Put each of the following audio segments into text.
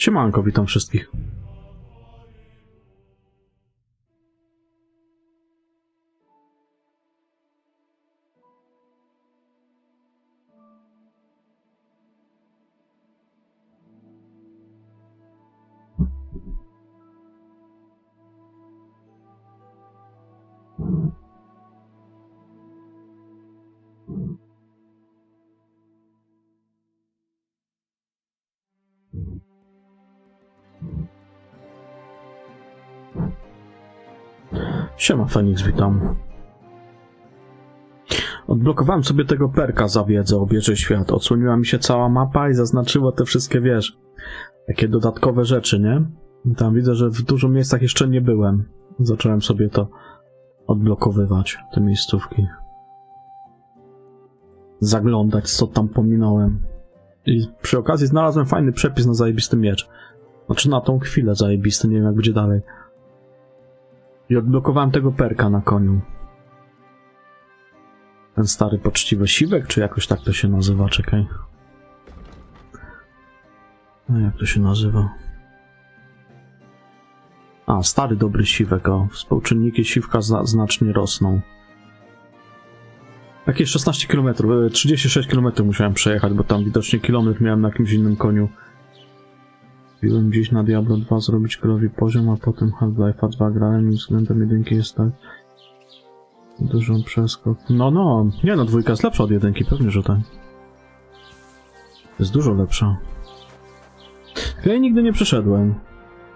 Siemanko, witam wszystkich. Siema Feniks, witam. Odblokowałem sobie tego perka za wiedzę, obieży świat. Odsłoniła mi się cała mapa i zaznaczyło te wszystkie, wiesz, takie dodatkowe rzeczy, nie? Tam widzę, że w dużo miejscach jeszcze nie byłem. Zacząłem sobie to odblokowywać, te miejscówki. Zaglądać, co tam pominąłem. I przy okazji znalazłem fajny przepis na zajebisty miecz. Znaczy na tą chwilę zajebisty, nie wiem jak będzie dalej. I odblokowałem tego perka na koniu. Ten stary, poczciwy siwek, czy jakoś tak to się nazywa? Czekaj. No jak to się nazywa? A, stary, dobry siwek, o. Współczynniki siwka znacznie rosną. Jakieś 16 km, 36 km musiałem przejechać, bo tam widocznie kilometr miałem na jakimś innym koniu. Biłem dziś na Diablo 2 zrobić królowi poziom, a potem Half-Life'a 2 grałem i względem jedynki jest tak dużo przeskok. No, nie no, dwójka jest lepsza od jedynki, pewnie, że tak. Jest dużo lepsza. Ja jej nigdy nie przeszedłem.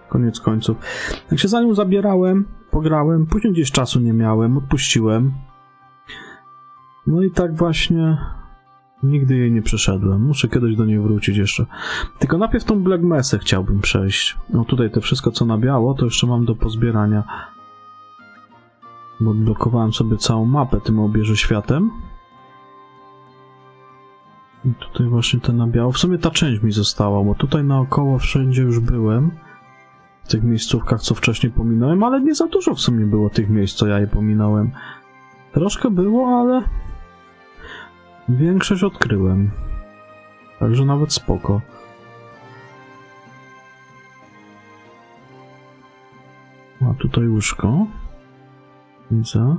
Koniec końców. Jak się za nią zabierałem, pograłem, później gdzieś czasu nie miałem, odpuściłem. No i tak właśnie nigdy jej nie przeszedłem. Muszę kiedyś do niej wrócić jeszcze. Tylko najpierw tą Black Messę chciałbym przejść. No tutaj te wszystko co na biało, to jeszcze mam do pozbierania. Bo odblokowałem sobie całą mapę tym obieży światem. I tutaj właśnie te na biało. W sumie ta część mi została, bo tutaj naokoło wszędzie już byłem. W tych miejscówkach, co wcześniej pominąłem, ale nie za dużo w sumie było tych miejsc, co ja je pominąłem. Troszkę było, ale większość odkryłem. Także nawet spoko. A tutaj łóżko. Widzę.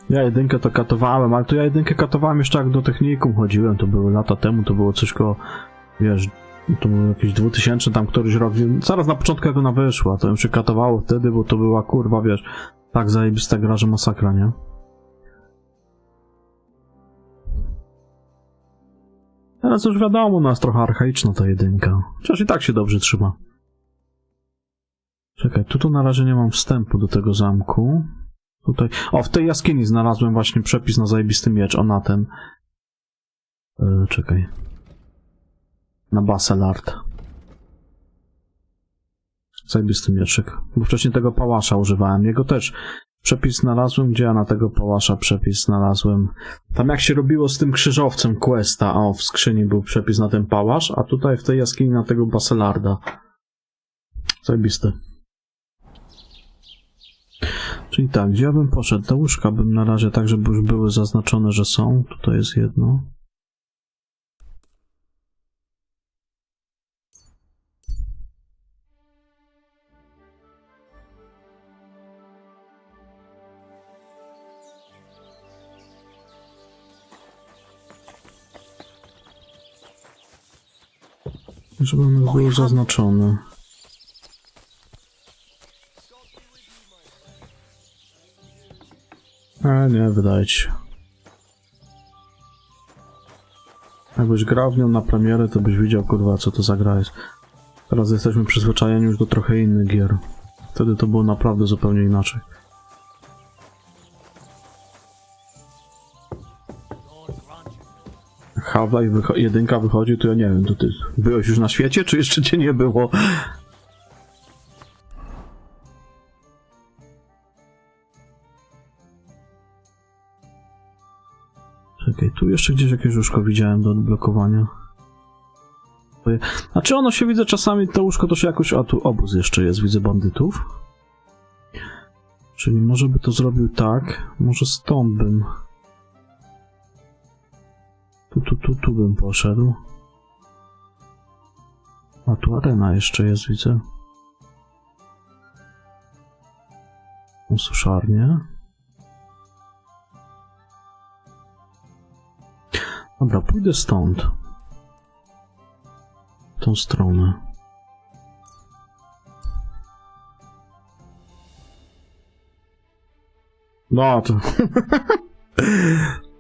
Ja jedynkę to katowałem, ale to ja jedynkę katowałem jeszcze jak do technikum chodziłem, to były lata temu, to było coś koło, wiesz, to był jakiś 2000 tam któryś rok, zaraz na początku jak ona wyszła, to ją się katowało wtedy, bo to była kurwa, wiesz, tak zajebista gra, że masakra, nie? Teraz już wiadomo, ona jest trochę archaiczna ta jedynka, chociaż i tak się dobrze trzyma. Czekaj, tu na razie nie mam wstępu do tego zamku. Tutaj, o, w tej jaskini znalazłem właśnie przepis na zajebisty miecz, o na ten. Czekaj. Na Baselard. Zajebisty mieczyk. Bo wcześniej tego pałasza używałem. Jego też przepis znalazłem. Gdzie ja na tego pałasza przepis znalazłem? Tam jak się robiło z tym krzyżowcem questa. O, w skrzyni był przepis na ten pałasz, a tutaj w tej jaskini na tego Baselarda. Zajebisty. Czyli tak, gdzie ja bym poszedł? Do łóżka bym na razie tak, żeby już były zaznaczone, że są. Tutaj jest jedno. Żeby one były zaznaczone. Nie, wydaje ci się. Jakbyś grał w nią na premierę, to byś widział, kurwa, co to za gra jest. Teraz jesteśmy przyzwyczajeni już do trochę innych gier. Wtedy to było naprawdę zupełnie inaczej. Half-Life 1 wychodzi, to ja nie wiem, to ty byłeś już na świecie, czy jeszcze cię nie było? Czekaj, tu jeszcze gdzieś jakieś łóżko widziałem do odblokowania. A czy ono się widzę czasami, to łóżko to się jakoś... A tu obóz jeszcze jest, widzę bandytów. Czyli może by to zrobił tak, może stąd bym... Tu bym poszedł. A tu arena jeszcze jest, widzę. Suszarnie. Dobra, pójdę stąd. W tą stronę. No to...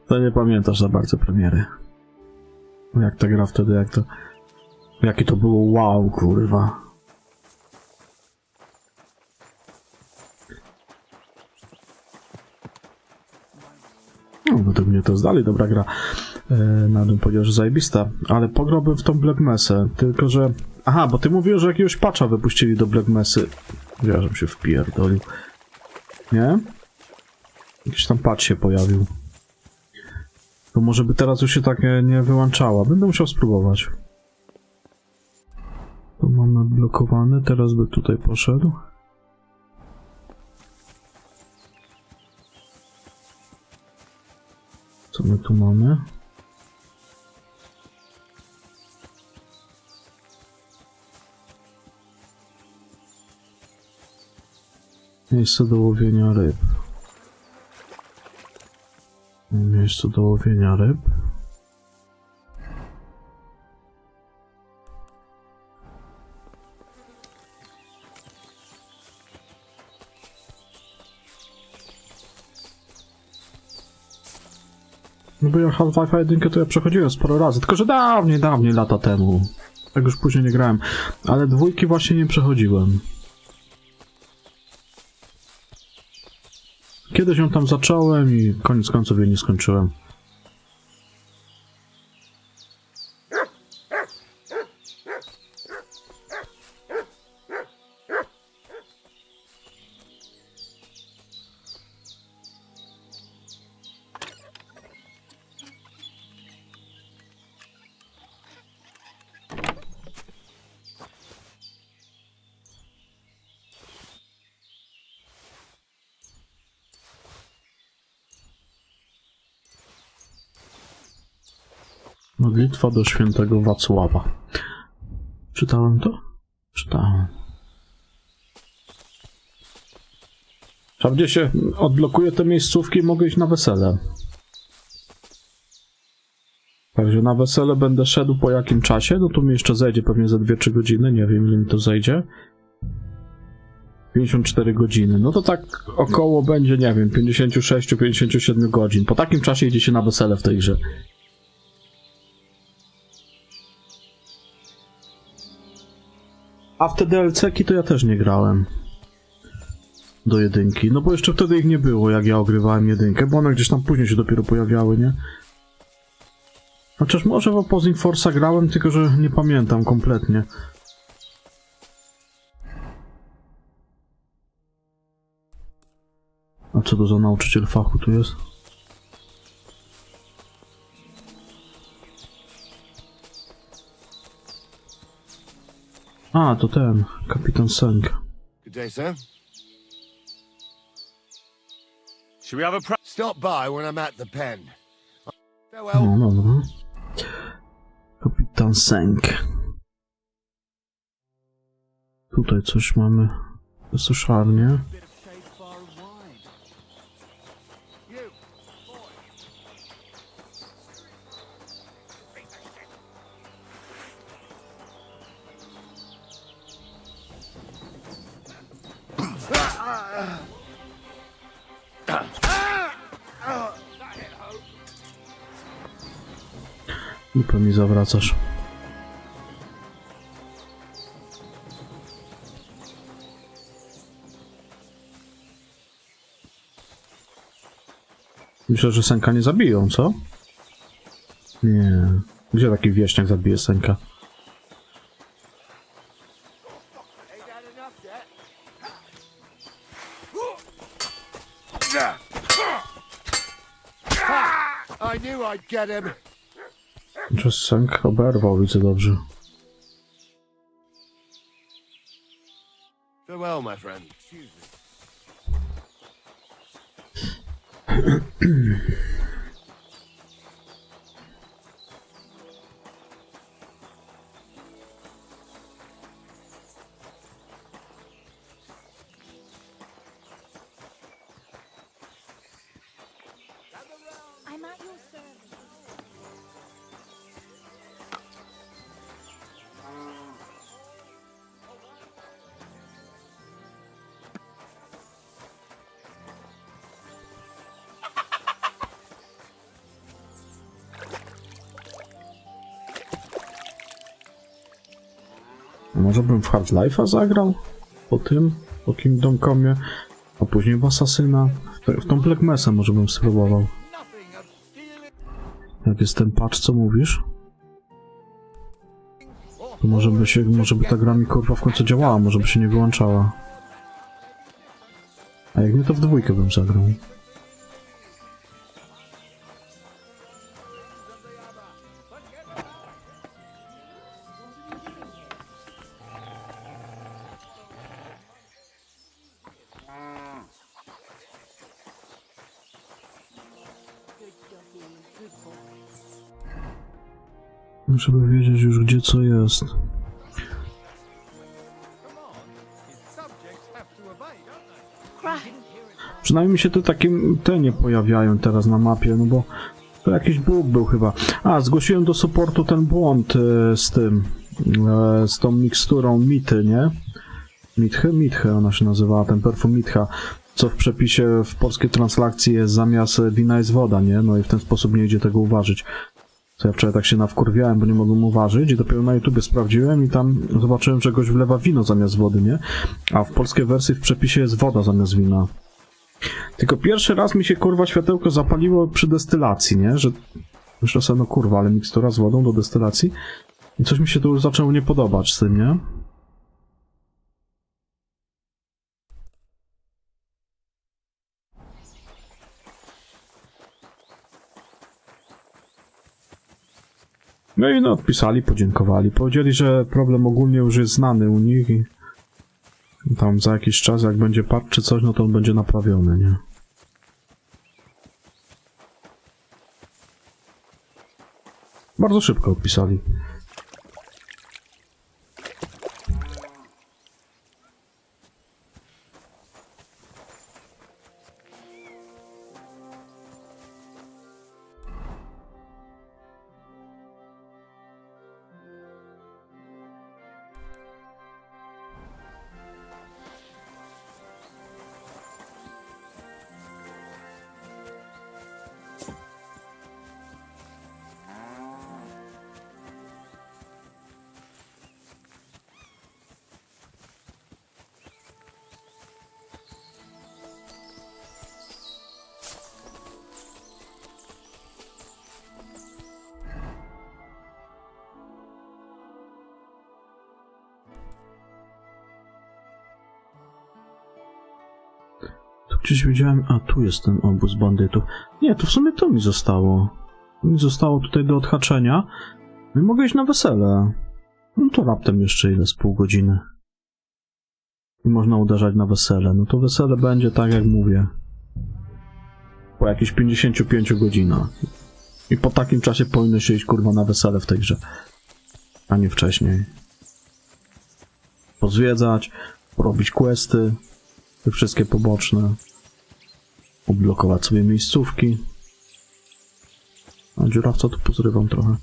to nie pamiętasz za bardzo premiery. Jak ta gra wtedy, jak to... Jakie to było wow, kurwa. No, według mnie to jest dalej dobra gra. Na bym powiedział, że zajebista. Ale pograłbym w tą Black Messę, tylko że... Aha, bo ty mówiłeś, że jakiegoś patcha wypuścili do Black Messy. Ja, żebym się wpierdolił. Nie? Jakiś tam patch się pojawił. To może by teraz już się tak nie wyłączała. Będę musiał spróbować. To mamy blokowane, teraz by tutaj poszedł. Co my tu mamy? Miejsce do łowienia ryb. Miejsce do łowienia ryb. No bo ja Half-Life 1 to ja przechodziłem sporo razy, tylko że dawniej, lata temu. Tak już później nie grałem. Ale dwójki właśnie nie przechodziłem. Kiedyś ją tam zacząłem i koniec końców jej nie skończyłem. Modlitwa do świętego Wacława. Czytałem to? Czytałem. A gdzie się odblokuje te miejscówki, mogę iść na wesele. Także na wesele będę szedł po jakim czasie, no to mi jeszcze zejdzie pewnie za 2-3 godziny, nie wiem ile mi to zejdzie. 54 godziny, no to tak około będzie, nie wiem, 56-57 godzin. Po takim czasie idzie się na wesele w tej grze. A w te DLC-ki to ja też nie grałem. Do jedynki. No bo jeszcze wtedy ich nie było, jak ja ogrywałem jedynkę, bo one gdzieś tam później się dopiero pojawiały, nie? Chociaż może w Opposing Force'a grałem, tylko że nie pamiętam kompletnie. A co to za nauczyciel fachu tu jest? A, to ten, kapitan Seng. Good day, sir. Should we have a stop by when I'm at the pen? Farewell. No, dobra. Kapitan Seng. Tutaj coś mamy. Suszarnię. Dupę mi zawracasz. Myślę, że Senka nie zabiją, co? Nie. Gdzie taki wieśniak zabije Senka? I knew I'd get him. Czy Senk oberwał, widzę dobrze. Farewell, my friend. Excuse me. I'm at your service. Może bym w Half-Life'a zagrał? Po Kingdom Comie, a później w Asasyna. W tą Black Mesa może bym spróbował. Jak jest ten patch, co mówisz? To może by ta gra mi kurwa w końcu działała, może by się nie wyłączała. A jak nie, to w dwójkę bym zagrał. Żeby wiedzieć już, gdzie co jest. Przynajmniej mi się te nie pojawiają teraz na mapie, no bo to jakiś bóg był chyba. A, zgłosiłem do supportu ten błąd z tą miksturą mity, nie? Mithy ona się nazywała, ten perfum mitha, co w przepisie w polskiej translacji jest zamiast wina jest woda, nie? No i w ten sposób nie idzie tego uważać. Co ja wczoraj tak się nawkurwiałem, bo nie mogłem uważać i dopiero na YouTubie sprawdziłem i tam zobaczyłem, że goś wlewa wino zamiast wody, nie? A w polskiej wersji w przepisie jest woda zamiast wina. Tylko pierwszy raz mi się kurwa światełko zapaliło przy destylacji, nie? Że myślę sobie, no kurwa, ale mikstura z wodą do destylacji i coś mi się tu już zaczęło nie podobać z tym, nie? No i no, odpisali, podziękowali. Powiedzieli, że problem ogólnie już jest znany u nich i tam za jakiś czas, jak będzie patch czy coś, no to on będzie naprawiony, nie? Bardzo szybko odpisali. Gdzieś widziałem... A, tu jest ten obóz bandytów. Nie, to w sumie to mi zostało. Mi zostało tutaj do odhaczenia. No i mogę iść na wesele. No to raptem jeszcze ile? Z pół godziny. I można uderzać na wesele. No to wesele będzie tak, jak mówię. Po jakichś 55 godzinach. I po takim czasie powinno się iść, kurwa, na wesele w tej grze. A nie wcześniej. Pozwiedzać, porobić questy. Te wszystkie poboczne. Odblokować sobie miejscówki. A dziurawca tu pozrywam trochę.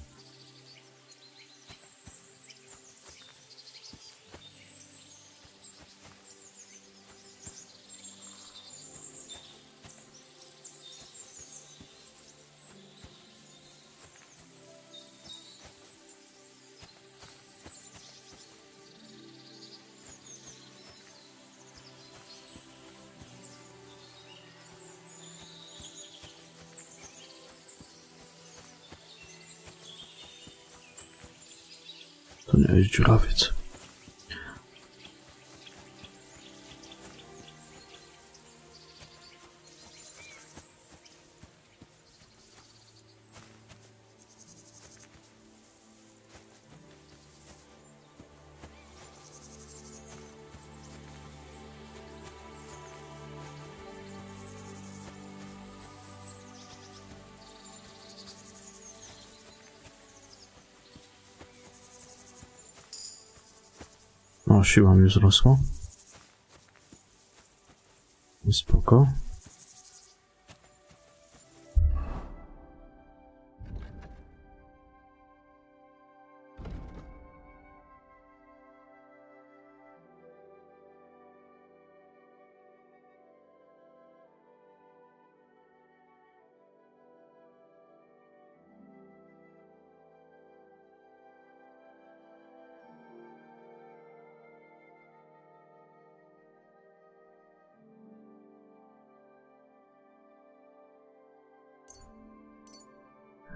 To nie jest dziurawiec. O, siła mi wzrosła. I spoko.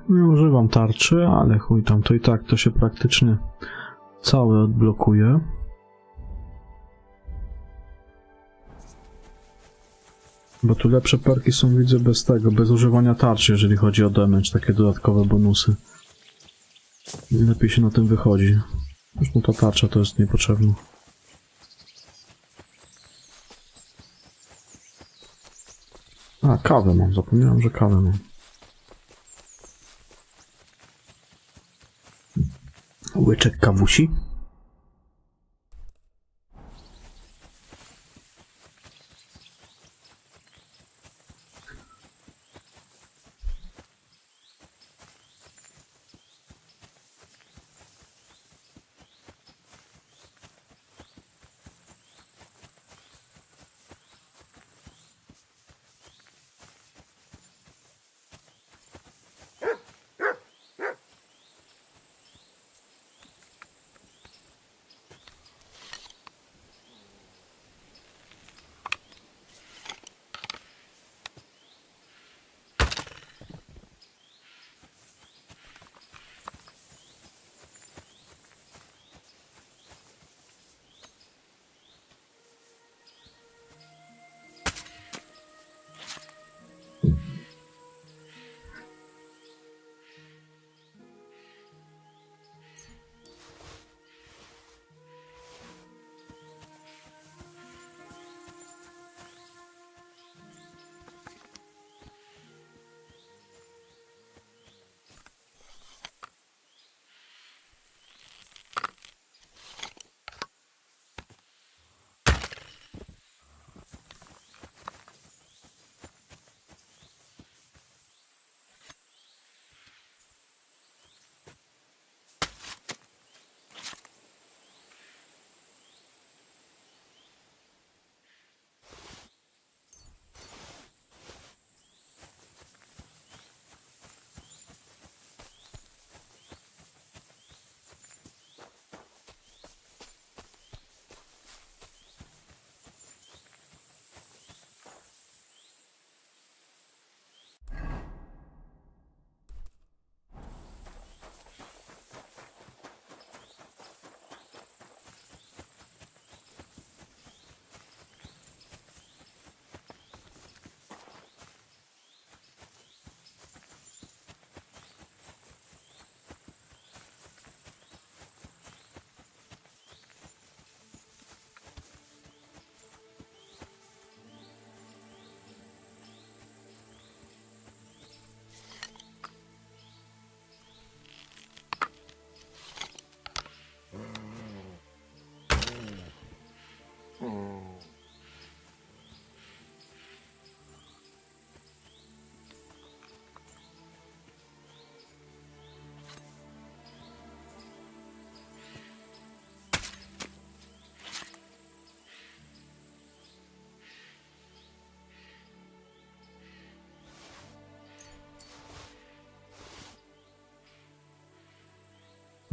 Nie używam tarczy, ale chuj tam, to i tak to się praktycznie całe odblokuje. Bo tu lepsze perki są, widzę, bez tego, bez używania tarczy, jeżeli chodzi o damage, takie dodatkowe bonusy. Lepiej się na tym wychodzi. Zresztą ta tarcza to jest niepotrzebna. A, kawę mam, zapomniałem, że kawę mam. Łyczek kawusi.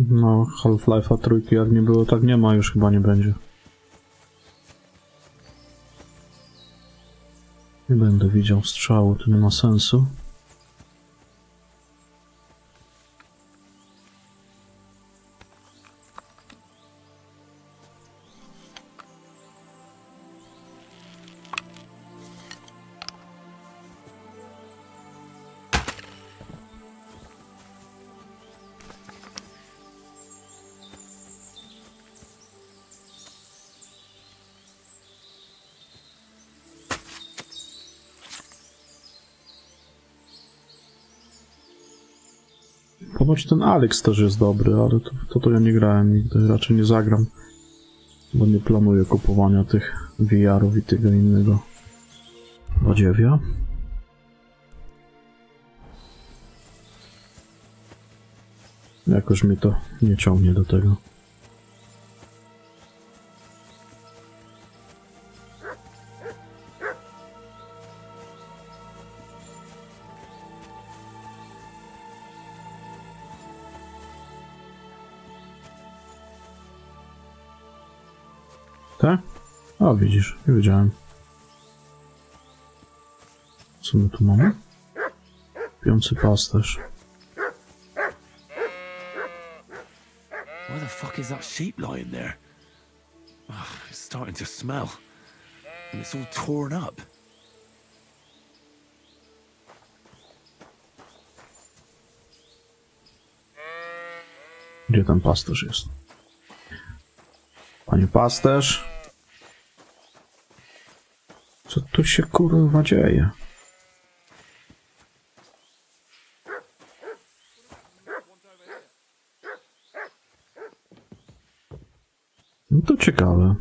No, Half-Life'a trójki jak nie było, tak nie ma, już chyba nie będzie. Nie będę widział strzału, to nie ma sensu. Ponoć ten Alex też jest dobry, ale to ja nie grałem nigdy, raczej nie zagram. Bo nie planuję kupowania tych VR-ów i tego innego badziewia. Jakoś mnie to nie ciągnie do tego. Tak? A widzisz, nie wiedziałem. Co my tu mamy? Piący pasterz. Why the fuck is that sheep lying there? Oh, it's starting to smell. And it's all torn up. Gdzie ten pasterz jest? Panie pasterz? Co tu się kurwa dzieje? No to ciekawe.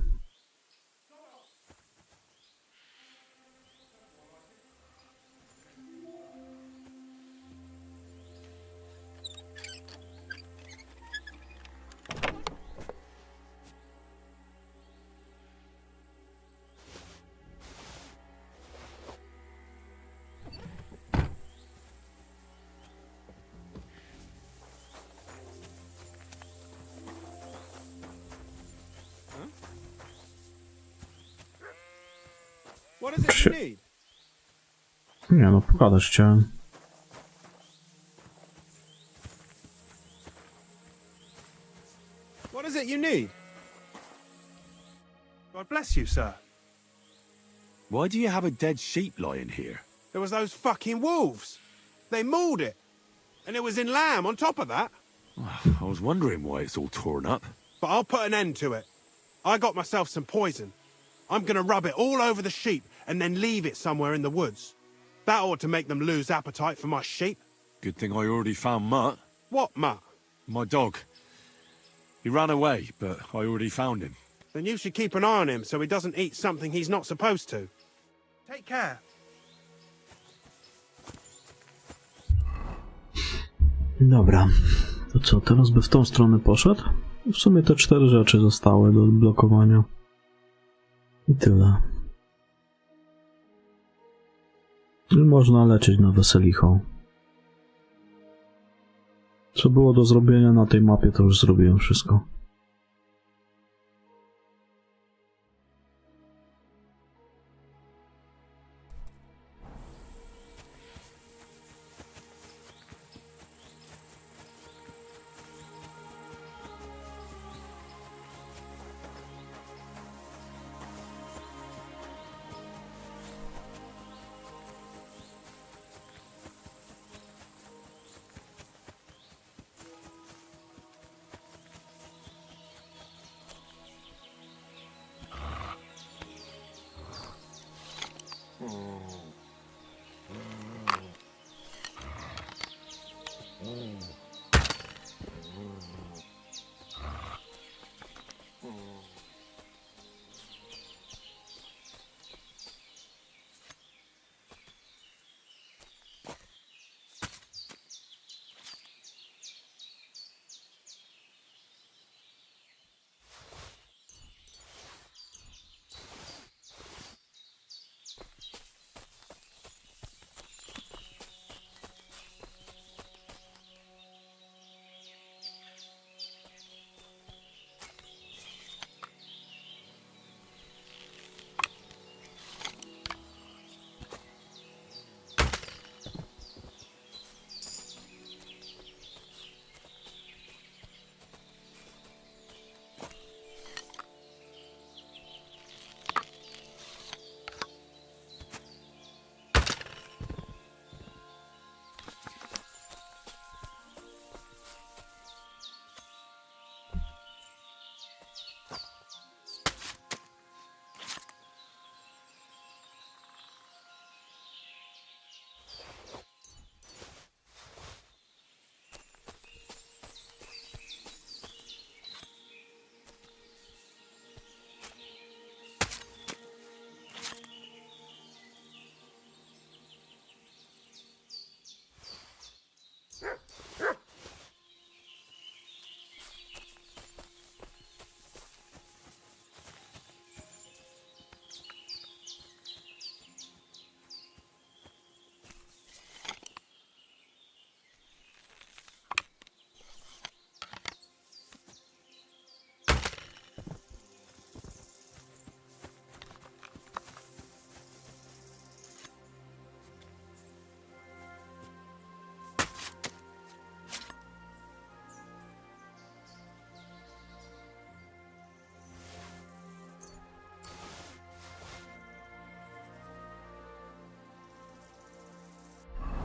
What is it you need? Nie no, pogadać chciałem. What is it you need? God bless you, sir. Why do you have a dead sheep lying here? There was those fucking wolves. They mauled it. And it was in lamb on top of that. I was wondering why it's all torn up. But I'll put an end to it. I got myself some poison. I'm gonna rub it all over the sheep and then leave it somewhere in the woods. That ought to make them lose appetite for my sheep. Good thing I already found Mutt, What, Mutt? my dog. He ran away, but I already found him. Then you should keep an eye on him so he doesn't eat something he's not supposed to. Take care. Dobra. To co, teraz by w tą stronę poszedł? W sumie te 4 rzeczy zostały do odblokowania. I tyle. I można lecieć na weselicho. Co było do zrobienia na tej mapie, to już zrobiłem wszystko.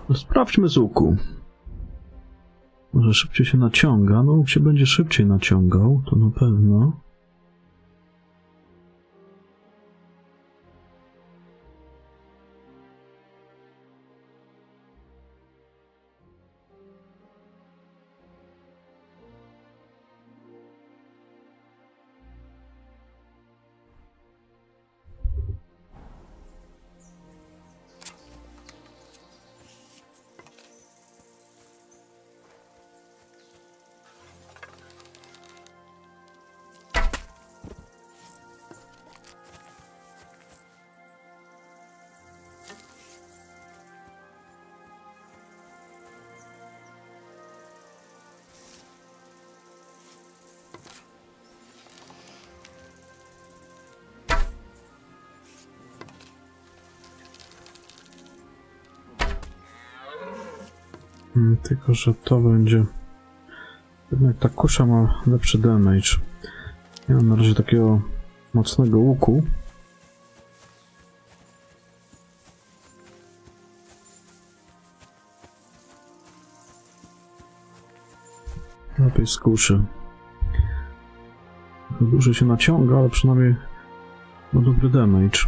No, sprawdźmy z łuku. Może szybciej się naciąga? No łuk się będzie szybciej naciągał, to na pewno. Tylko, że to będzie... Jednak ta kusza ma lepszy damage. Nie mam na razie takiego mocnego łuku. Lepiej z kuszy. Dłużej się naciąga, ale przynajmniej ma dobry damage.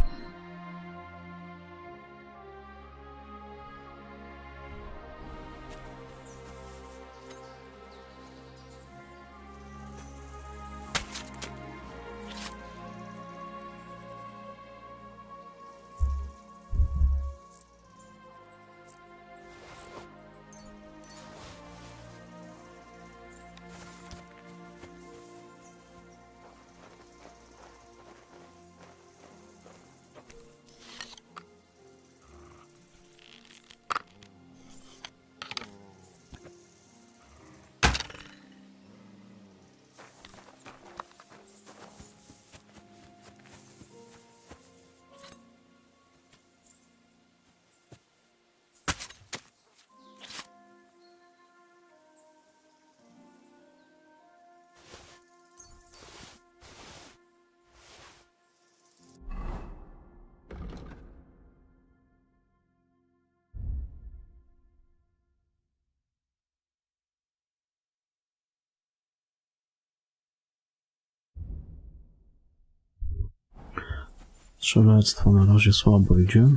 Strzelectwo na razie słabo idzie.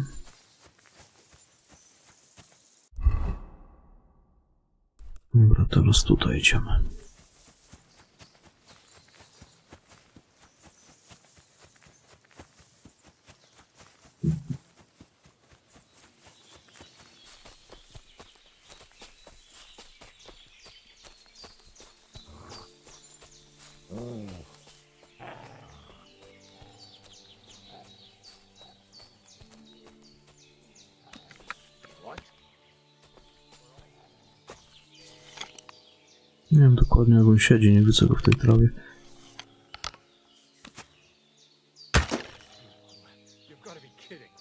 Dobra, teraz tutaj idziemy. Nie wiem dokładnie jak on siedzi, nie widzę go w tej trawie. You've got to be kidding.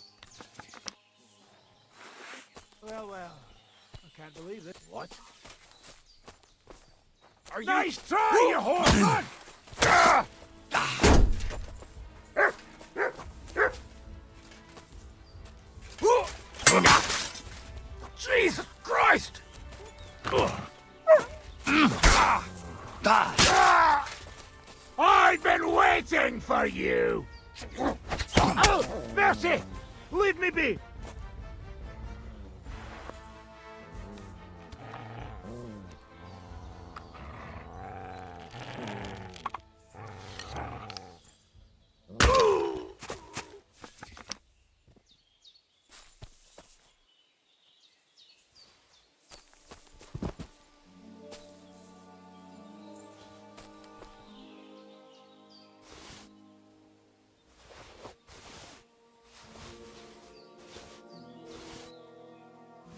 Well, I can't believe it. What? Are you... Nice try, you horse! Jesus Christ! I've been waiting for you! Oh, mercy! Leave me be!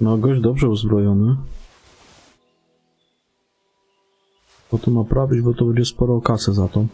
No, gość dobrze uzbrojony. Po to naprawić, bo to będzie sporo kasy za to.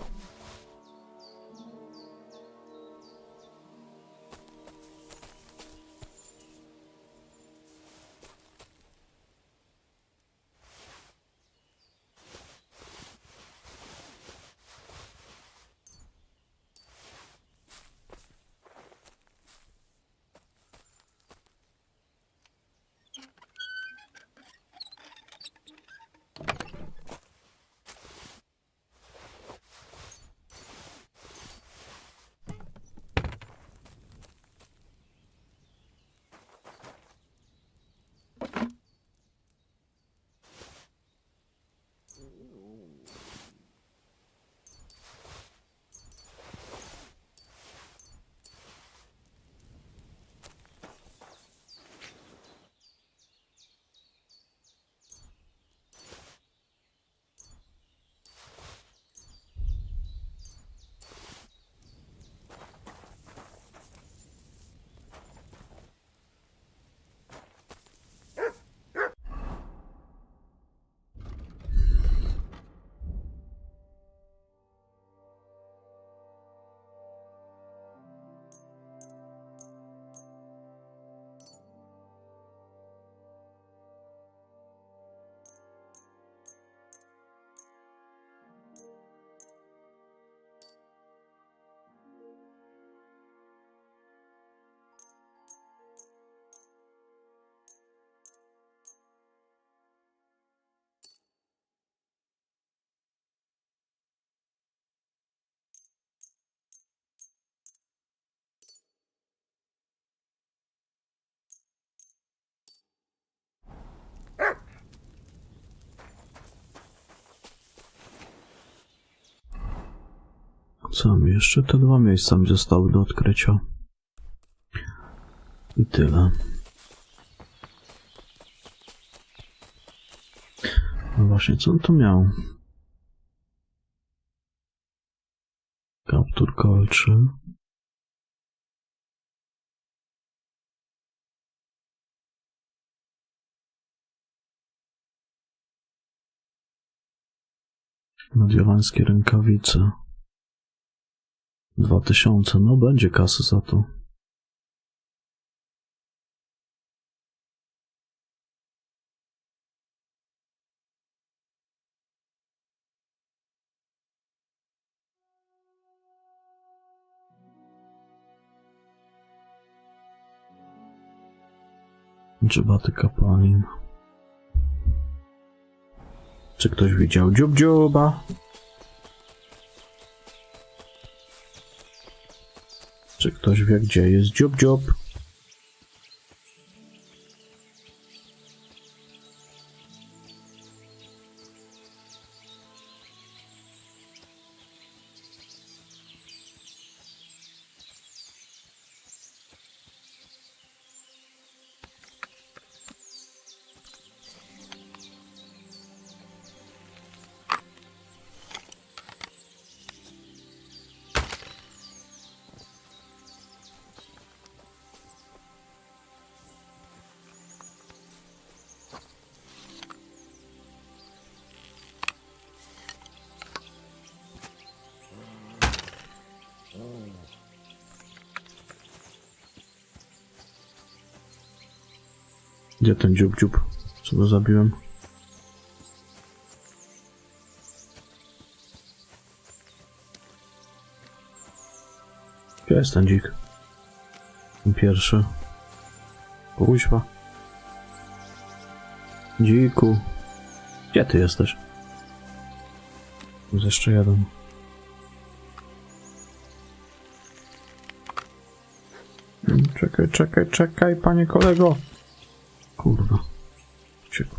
Co mi jeszcze? Te 2 miejsca mi zostały do odkrycia. I tyle. No właśnie, co on tu miał? Kaptur kolczy. Nadjowańskie rękawice. 2000, no będzie kasy za to. Grzybaty kapalin. Czy ktoś widział dziób-dziuba? Czy ktoś wie, gdzie jest dziób-dziób? Gdzie ten dziób-dziób? Co go zabiłem? Gdzie jest ten dzik? Ten pierwszy. Kuźwa. Dziku. Gdzie ty jesteś? Jest jeszcze jeden. Czekaj, panie kolego. Kurwa. Uciekł.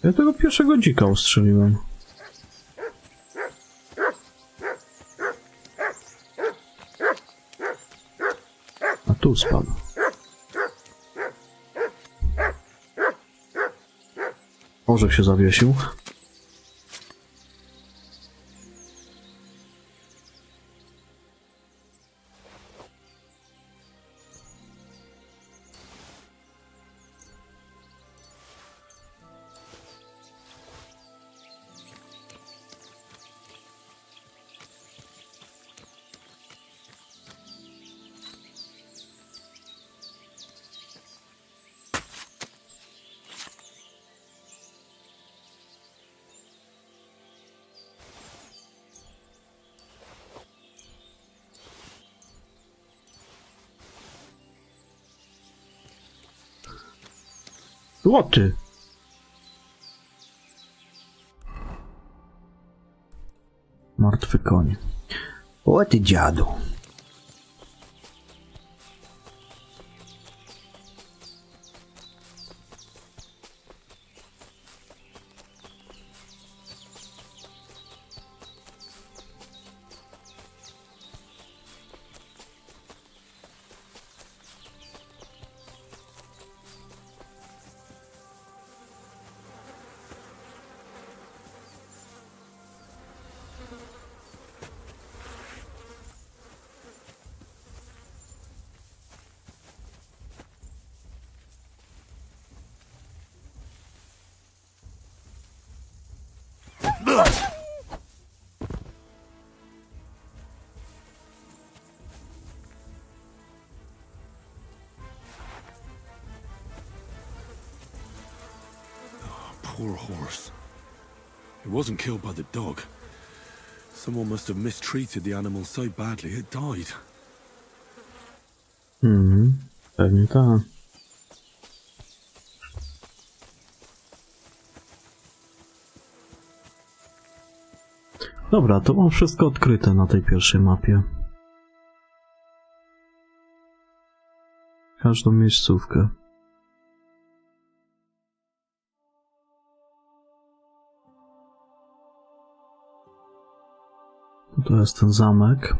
Ja tego pierwszego dzika ustrzeliłem. A tu spadł. Orzech się zawiesił. Złoty! Martwy koń. O ty dziadu! Poor horse. It wasn't killed by the dog. Someone must have mistreated the animal so badly it died. Pewnie tak. Dobra, to mam wszystko odkryte na tej pierwszej mapie. Każdą miejscówkę. jest ten zamek.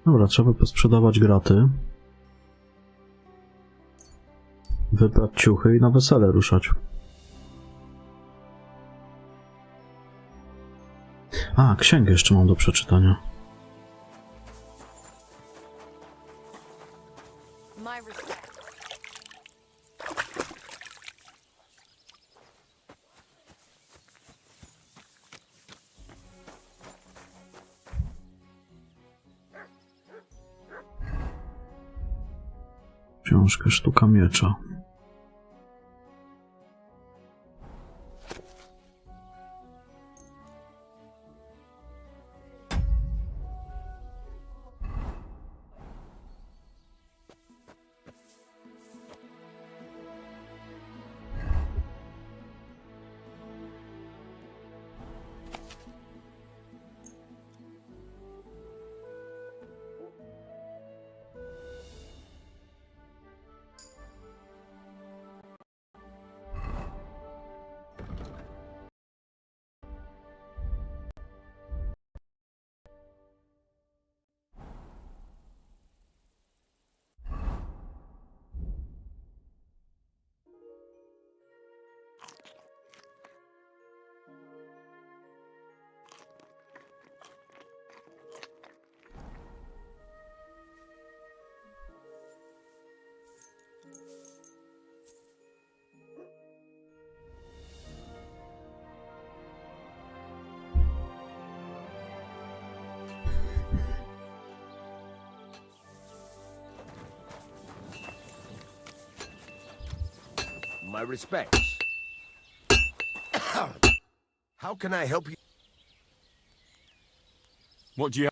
Dobra, trzeba posprzedawać graty. Wybrać ciuchy i na wesele ruszać. A, księgę jeszcze mam do przeczytania. My respect. Książkę Sztuka Miecza. My respects. How can I help you? What do you...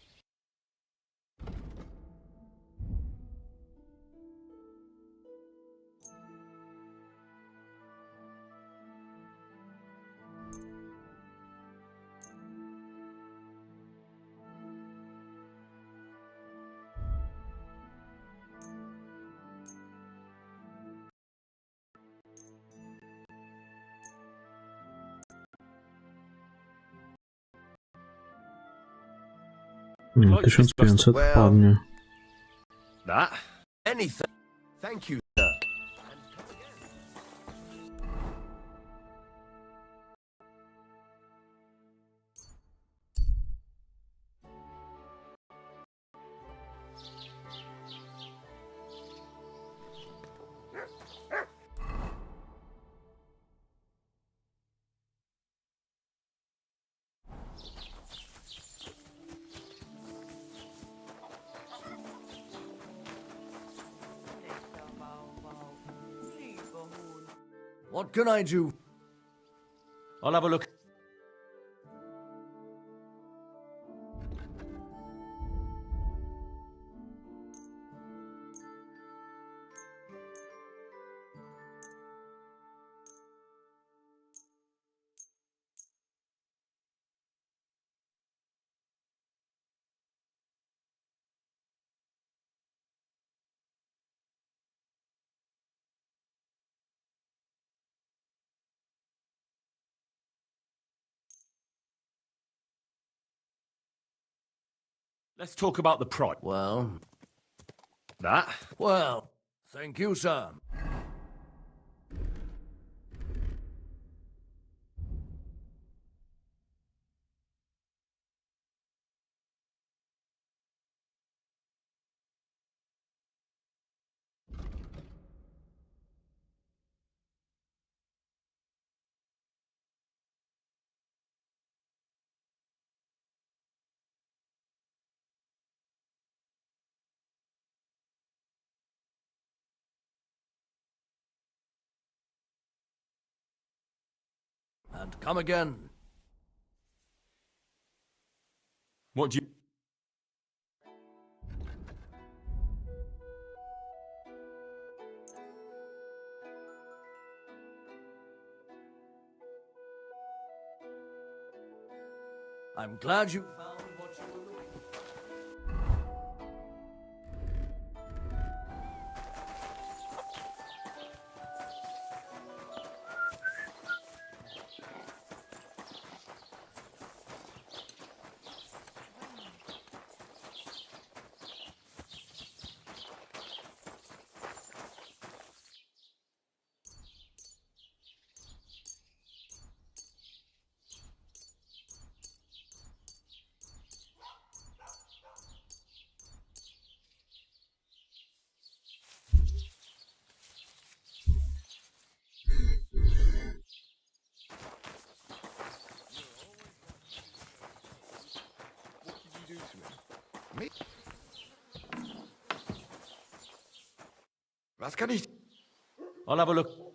Nie, 1500 wpadnie. That? Anything. Thank you, sir. What can I do? I'll have a look. Let's talk about the price. Well, That? well, thank you, sir. And come again. What do you... I'm glad you found what you were looking for. Was kann ich... I'll have a look.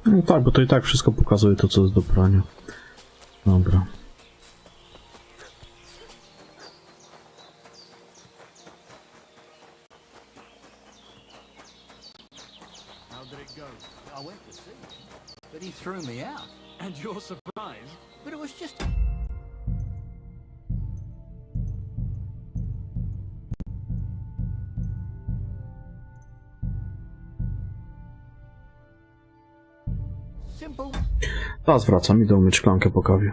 No tak, bo to i tak wszystko pokazuje to, co jest do prania. Dobra. How did it go? I went to see him, but he threw me out. And you're surprised? But it was just... simple. Teraz wracam, idę umyć szklankę po kawie.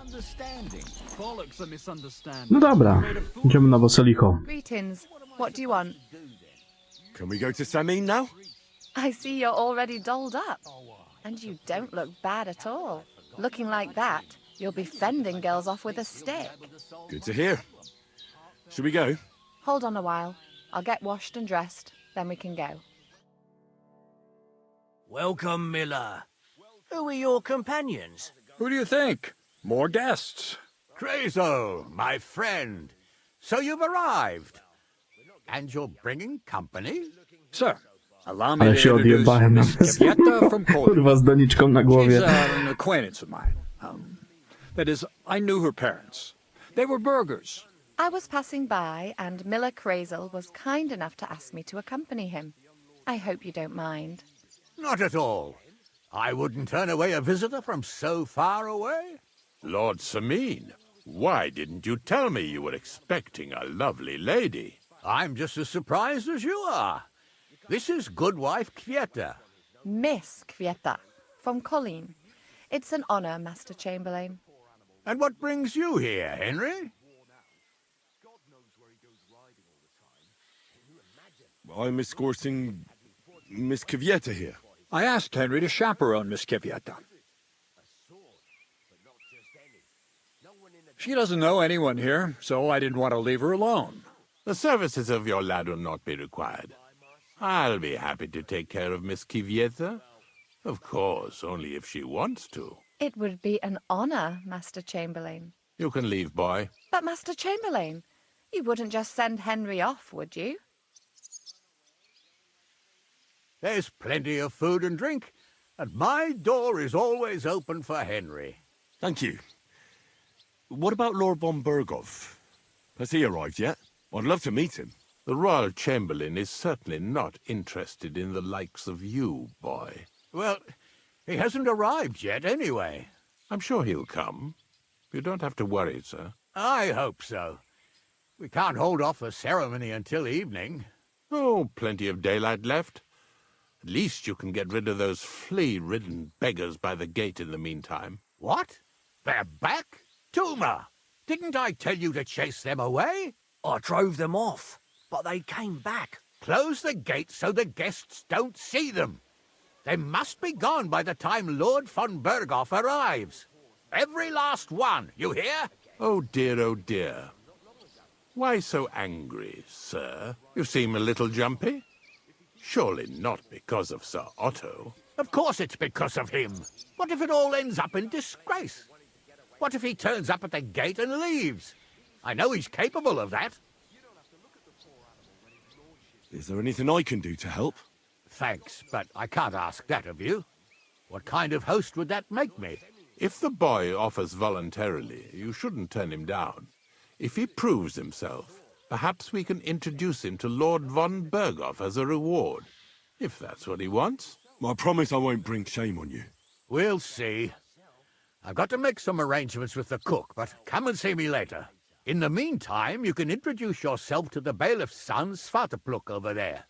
Misunderstanding. Bollocks a misunderstanding. No dobra, idziemy na Waselicho. Greetings. What do you want? Can we go to Samin now? I see you're already dolled up. And you don't look bad at all. Looking like that, you'll be fending girls off with a stick. Good to hear. Should we go? Hold on a while. I'll get washed and dressed, then we can go. Welcome, Miller. Who are your companions? Who do you think? More guests. Crazo, my friend. So you've arrived. And you're bringing company? Sir, allow me Ale to się introduce odjebałem na Miss Kivieta from Poland. kurwa z doniczką na She's głowie. an acquaintance of mine. That is, I knew her parents. They were burghers. I was passing by, and Miller Crazel was kind enough to ask me to accompany him. I hope you don't mind. Not at all. I wouldn't turn away a visitor from so far away. Lord Samin, why didn't you tell me you were expecting a lovely lady? I'm just as surprised as you are. This is Goodwife Kvieta. Miss Kvieta, from Colleen. It's an honor, Master Chamberlain. And what brings you here, Henry? I'm escorting Miss Kivieta here. I asked Henry to chaperone Miss Kivieta. She doesn't know anyone here, so I didn't want to leave her alone. The services of your lad will not be required. I'll be happy to take care of Miss Kivieta. Of course, only if she wants to. It would be an honor, Master Chamberlain. You can leave, boy. But, Master Chamberlain, you wouldn't just send Henry off, would you? There's plenty of food and drink, and my door is always open for Henry. Thank you. What about Lord von Berghoff? Has he arrived yet? I'd love to meet him. The Royal Chamberlain is certainly not interested in the likes of you, boy. Well, he hasn't arrived yet anyway. I'm sure he'll come. You don't have to worry, sir. I hope so. We can't hold off the ceremony until evening. Oh, plenty of daylight left. At least you can get rid of those flea-ridden beggars by the gate in the meantime. What? They're back? Tuma! Didn't I tell you to chase them away? I drove them off, but they came back. Close the gate so the guests don't see them. They must be gone by the time Lord von Berghoff arrives. Every last one, you hear? Oh dear, oh dear. Why so angry, sir? You seem a little jumpy. Surely not because of Sir Otto. Of course it's because of him. What if it all ends up in disgrace? What if he turns up at the gate and leaves? I know he's capable of that. Is there anything I can do to help? Thanks, but I can't ask that of you. What kind of host would that make me? If the boy offers voluntarily, you shouldn't turn him down. If he proves himself, perhaps we can introduce him to Lord von Berghoff as a reward, if that's what he wants. I promise I won't bring shame on you. We'll see. I've got to make some arrangements with the cook, but come and see me later. In the meantime, you can introduce yourself to the bailiff's son, Svatopluk, over there.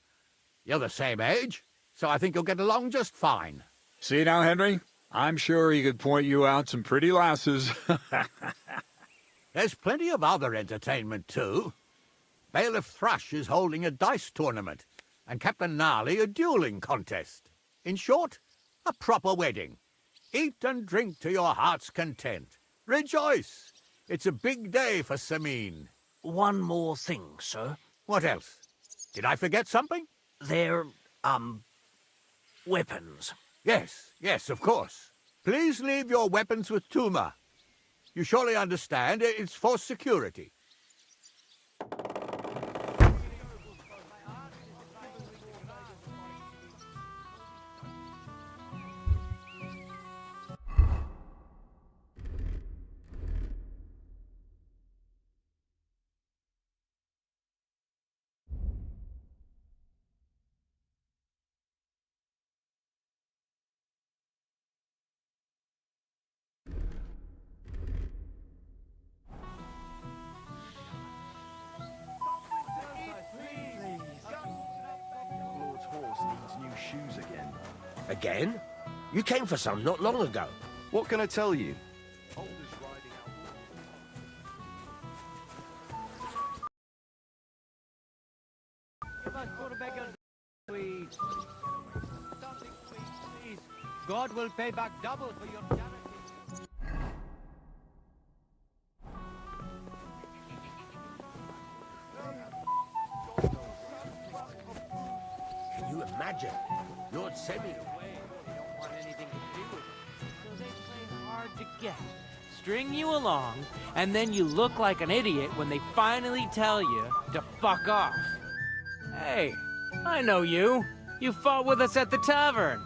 You're the same age, so I think you'll get along just fine. See now, Henry? I'm sure he could point you out some pretty lasses. There's plenty of other entertainment, too. Bailiff Thrush is holding a dice tournament, and Captain Gnarly a dueling contest. In short, a proper wedding. Eat and drink to your heart's content. Rejoice! It's a big day for Samin. One more thing, sir. What else? Did I forget something? They're, weapons. Yes, of course. Please leave your weapons with Tuma. You surely understand it's for security. Lord's horse needs new shoes again. Again? You came for some not long ago. What can I tell you? God will pay back double for your charity. Can you imagine? Lord Semi. They don't want anything to do with it, so they play hard to get. String you along, and then you look like an idiot when they finally tell you to fuck off. Hey, I know you. You fought with us at the tavern.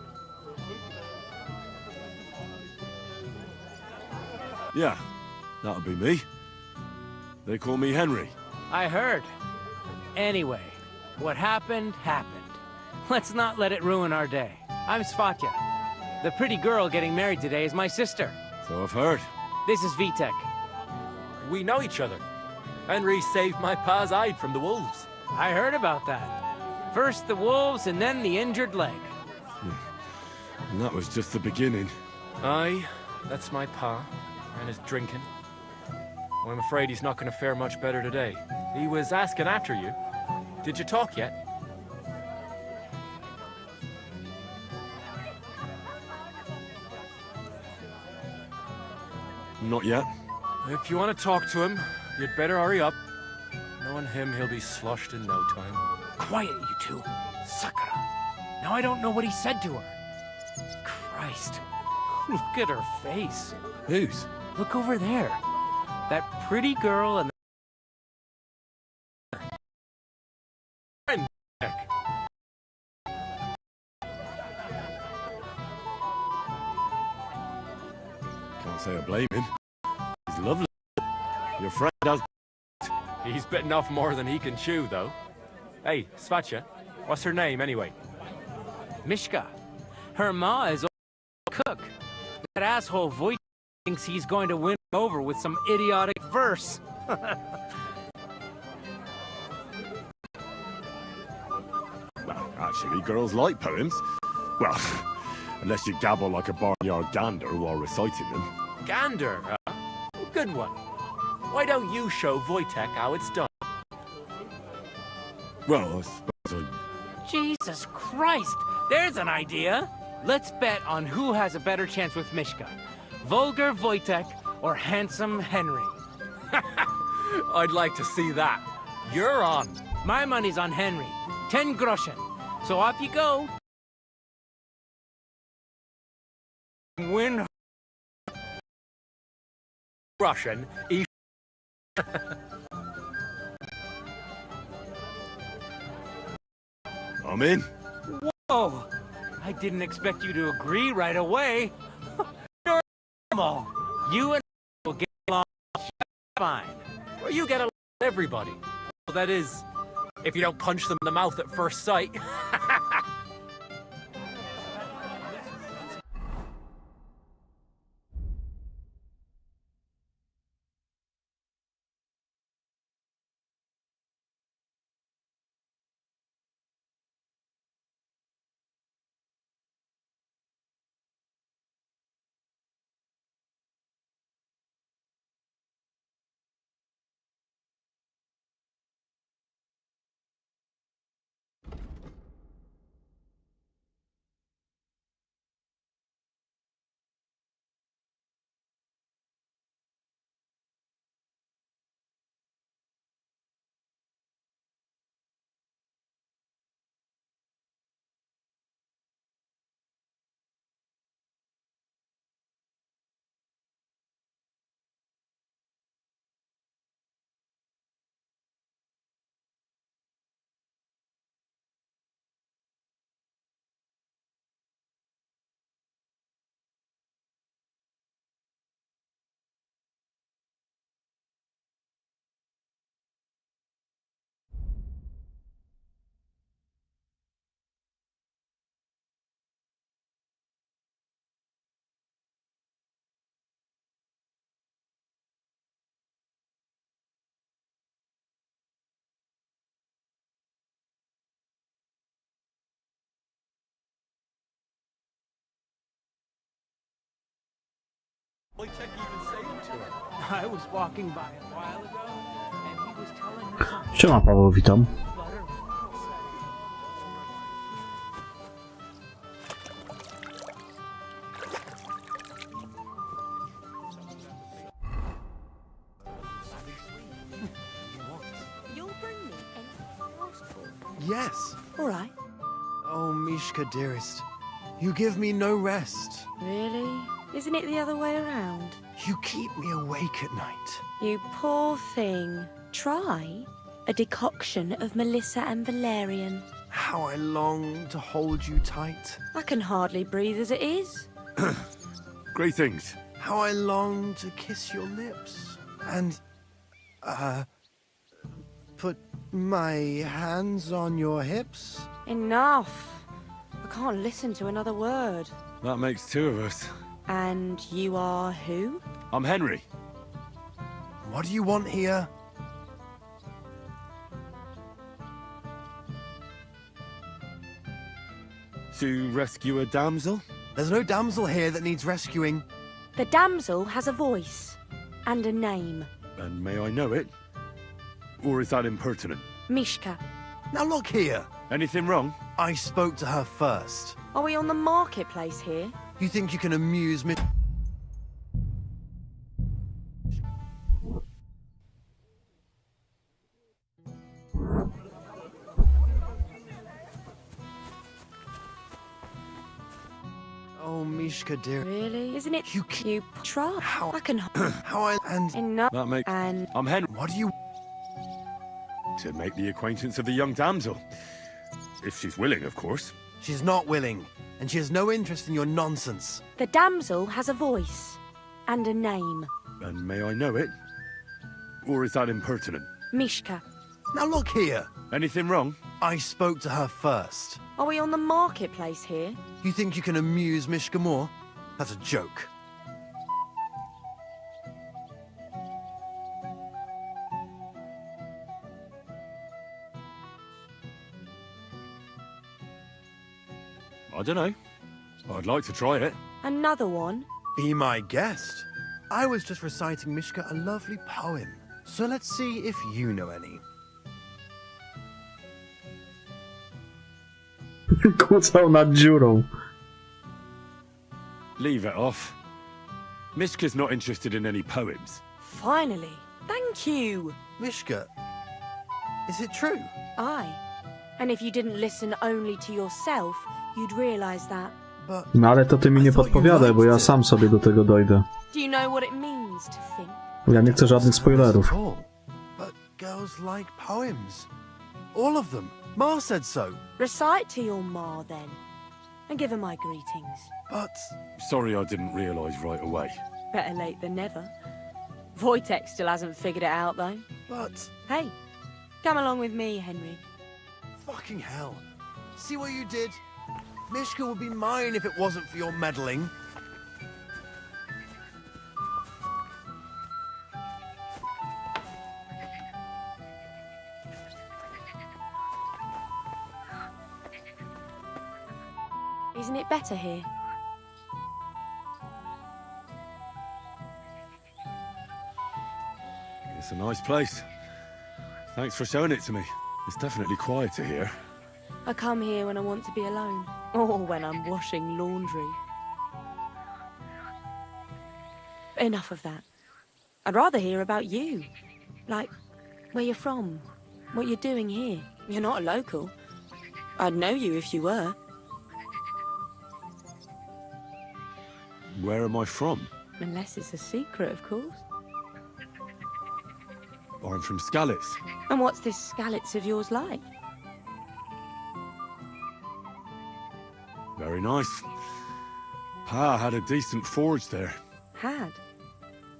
Yeah, that'll be me. They call me Henry. I heard. Anyway, what happened, happened. Let's not let it ruin our day. I'm Svatya. The pretty girl getting married today is my sister. So I've heard. This is Vitek. We know each other. Henry saved my pa's hide from the wolves. I heard about that. First the wolves and then the injured leg. And that was just the beginning. Aye, that's my pa, and his drinking. Well, I'm afraid he's not going to fare much better today. He was asking after you. Did you talk yet? Not yet. If you want to talk to him, you'd better hurry up. Knowing him, he'll be sloshed in no time. Quiet, you two. Sakura. Now I don't know what he said to her. Christ. Look at her face. Whose? Look over there. That pretty girl and Can't say I blame him. He's lovely. Your friend has... He's bitten off more than he can chew, though. Hey, Svatya, what's her name, anyway? Myszka. Her ma is a cook. That asshole Voight thinks he's going to win over with some idiotic verse. Well, actually, girls like poems. Well, unless you gabble like a barnyard gander while reciting them. Gander, huh? Good one. Why don't you show Wojtek how it's done? Well, I suppose I... Jesus Christ! There's an idea! Let's bet on who has a better chance with Myszka. Vulgar Wojtek or handsome Henry. I'd like to see that. You're on. My money's on Henry. 10 groschen. So off you go. Win. Russian. I'm in. Whoa! I didn't expect you to agree right away. Normal. You and will get along fine. Well, you get along with everybody. Well, that is, if you don't punch them in the mouth at first sight. Wojtek even saying to her. I was walking by a while ago, and he was telling me something. Siema Paweł, witam. Yes. All right. Oh, Myszka, dearest. You give me no rest. Really? Isn't it the other way around? You keep me awake at night. You poor thing. Try a decoction of Melissa and valerian. How I long to hold you tight. I can hardly breathe as it is. Greetings. How I long to kiss your lips. And, put my hands on your hips. Enough. I can't listen to another word. That makes two of us. And you are who? I'm Henry. What do you want here? To rescue a damsel? There's no damsel here that needs rescuing. The damsel has a voice and a name. And may I know it? Or is that impertinent? Myszka. Now look here. Anything wrong? I spoke to her first. Are we on the marketplace here? You think you can amuse me? Oh, Myszka, dear. Really? Isn't it? You try. How? I can. How I and Enough. That makes... And I'm Henry. what do you? To make the acquaintance of the young damsel. If she's willing, of course. She's not willing, and she has no interest in your nonsense. the damsel has a voice and a name. And may I know it? Or is that impertinent? Myszka. Now look here. Anything wrong? I spoke to her first. Are we on the marketplace here? You think you can amuse Myszka more? That's a joke. I don't know. I'd like to try it. Another one? Be my guest. I was just reciting Myszka a lovely poem. So let's see if you know any. Kłócał nad dziurą. Leave it off. Myszka's not interested in any poems. Finally. Thank you. Myszka, is it true? Aye. And if you didn't listen only to yourself, you'd realise that. But No ale to ty mi nie podpowiadaj, bo ja sam sobie do tego dojdę. Do you know what it means to think? Ja nie chcę żadnych spoilerów. But girls like poems. All of them. Ma said so. Recite to your ma then. And give her my greetings. But Sorry I didn't realise right away. Better late than never. Wojtek still hasn't figured it out though. But Hey, come along with me, Henry. fucking hell. See what you did? Myszka would be mine if it wasn't for your meddling. Isn't it better here? It's a nice place. Thanks for showing it to me. It's definitely quieter here. I come here when I want to be alone. Or when I'm washing laundry. Enough of that. I'd rather hear about you. Like, where you're from. What you're doing here. You're not a local. I'd know you if you were. Where am I from? Unless it's a secret, of course. I'm from Skalitz. And what's this Skalitz of yours like? Very nice. Pa had a decent forge there. Had.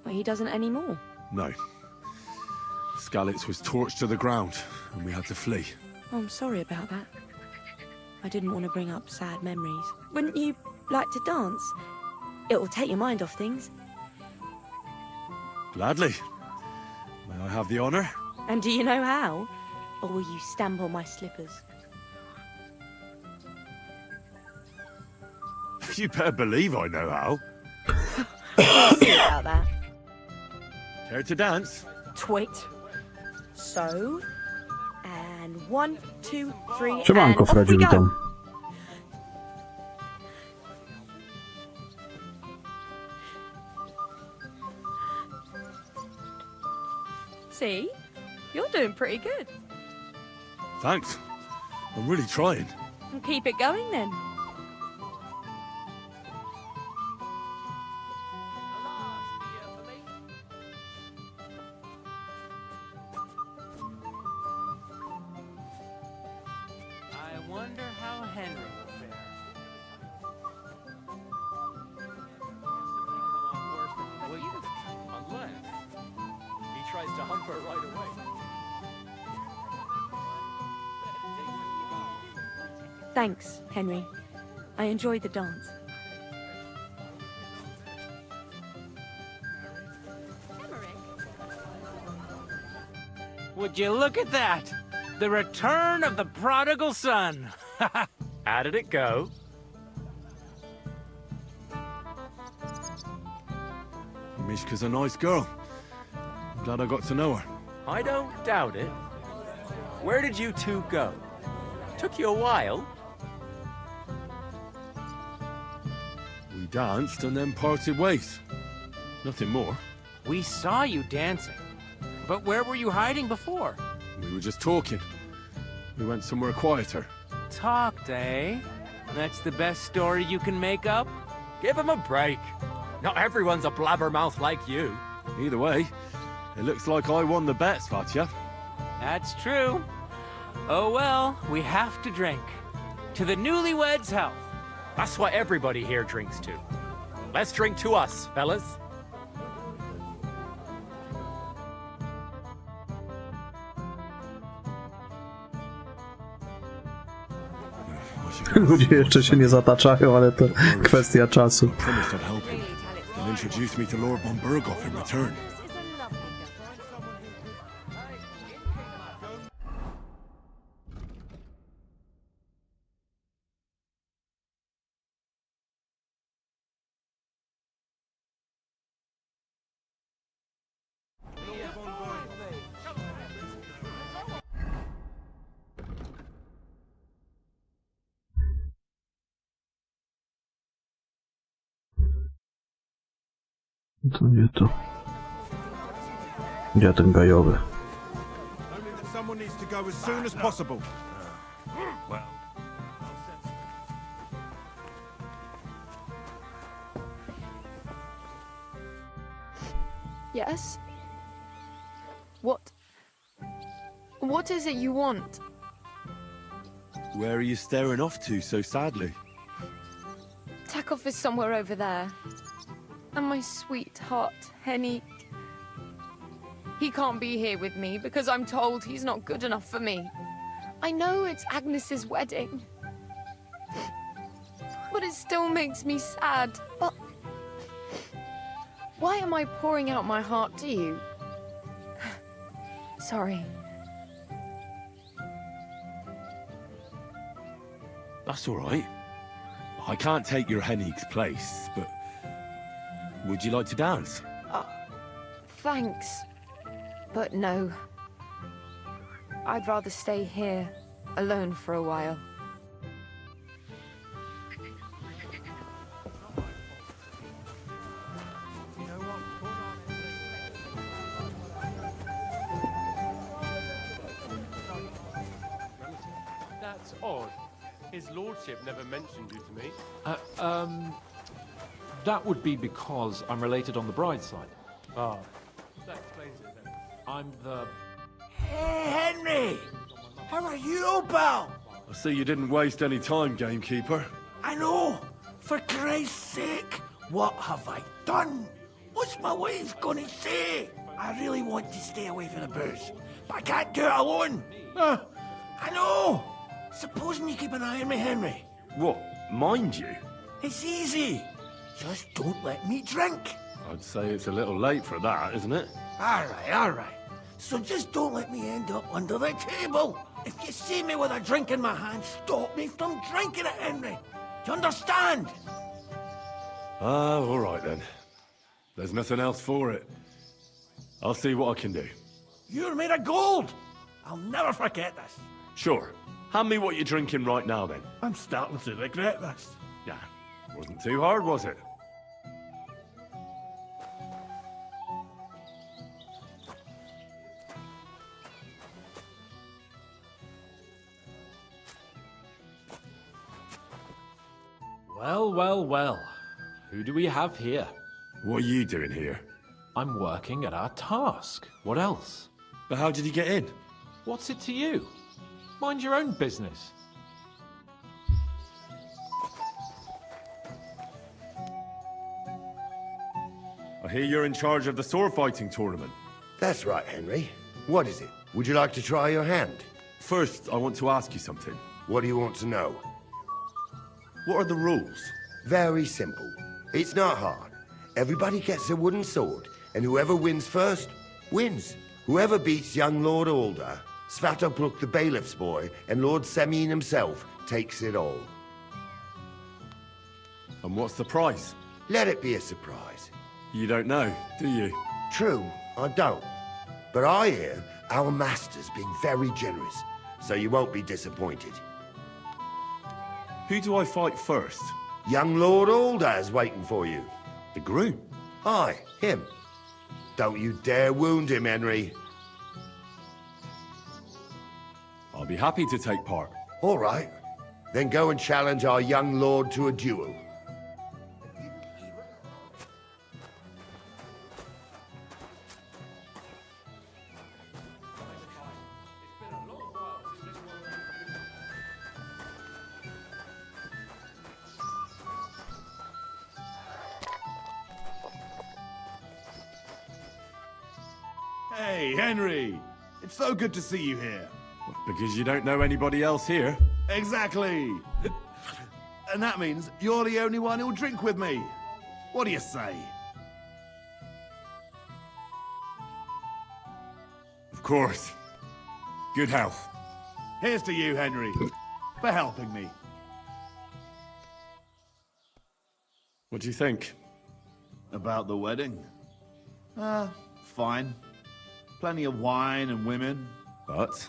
But he doesn't anymore. No. Skalitz was torched to the ground, and we had to flee. Oh, I'm sorry about that. I didn't want to bring up sad memories. Wouldn't you like to dance? It'll take your mind off things. Gladly. May I have the honour? And do you know how? Or will you stamp on my slippers? You better believe I know how. We'll see about that. Care to dance? Twit. So, and 1, 2, 3, and Siemanko, off we Fredzie, go. witam. See? You're doing pretty good. Thanks. I'm really trying. Well, keep it going then. I wonder how Henry will fare. Unless he tries to hump her right away. Thanks, Henry. I enjoyed the dance. Would you look at that? The return of the prodigal son. How did it go? Mishka's a nice girl. I'm glad I got to know her. I don't doubt it. Where did you two go? Took you a while. We danced and then parted ways. Nothing more. We saw you dancing. But where were you hiding before? We were just talking. We went somewhere quieter. Talked, eh? That's the best story you can make up? Give him a break. Not everyone's a blabbermouth like you. Either way, it looks like I won the bet, Svatya. That's true. Oh well, we have to drink. To the newlyweds' health. That's what everybody here drinks to. Let's drink to us, fellas. Ludzie jeszcze się nie zataczają, ale to kwestia czasu. Promised I'd help him. He'll introduce me to Lord von Berghoff in return. To nie to. Gdzie ten gajowy? Only that someone needs to go as soon as possible. Yes? What is it you want? Where are you staring off to so sadly? Takeoff is somewhere over there. And my sweetheart, Henny. He can't be here with me because I'm told he's not good enough for me. I know it's Agnes's wedding. But it still makes me sad. But why am I pouring out my heart to you? Sorry. That's all right. I can't take your Henig's place, but would you like to dance? Thanks. But no. I'd rather stay here, alone for a while. That's odd. His lordship never mentioned you to me. That would be because I'm related on the bride's side. Ah, that explains it then. I'm the... Hey, Henry! How are you, pal? I see you didn't waste any time, gamekeeper. I know! For Christ's sake, what have I done? What's my wife gonna say? I really want to stay away from the booze, but I can't do it alone. I know! Supposing you keep an eye on me, Henry. What, mind you? It's easy. Just don't let me drink. I'd say it's a little late for that, isn't it? All right. So just don't let me end up under the table. If you see me with a drink in my hand, stop me from drinking it, Henry. Do you understand? All right then. There's nothing else for it. I'll see what I can do. You're made of gold. I'll never forget this. Sure. Hand me what you're drinking right now, then. I'm starting to regret this. Yeah. Wasn't too hard, was it? Well, well, well. Who do we have here? What are you doing here? I'm working at our task. What else? But how did he get in? What's it to you? Mind your own business. I hear you're in charge of the sword fighting tournament. That's right, Henry. What is it? Would you like to try your hand? First, I want to ask you something. What do you want to know? What are the rules? Very simple. It's not hard. Everybody gets a wooden sword, and whoever wins first, wins. Whoever beats young Lord Alder, Svatopluk the bailiff's boy, and Lord Semyon himself takes it all. And what's the prize? Let it be a surprise. You don't know, do you? True, I don't. But I hear our master's being very generous, so you won't be disappointed. Who do I fight first? Young Lord Alder's waiting for you. The groom? Aye, him. Don't you dare wound him, Henry. I'll be happy to take part. All right. Then go and challenge our young lord to a duel. Hey, Henry! It's so good to see you here. Because you don't know anybody else here? Exactly! And that means you're the only one who'll drink with me. What do you say? Of course. Good health. Here's to you, Henry, for helping me. What do you think? About the wedding? Fine. Plenty of wine and women. But?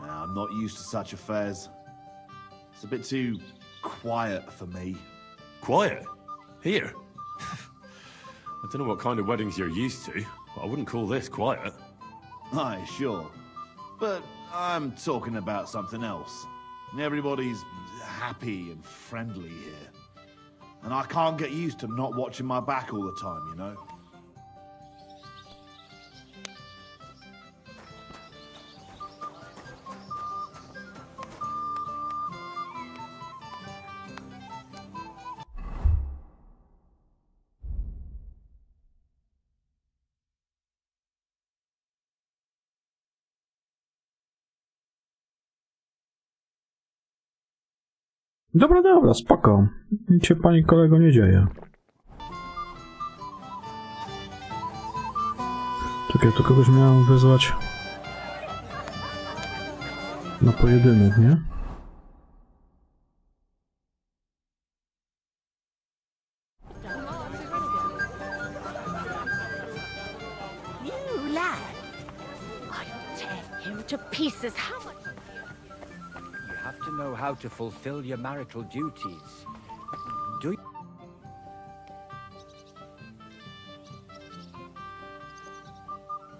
I'm not used to such affairs. It's a bit too quiet for me. Quiet? Here? I don't know what kind of weddings you're used to, but I wouldn't call this quiet. Aye, sure. But I'm talking about something else. Everybody's happy and friendly here. And I can't get used to not watching my back all the time, you know? Dobra, dobra, spoko. Nic się, pani kolego, nie dzieje. Czekaj, tu kogoś miałem wyzwać na pojedynek, nie? You lad! I'll tear him to pieces. How much? You have to know how to fulfill your marital duties. Do you?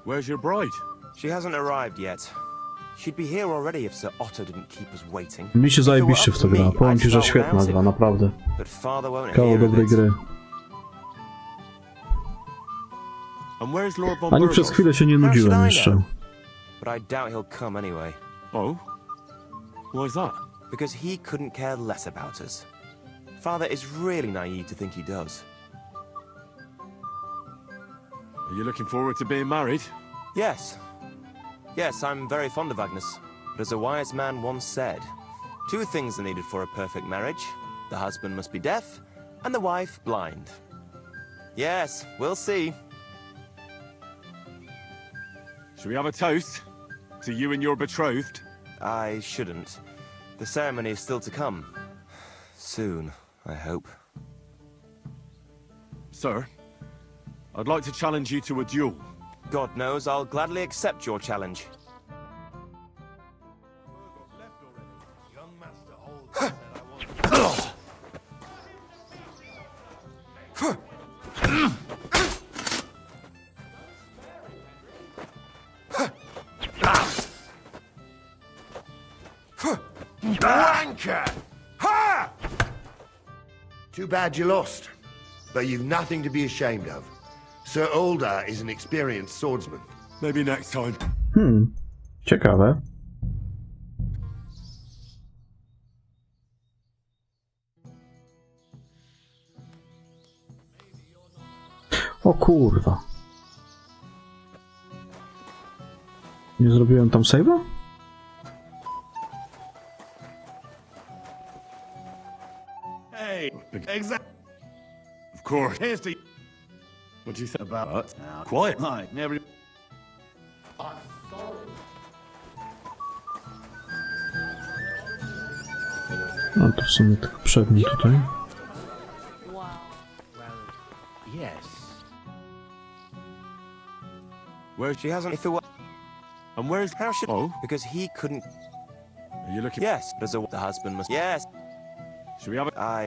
Where's your bride? She hasn't arrived yet. She'd be here already if Sir Otto didn't keep us waiting. Mi się zajebiście w to gra. Powiem ci, że świetna gra, naprawdę. Kawał dobrej gry. Ani przez chwilę się nie nudziłem jeszcze. But I doubt he'll come anyway. Oh? Why's that? Because he couldn't care less about us. Father is really naive to think he does. Are you looking forward to being married? Yes. Yes, I'm very fond of Agnes. But as a wise man once said, 2 things are needed for a perfect marriage. The husband must be deaf, and the wife blind. Yes, we'll see. Shall we have a toast? To you and your betrothed? I shouldn't. The ceremony is still to come. Soon, I hope. Sir, I'd like to challenge you to a duel. God knows I'll gladly accept your challenge. Wanker! Ha! Too bad you lost. But you've nothing to be ashamed of. Sir Ulda is an experienced swordsman. Maybe next time. Ciekawe. O kurwa. Nie zrobiłem tam save'a? Hey, exactly. Of course. Here's to What do you think about that? Quiet. Hi, never. No to w sumie tylko przedni tutaj. Yes. Where she hasn't. If it were. And where's How should? Oh, Because he couldn't. are you looking? Yes, but as a the husband must. Yes, Should we have it? I.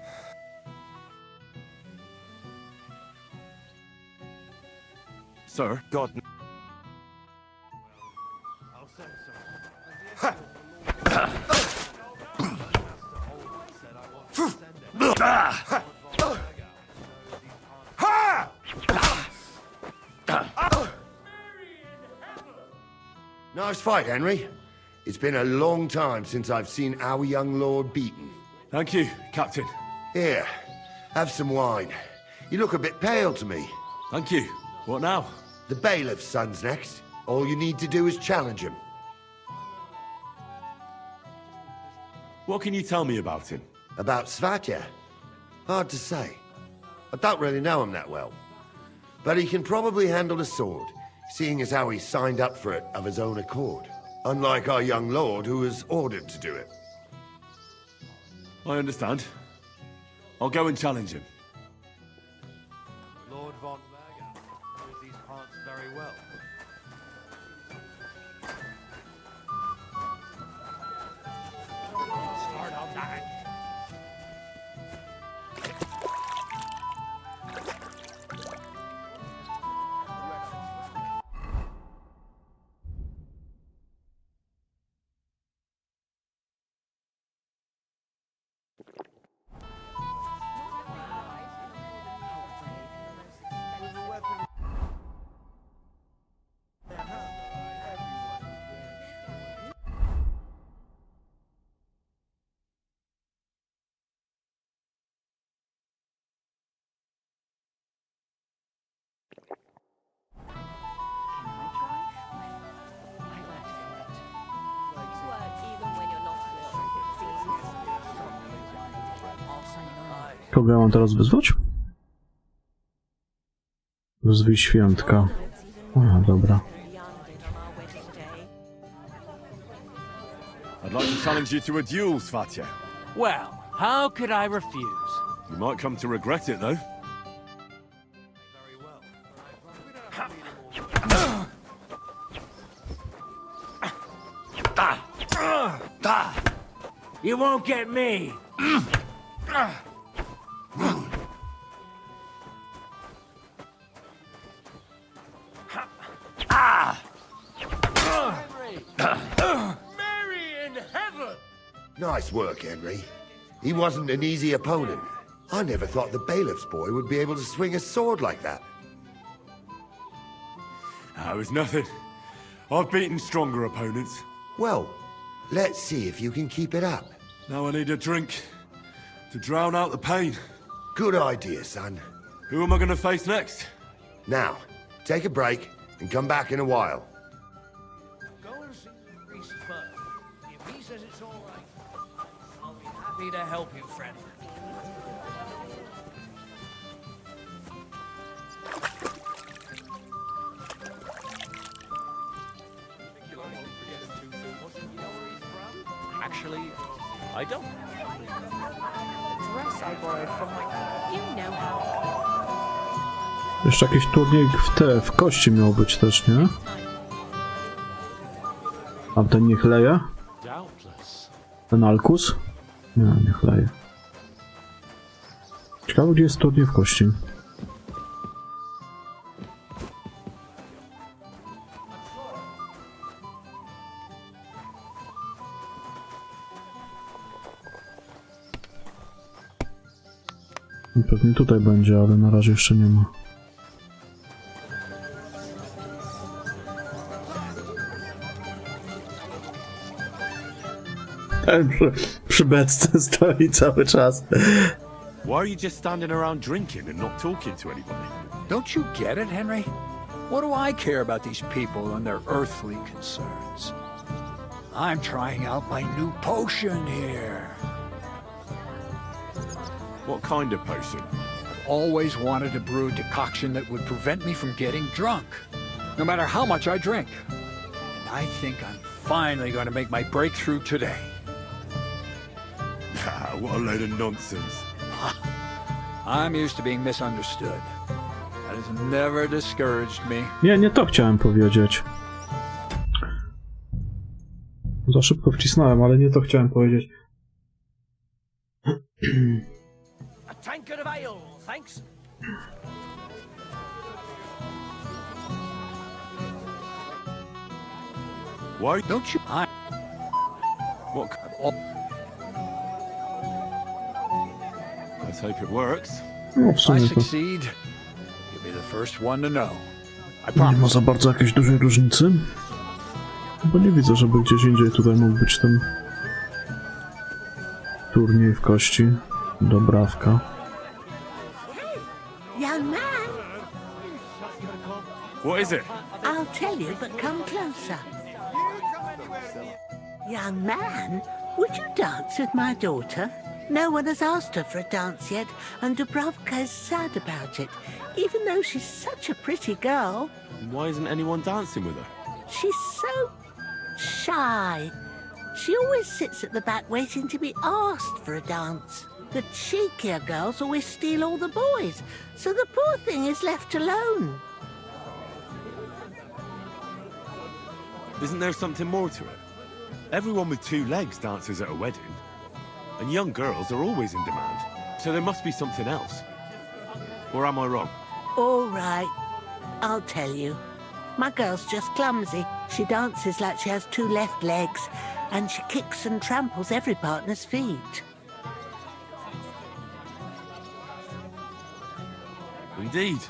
Sir? God. Nice fight, Henry. It's been a long time since I've seen our young lord beaten. Thank you, Captain. Here, have some wine. You look a bit pale to me. Thank you. What now? The bailiff's son's next. All you need to do is challenge him. What can you tell me about him? About Svatya? Hard to say. I don't really know him that well. But he can probably handle a sword, seeing as how he signed up for it of his own accord. Unlike our young lord, who was ordered to do it. I understand. I'll go and challenge him. Lord von Berger knows these parts very well. Start on that. Kogo ja mam teraz wyzwać? Wyzwij świętka. Aha, dobra. I'd like to challenge you to a duel, Svatya. Well, how could I refuse? You might come to regret it, though. You won't get me. Mary in heaven! Nice work, Henry. He wasn't an easy opponent. I never thought the bailiff's boy would be able to swing a sword like that. It was nothing. I've beaten stronger opponents. Well, let's see if you can keep it up. Now I need a drink to drown out the pain. Good idea, son. Who am I going to face next? Now, take a break and come back in a while. Go and see the priest first. If he says it's all right, I'll be happy to help you, friend. Actually, I don't. Dress I borrowed from my... You know how. Jeszcze jakiś turniej w kości miał być też, nie? A ten nie chleje? Ten Alkus? Nie, nie chleje. Ciekawe, gdzie jest turniej w kości. Pewnie tutaj będzie, ale na razie jeszcze nie ma. Przy beczce stoi cały czas. Why are you just standing around drinking and not talking to anybody? Don't you get it, Henry? What do I care about these people and their earthly concerns? I'm trying out my new potion here. What kind of potion? I've always wanted to brew a decoction that would prevent me from getting drunk, no matter how much I drink. And I think I'm finally going to make my breakthrough today. What a load of nonsense. I'm used to being misunderstood. That has never discouraged me. Nie to chciałem powiedzieć. Za szybko wcisnąłem, ale nie to chciałem powiedzieć. A tankard of ale, thanks. Why don't you? What? Let's hope it works. No, w If I sumie to succeed, you'll be the first one to know. I nie ma promise. za bardzo jakiejś dużej różnicy. Bo nie widzę, żeby gdzieś indziej tutaj mógł być ten turniej w kości. Dobrawka. Young man, What is it? I'll tell you, but come closer. Young man, would you dance with my daughter? No one has asked her for a dance yet, and Dubravka is sad about it, even though she's such a pretty girl. Why isn't anyone dancing with her? She's so shy. She always sits at the back waiting to be asked for a dance. The cheekier girls always steal all the boys, so the poor thing is left alone. Isn't there something more to it? Everyone with two legs dances at a wedding. And young girls are always in demand. So there must be something else. Or am I wrong? All right, I'll tell you. My girl's just clumsy. She dances like she has two left legs, and she kicks and tramples every partner's feet. Indeed.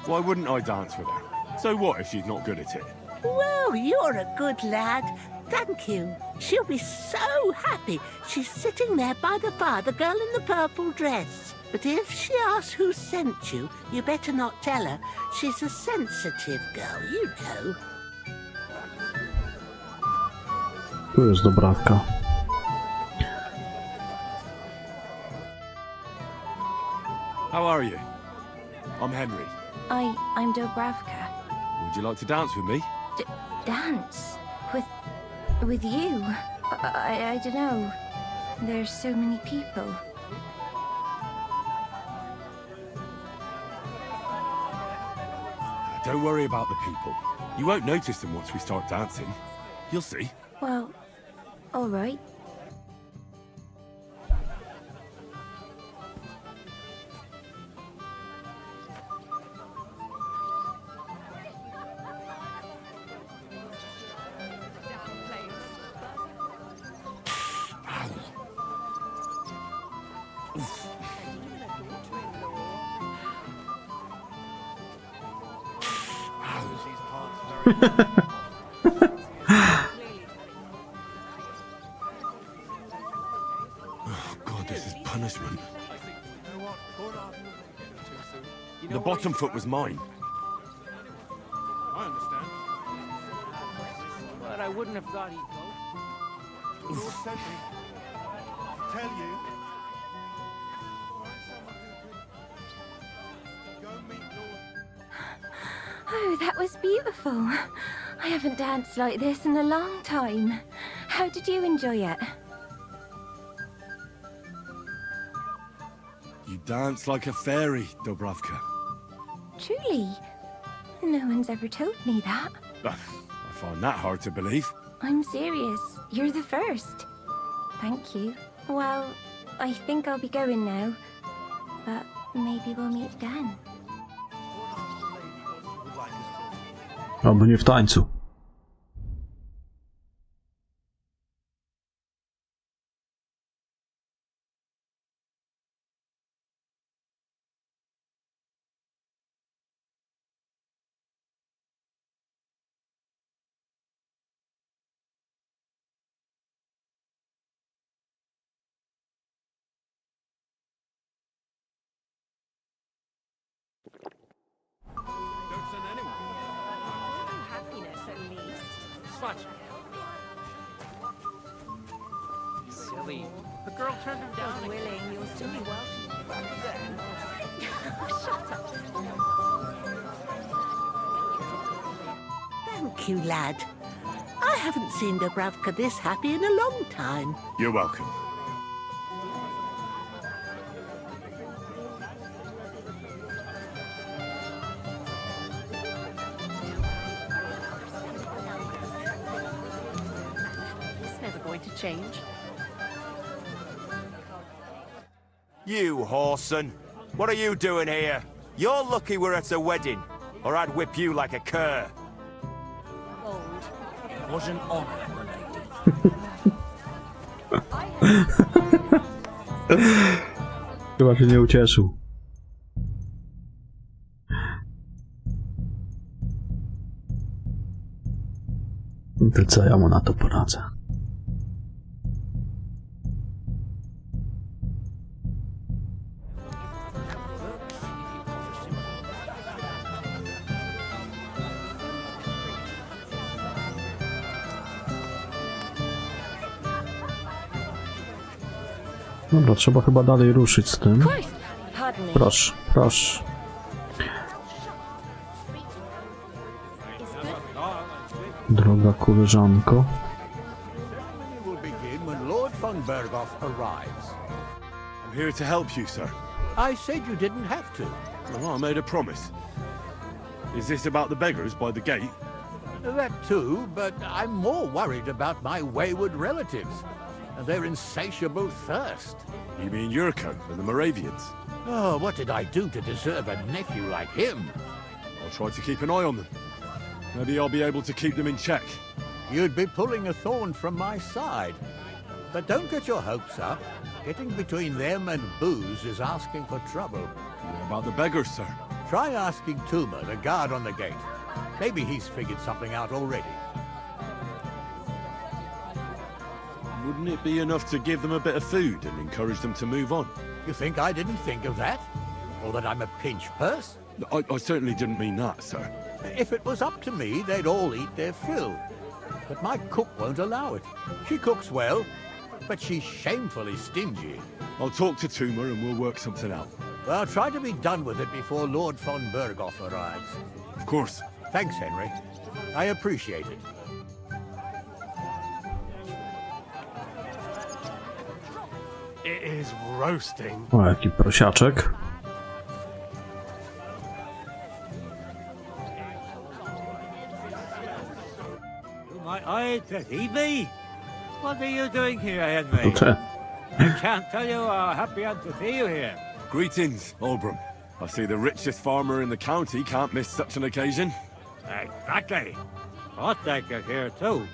Why wouldn't I dance with her? So what if she's not good at it? Well, you're a good lad. Thank you. She'll be so happy. She's sitting there by the fire, the girl in the purple dress. But if she asks who sent you, you better not tell her. She's a sensitive girl, you know. Tu jest Dobrawka. How are you? I'm Henry. I'm Dobravka. Would you like to dance with me? Dance? With you? I don't know. There's so many people. Don't worry about the people. You won't notice them once we start dancing. You'll see. Well, all right. Oh, God, this is punishment. The bottom foot was mine. I understand. But I wouldn't have thought he'd go. Lord sent me to tell you. Oh, that was beautiful. I haven't danced like this in a long time. How did you enjoy it? You dance like a fairy, Dobravka. Truly? No one's ever told me that. I find that hard to believe. I'm serious. You're the first. Thank you. Well, I think I'll be going now. But maybe we'll meet again. Albo nie w tańcu. Silly. The girl turned him down. Willing, you'll still be welcome. Thank you, lad. I haven't seen Dubravka this happy in a long time. You're welcome. It's never going to change. You, Horson. What are you doing here? You're lucky we're at a wedding, or I'd whip you like a cur. It was an honor, Chyba się nie ucieszył. To co ja mu na to poradzę? Dobra, trzeba chyba dalej ruszyć z tym. Proszę, proszę. Droga koleżanko. Will begin when Lord von Berghoff arrives. I'm here to help you, sir. I said you didn't have to. Well, I made a promise. Is this about the beggars by the gate? That too, but I'm more worried about my wayward relatives and their insatiable thirst. You mean Yurko and the Moravians? Oh, what did I do to deserve a nephew like him? I'll try to keep an eye on them. Maybe I'll be able to keep them in check. You'd be pulling a thorn from my side. But don't get your hopes up. Getting between them and booze is asking for trouble. What about the beggars, sir? Try asking Tuma, the guard on the gate. Maybe he's figured something out already. Wouldn't it be enough to give them a bit of food and encourage them to move on? You think I didn't think of that? Or that I'm a pinch purse? I certainly didn't mean that, sir. If it was up to me, they'd all eat their fill. But my cook won't allow it. She cooks well, but she's shamefully stingy. I'll talk to Tuma and we'll work something out. Well, try to be done with it before Lord von Berghoff arrives. Of course. Thanks, Henry. I appreciate it. It is roasting. O, jaki prosiaczek. My eye to me? What are you doing here, Henry? Kurczę. I can't tell you how happy I'm to see you here. Greetings, Olbram. I see the richest farmer in the county can't miss such an occasion. Exactly. Hotdecker here too.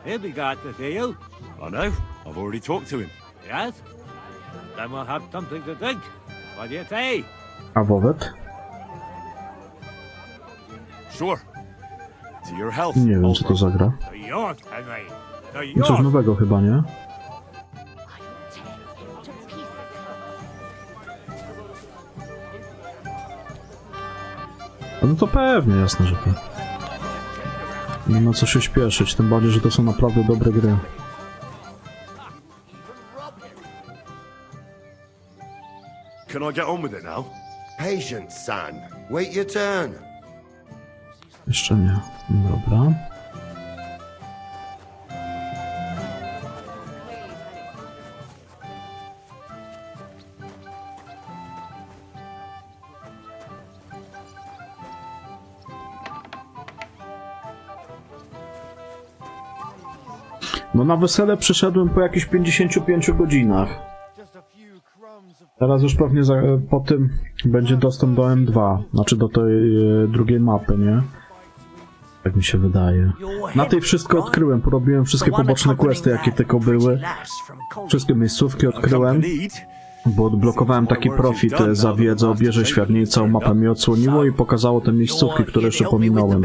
He'll be glad to see you. I know. I've already talked to him. Yes? Then we'll have something to drink. What do you say? A wowet? Sure. To your health. Nie wiem, co to zagra. To yours, Henry. To I coś yours. nowego chyba, nie? No to pewnie, jasne, że to. Nie ma co się śpieszyć, tym bardziej, że to są naprawdę dobre gry. Can I get on with it now? Patience, son. Wait your turn. Jeszcze nie. Dobra. No na wesele przyszedłem po jakichś 55 godzinach. Teraz już pewnie po tym będzie dostęp do M2, znaczy do tej drugiej mapy, nie? Tak mi się wydaje. Na tej wszystko odkryłem, porobiłem wszystkie poboczne questy, jakie tylko były. Wszystkie miejscówki odkryłem, bo odblokowałem taki profit za wiedzę o bierze świat, całą mapę mi odsłoniło i pokazało te miejscówki, które jeszcze pominąłem.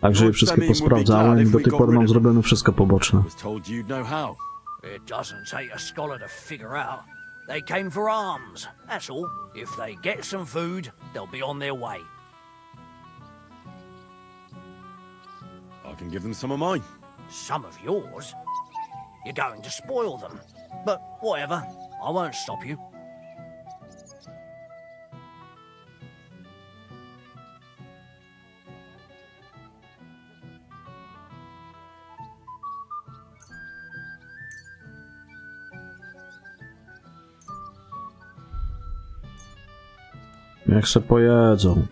Także je wszystkie posprawdzałem i do tej pory mam zrobione wszystko poboczne. It doesn't take a scholar to figure out. They came for arms, that's all. If they get some food, they'll be on their way. I can give them some of mine. Some of yours. You're going to spoil them. But whatever, I won't stop you. Niech se pojedzą.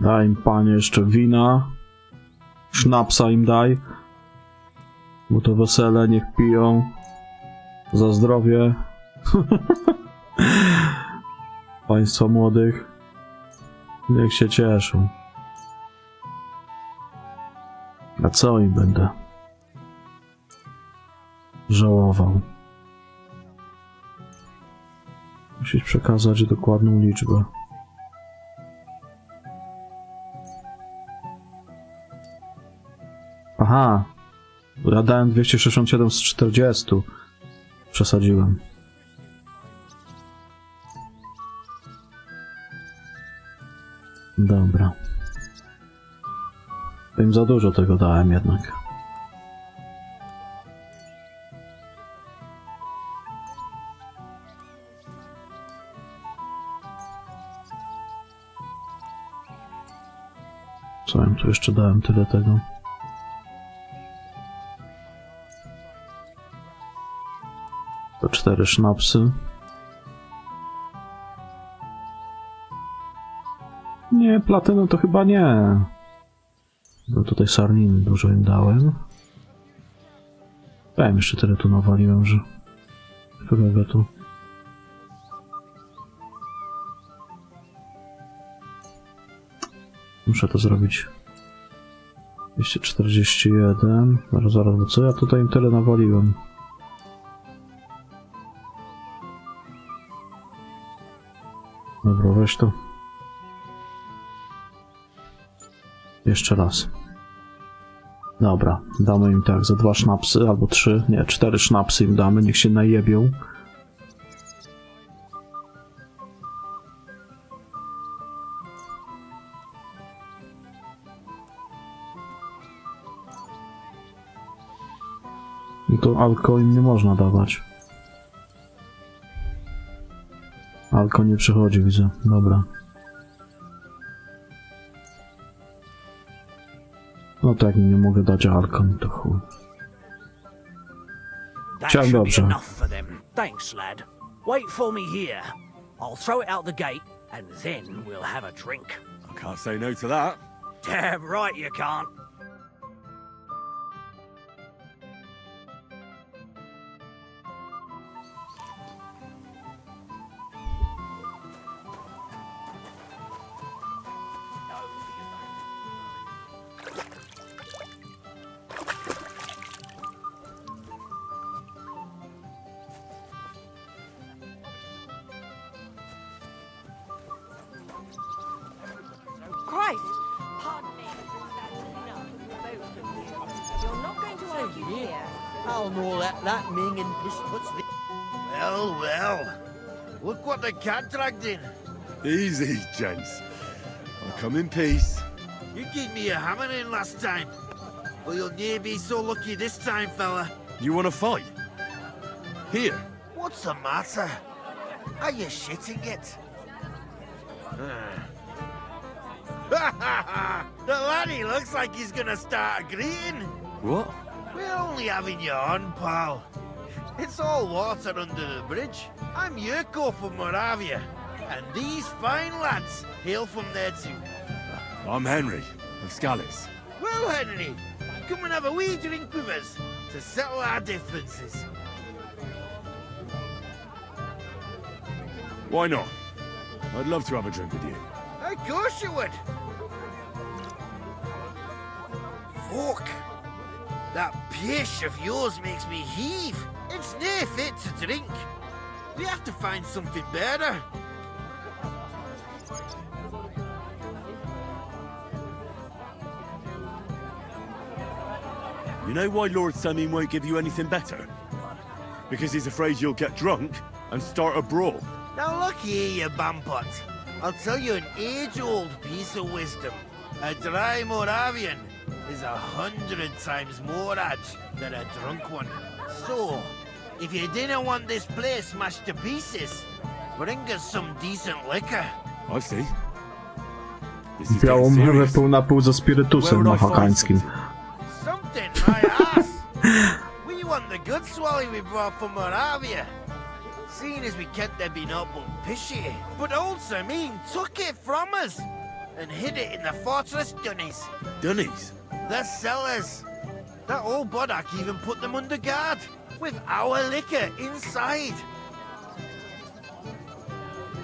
Daj im, panie, jeszcze wina. Sznapsa im daj. Bo to wesele, niech piją. Za zdrowie. Państwa młodych. Niech się cieszą. A co im będę żałował? Musisz przekazać dokładną liczbę. Aha, ja dałem 267 z 40. Przesadziłem. Dobra. Im za dużo tego dałem jednak. Co ja tu jeszcze dałem tyle tego? To 4 sznapsy. Nie, platyną to chyba nie. No tutaj sarniny dużo im dałem. Ja im jeszcze tyle tu nawaliłem, że... Którego tu? Muszę to zrobić. 241. Zaraz, bo co ja tutaj im tyle nawaliłem? Dobra, weź to. Jeszcze raz. Dobra, damy im tak za 2 sznapsy, albo 3, nie, 4 sznapsy im damy, niech się najebią. I to alko im nie można dawać. Alko nie przychodzi, widzę. Dobra. No tak, nie mogę dać alko, to chuj. Chciałem dobrze. Thanks, lad. Wait for me here. I'll throw it out the gate, and then we'll have a drink. I can't say no to that. Damn right you can't. Christ! Pardon me. You're not going to argue here. I'll know that Ming and piss puts the... Well, well. Look what the cat dragged in. Easy, gents. I'll come in peace. You gave me a hammer in last time. Well, you'll near be so lucky this time, fella. You want to fight? Here. What's the matter? Are you shitting it? The laddie looks like he's gonna start greeting. What? We're only having you on, pal. It's all water under the bridge. I'm Yurko from Moravia, and these fine lads hail from there too. I'm Henry, of Scallis. Well, Henry, come and have a wee drink with us to settle our differences. Why not? I'd love to have a drink with you. Of course you would. Fuck. That pish of yours makes me heave. It's nae fit to drink. We have to find something better. You know why Lord Samin won't give you anything better? Because he's afraid you'll get drunk and start a brawl. Now look here, you bampot. I'll tell you an age-old piece of wisdom. A dry Moravian is 100 times more raj than a drunk one. So, if you didn't want this place smashed to pieces, bring us some decent liquor. I see. Białą mrówę pół na pół ze spirytusem mahakańskim. Something, my ass! We want the good swally we brought from Moravia. Seeing as we can't there be not but pishy. But old Samin took it from us and hid it in the fortress dunnies. Dunnies? The cellars. That old Bodak even put them under guard, with our liquor inside.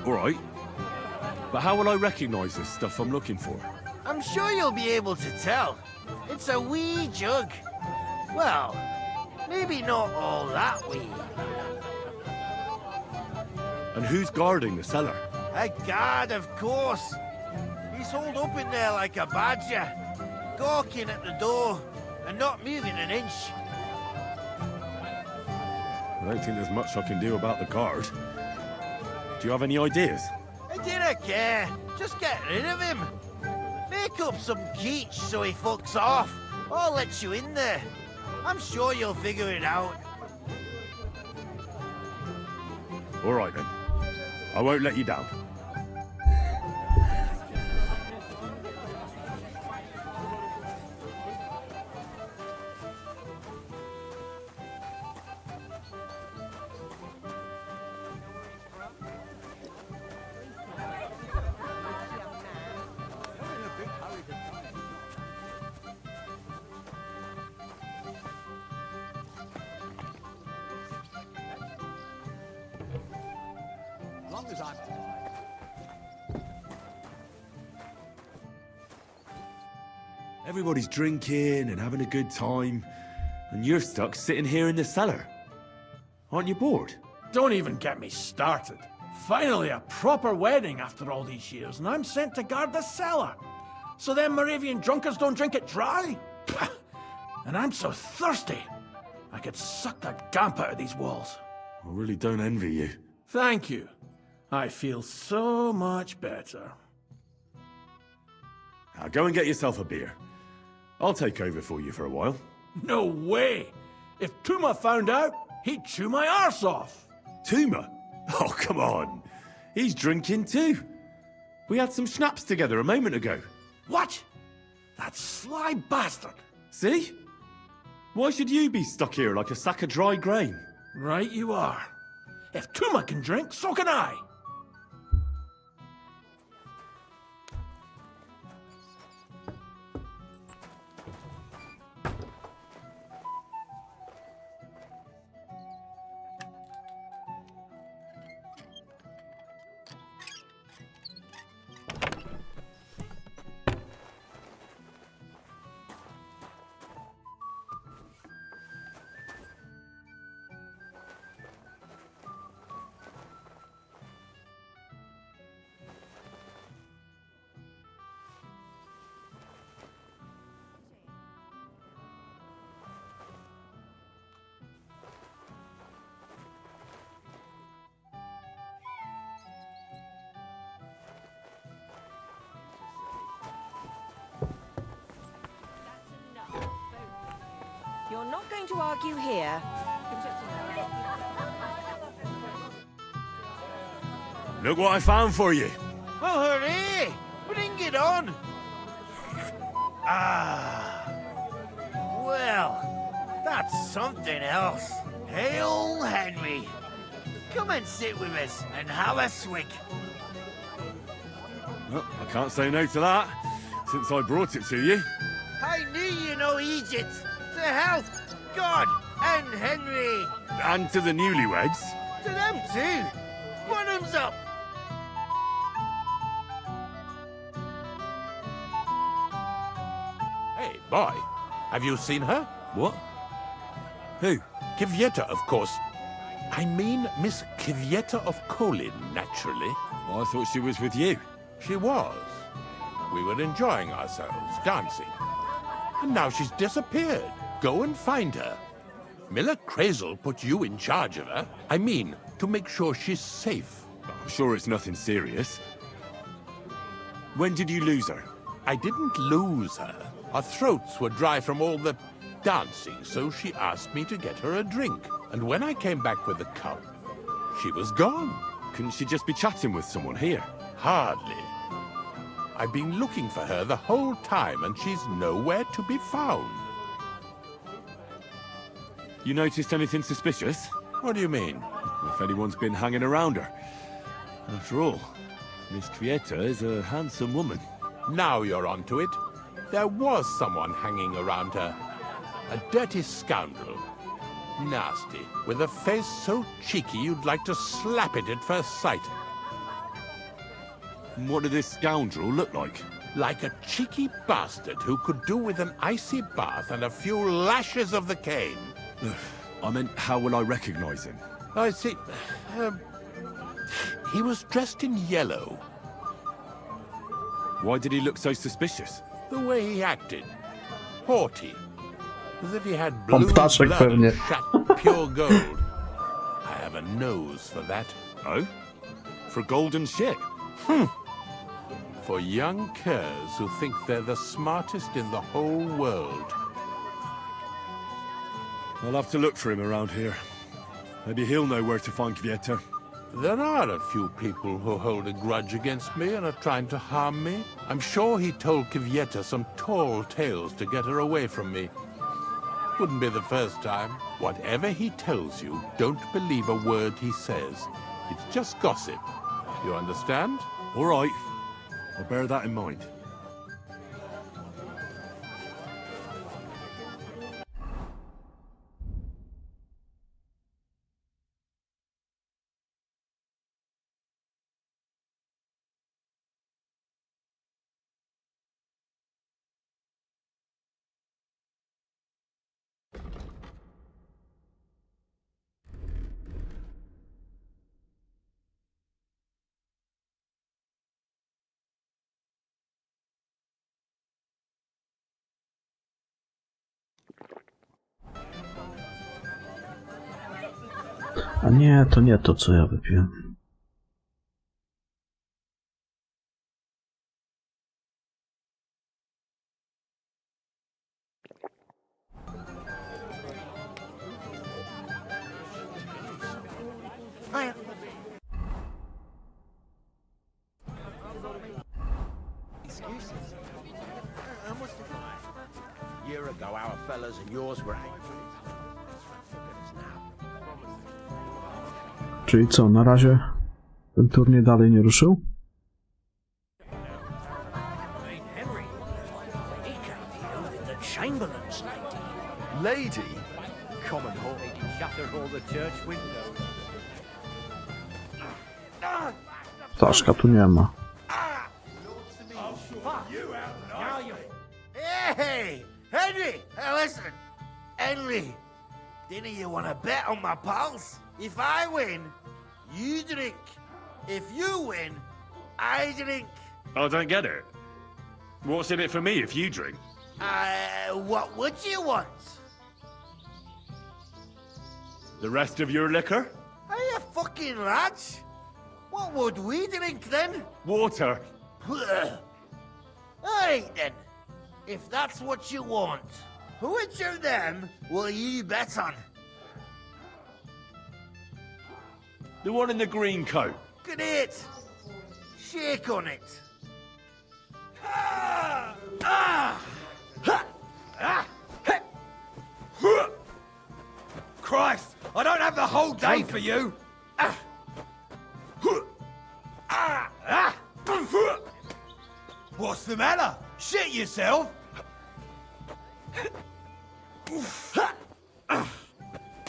Alright. But how will I recognize this stuff I'm looking for? I'm sure you'll be able to tell. It's a wee jug. Well, maybe not all that wee. And who's guarding the cellar? A guard, of course. He's holed up in there like a badger, gawking at the door and not moving an inch. I don't think there's much I can do about the guard. Do you have any ideas? I didn't care. Just get rid of him. Make up some keech so he fucks off. I'll let you in there. I'm sure you'll figure it out. Alright then. I won't let you down. Everybody's drinking and having a good time, and you're stuck sitting here in the cellar. Aren't you bored? Don't even get me started. Finally, a proper wedding after all these years, and I'm sent to guard the cellar. So them Moravian drunkards don't drink it dry? Pah! And I'm so thirsty, I could suck the damp out of these walls. I really don't envy you. Thank you. I feel so much better. Now go and get yourself a beer. I'll take over for you for a while. No way! If Tuma found out, he'd chew my arse off. Tuma? Oh, come on. He's drinking too. We had some schnapps together a moment ago. What? That sly bastard. See? Why should you be stuck here like a sack of dry grain? Right you are. If Tuma can drink, so can I. You're not going to argue here. Look what I found for you. Well, hooray! Bring it on! Ah. Well, that's something else. Hail Henry! Come and sit with us and have a swig. Well, I can't say no to that, since I brought it to you. I knew you know Egypt. To health, God, and Henry. And to the newlyweds. To them too. Bottoms up. Hey, boy. Have you seen her? What? Who? Kivieta, of course. I mean Miss Kivieta of Kolin, naturally. Well, I thought she was with you. She was. We were enjoying ourselves, dancing. And now she's disappeared. Go and find her. Miller Crazel put you in charge of her. I mean, to make sure she's safe. I'm sure it's nothing serious. When did you lose her? I didn't lose her. Her throats were dry from all the dancing, so she asked me to get her a drink. And when I came back with the cup, she was gone. Couldn't she just be chatting with someone here? Hardly. I've been looking for her the whole time, and she's nowhere to be found. You noticed anything suspicious? What do you mean? If anyone's been hanging around her. After all, Miss Kvieta is a handsome woman. Now you're onto it. There was someone hanging around her. A dirty scoundrel. Nasty, with a face so cheeky you'd like to slap it at first sight. What did this scoundrel look like? Like a cheeky bastard who could do with an icy bath and a few lashes of the cane. I meant, how will I recognize him? I see. He was dressed in yellow. Why did he look so suspicious? The way he acted. Haughty. As if he had blue Ptaszek blood pewnie. and shat pure gold. I have a nose for that. Oh? For golden shit? For young curs who think they're the smartest in the whole world. I'll have to look for him around here. Maybe he'll know where to find Kvieta. There are a few people who hold a grudge against me and are trying to harm me. I'm sure he told Kvieta some tall tales to get her away from me. Wouldn't be the first time. Whatever he tells you, don't believe a word he says. It's just gossip. You understand? All right. I'll bear that in mind. A nie to, co ja wypiłem. A year ago, our fellas and yours were angry. Czyli co, na razie ten turniej dalej nie ruszył? Chamberlain's lady. Lady? Common whore. Lady shattered all the church windows. Ptaszka tu nie ma. Hey! Henry! Hey, listen! Henry! Didn't you want to bet on my pals? If I win, you drink. If you win, I drink. I don't get it. What's in it for me if you drink? What would you want? The rest of your liquor? Are you fucking lads? What would we drink then? Water. Alright then. If that's what you want, which of them will you bet on? The one in the green coat. Great. Shake on it. Christ, I don't have the whole day for you. What's the matter? Shit yourself.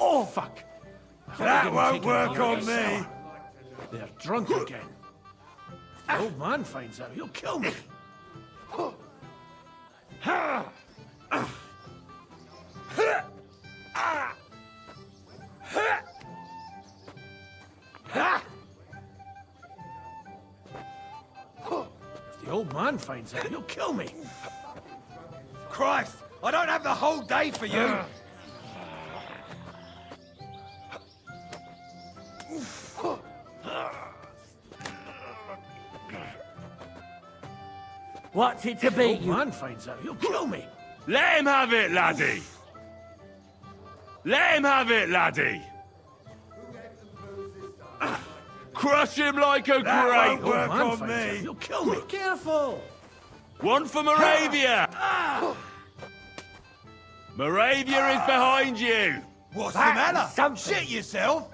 Oh, fuck. That won't work on me. They're drunk again. The old man finds out, he'll kill me. If the old man finds out, he'll kill me. Christ, I don't have the whole day for you. What's it to be? Old man finds out, he'll kill me. Let him have it, laddie! Let him have it, laddie! Crush him like a grape! Work on me. He'll kill me. Careful. One for Moravia! Moravia is behind you! What's the matter? Shit yourself.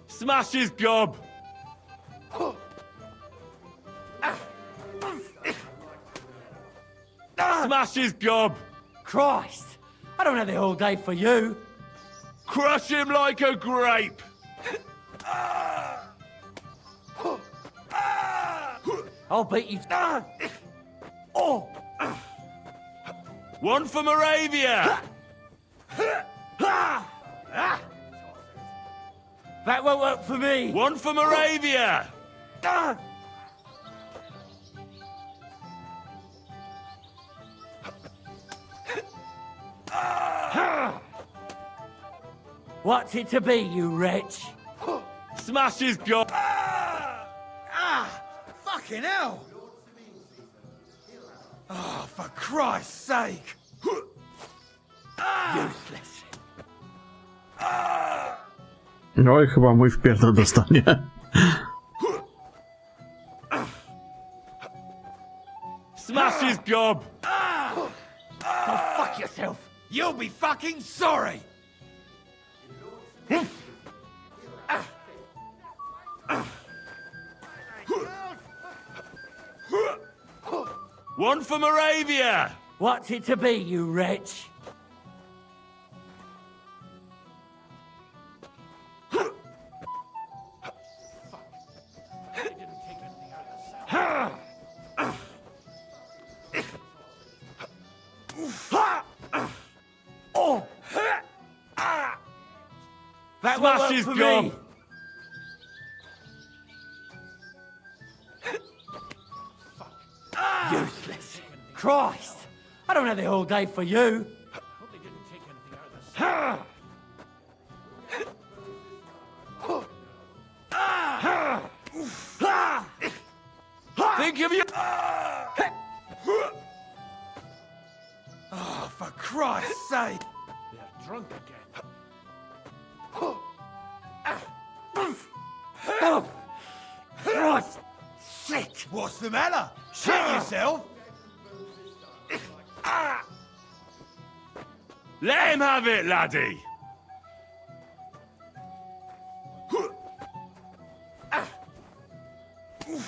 Smash his gob! Smash his gob! Christ! I don't have the whole day for you. Crush him like a grape! I'll beat you. Oh! One for Moravia! That won't work for me. One for Moravia! What's it to be, you wretch? Smash his gob! Fucking hell! Oh, for Christ's sake! Useless. No i chyba mój wpierdol dostanie. Smash his gob! Go fuck yourself! You'll be fucking sorry! One for Moravia! What's it to be, you wretch? Oh! That Smash his for gob! me. Useless. Christ! I don't have the whole day for you. Think of you! Oh, for Christ's sake! They're drunk again. Oh, Christ! Shit! What's the matter? Shit yourself! Let him have it, laddie!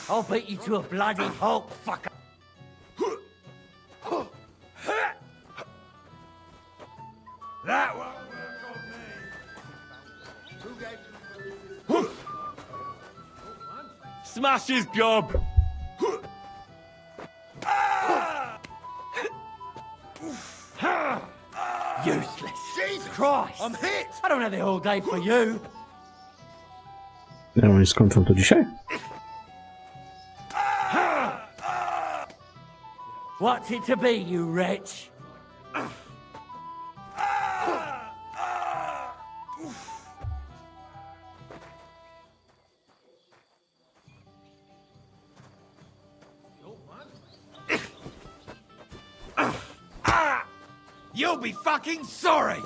I'll beat you to a bloody halt, fucker! That won't work on me! Smash his gob! Useless! Jesus Christ! I'm hit! I don't have the whole day for you! Ja oni skończą to dzisiaj? What's it to be, you wretch? You'll be fucking sorry!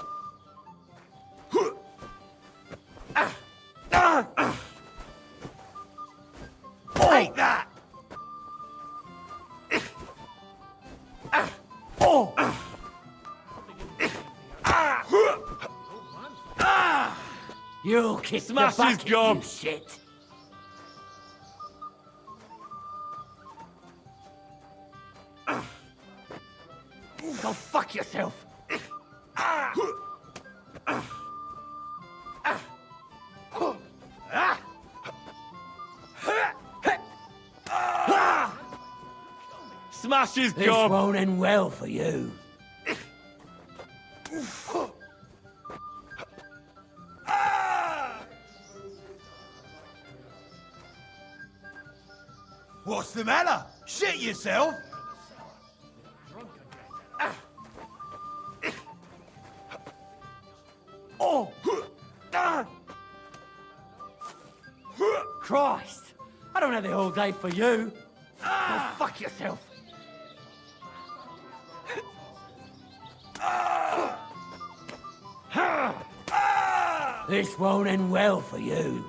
Take that! You'll kick Smash the his bucket, gob. you shit! Go fuck yourself! Smash his This gob! won't end well for you. What's the matter? Shit yourself! Oh! Christ! I don't have the whole day for you. Go fuck yourself. This won't end well for you.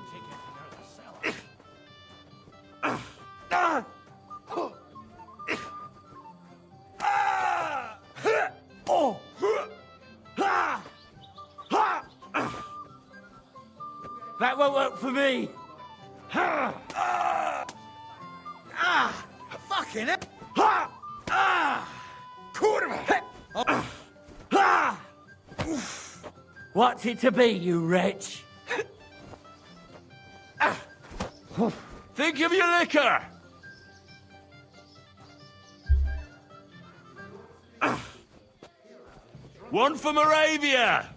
That won't work for me. Fucking it. What's it to be, you wretch? Think of your liquor! One for Moravia!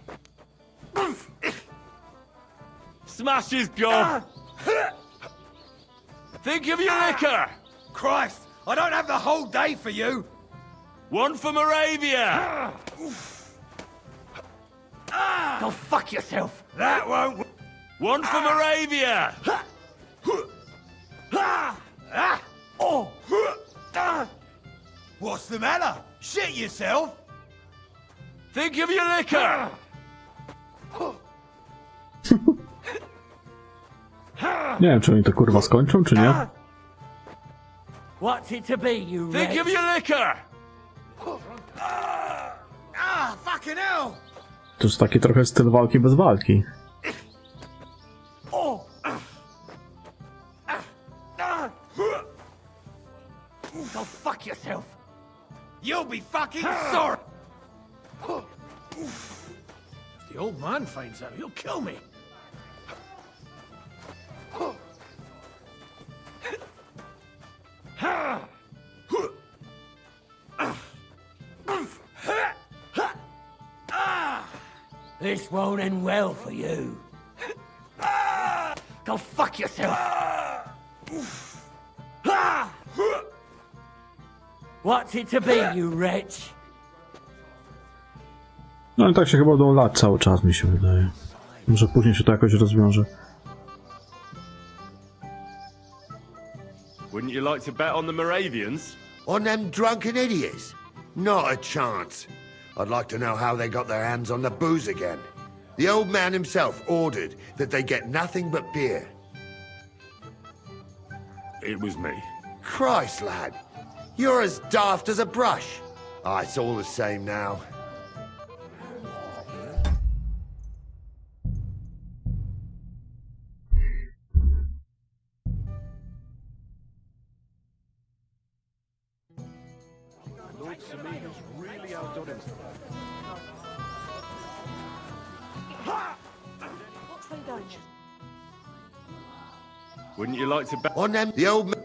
Smash his gob! Think of your liquor! Christ, I don't have the whole day for you! One for Moravia! Go fuck yourself! That won't... One for Moravia! What's the matter? Shit yourself? Think of your liquor! Nie wiem, czy oni to kurwa skończą, czy nie? What's it to be, you Think of your liquor! Fucking hell! To jest taki trochę styl walki bez walki. Go fuck yourself! You'll be fucking sorry! If the old man finds out, he'll kill me. This won't end well for you. Go fuck yourself! What's it to be, you wretch? No i tak się chyba będą lać cały czas, mi się wydaje. Może później się to jakoś rozwiąże. Wouldn't you like to bet on the Moravians? On them drunken idiots? Not a chance. I'd like to know how they got their hands on the booze again. The old man himself ordered that they get nothing but beer. It was me. Christ, lad. You're as daft as a brush. Ah, it's all the same now. Lord Semina's really outdone himself. What's way going? Wouldn't you like to bet on them? The old man.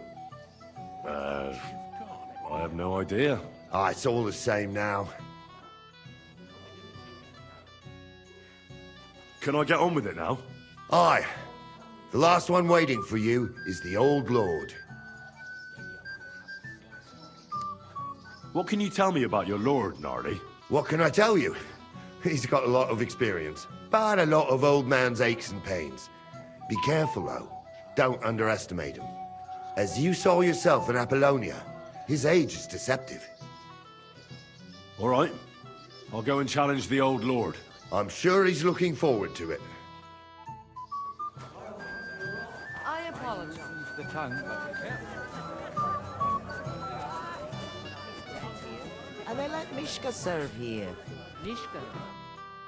I have no idea. Ah, it's all the same now. Can I get on with it now? Aye. The last one waiting for you is the old lord. What can you tell me about your lord, Gnarly? What can I tell you? He's got a lot of experience, but a lot of old man's aches and pains. Be careful, though. Don't underestimate him. As you saw yourself in Apollonia, his age is deceptive. All right. I'll go and challenge the old lord. I'm sure he's looking forward to it. I apologize. The tongue. And they let Myszka serve here. Myszka?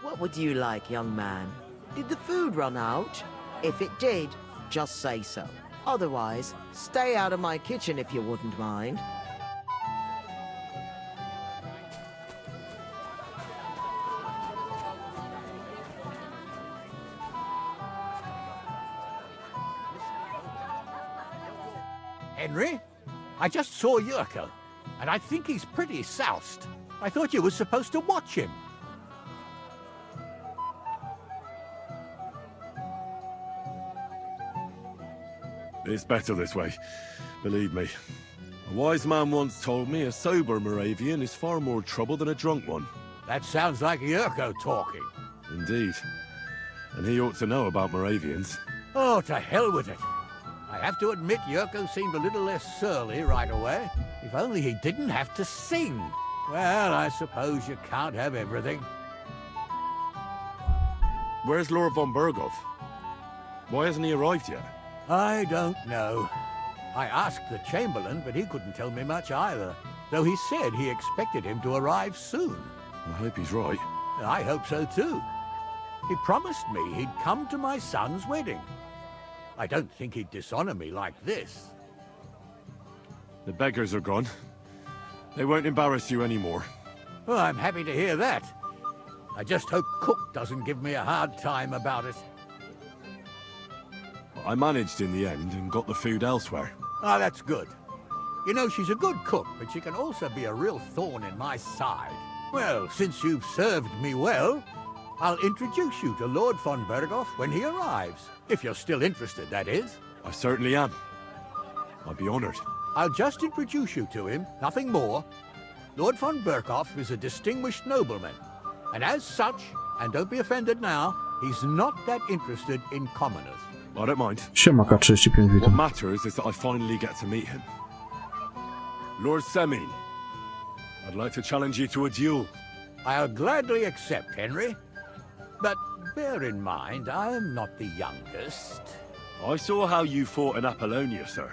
What would you like, young man? Did the food run out? If it did, just say so. Otherwise, stay out of my kitchen if you wouldn't mind. Henry, I just saw Yurko, and I think he's pretty soused. I thought you were supposed to watch him. It's better this way, believe me. A wise man once told me a sober Moravian is far more trouble than a drunk one. That sounds like Yurko talking. Indeed. And he ought to know about Moravians. Oh, to hell with it. I I have to admit, Yurko seemed a little less surly right away. If only he didn't have to sing. Well, I suppose you can't have everything. Where's Lord von Berghoff? Why hasn't he arrived yet? I don't know. I asked the Chamberlain, but he couldn't tell me much either. Though he said he expected him to arrive soon. I hope he's right. I hope so too. He promised me he'd come to my son's wedding. I don't think he'd dishonor me like this. The beggars are gone. They won't embarrass you anymore. Well, I'm happy to hear that. I just hope Cook doesn't give me a hard time about it. I managed in the end and got the food elsewhere. Ah, that's good. You know, she's a good cook, but she can also be a real thorn in my side. Well, since you've served me well, I'll introduce you to Lord von Berghoff when he arrives. If you're still interested, that is. I certainly am. I'd be honored. I'll just introduce you to him, nothing more. Lord von Berghoff is a distinguished nobleman, and as such, and don't be offended now, he's not that interested in commoners. I don't mind. Siemaka, 35 What witam. matters is that I finally get to meet him. Lord Semin, I'd like to challenge you to a duel. I'll gladly accept, Henry. But bear in mind, I am not the youngest. I saw how you fought in Apollonia, sir.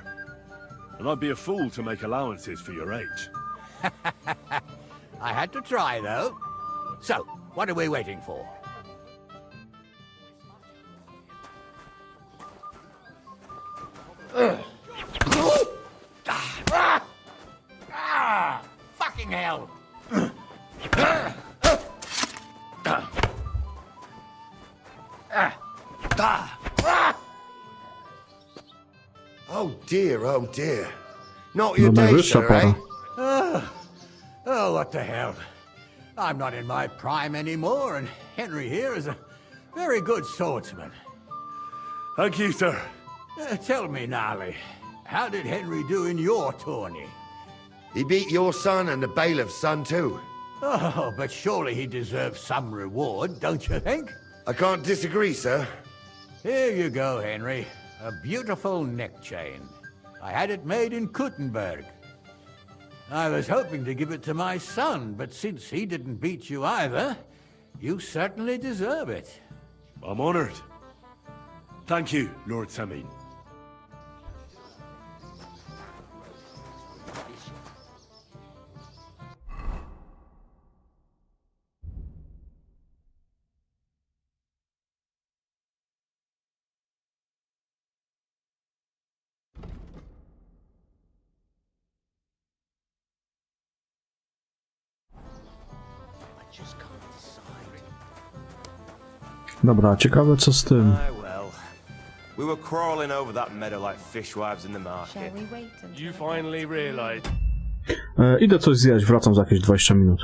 And I'd be a fool to make allowances for your age. I had to try, though. So, what are we waiting for? Fucking hell! Oh dear, oh dear. Not your No day, najwyższa sir, eh? para. Oh, what the hell. I'm not in my prime anymore, and Henry here is a very good swordsman. Thank you, sir. Tell me, Gnarly, how did Henry do in your tourney? He beat your son and the bailiff's son too. Oh, but surely he deserves some reward, don't you think? I can't disagree, sir. Here you go, Henry. A beautiful neck chain. I had it made in Kuttenberg. I was hoping to give it to my son, but since he didn't beat you either, you certainly deserve it. I'm honored. Thank you, Lord Semin. Dobra, ciekawe co z tym. Aye, well. We were crawling over that meadow like fishwives in the market. You finally realized. Idę coś zjeść, wracam za jakieś 20 minut.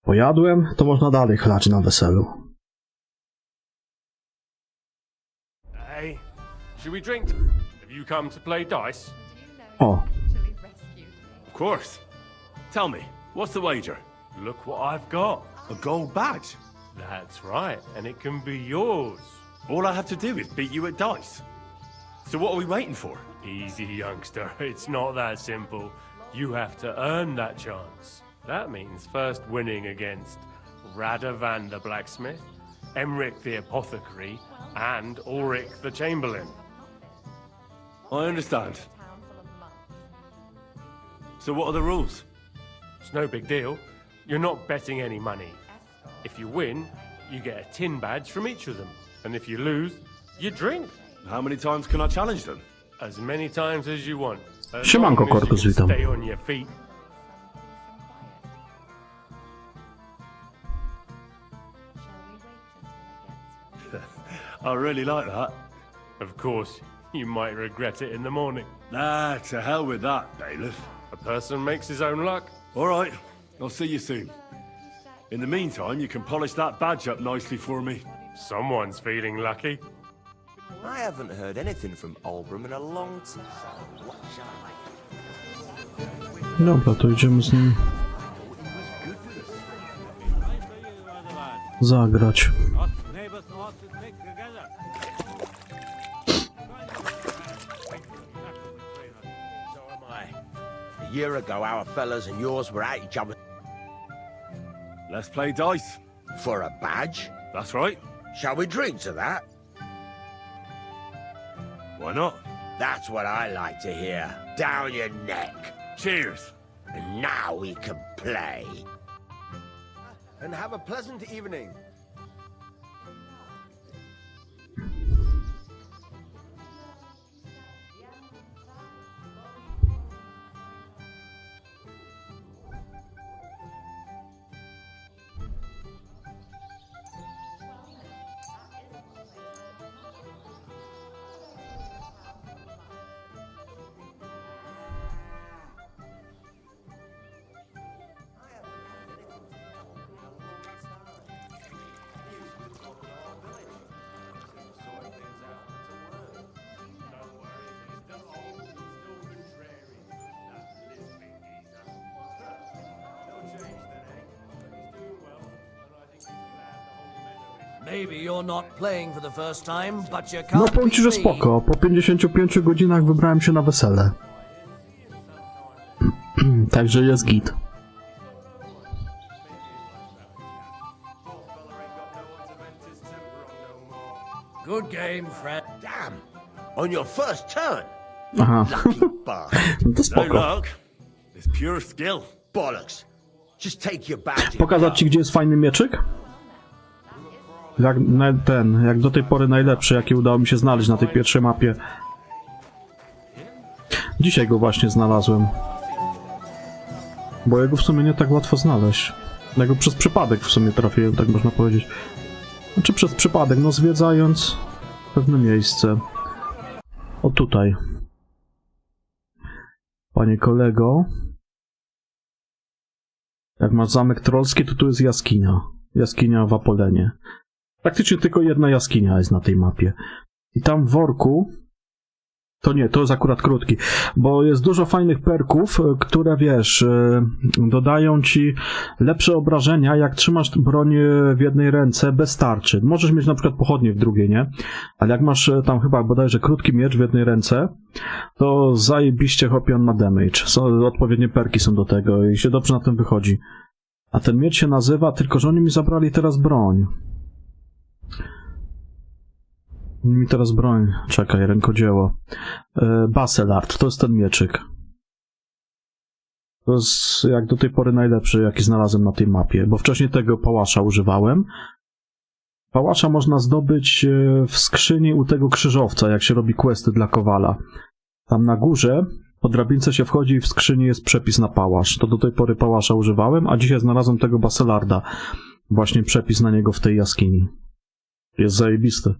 Pojadłem, to można dalej chlać na weselu. Hey, should we drink? Have you come to play dice? O, Of course. Tell me, what's the wager? Look what I've got. A gold badge. That's right, and it can be yours. All I have to do is beat you at dice. So what are we waiting for? Easy, youngster. It's not that simple. You have to earn that chance. That means first winning against Radovan the blacksmith, Emric the apothecary, and Ulrich the chamberlain. I understand. So what are the rules? It's no big deal. You're not betting any money. If you win, you get a tin badge from each of them. And if you lose, you drink. How many times can I challenge them? As many times as you want. As Siemanko, long as you Korkus, can witam. stay on your feet. I really like that. Of course, you might regret it in the morning. Nah, to hell with that, bailiff. A person makes his own luck. All right, I'll see you soon. In the meantime, you can polish that badge up nicely for me. Someone's feeling lucky. I haven't heard anything from Olbram in a long time. dobra, to idziemy z nim zagrać. A year ago, our fellas and yours were at each other. Let's play dice. For a badge? That's right. Shall we drink to that? Why not? That's what I like to hear. Down your neck. Cheers. And now we can play. And have a pleasant evening. Maybe you're not playing for the first time, but you No can't powiem ci, że beat me. spoko. Po 55 godzinach wybrałem się na wesele. Także jest git. Good game, friend. Damn. On your first turn. Aha. Lucky bastard. No to spoko. luck. It's pure skill. Bollocks. Just take your badge and Pokazać ci, gdzie jest fajny mieczyk? Jak do tej pory najlepszy, jaki udało mi się znaleźć na tej pierwszej mapie. Dzisiaj go właśnie znalazłem. Bo jego w sumie nie tak łatwo znaleźć. Ja go przez przypadek w sumie trafiłem, tak można powiedzieć. Znaczy przez przypadek, no zwiedzając pewne miejsce. O tutaj. Panie kolego. Jak masz zamek trollski, to tu jest jaskinia. Jaskinia w Apolenie. Praktycznie tylko jedna jaskinia jest na tej mapie. I tam w worku... To nie, to jest akurat krótki. Bo jest dużo fajnych perków, które wiesz, dodają ci lepsze obrażenia, jak trzymasz broń w jednej ręce bez tarczy. Możesz mieć na przykład pochodnie w drugiej, nie? Ale jak masz tam chyba bodajże krótki miecz w jednej ręce, to zajebiście chopie on na damage. Odpowiednie perki są do tego i się dobrze na tym wychodzi. A ten miecz się nazywa, tylko że oni mi zabrali teraz broń. Mi teraz broń. Czekaj, rękodzieło. Baselard, to jest ten mieczyk. To jest jak do tej pory najlepszy, jaki znalazłem na tej mapie, bo wcześniej tego pałasza używałem. Pałasza można zdobyć w skrzyni u tego krzyżowca, jak się robi questy dla Kowala. Tam na górze po drabince się wchodzi i w skrzyni jest przepis na pałasz. To do tej pory pałasza używałem, a dzisiaj znalazłem tego Baselarda. Właśnie przepis na niego w tej jaskini. Jest zajebisty.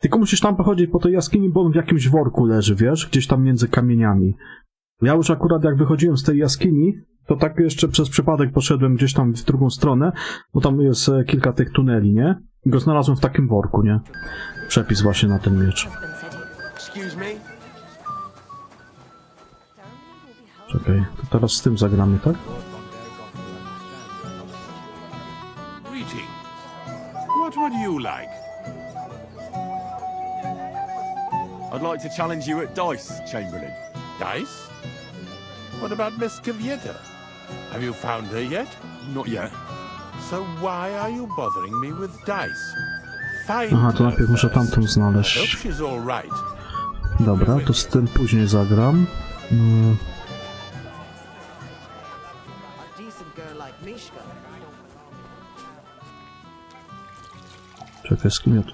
Tylko musisz tam pochodzić po tej jaskini, bo on w jakimś worku leży, wiesz? Gdzieś tam między kamieniami. Ja już akurat jak wychodziłem z tej jaskini, to tak jeszcze przez przypadek poszedłem gdzieś tam w drugą stronę, bo tam jest kilka tych tuneli, nie? I go znalazłem w takim worku, nie? Przepis właśnie na ten miecz. Excuse me? Czekaj, to teraz z tym zagramy, tak? Greeting. What would you like? I'd like to challenge you at dice, Chamberlain. Dice? What about Miss Kavieta? Have you found her yet? Not yet. So why are you bothering me with dice? Find Aha, to najpierw muszę tamtą hope znaleźć. she's all right. Dobra, to z tym później zagram. A decent girl like Myszka. Czekaj, z kim ja tu...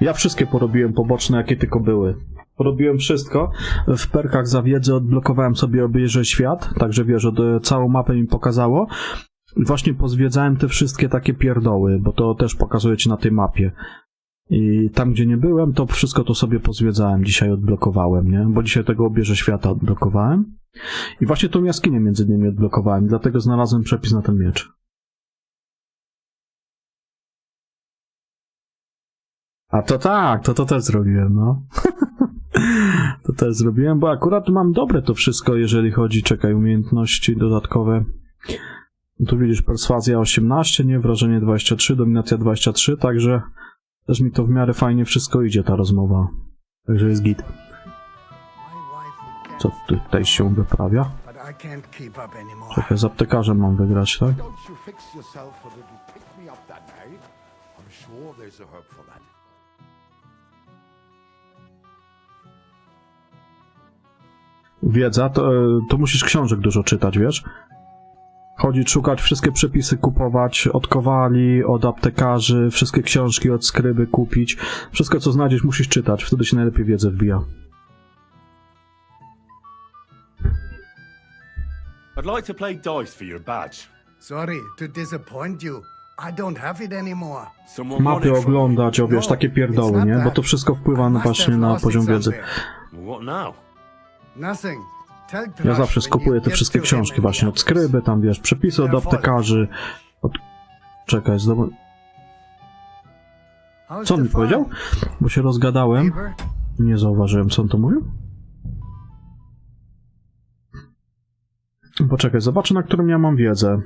Ja wszystkie porobiłem poboczne, jakie tylko były. Porobiłem wszystko. W perkach za wiedzę odblokowałem sobie Obejrzę Świat, także wiesz, całą mapę mi pokazało. I właśnie pozwiedzałem te wszystkie takie pierdoły, bo to też pokazuje ci na tej mapie. I tam, gdzie nie byłem, to wszystko to sobie pozwiedzałem. Dzisiaj odblokowałem, nie? Bo dzisiaj tego Obejrzę Świata odblokowałem. I właśnie tą jaskinię między innymi odblokowałem, dlatego znalazłem przepis na ten miecz. A to tak, to też zrobiłem, no. To też zrobiłem, bo akurat mam dobre to wszystko, jeżeli chodzi, czekaj, umiejętności dodatkowe. Tu widzisz, perswazja 18, nie, wrażenie 23, dominacja 23, także też mi to w miarę fajnie wszystko idzie, ta rozmowa. Także jest git. Co tutaj się wyprawia? Czekaj, z aptekarzem mam wygrać, tak? Wiedza, to musisz książek dużo czytać, wiesz? Chodzić, szukać, wszystkie przepisy kupować, od kowali, od aptekarzy, wszystkie książki od skryby kupić. Wszystko, co znajdziesz, musisz czytać, wtedy się najlepiej wiedzę wbija. I'd like to play dice for your badge. Sorry to disappoint you. I don't have it anymore. Mapy oglądać, wiesz, takie pierdoły, nie? Bo to wszystko wpływa właśnie na poziom wiedzy. What now? Nothing. Ja zawsze skupuję te wszystkie książki właśnie od skryby, tam wiesz, przepisy od aptekarzy. Czekaj, Co on mi powiedział? Bo się rozgadałem. Nie zauważyłem, co on to mówił. Poczekaj, zobaczę, na którym ja mam wiedzę.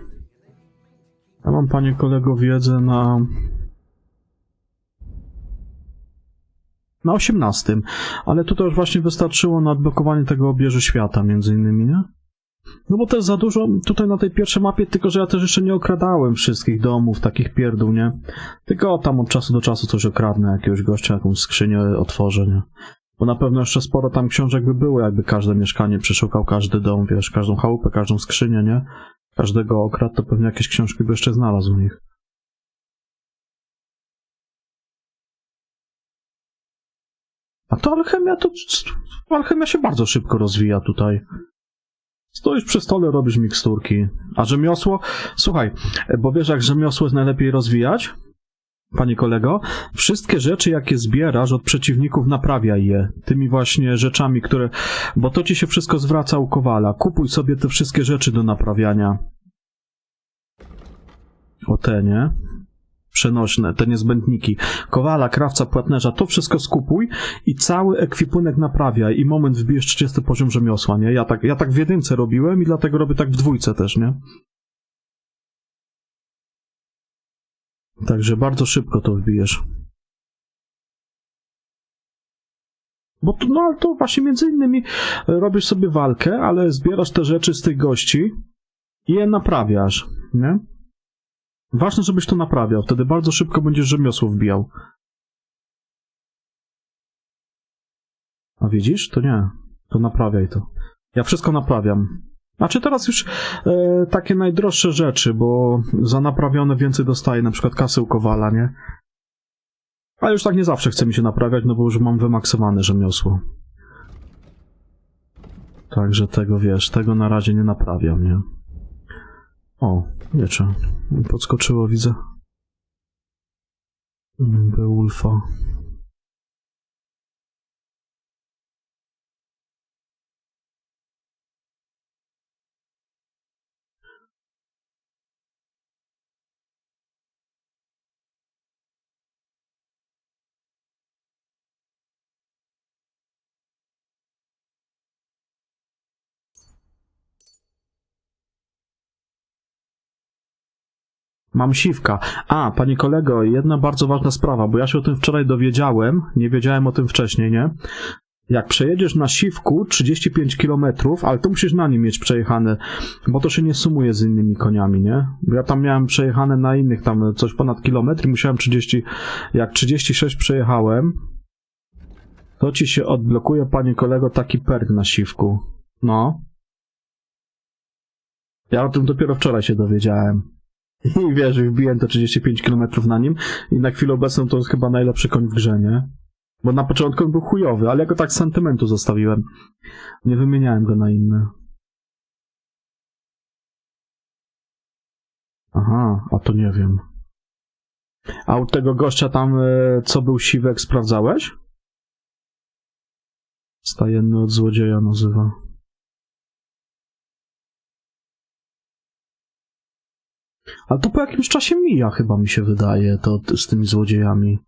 Ja mam, panie kolego, wiedzę na 18, ale tutaj już właśnie wystarczyło na odblokowanie tego Obejrzę Świata, między innymi, nie? No bo też za dużo tutaj na tej pierwszej mapie, tylko że ja też jeszcze nie okradałem wszystkich domów, takich pierdół, nie? Tylko tam od czasu do czasu coś okradnę, jakiegoś gościa, jakąś skrzynię otworzę, nie? Bo na pewno jeszcze sporo tam książek by było, jakby każde mieszkanie przeszukał, każdy dom, wiesz, każdą chałupę, każdą skrzynię, nie? Każdego okradł, to pewnie jakieś książki by jeszcze znalazł u nich. A to alchemia się bardzo szybko rozwija tutaj. Stoisz przy stole, robisz miksturki. A rzemiosło? Słuchaj, bo wiesz, jak rzemiosło jest najlepiej rozwijać? Panie kolego, wszystkie rzeczy, jakie zbierasz od przeciwników, naprawiaj je. Tymi właśnie rzeczami, które... Bo to ci się wszystko zwraca u kowala. Kupuj sobie te wszystkie rzeczy do naprawiania. O te, nie? Przenośne, te niezbędniki. Kowala, krawca, płatnerza, to wszystko skupuj i cały ekwipunek naprawiaj. I moment wbijesz 30 poziom rzemiosła, nie? Ja tak w jedynce robiłem i dlatego robię tak w dwójce też, nie? Także bardzo szybko to wbijesz. Bo to właśnie między innymi robisz sobie walkę, ale zbierasz te rzeczy z tych gości i je naprawiasz, nie? Ważne, żebyś to naprawiał, wtedy bardzo szybko będziesz rzemiosło wbijał. A widzisz? To nie. To naprawiaj to. Ja wszystko naprawiam. Znaczy teraz już takie najdroższe rzeczy, bo za naprawione więcej dostaję, na przykład kasy u kowala, nie? Ale już tak nie zawsze chce mi się naprawiać, no bo już mam wymaksowane rzemiosło. Także tego, wiesz, tego na razie nie naprawiam, nie? O, miecze. Podskoczyło, widzę. Beulfa. Mam siwka. A, panie kolego, jedna bardzo ważna sprawa, bo ja się o tym wczoraj dowiedziałem, nie wiedziałem o tym wcześniej, nie? Jak przejedziesz na siwku 35 km, ale to musisz na nim mieć przejechane, bo to się nie sumuje z innymi koniami, nie? Bo ja tam miałem przejechane na innych, tam coś ponad kilometr i musiałem 30, jak 36 przejechałem, to ci się odblokuje, panie kolego, taki perk na siwku. No. Ja o tym dopiero wczoraj się dowiedziałem. I wiesz, wbiłem te 35 km na nim i na chwilę obecną to jest chyba najlepszy koń w grze, nie? Bo na początku on był chujowy, ale ja go tak z sentymentu zostawiłem. Nie wymieniałem go na inne. Aha, a to nie wiem. A u tego gościa tam, co był siwek, sprawdzałeś? Stajenny od złodzieja nazywa. Ale to po jakimś czasie mija, chyba mi się wydaje, to z tymi złodziejami.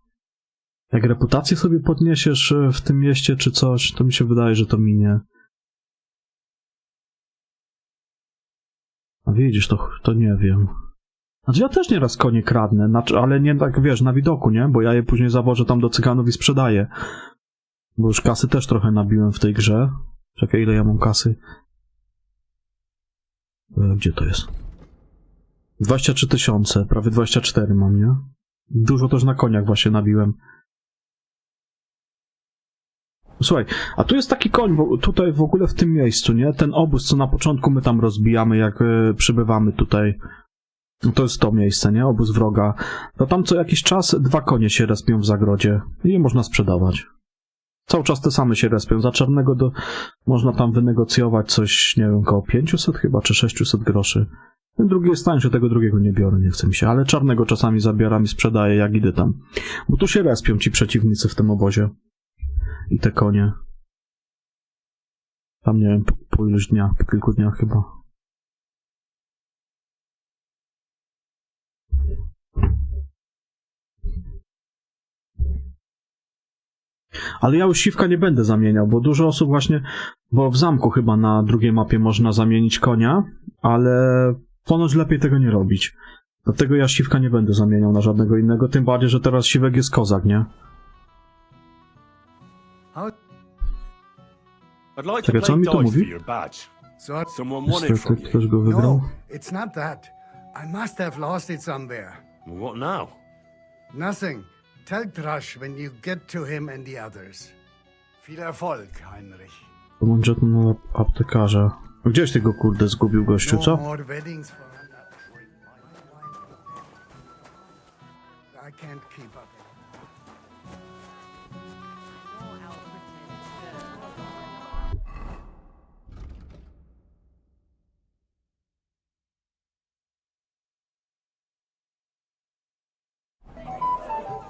Jak reputację sobie podniesiesz w tym mieście czy coś, to mi się wydaje, że to minie. A widzisz, to nie wiem. Znaczy ja też nieraz konie kradnę, ale nie tak, wiesz, na widoku, nie? Bo ja je później zawożę tam do cyganów i sprzedaję. Bo już kasy też trochę nabiłem w tej grze. Czekaj, ile ja mam kasy? Gdzie to jest? 23 000, prawie 24 mam, nie? Dużo też na koniach właśnie nabiłem. Słuchaj, a tu jest taki koń, tutaj w ogóle w tym miejscu, nie? Ten obóz, co na początku my tam rozbijamy, jak przybywamy tutaj. To jest to miejsce, nie? Obóz wroga. To tam co jakiś czas 2 konie się respią w zagrodzie i je można sprzedawać. Cały czas te same się respią. Za czarnego można tam wynegocjować coś, nie wiem, koło 500 chyba, czy 600 groszy. Ten drugi jest tańszy, tego drugiego nie biorę, nie chce mi się. Ale czarnego czasami zabieram i sprzedaję, jak idę tam. Bo tu się respią ci przeciwnicy w tym obozie. I te konie. Tam nie wiem, po iluś dniach, po kilku dniach chyba. Ale ja już siwka nie będę zamieniał, bo dużo osób właśnie, bo w zamku chyba na drugiej mapie można zamienić konia, ale ponoć lepiej tego nie robić. Dlatego ja siwka nie będę zamieniał na żadnego innego, tym bardziej, że teraz siwek jest kozak, nie? Czekaj, co on mi to mówi? Niestety, ktoś go wybrał. No, it's not that. I must have lost it somewhere. What now? Nothing. Tell Trash when you get to him and the others. Viel Erfolg, Heinrich. To mądrze na aptekarza. Gdzieś ty go kurde zgubił, gościu, co? No more weddings for I can't keep up.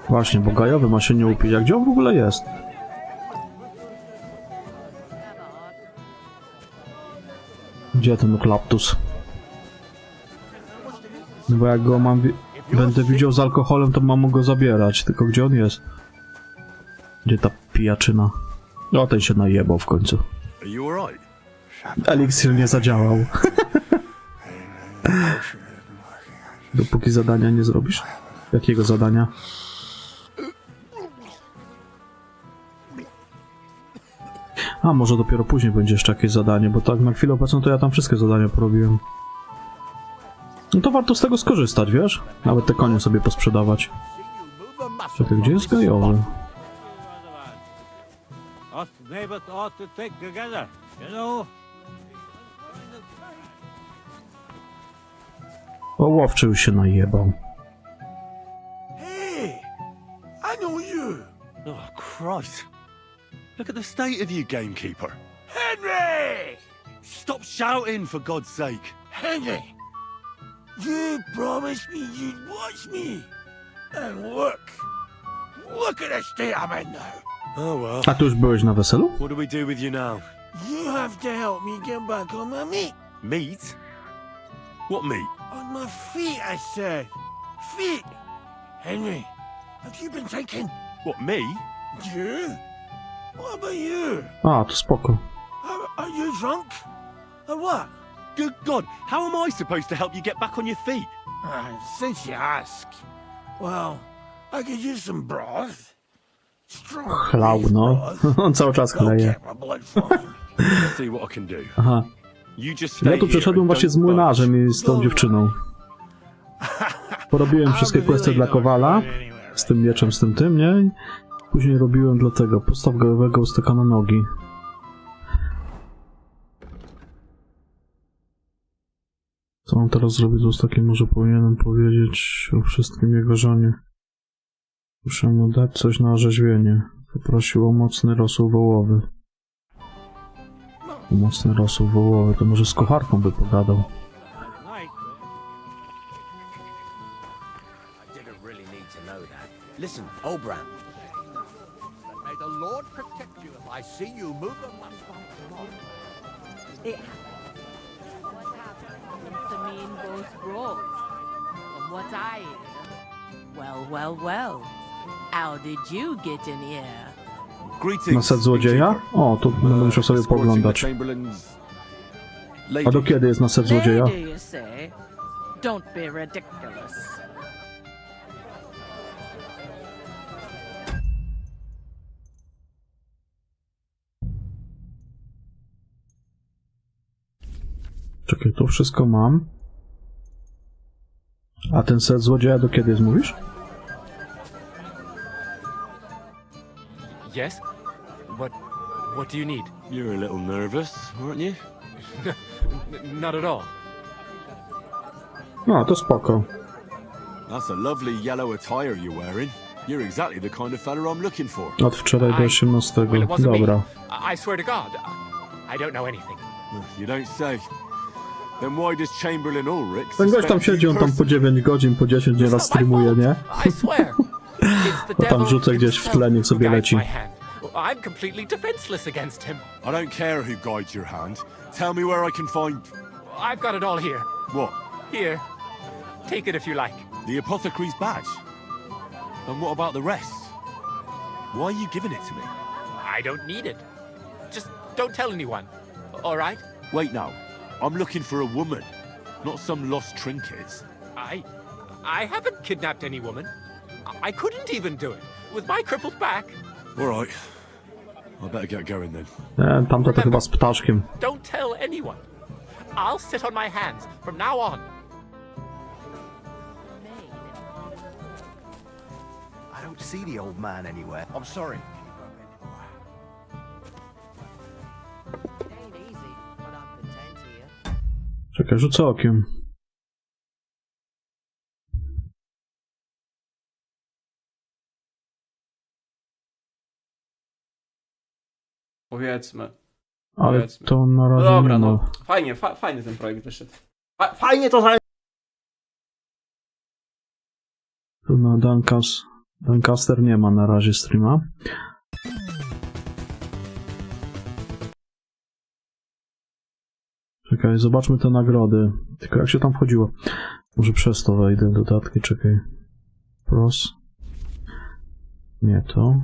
Właśnie, bo gajowy ma się nie upić. A gdzie on w ogóle jest? Gdzie ten klaptus? No bo jak go będę widział z alkoholem, to mam go zabierać. Tylko gdzie on jest? Gdzie ta pijaczyna? O, ten się najebał w końcu. Eliksir nie zadziałał. Dopóki zadania nie zrobisz? Jakiego zadania? A, może dopiero później będzie jeszcze jakieś zadanie, bo tak na chwilę obecną to ja tam wszystkie zadania porobiłem. No to warto z tego skorzystać, wiesz? Nawet te konie sobie posprzedawać. Czekaj, gdzie jest gajowy? O, łowczy już się najebał. Hey, I know you. Oh, Christ. Look at the state of you, gamekeeper. Henry! Stop shouting, for God's sake. Henry! You promised me you'd watch me. And look. Look at the state I'm in now. Oh well. A tu już byłeś na weselu? What do we do with you now? You have to help me get back on my meat. Meat? What meat? On my feet, I said. Feet. Henry, have you been thinking? What, me? You? What about you? A, to spoko. Are you drunk? Or what? Good God, how am I supposed to help you get back on your feet? Since you ask, well, I could use some broth. Strong Chlał, no. On cały czas chleje. Let's see what I can do. Aha. You just stay Ja tu here przeszedłem and właśnie z don't młynarzem i z tą dziewczyną. Porobiłem wszystkie questy dla Kowala. Z tym mieczem, z tym, nie? Później robiłem dla tego. Postaw gałowego styka na nogi. Co mam teraz zrobić z ustakiem? Może powinienem powiedzieć o wszystkim jego żonie. Muszę mu dać coś na orzeźwienie. Poprosił o mocny rosół wołowy. O mocny rosół wołowy, to może z kucharką by pogadał. Listen, Obram. May the Lord protect you if I see you move a muscle. The mean goes broke. From what I hear. Well. How did you get in here? Na set złodzieja? O, to będę musiał sobie poglądać. A do kiedy jest na set złodzieja? Lady, you say? Don't be ridiculous. Czekaj, to wszystko mam. A ten set złodzieja do kiedy jest, mówisz? Yes? What do you need? You're a little nervous, aren't you? Not at all. No, to spoko. That's a lovely yellow attire you're wearing. You're exactly the kind of fella I'm looking for. Od wczoraj do 18. Dobra. I swear to God, I don't know anything. You don't say. Then why does Chamberlain Ulrich Ten gość tam siedzi, on tam po 9 godzin, po 10 nieraz streamuje, nie? I swear. To tam rzucę gdzieś w tle, niech sobie leci. I'm completely defenseless against him. I don't care who guides your hand. Tell me where I can find... I've got it all here. What? Here. Take it if you like. The apothecary's badge? And what about the rest? Why are you giving it to me? I don't need it. Just don't tell anyone. All right? Wait now. I'm looking for a woman, not some lost trinkets. I haven't kidnapped any woman. I couldn't even do it with my crippled back. All right. I better get going then. Tamto to chyba z ptaszkiem. Don't tell anyone. I'll sit on my hands from now on. I don't see the old man anywhere. I'm sorry. Czekaj, rzucę okiem. Powiedzmy. Ale to na razie no dobra, nie ma. no. Fajnie, fajny ten projekt wyszedł. Fajnie to za... Tu na Dancaster nie ma na razie streama. Czekaj, zobaczmy te nagrody. Tylko jak się tam wchodziło? Może przez to wejdę, dodatki, czekaj. Pros. Nie to.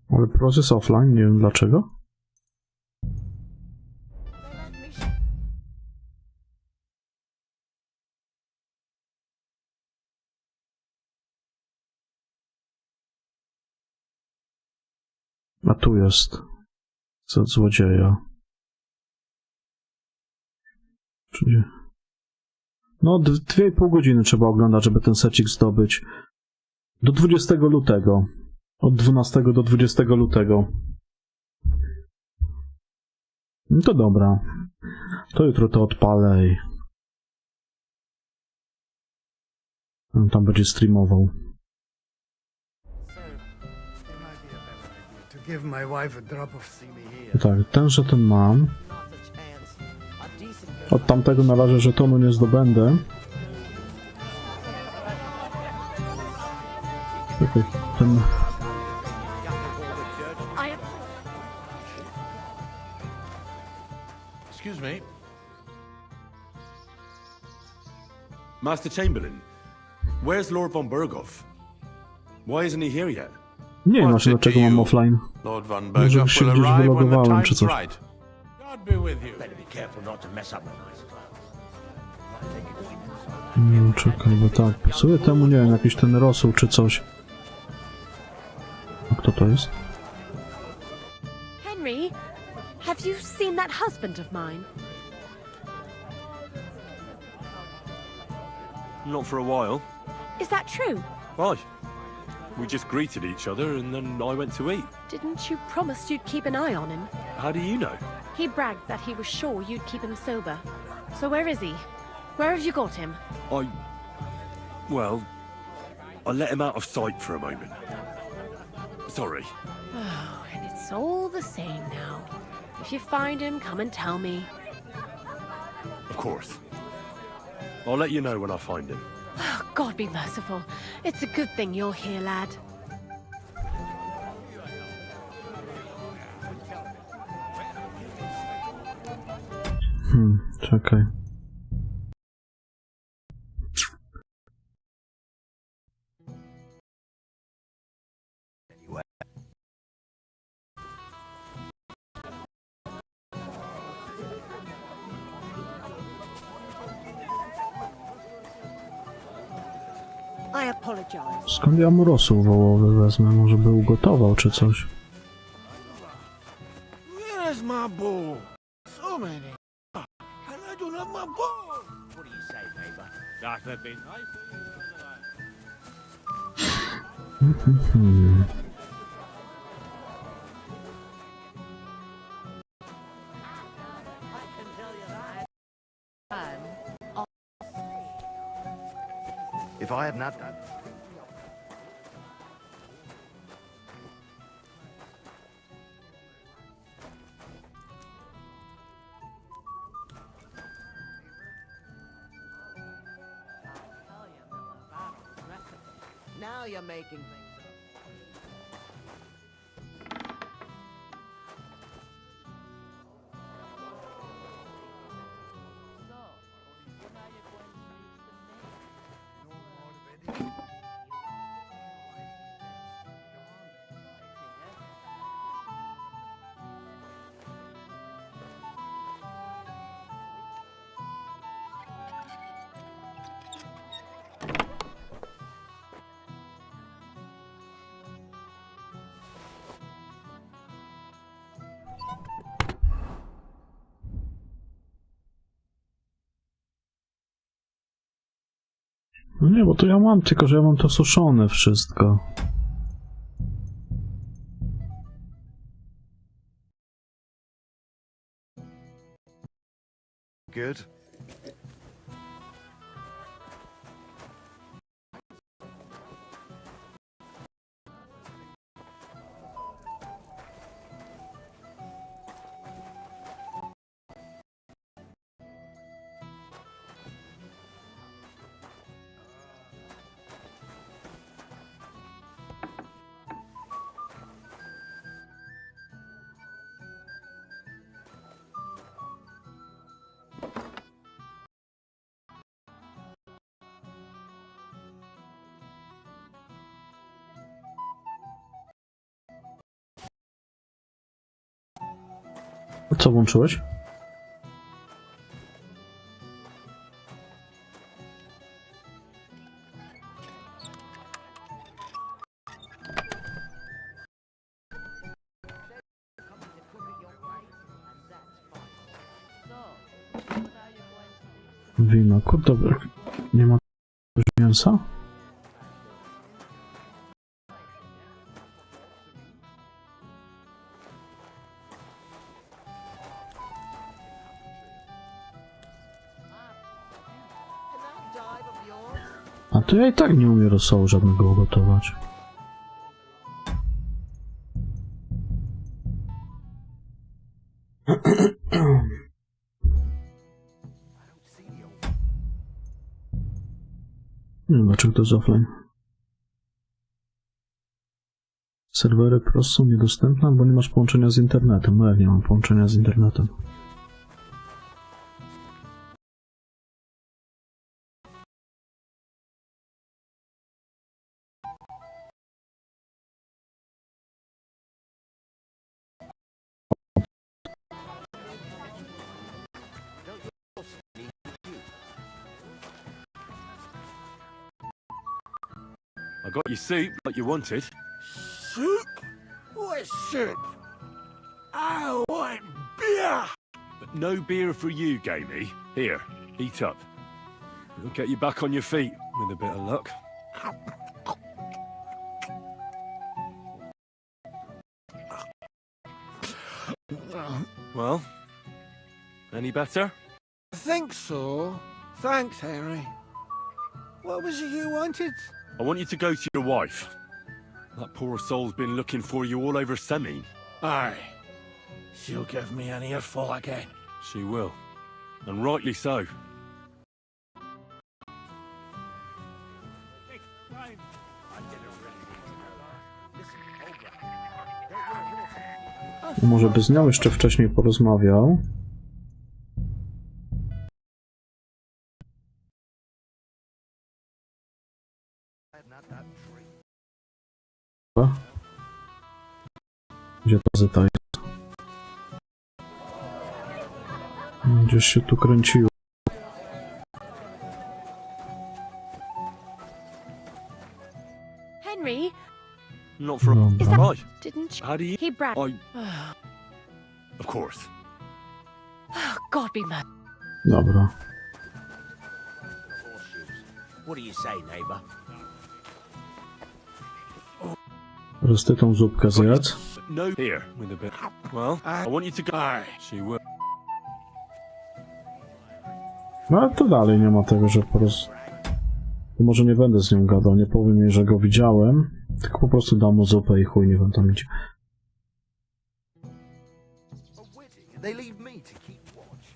Ale pros jest offline, nie wiem dlaczego. A tu jest set złodzieja. Czyli... No, 2,5 godziny trzeba oglądać, żeby ten secik zdobyć. Do 20 lutego. Od 12 do 20 lutego. No to dobra. To jutro to odpalę i... On tam będzie streamował. Give my wife a drop of... Tak, tenże ten mam. Od tamtego na razie żetonu nie zdobędę. Czekaj, ten... Master Chamberlain, where's Lord von Berghoff? Why isn't he here yet? Nie wiem właśnie dlaczego mam offline. Lord von Może Berghoff się will gdzieś arrive when the wylogowałem czy time's coś. right. God be with you. Better be careful not to mess up the nice clothes. Nie, czekaj, bo tak, pasuje temu, nie wiem, jakiś ten rosół czy coś. A kto to jest? Henry, have you seen that husband of mine? Not for a while. Is that true? Why? We just greeted each other and then I went to eat. Didn't you promise you'd keep an eye on him? How do you know? He bragged that he was sure you'd keep him sober. So where is he? Where have you got him? Well, I let him out of sight for a moment. Sorry. Oh, and it's all the same now. If you find him, come and tell me. Of course. I'll let you know when I find him. Oh, God be merciful. It's a good thing you're here, lad. Czekaj. I apologize. Skąd ja mu rosół wołowy wezmę? Może by ugotował czy coś? Where's my bowl? So many. And I don't have my bowl. What do you say, neighbor? That's a bit If I had not done... Now you're making things No nie, bo to ja mam, tylko że ja mam to suszone wszystko. Good. Co włączyłeś? Wino, kurde, nie ma mięsa? A to ja i tak nie umiem rosołu żadnego ugotować. Nie wiem dlaczego to jest offline. Serwery PROS są niedostępne, bo nie masz połączenia z internetem. No jak nie mam połączenia z internetem? I got your soup like you wanted. Soup? What soup? I want beer! But no beer for you, Gamey. Here, eat up. It'll get you back on your feet, with a bit of luck. Well, any better? I think so. Thanks, Henry. What was it you wanted? I want you to go to your wife. That poor soul's been looking for you all over Semi. Aye. She'll give me an earful again. She will. And rightly so. Może by z nią jeszcze wcześniej porozmawiał. Gdzie ta zeta jest? Gdzieś się tu kręciło. Henry? Not for Dobra. right. Didn't you? How do you? He brat. Of course. Oh, God be mad. Dobra. What do you say, neighbor? Teraz ty tą zupkę zjedz. No here with a bit. Well, I want you to go. She will. No ale to dalej nie ma tego, że to może nie będę z nią gadał, nie powiem jej, że go widziałem, tylko po prostu dam mu zupę i chuj, nie wiem tam idzie. They leave me to keep watch.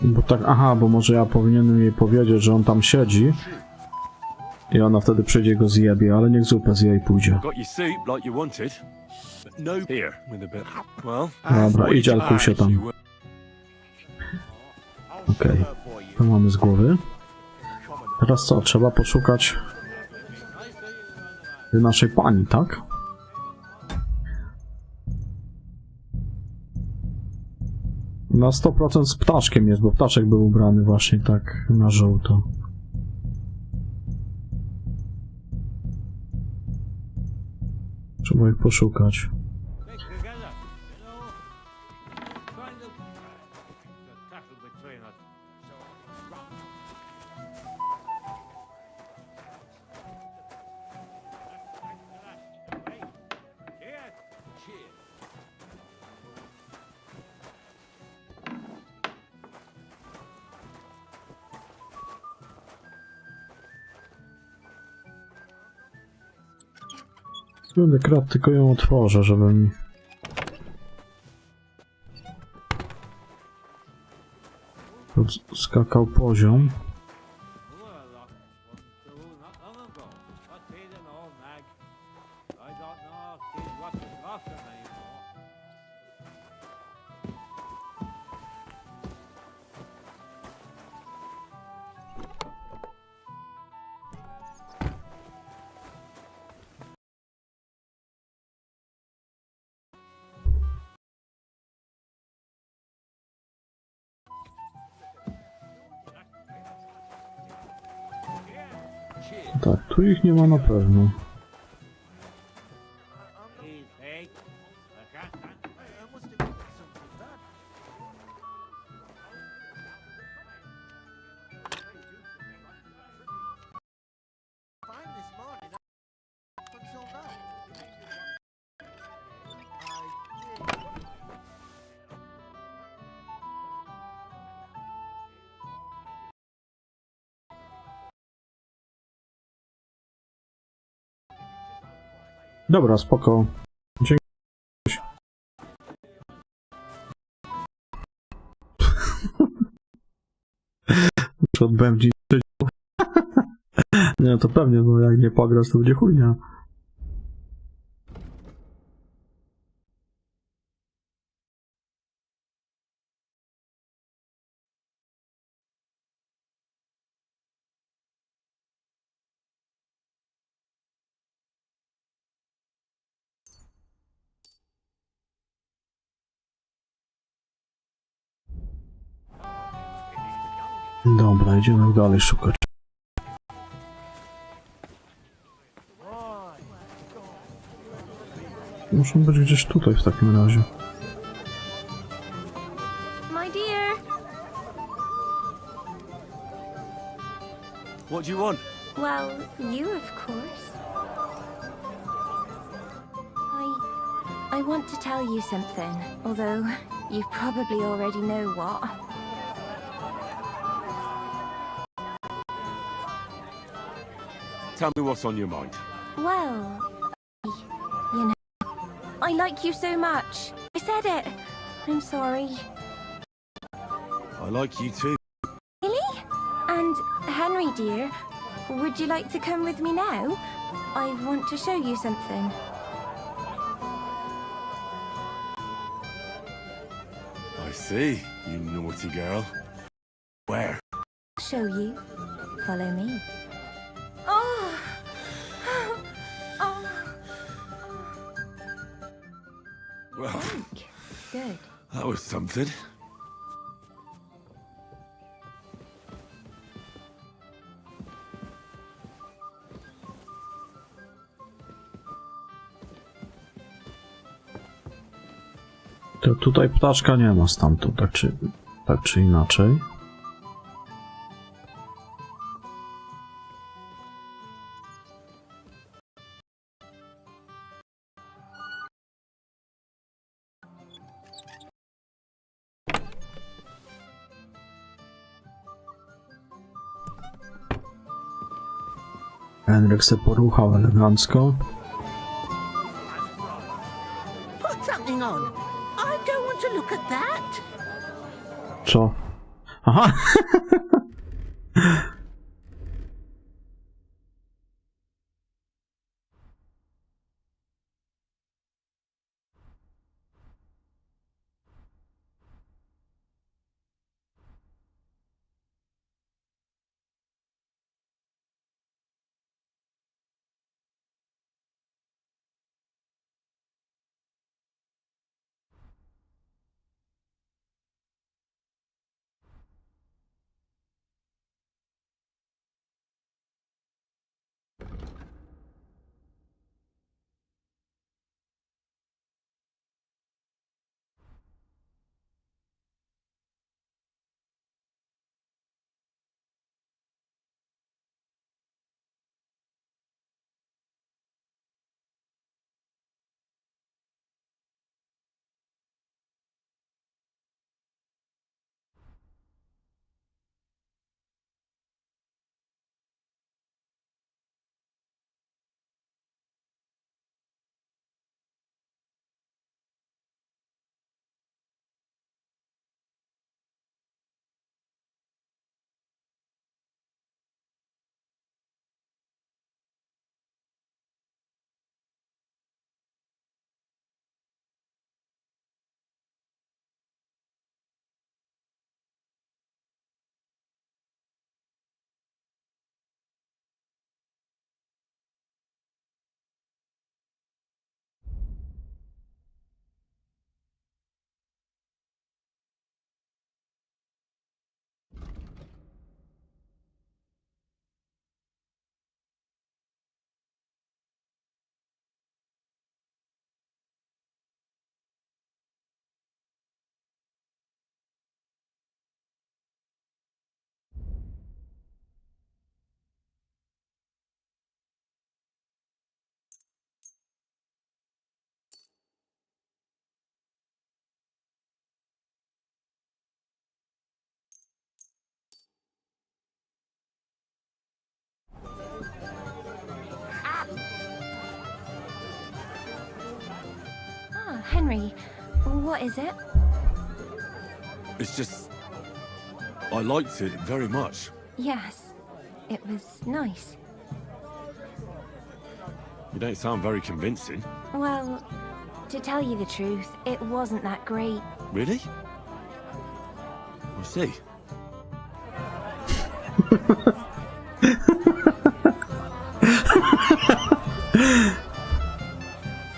Bo tak, aha, bo może ja powinienem jej powiedzieć, że on tam siedzi i ona wtedy przyjdzie i go zjebie, ale niech zupę zje i pójdzie. Got your soup like you wanted. But no here with a bit. Well, Dobra, idź alkuj się tam. Okej, to mamy z głowy. Teraz co? Trzeba poszukać naszej pani, tak? Na 100% z ptaszkiem jest, bo ptaszek był ubrany właśnie tak na żółto. Trzeba ich poszukać. Będę kradł, tylko ją otworzę, żeby mi... skakał poziom. Tak, tu ich nie ma na pewno. Dobra, spoko. Dzięki. Muszę odbędzić. Nie, to pewnie, bo jak nie pograsz, to będzie chujnia. Dobra, idziemy dalej szukać. muszą być gdzieś tutaj w takim razie. My dear. What do you want? Well, you, of course. I want to tell you something, although you probably already know what. Tell me what's on your mind. Well, you know, I like you so much. I said it. I'm sorry. I like you too. Really? And Henry, dear, would you like to come with me now? I want to show you something. I see, you naughty girl. Where? Show you. Follow me. Oh! Oh! Well, Good. that was something. To tutaj ptaszka nie ma stamtąd, tak czy inaczej. Henryk se poruchał elegancko. Put something on. I don't want to look at that. Co? Aha! Ah, Henry, what is it? It's just... I liked it very much. Yes, it was nice. You don't sound very convincing. Well, to tell you the truth, it wasn't that great. Really? I see.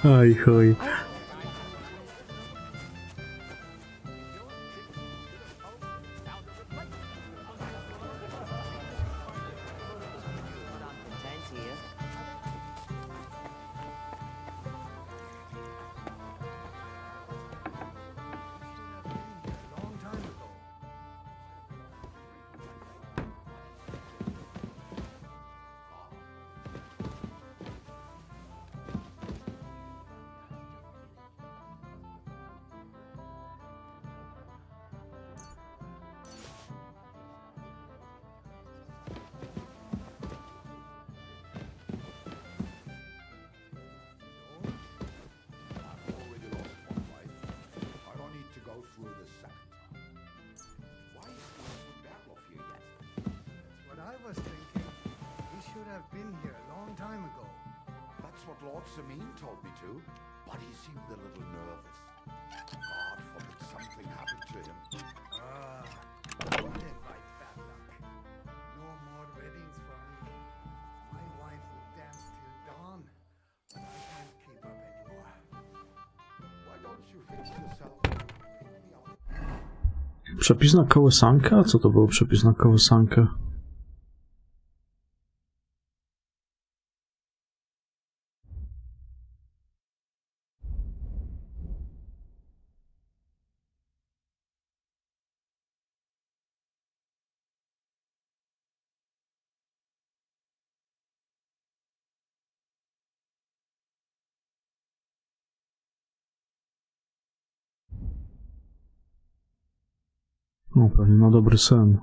Aj, chuj. That's what Lord Samin told me to, but he seemed a little nervous. God forbid something happened to him. Don't invite bad luck. No more weddings for me. My wife will dance till dawn, but I can't keep up anymore. Why don't you fix yourself? Przepis na kołysankę? A co to był przepis na kołysankę? No, pewnie ma dobry sen.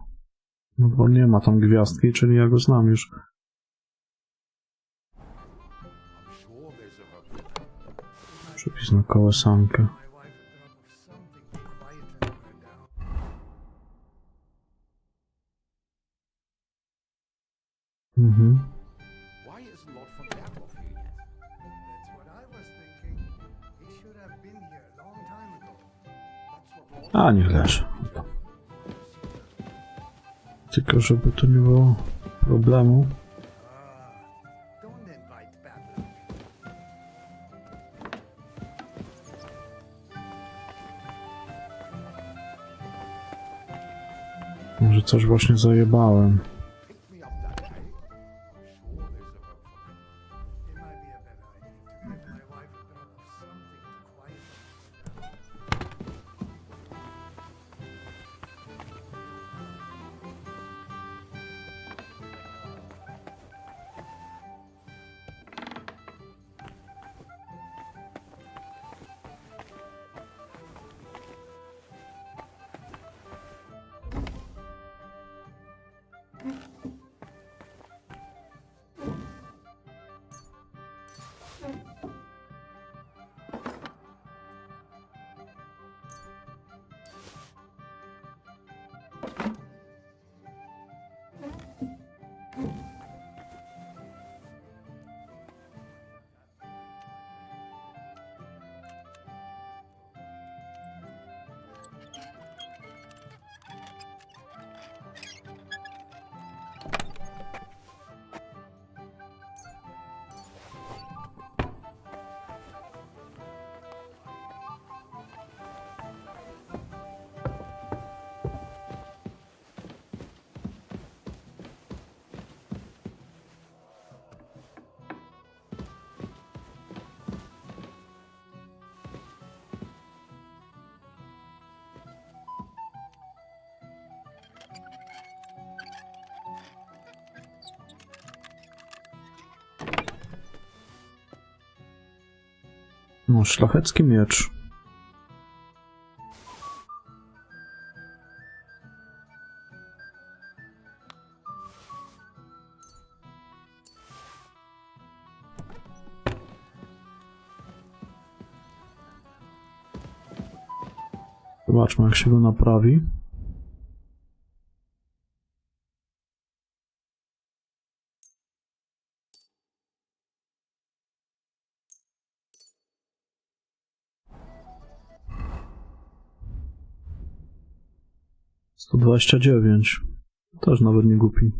No bo nie ma tam gwiazdki, czyli ja go znam już. Przepis na kołysankę. Mhm. Why isn't Lord Volgart here yet? That's what I was thinking. He should have been here a long time ago. A, niech leży. Tylko żeby tu nie było problemu. Don't invite bad luck. Może coś właśnie zajebałem. No, szlachecki miecz. Zobaczmy, jak się go naprawi. Sto 129. Też nawet nie głupi.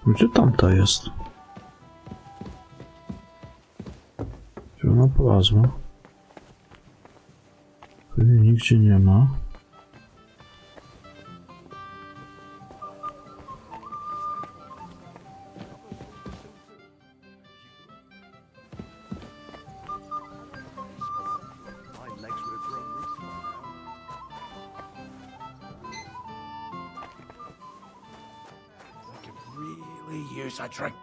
Gdzie tamta jest? Gdzie ona polazła? Pewnie nigdzie nie ma. Really use a drink.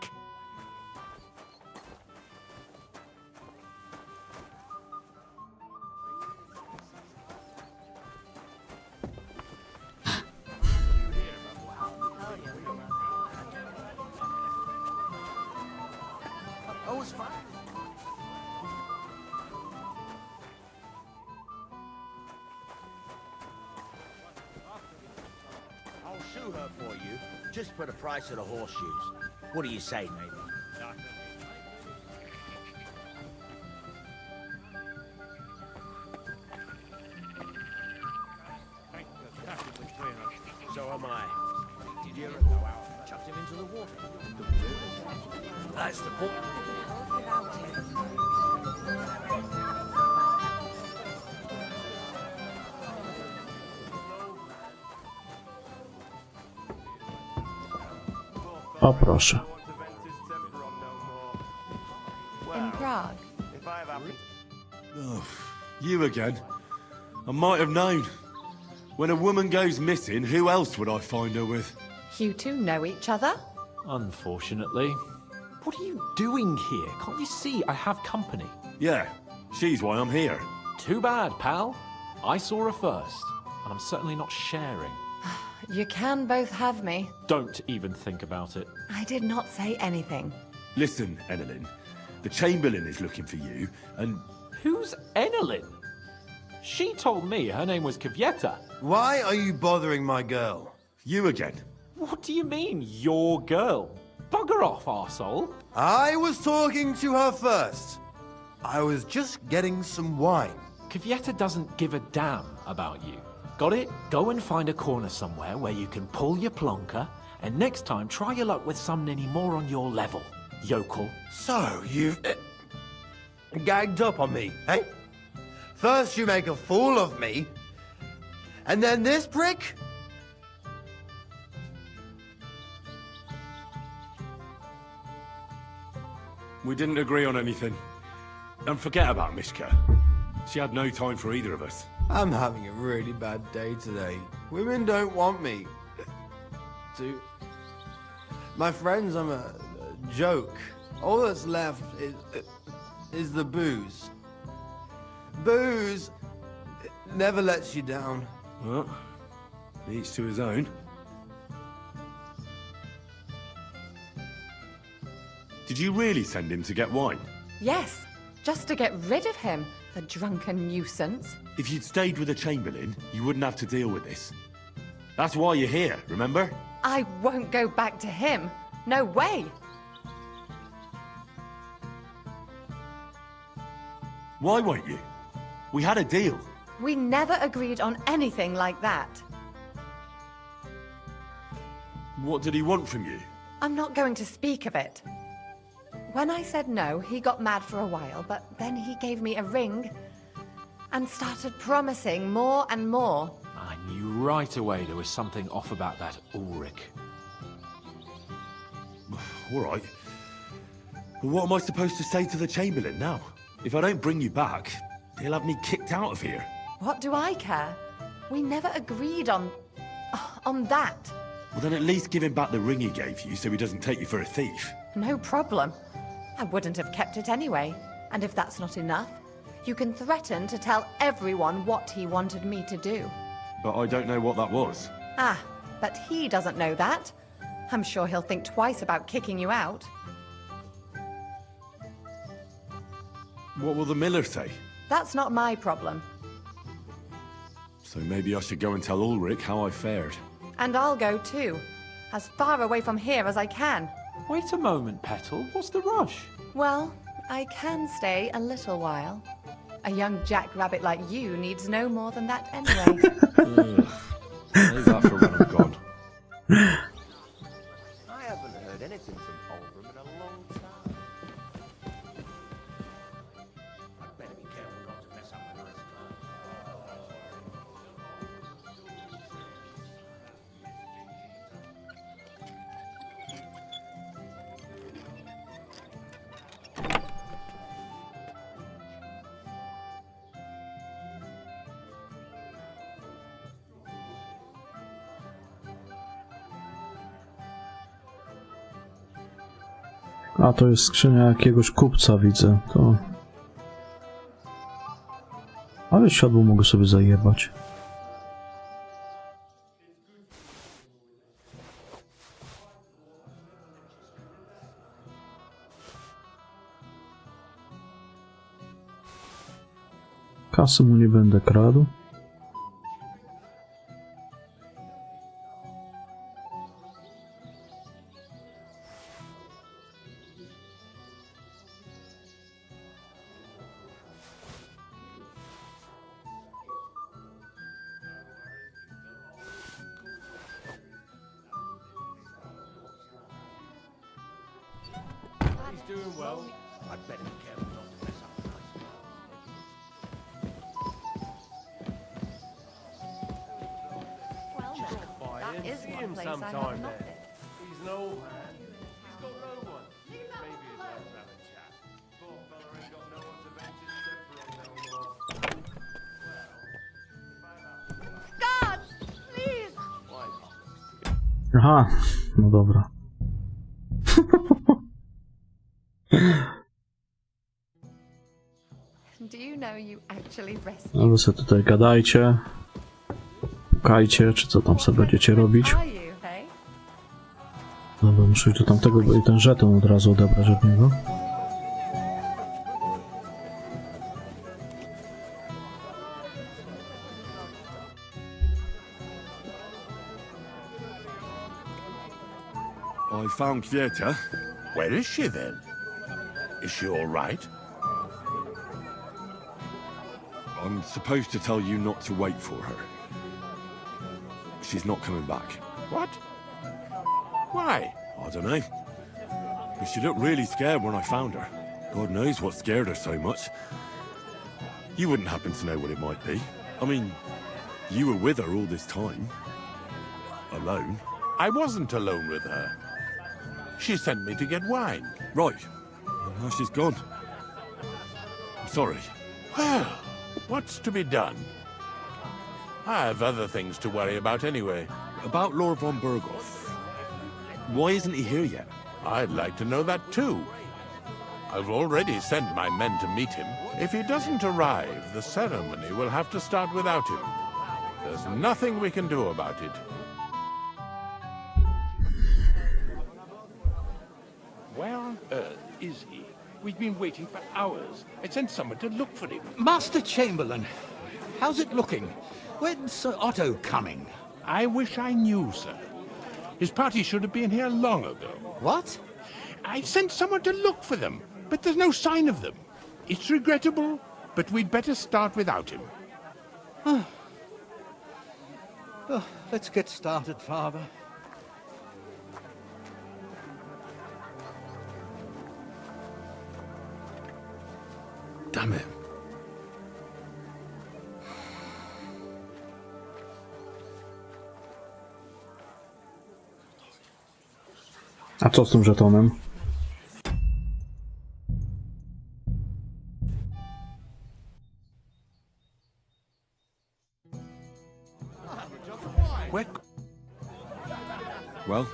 Oh, it's fine. I'll shoe her for you, just for the price of the horseshoes. What do you say, maybe? So am I. Did you ever go out and chuck him into the water? That's the point. O proszę. In Prague. Oh, you again. I might have known. When a woman goes missing, who else would I find her with? You two know each other? Unfortunately. What are you doing here? Can't you see I have company? Yeah, she's why I'm here. Too bad, pal. I saw her first, and I'm certainly not sharing. You can both have me. Don't even think about it. I did not say anything. Listen, Enelin, the Chamberlain is looking for you, and... Who's Enelin? She told me her name was Kvyeta. Why are you bothering my girl? You again. What do you mean, your girl? Bugger off, arsehole. I was talking to her first. I was just getting some wine. Kvyeta doesn't give a damn about you. Got it? Go and find a corner somewhere where you can pull your plonker, and next time try your luck with someone any more on your level, yokel. So, you've gagged up on me, eh? First you make a fool of me, and then this prick? We didn't agree on anything. And forget about Myszka. She had no time for either of us. I'm having a really bad day today. Women don't want me. My friends, I'm a joke. All that's left is the booze. Booze never lets you down. Well, each to his own. Did you really send him to get wine? Yes, just to get rid of him, the drunken nuisance. If you'd stayed with the Chamberlain, you wouldn't have to deal with this. That's why you're here, remember? I won't go back to him. No way. Why won't you? We had a deal. We never agreed on anything like that. What did he want from you? I'm not going to speak of it. When I said no, he got mad for a while, but then he gave me a ring and started promising more and more. I knew right away there was something off about that Ulrich. All right. What am I supposed to say to the Chamberlain now? If I don't bring you back, he'll have me kicked out of here. What do I care? We never agreed on that. Well, then at least give him back the ring he gave you so he doesn't take you for a thief. No problem. I wouldn't have kept it anyway. And if that's not enough, you can threaten to tell everyone what he wanted me to do. But I don't know what that was. Ah, but he doesn't know that. I'm sure he'll think twice about kicking you out. What will the miller say? That's not my problem. So maybe I should go and tell Ulrich how I fared. And I'll go too. As far away from here as I can. Wait a moment, Petal. What's the rush? Well, I can stay a little while. A young jackrabbit like you needs no more than that anyway. Save that for when I'm gone. I haven't heard anything fighting St. Aldrum in a long time. I'd better be careful not to mess up my nice A, to jest skrzynia jakiegoś kupca, widzę. To... Ale siodło mogę sobie zajebać. Kasy mu nie będę kradł. He's doing well. I'd better be careful not to mess up my nice That is one place I have not been. He's an old man. He's got no one. Maybe he'd like to have a chat. Poor fella ain't got no one to vent his temper on no more. Guards, please! Aha, no dobra. Do you know you actually rescued No wy sobie tutaj gadajcie. Pukajcie, czy co tam sobie będziecie robić. are you, hey? Dobra, muszę iść do tamtego, bo i ten żeton od razu odebrać od niego. I found Kvieta. Where is she then? Is she all right? I'm supposed to tell you not to wait for her. She's not coming back. What? Why? I don't know. But she looked really scared when I found her. God knows what scared her so much. You wouldn't happen to know what it might be. I mean, you were with her all this time. Alone. I wasn't alone with her. She sent me to get wine. Right. And now she's gone. I'm sorry. Well, what's to be done? I have other things to worry about anyway. About Lord von Burgos. Why isn't he here yet? I'd like to know that too. I've already sent my men to meet him. If he doesn't arrive, the ceremony will have to start without him. There's nothing we can do about it. Where on earth is he? We've been waiting for hours. I sent someone to look for him. Master Chamberlain, how's it looking? When's Sir Otto coming? I wish I knew, sir. His party should have been here long ago. What? I sent someone to look for them, but there's no sign of them. It's regrettable, but we'd better start without him. Oh, let's get started, Father. Damn it. A co z tym żetonem? Well,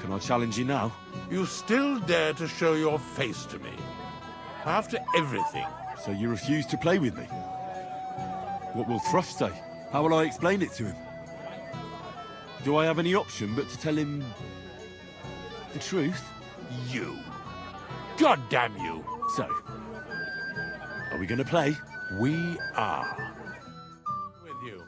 can I challenge you now? You still dare to show your face to me? After everything. So you refuse to play with me? What will Thrush say? How will I explain it to him? Do I have any option but to tell him the truth? You. God damn you. So, are we going to play? We are. With you.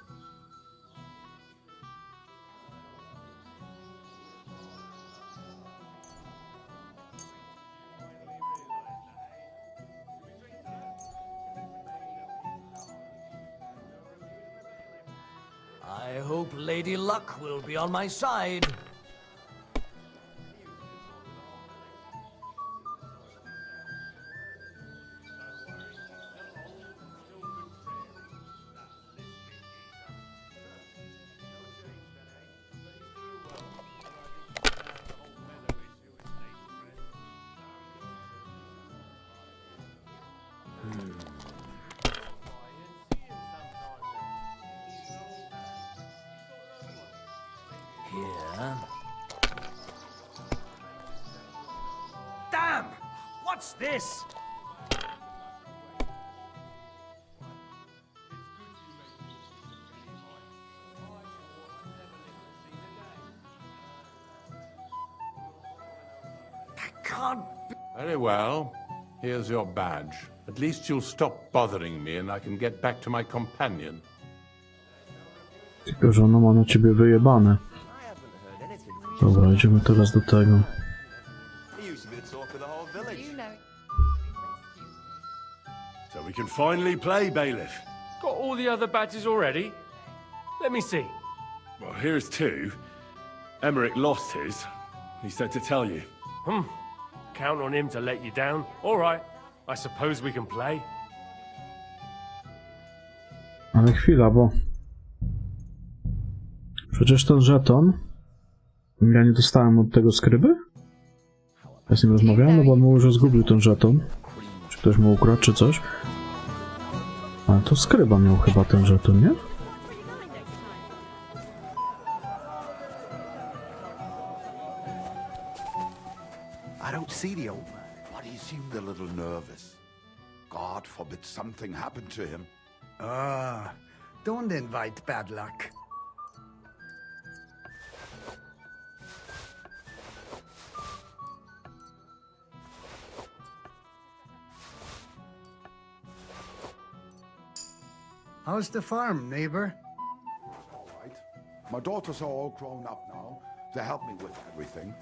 I hope Lady Luck will be on my side. What's this? Very well. Here's your badge. At least you'll stop bothering me and I can get back to my companion. Tylko, że ono ma na ciebie wyjebane. Dobra, idziemy teraz do tego. So we can finally play, Bailiff. Got all the other badges already? Let me see. Well, here's two. Emmerich lost his. He said to tell you. Count on him to let you down. All right. I suppose we can play. Ale chwila, bo... Przecież ten żeton... Ja nie dostałem od tego skryby? Ja z nim rozmawiałem, no bo on mówił, że zgubił ten żeton. Czy ktoś mu ukradł, czy coś. Ale to skryba miał chyba ten żeton, nie? I don't see the old man, but he seemed a little nervous. God forbid something happened to him. Ah, don't invite bad luck. How's the farm, neighbor? All right. My daughters are all grown up now. They help me with everything.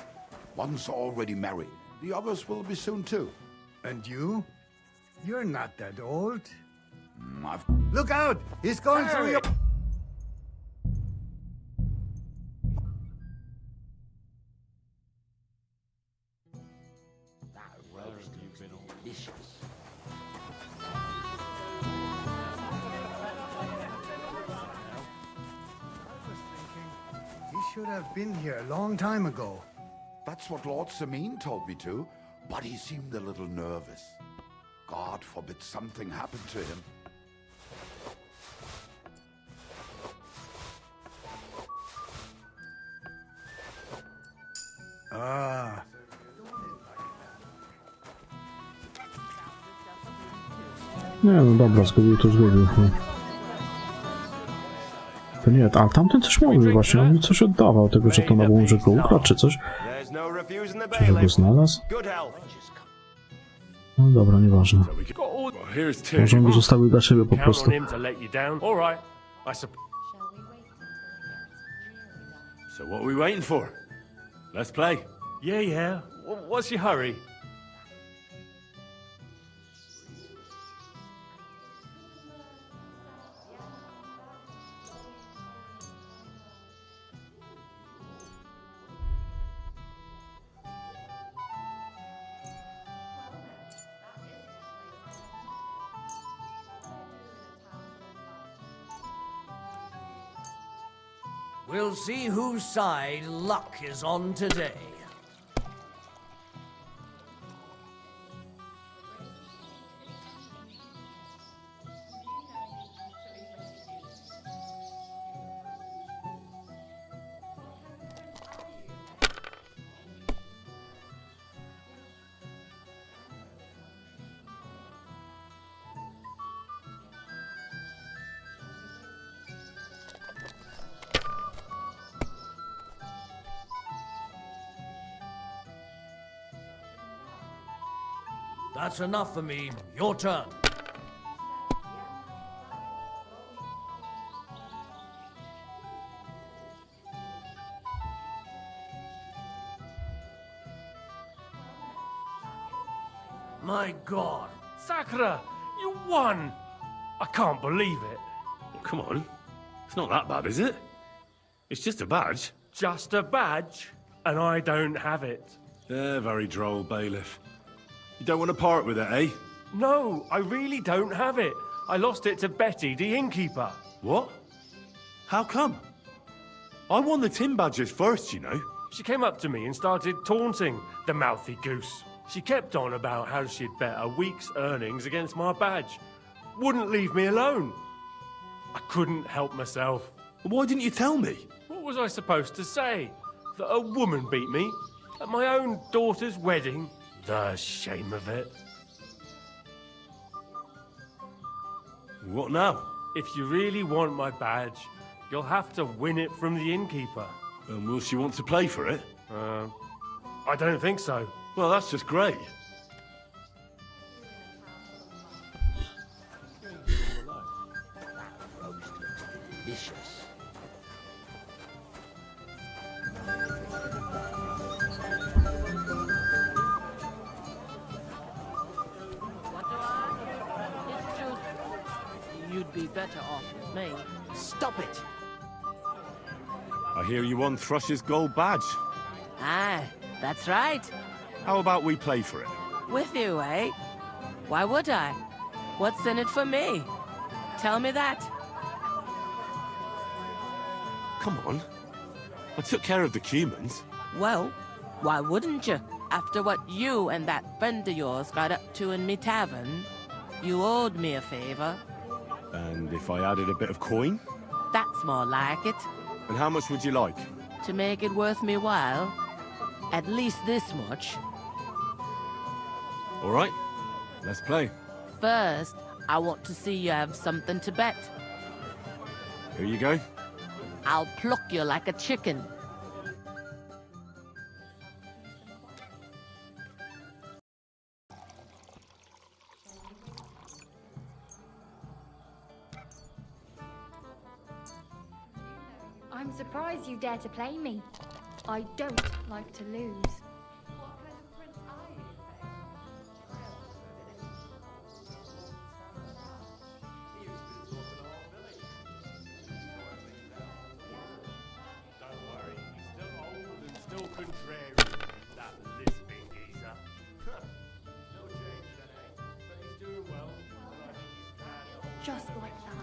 One's already married. The others will be soon too. And you? You're not that old. I've... Look out! He's going through your... He should have been here a long time ago. That's what Lord Samin told me to, but he seemed a little nervous. God forbid something happened to him. Ah. Nie, no dobra, zgubił to zgubił. To nie, a tamten coś mówił właśnie, on mi coś oddawał tego, że to na było, że go ukradł czy coś. Czy że go znalazł? No dobra, nieważne. Może on go zostawił dla siebie po prostu. So what are we waiting for? Let's play. Yeah. What's your hurry? We'll see whose side luck is on today. That's enough for me. Your turn. My God. Sakura, you won! I can't believe it. Well, come on. It's not that bad, is it? It's just a badge. Just a badge? And I don't have it. Very droll, Bailiff. You don't want to part with it, eh? No, I really don't have it. I lost it to Betty, the innkeeper. What? How come? I won the tin badges first, you know. She came up to me and started taunting, the mouthy goose. She kept on about how she'd bet a week's earnings against my badge. Wouldn't leave me alone. I couldn't help myself. Why didn't you tell me? What was I supposed to say? That a woman beat me? At my own daughter's wedding? The shame of it. What now? If you really want my badge, you'll have to win it from the innkeeper. And will she want to play for it? I don't think so. Well, that's just great. Delicious. You'd be better off with me. Stop it! I hear you won Thrush's gold badge. Ah, that's right. How about we play for it? With you, eh? Why would I? What's in it for me? Tell me that. Come on. I took care of the humans. Well, why wouldn't you? After what you and that friend of yours got up to in me tavern, you owed me a favor. And if I added a bit of coin? That's more like it. And how much would you like? To make it worth me while, at least this much. All right, let's play. First, I want to see you have something to bet. Here you go. I'll pluck you like a chicken. I'm surprised you dare to play me. I don't like to lose. Still contrary, that lisping geezer. No change then, eh? But he's doing well, and I think he's had Just like that.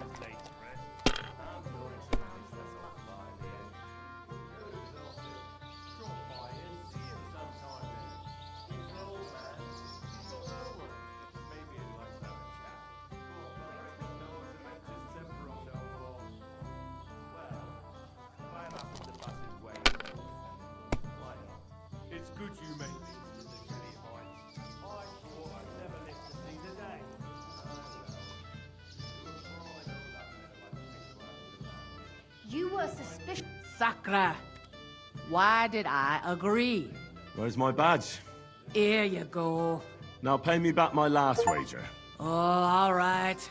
It's good you made these with the Kelly Heights. I thought I'd never live to see the day. You were suspicious. Sakra! Why did I agree? Where's my badge? Here you go. Now pay me back my last wager. Oh, all right.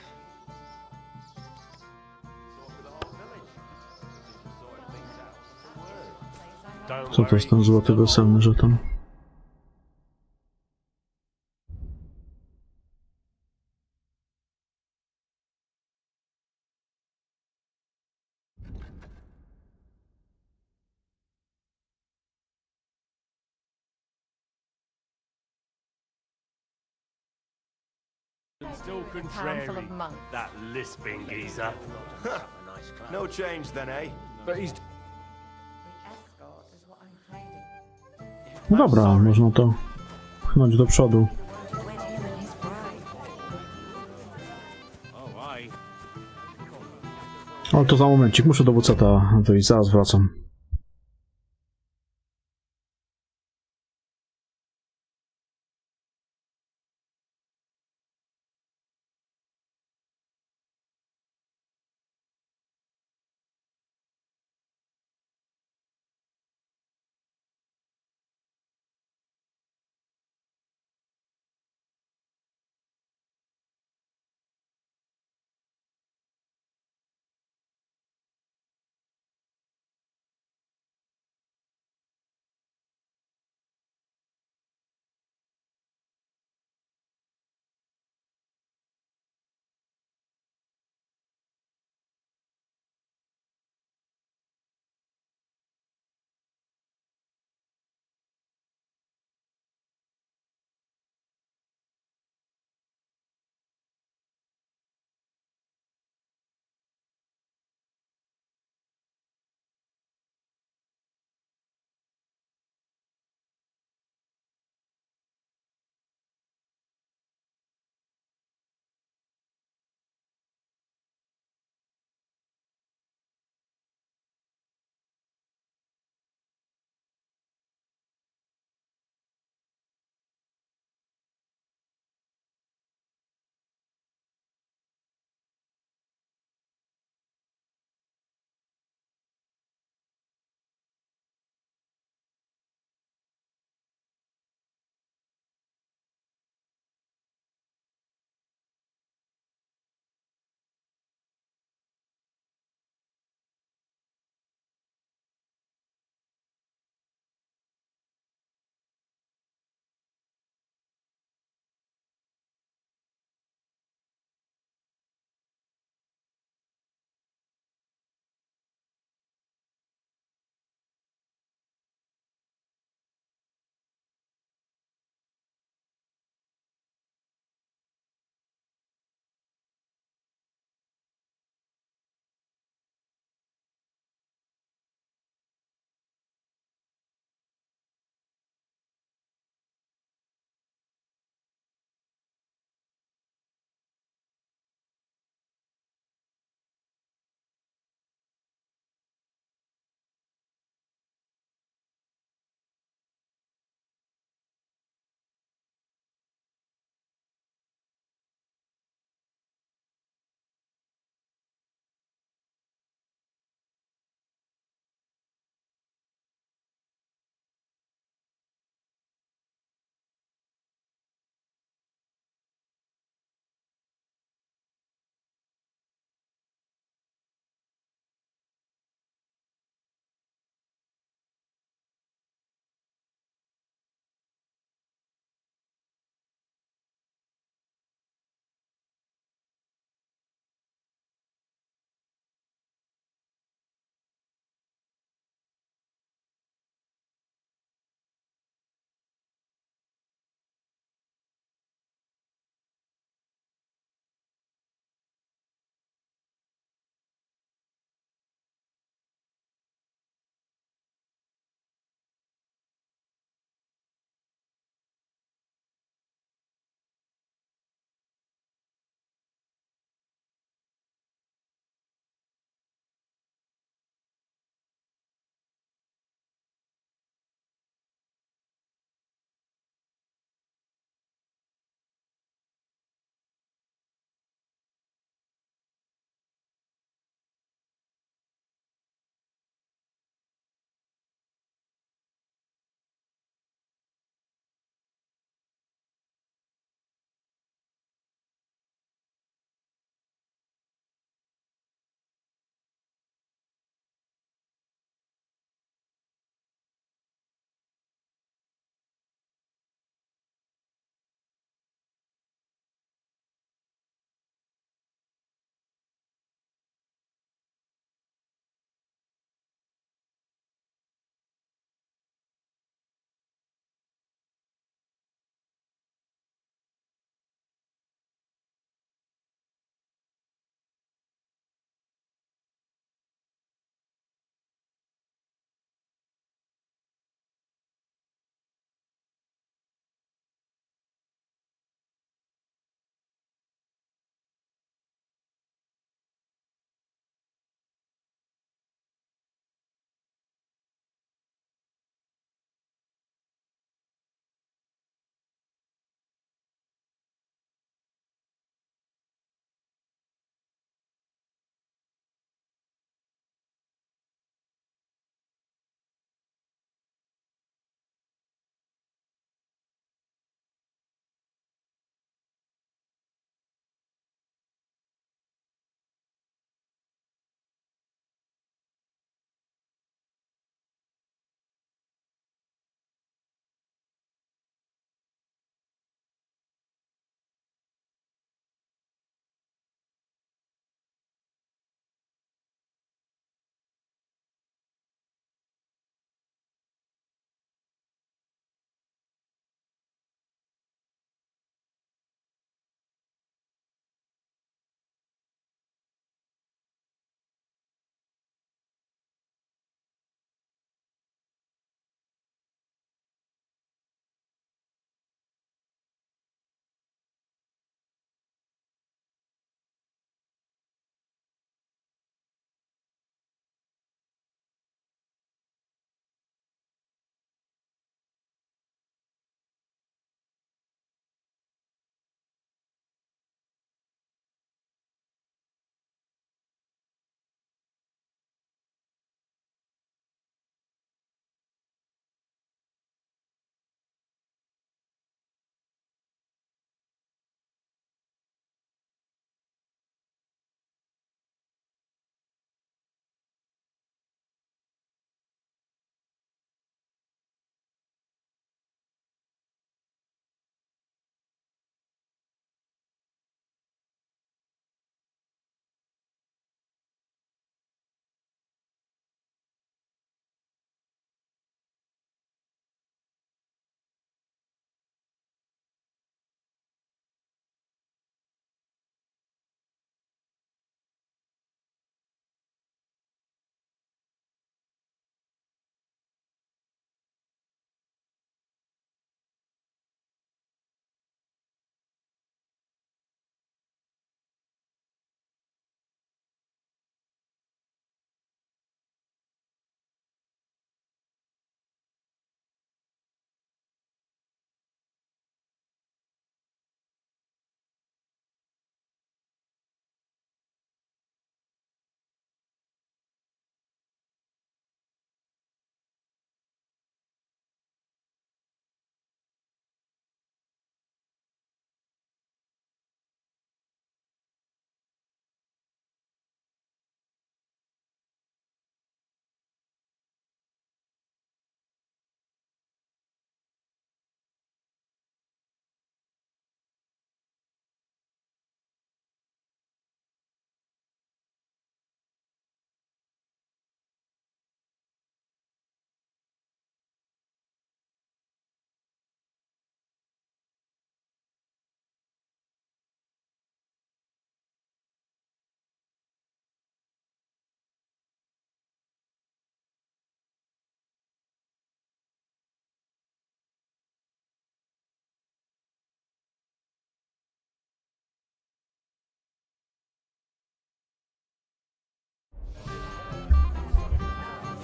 Co to jest ten złoty weselny żeton? Still contrary, that lisping geezer. No change then, eh? But he's... No dobra, można to pchnąć do przodu. Ale to za momencik, muszę do WC-ta wyjść, zaraz wracam.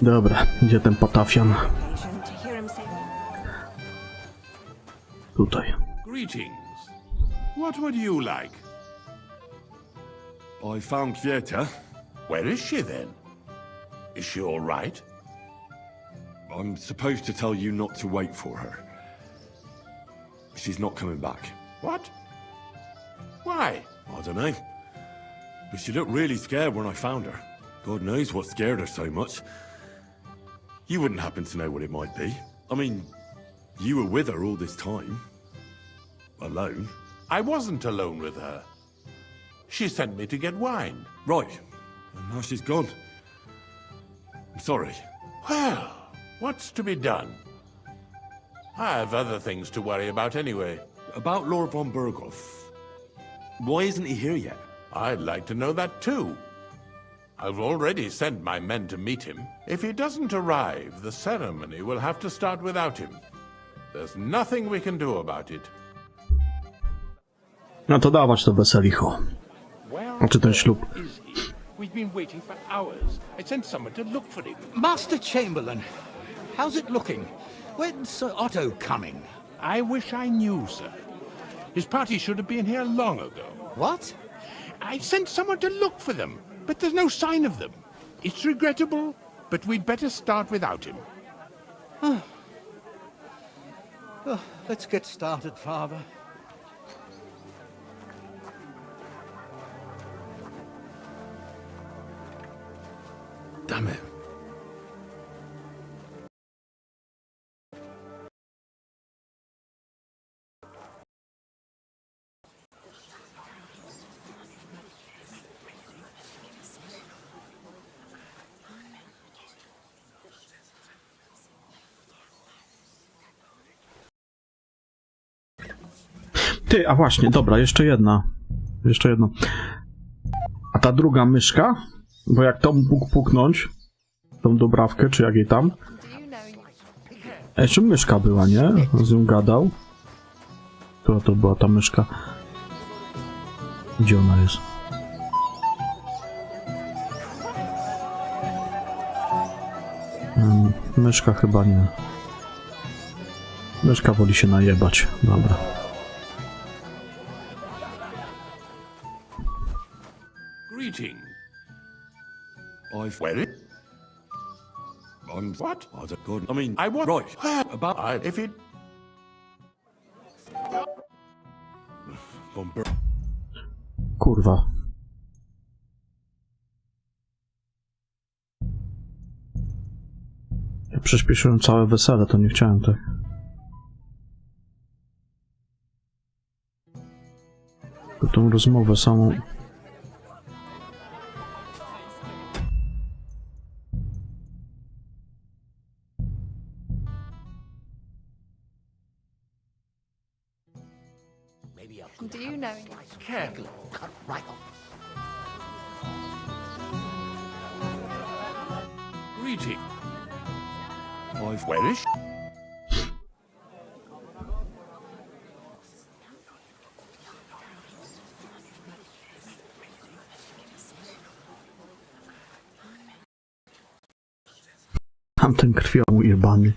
Dobra, gdzie ten patafian? Tutaj. Greetings. What would you like? I found Kvieta. Where is she then? Is she all right? I'm supposed to tell you not to wait for her. She's not coming back. What? Why? I don't know. But she looked really scared when I found her. God knows what scared her so much. You wouldn't happen to know what it might be. I mean, you were with her all this time. Alone. I wasn't alone with her. She sent me to get wine. Right. And now she's gone. I'm sorry. Well, what's to be done? I have other things to worry about anyway. About Lord von Berghoff. Why isn't he here yet? I'd like to know that too. I've already sent my men to meet him. If he doesn't arrive, the ceremony will have to start without him. There's nothing we can do about it. No to dawać to weselicho. Znaczy ten ślub. We've been waiting for hours. I sent someone to look for him. Master Chamberlain, how's it looking? When's Sir Otto coming? I wish I knew, sir. His party should have been here long ago. What? I sent someone to look for them, but there's no sign of them. It's regrettable, but we'd better start without him. Oh, let's get started, Father. Damn it. Ty, a właśnie, dobra, jeszcze jedna. Jeszcze jedno. A ta druga myszka? Bo jak to mógł puknąć, tą dobrawkę, czy jak jej tam. A jeszcze myszka była, nie? Z nią gadał. Która to była ta myszka? Gdzie ona jest? Myszka chyba nie. Myszka woli się najebać. Dobra. Greeting. I've... Where? I'm... What? I don't... God, I mean... I want... Right. About... If it... Von Ber... Kurwa. Ja przyspieszyłem całe wesele, to nie chciałem tak. Tylko tą rozmowę samą... Do you know? Carefully, cut right off. Greeting. Where is she? Tamten krwią jebany.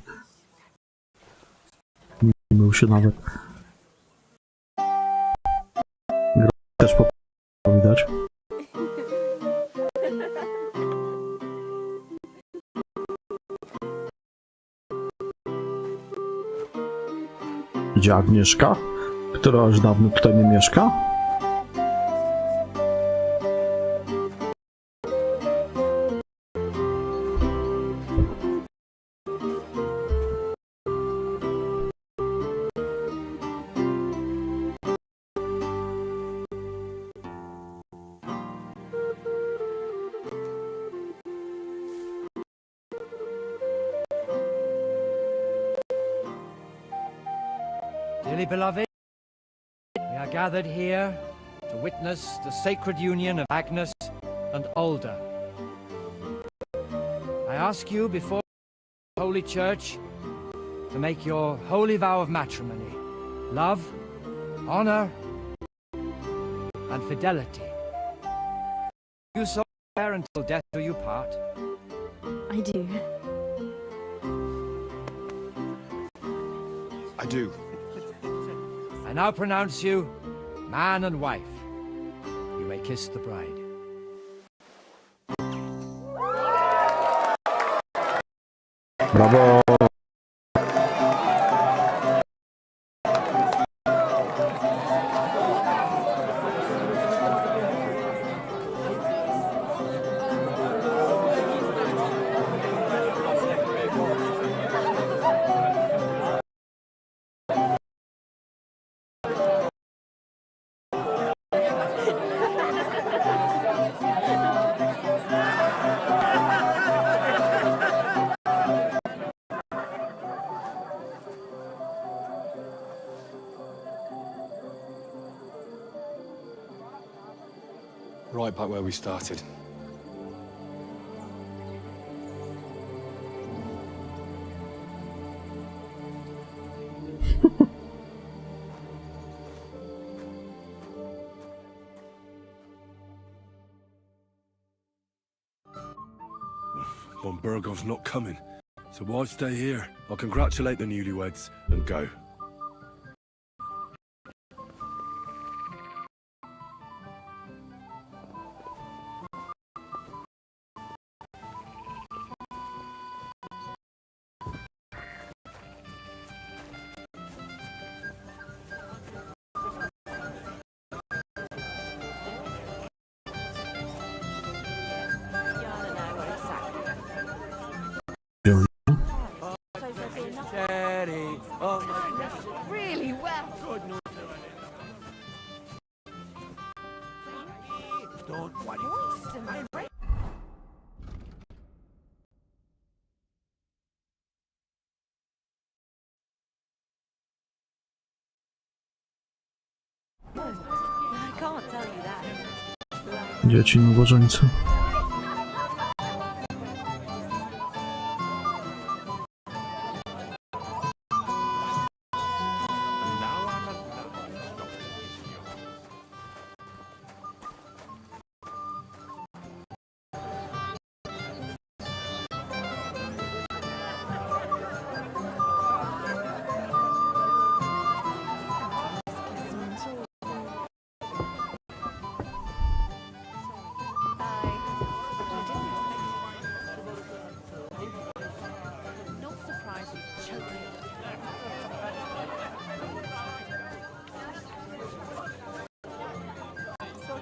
Nie mył się nawet. Też po widać. Gdzie Agnieszka? Która już dawno tutaj nie mieszka? Dearly beloved, we are gathered here to witness the sacred union of Agnes and Alda. I ask you before the Holy Church to make your holy vow of matrimony, love, honor, and fidelity. You so bear until death do you part, I do. I do. I now pronounce you man and wife. You may kiss the bride. Brawo! Right back where we started. Von Burgov's not coming, so why stay here? I'll congratulate the newlyweds and go. Really well. Don't worry. I can't tell you that. Dzieci nowożeńcy.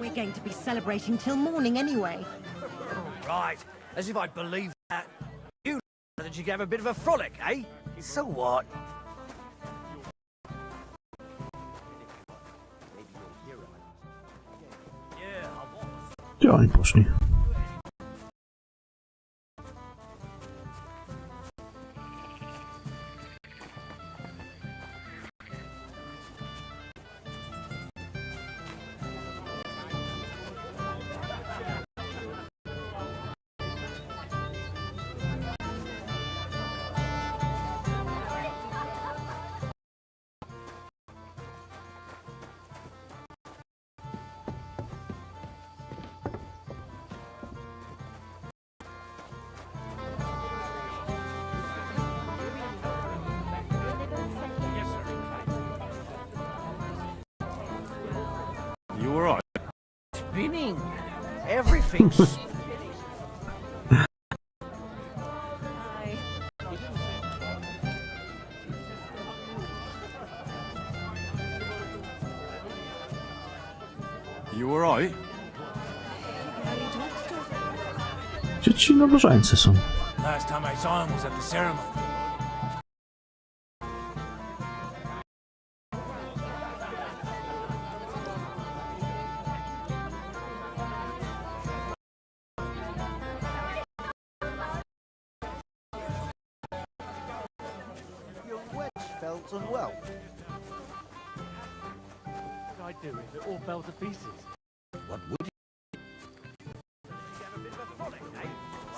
We're going to be celebrating till morning anyway. Right, as if I'd believe that. You that you gave a bit of a frolic, eh? So what? Gdzie oni poszli? You alright? Spinning. Everything's spinning. You alright? Gdzie ci nowożeńcy są? Last time I saw him was at the ceremony. Felt unwell. What would I do if it all fell to pieces? What would you?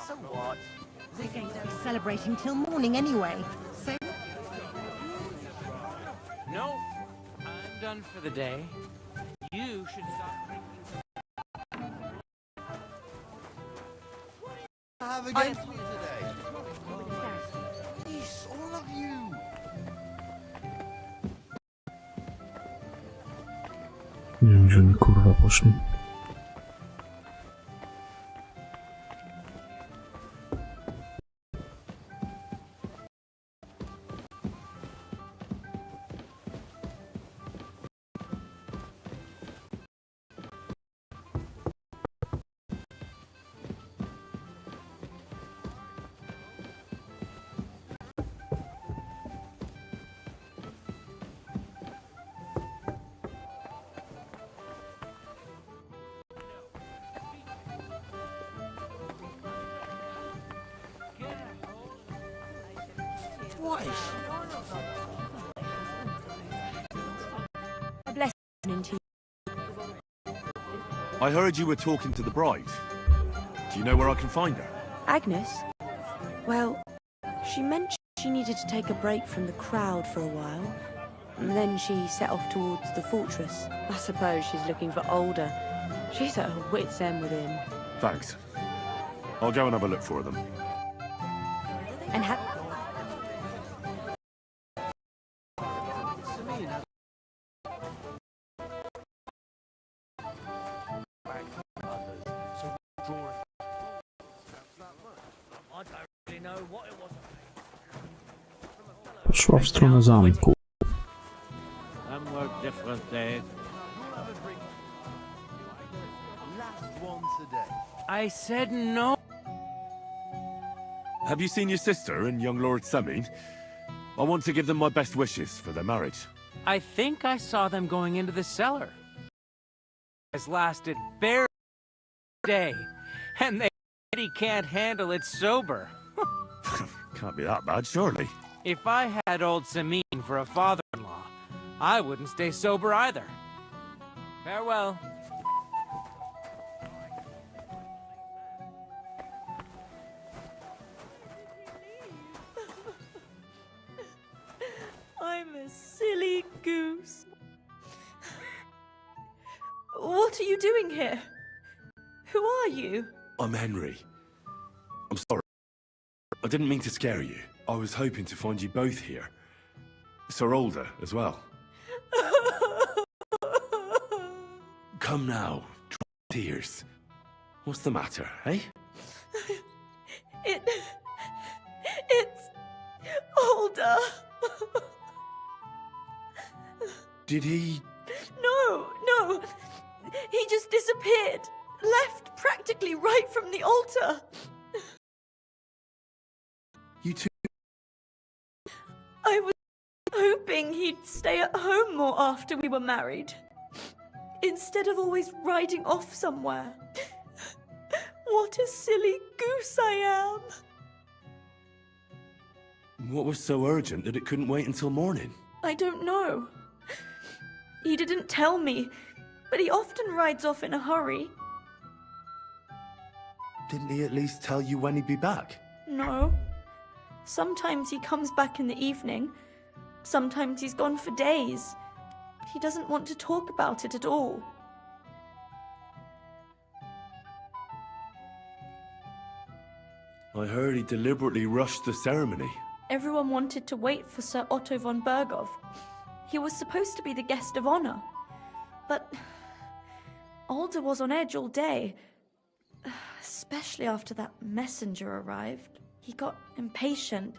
So what? We're going to be celebrating till morning anyway. So No, I'm done for the day. You should start drinking. Have against me today. Nie wiem, gdzie oni kurwa poszli. I heard you were talking to the bride. Do you know where I can find her? Agnes? Well, she mentioned she needed to take a break from the crowd for a while. And then she set off towards the fortress. I suppose she's looking for Older. She's at her wit's end with him. Thanks. I'll go and have a look for them. And Poszła w stronę zamku. I said no. Have you seen your sister and young Lord Semin? I want to give them my best wishes for their marriage. I think I saw them going into the cellar. Has lasted barely a day, and they already can't handle it sober. Can't be that bad, surely. If I had old Samin for a father-in-law, I wouldn't stay sober either. Farewell. I'm a silly goose. What are you doing here? Who are you? I'm Henry. I'm sorry. I didn't mean to scare you. I was hoping to find you both here. Sir Older as well. Come now, dry tears. What's the matter, eh? It's Older. Did he... No. He just disappeared. Left practically right from the altar. You two... I was hoping he'd stay at home more after we were married. Instead of always riding off somewhere. What a silly goose I am. What was so urgent that it couldn't wait until morning? I don't know. He didn't tell me, but he often rides off in a hurry. Didn't he at least tell you when he'd be back? No. Sometimes he comes back in the evening. Sometimes he's gone for days. He doesn't want to talk about it at all. I heard he deliberately rushed the ceremony. Everyone wanted to wait for Sir Otto von Berghoff. He was supposed to be the guest of honor. But Older was on edge all day. Especially after that messenger arrived. He got impatient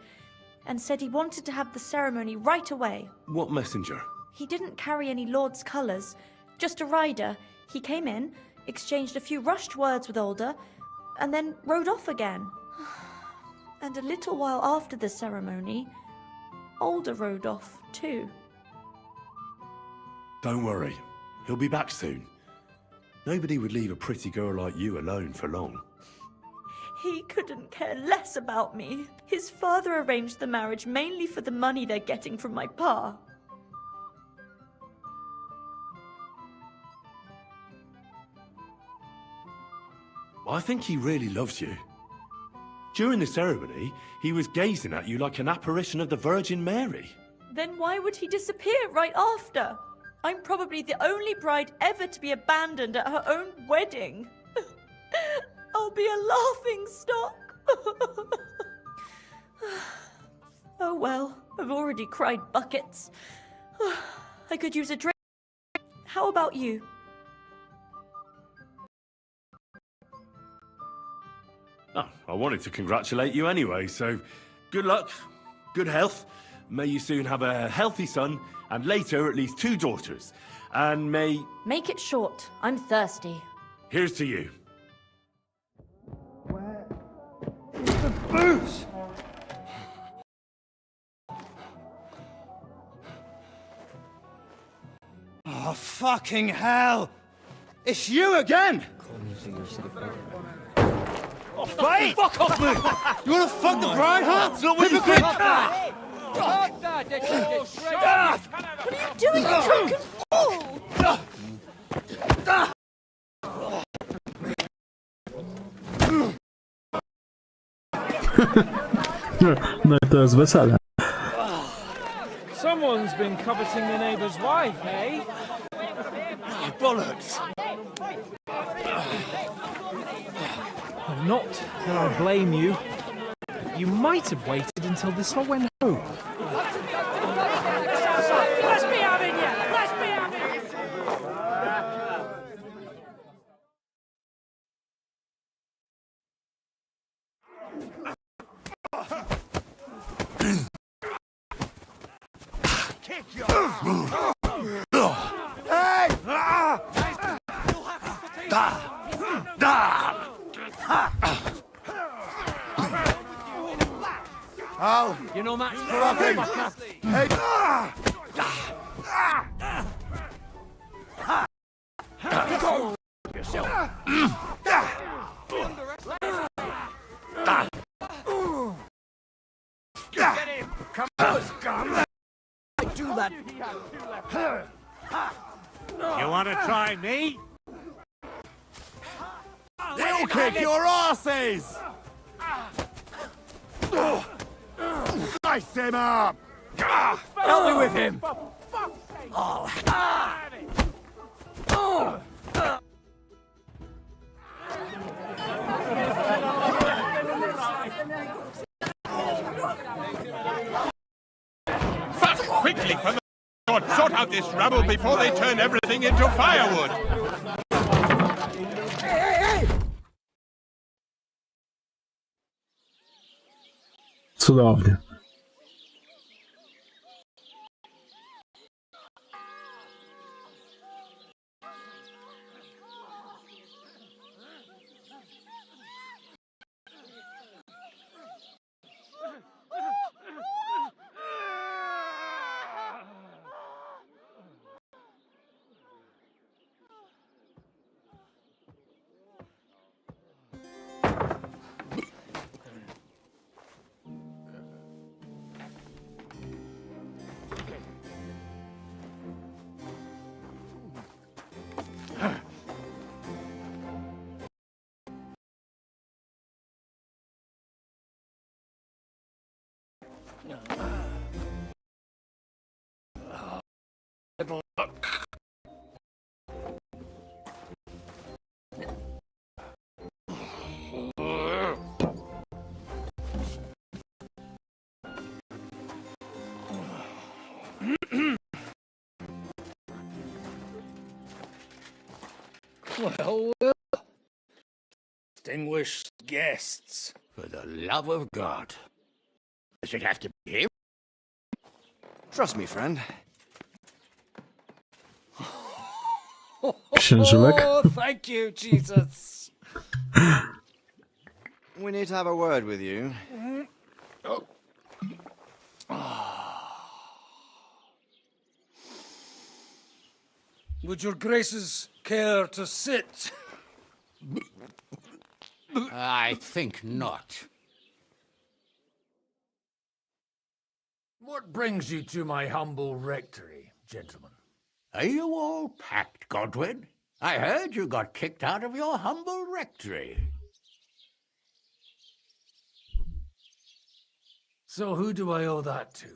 and said he wanted to have the ceremony right away. What messenger? He didn't carry any lord's colours, just a rider. He came in, exchanged a few rushed words with Older, and then rode off again. And a little while after the ceremony, Older rode off too. Don't worry. He'll be back soon. Nobody would leave a pretty girl like you alone for long. He couldn't care less about me. His father arranged the marriage mainly for the money they're getting from my pa. I think he really loves you. During the ceremony, he was gazing at you like an apparition of the Virgin Mary. Then why would he disappear right after? I'm probably the only bride ever to be abandoned at her own wedding. I'll be a laughing stock. Oh well, I've already cried buckets. I could use a drink. How about you? Oh, I wanted to congratulate you anyway, so good luck, good health. May you soon have a healthy son, and later at least 2 daughters. And may... Make it short. I'm thirsty. Here's to you. The booze! Oh, fucking hell! It's you again! Oh, fight! Fuck off, mate! You wanna fuck the bride, huh? It's not what you think! What are you doing, you drunken fool? No i to jest wesele. Someone's been coveting the neighbour's wife, eh? Bollocks! Not that I blame you. You might have waited until this all went home. Let's be having you! Let's be having you! Kick your Hey! Oh, you're no match for Fucking Hey! Go yourself. Come on, scum! Do that. You want to try me? They'll kick your asses! Slice him up! Help me with him! Oh. Quickly, for the Lord, sort out this rabble before they turn everything into firewood! Cudownie. Well, distinguished guests, for the love of God. Does it have to be him? Trust me, friend. Księżyłek. Oh, thank you, Jesus. We need to have a word with you. Oh. Would your graces care to sit? I think not. What brings you to my humble rectory, gentlemen? Are you all packed, Godwin? I heard you got kicked out of your humble rectory. So who do I owe that to?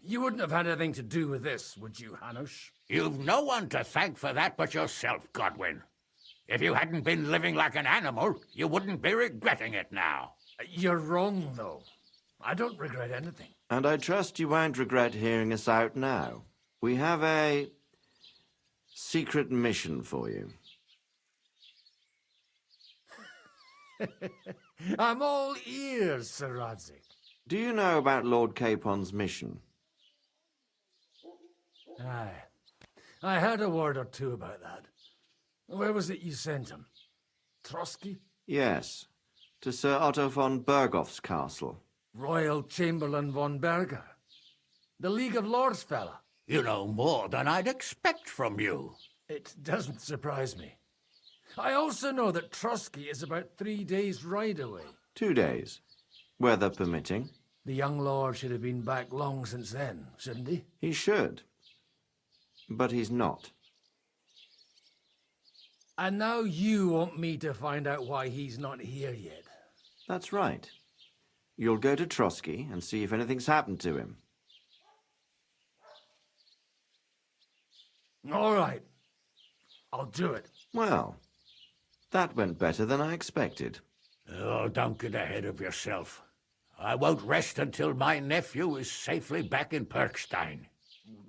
You wouldn't have had anything to do with this, would you, Hanush? You've no one to thank for that but yourself, Godwin. If you hadn't been living like an animal, you wouldn't be regretting it now. You're wrong, though. I don't regret anything. And I trust you won't regret hearing us out now. We have a secret mission for you. I'm all ears, Sir Rodzik. Do you know about Lord Capon's mission? Aye. I heard a word or two about that. Where was it you sent him? Trotsky? Yes, to Sir Otto von Bergoff's castle. Royal Chamberlain von Berger. The League of Lords fella. You know more than I'd expect from you. It doesn't surprise me. I also know that Trotsky is about 3 days' ride away. 2 days, weather permitting. The young lord should have been back long since then, shouldn't he? He should. But he's not. And now you want me to find out why he's not here yet. That's right. You'll go to Trotsky and see if anything's happened to him. All right. I'll do it. Well, that went better than I expected. Oh, don't get ahead of yourself. I won't rest until my nephew is safely back in Perkstein.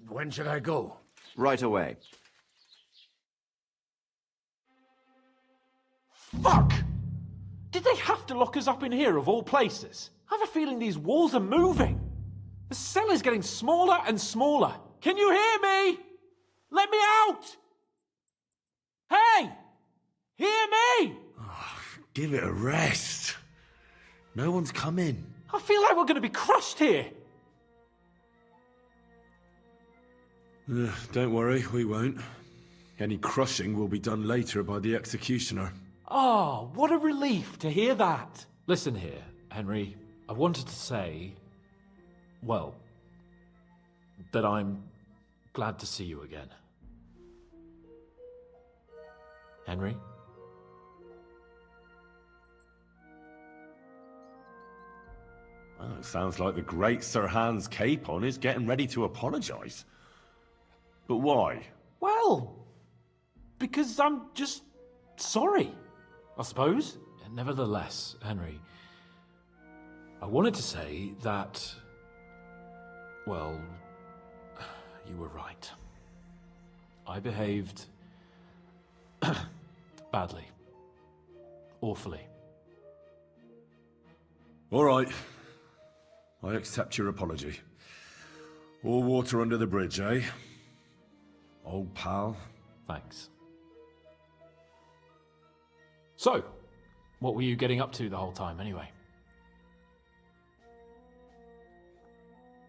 When should I go? Right away. Fuck! Did they have to lock us up in here, of all places? I have a feeling these walls are moving. The cell is getting smaller and smaller. Can you hear me? Let me out! Hey! Hear me! Give it a rest. No one's coming. I feel like we're going to be crushed here. Don't worry, we won't. Any crushing will be done later by the executioner. Oh, what a relief to hear that. Listen here, Henry. I wanted to say, well, that I'm glad to see you again. Henry? Well, it sounds like the great Sir Hans Capon is getting ready to apologise. But why? Well, because I'm just sorry, I suppose. Nevertheless, Henry, I wanted to say that, well, you were right. I behaved badly. Awfully. All right. I accept your apology. All water under the bridge, eh? Old pal. Thanks. So, what were you getting up to the whole time, anyway?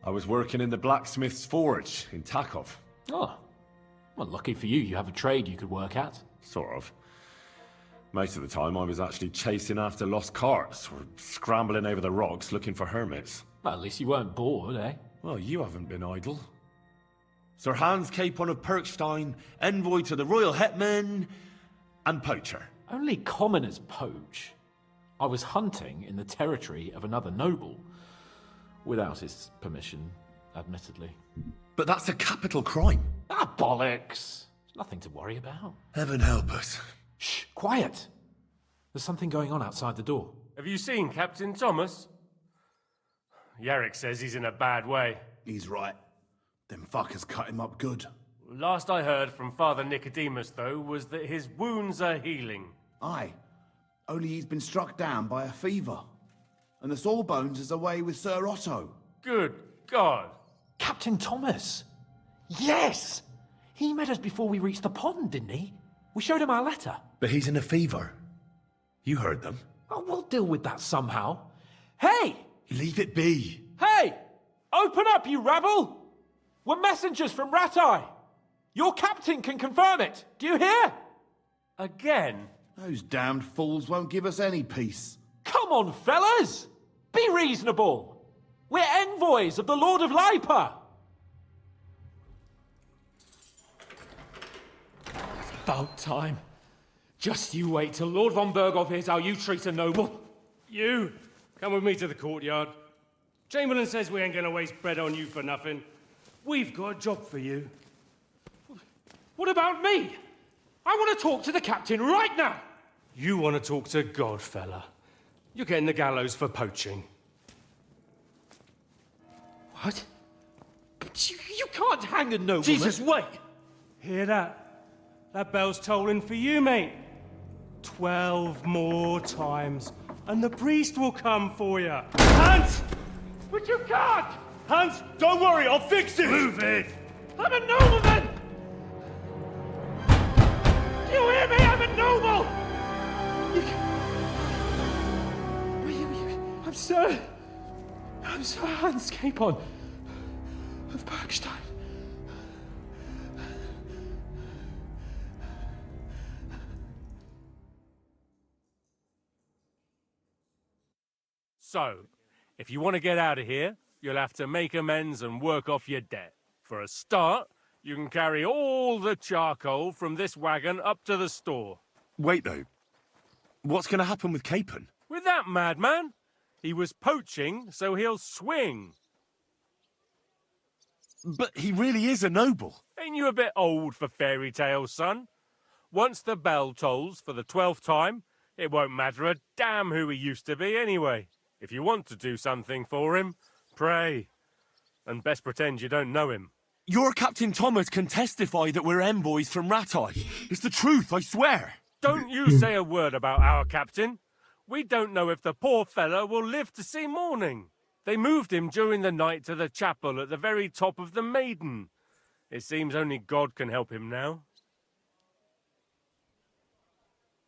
I was working in the blacksmith's forge in Takov. Oh, well, lucky for you, you have a trade you could work at. Sort of. Most of the time I was actually chasing after lost carts or scrambling over the rocks looking for hermits. Well, at least you weren't bored, eh? Well, you haven't been idle. Sir Hans Capon of Perkstein, envoy to the royal hetman, and poacher. Only commoners poach. I was hunting in the territory of another noble. Without his permission, admittedly. But that's a capital crime. Ah, bollocks! Nothing to worry about. Heaven help us. Shh, quiet! There's something going on outside the door. Have you seen Captain Thomas? Yarrick says he's in a bad way. He's right. Them fuckers cut him up good. Last I heard from Father Nicodemus, though, was that his wounds are healing. Aye. Only he's been struck down by a fever. And the Sawbones is away with Sir Otto. Good God. Captain Thomas! Yes! He met us before we reached the pond, didn't he? We showed him our letter. But he's in a fever. You heard them. Oh, we'll deal with that somehow. Hey! Leave it be. Hey! Open up, you rabble! We're messengers from Ratai. Your captain can confirm it. Do you hear? Again? Those damned fools won't give us any peace. Come on, fellas! Be reasonable. We're envoys of the Lord of Lipa. It's about time. Just you wait till Lord von Bergoff hears how you treat a noble. You, come with me to the courtyard. Chamberlain says we ain't gonna waste bread on you for nothing. We've got a job for you. What about me? I want to talk to the captain right now. You want to talk to God, fella. You're getting the gallows for poaching. What? But you can't hang a nobleman. Jesus, wait! Hear that? That bell's tolling for you, mate. 12 more times, and the priest will come for you. Hans! But you can't! Hans, don't worry, I'll fix it! Move it! I'm a nobleman! Do you hear me? I'm a noble! I'm Sir Hans Capon of Bergstein. So, if you want to get out of here, you'll have to make amends and work off your debt. For a start, you can carry all the charcoal from this wagon up to the store. Wait, though. What's going to happen with Capon? With that madman? He was poaching, so he'll swing. But he really is a noble. Ain't you a bit old for fairy tales, son? Once the bell tolls for the 12th time, it won't matter a damn who he used to be anyway. If you want to do something for him, pray. And best pretend you don't know him. Your Captain Thomas can testify that we're envoys from Ratai. It's the truth, I swear. Don't you say a word about our captain. We don't know if the poor fellow will live to see morning. They moved him during the night to the chapel at the very top of the Maiden. It seems only God can help him now.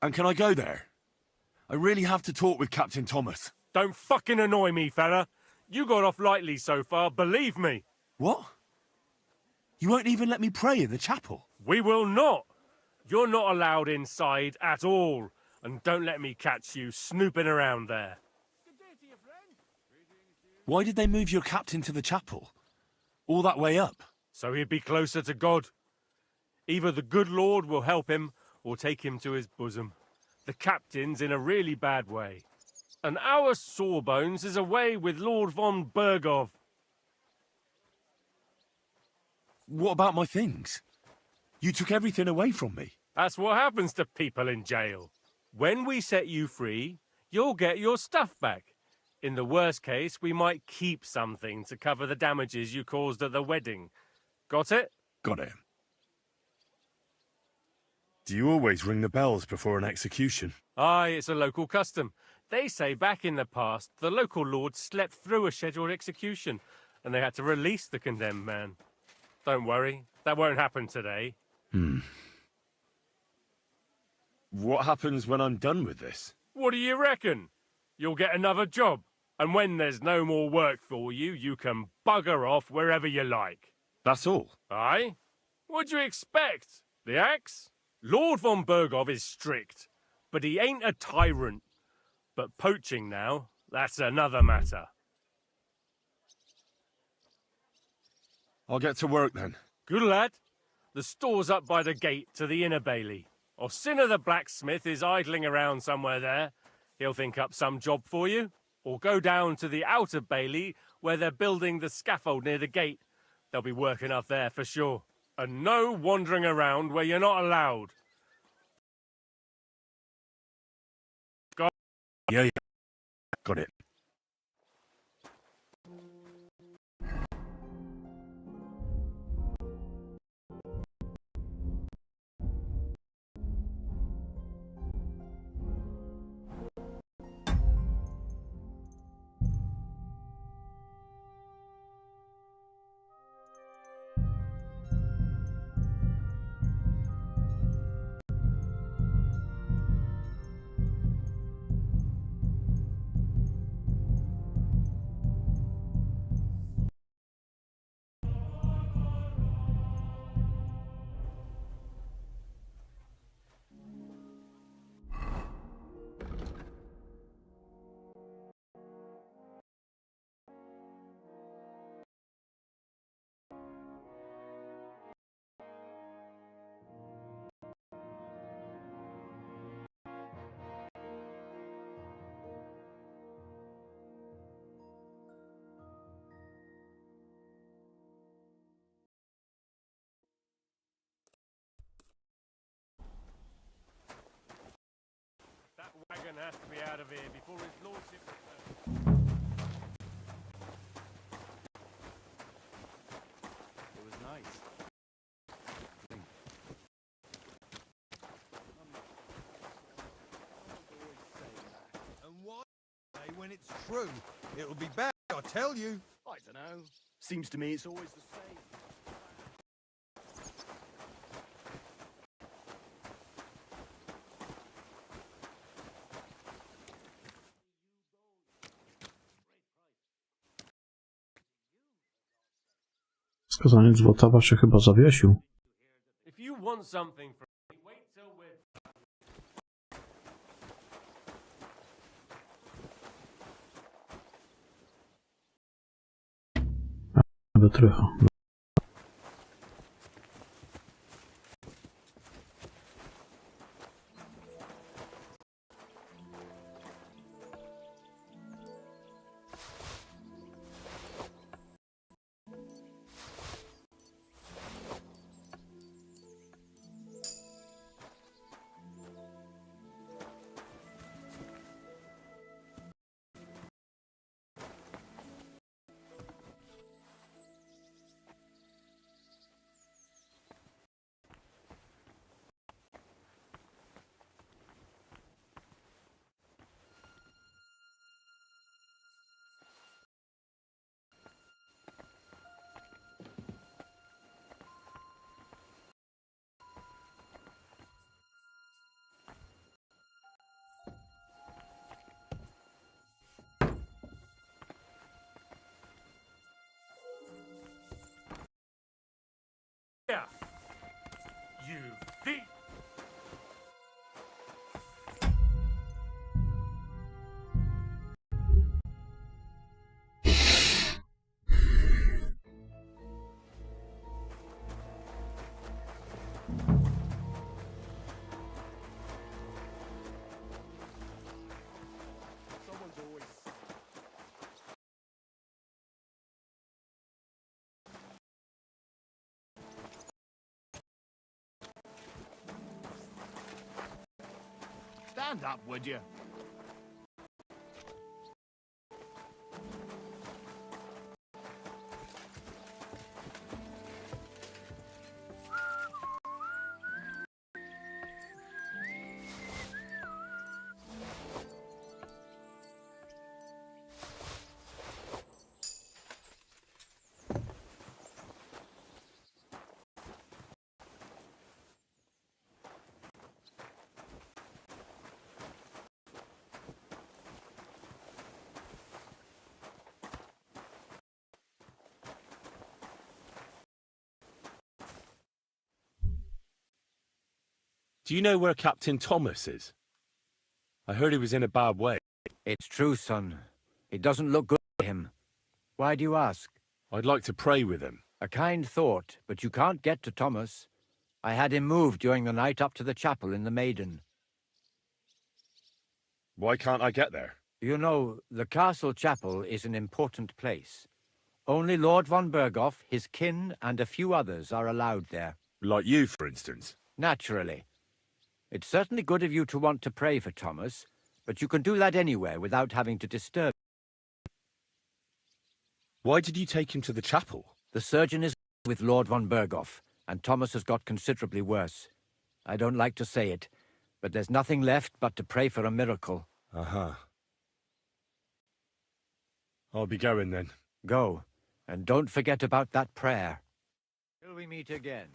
And can I go there? I really have to talk with Captain Thomas. Don't fucking annoy me, fella. You got off lightly so far, believe me. What? You won't even let me pray in the chapel? We will not. You're not allowed inside at all. And don't let me catch you snooping around there. Why did they move your captain to the chapel? All that way up? So he'd be closer to God. Either the good Lord will help him, or take him to his bosom. The captain's in a really bad way. And our Sawbones is away with Lord von Bergov. What about my things? You took everything away from me. That's what happens to people in jail. When we set you free, you'll get your stuff back. In the worst case, we might keep something to cover the damages you caused at the wedding. Got it? Got it. Do you always ring the bells before an execution? Aye, it's a local custom. They say back in the past, the local lord slept through a scheduled execution, and they had to release the condemned man. Don't worry, that won't happen today. What happens when I'm done with this? What do you reckon? You'll get another job, and when there's no more work for you, you can bugger off wherever you like. That's all? Aye? What'd you expect? The axe? Lord von Bergov is strict, but he ain't a tyrant. But poaching now, that's another matter. I'll get to work then. Good lad. The store's up by the gate to the inner bailey. Orsina the blacksmith is idling around somewhere there. He'll think up some job for you. Or go down to the outer bailey where they're building the scaffold near the gate. They'll be working up there for sure. And no wandering around where you're not allowed. Yeah. Got it. That wagon has to be out of here before his lordship returns. It was nice. when it's true. It'll be bad, I tell you. I don't know. Seems to me it's always the same. Skazaniec Wotawa się chyba zawiesił. If you want something from me, wait till we're... Wytrycha. Yeah. You thief! Stand up, would you? Do you know where Captain Thomas is? I heard he was in a bad way. It's true, son. It doesn't look good for him. Why do you ask? I'd like to pray with him. A kind thought, but you can't get to Thomas. I had him moved during the night up to the chapel in the Maiden. Why can't I get there? You know, the castle chapel is an important place. Only Lord von Berghoff, his kin, and a few others are allowed there. Like you, for instance? Naturally. It's certainly good of you to want to pray for Thomas, but you can do that anywhere without having to disturb. Why did you take him to the chapel? The surgeon is with Lord von Berghoff, and Thomas has got considerably worse. I don't like to say it, but there's nothing left but to pray for a miracle. Uh-huh. I'll be going then. Go, and don't forget about that prayer. Till we meet again.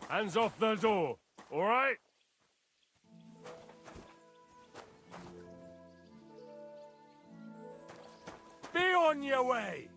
Hands off the door, all right? Be on your way!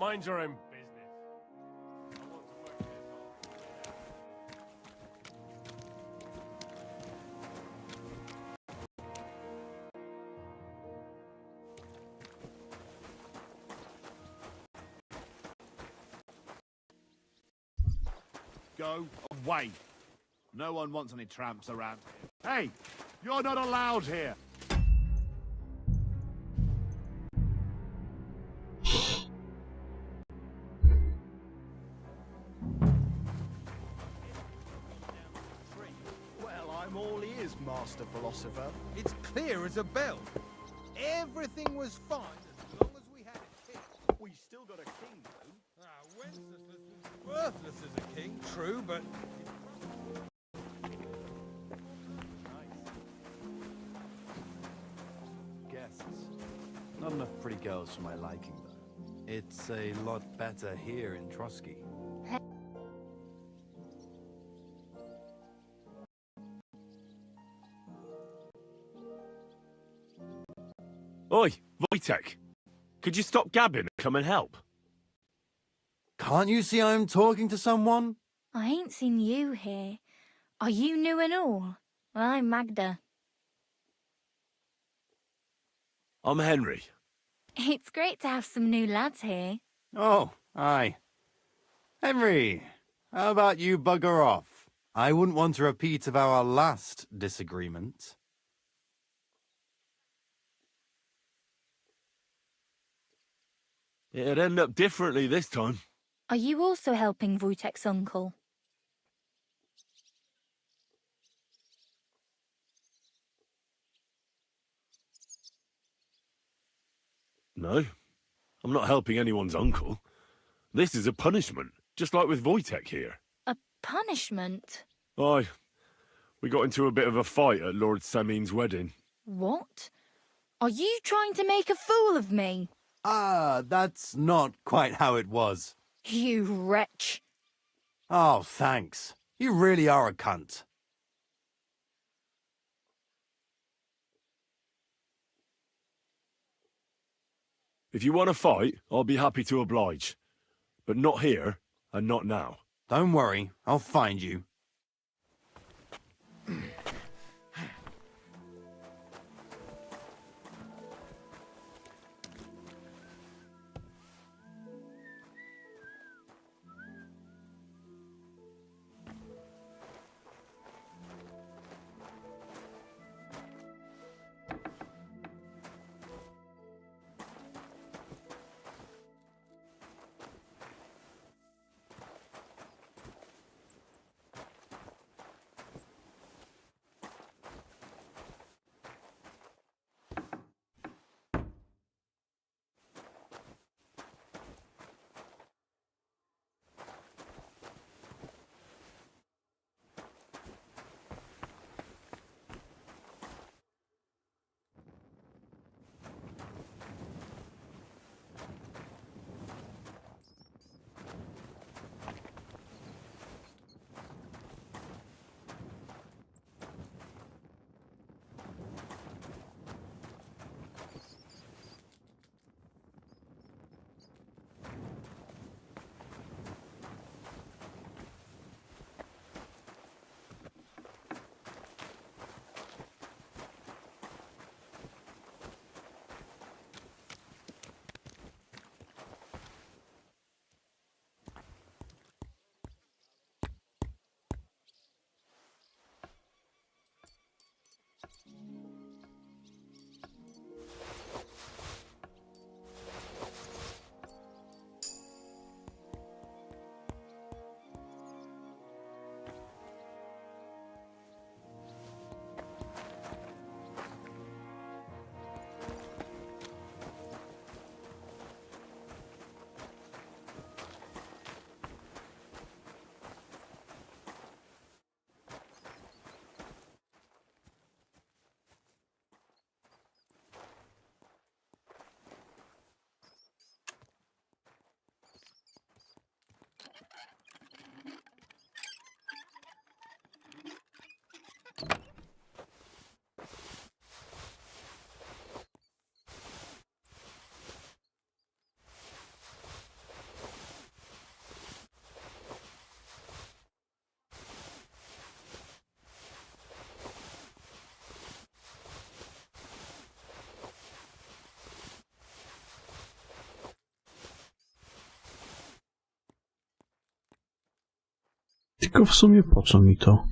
Mind your own business. I want to work this out. Go away. No one wants any tramps around here. Hey, you're not allowed here. Well, I'm all ears, Master Philosopher. It's clear as a bell. Everything was fine as long as we had a king. We still got a king, though. Wenceslas was worthless as a king, true, but... Guests. Not enough pretty girls for my liking, though. It's a lot better here in Trotsky. Oi, Wojtek. Could you stop gabbing and come and help? Can't you see I'm talking to someone? I ain't seen you here. Are you new and all? Well, I'm Magda. I'm Henry. It's great to have some new lads here. Oh, aye. Henry, how about you bugger off? I wouldn't want a repeat of our last disagreement. It'd end up differently this time. Are you also helping Wojtek's uncle? No, I'm not helping anyone's uncle. This is a punishment, just like with Wojtek here. A punishment? Aye, we got into a bit of a fight at Lord Samin's wedding. What? Are you trying to make a fool of me? Ah, that's not quite how it was. You wretch. Oh, thanks. You really are a cunt. If you want to fight, I'll be happy to oblige. But not here, and not now. Don't worry, I'll find you. Tylko w sumie po co mi to?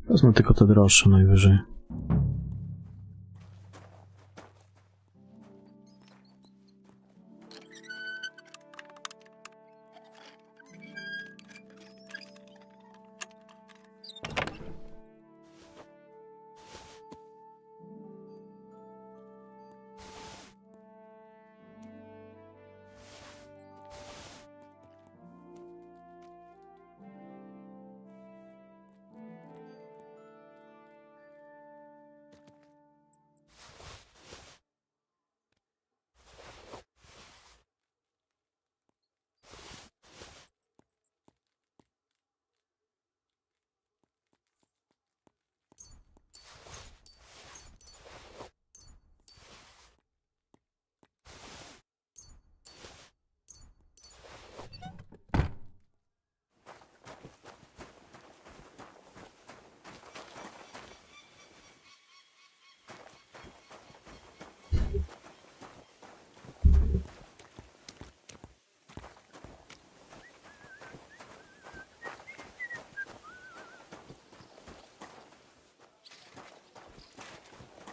Wezmę tylko te droższe najwyżej.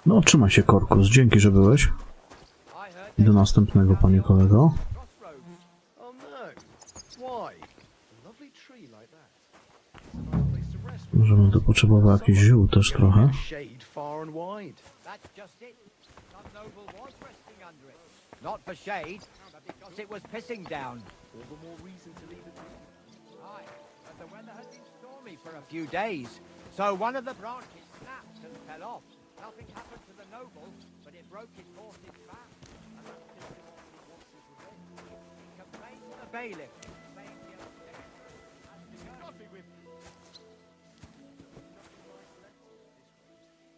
No, trzymaj się, Korkus. Dzięki, że byłeś. I do następnego, panie kolego. Możemy tu potrzebować jakichś ziół też trochę. Not for shade, but because it was pissing down. All the more reason to leave it. Aye, but the weather has been stormy for a few days, so one of the branches snapped and fell off. Nothing happened to the noble, but it broke his horse's back, and that's just what he wants his revenge. He complained to the bailiff, saying the other day, has to go. Coffee with me.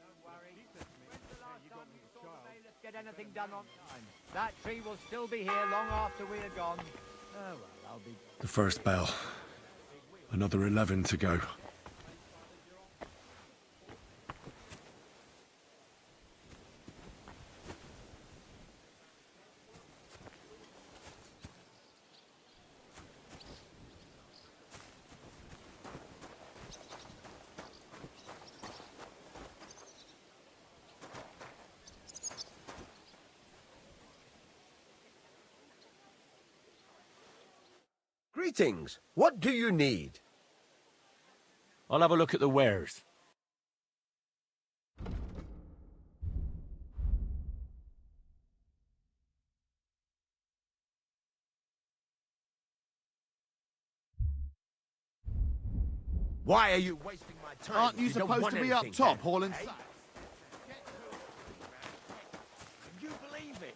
Don't worry. When's the last time you saw the bailiff get anything done on time? That tree will still be here long after we are gone. Oh, well, I'll be... The first bell. Another 11 to go. Greetings. What do you need? I'll have a look at the wares. Why are you wasting my time? Aren't you don't supposed want to be up anything, top then, hauling eh? sacks? Can you believe it?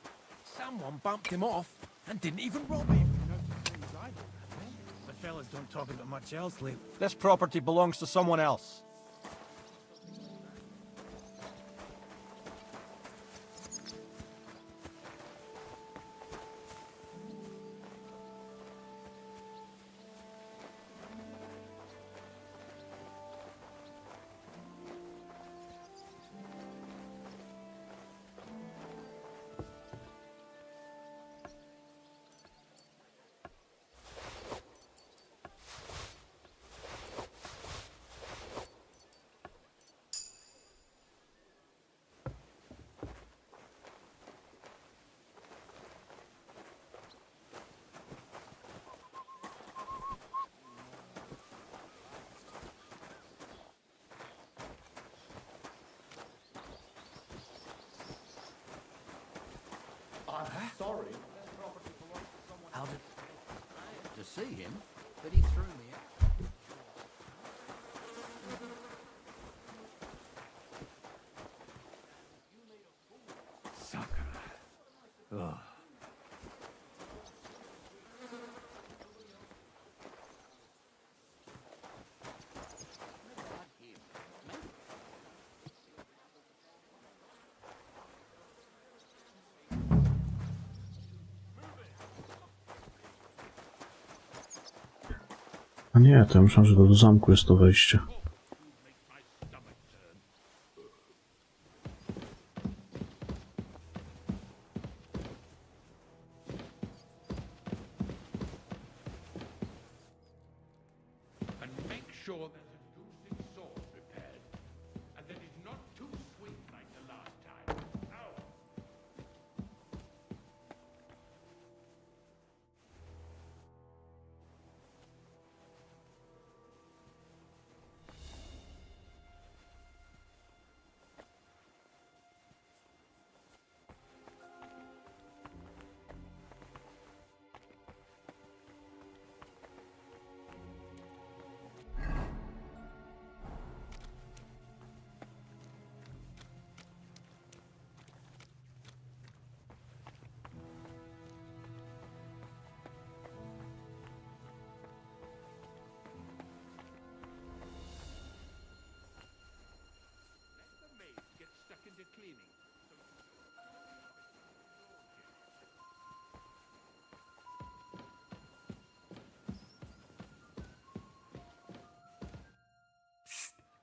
Someone bumped him off and didn't even rob him. The fellas don't talk about much else lately. This property belongs to someone else. Sorry. How did... To see him, but he threw me out. Ugh. A nie, to ja myślałem, że do zamku jest to wejście. And make sure there's a juicy sword prepared, and that it's not too sweet like the last time. Ow!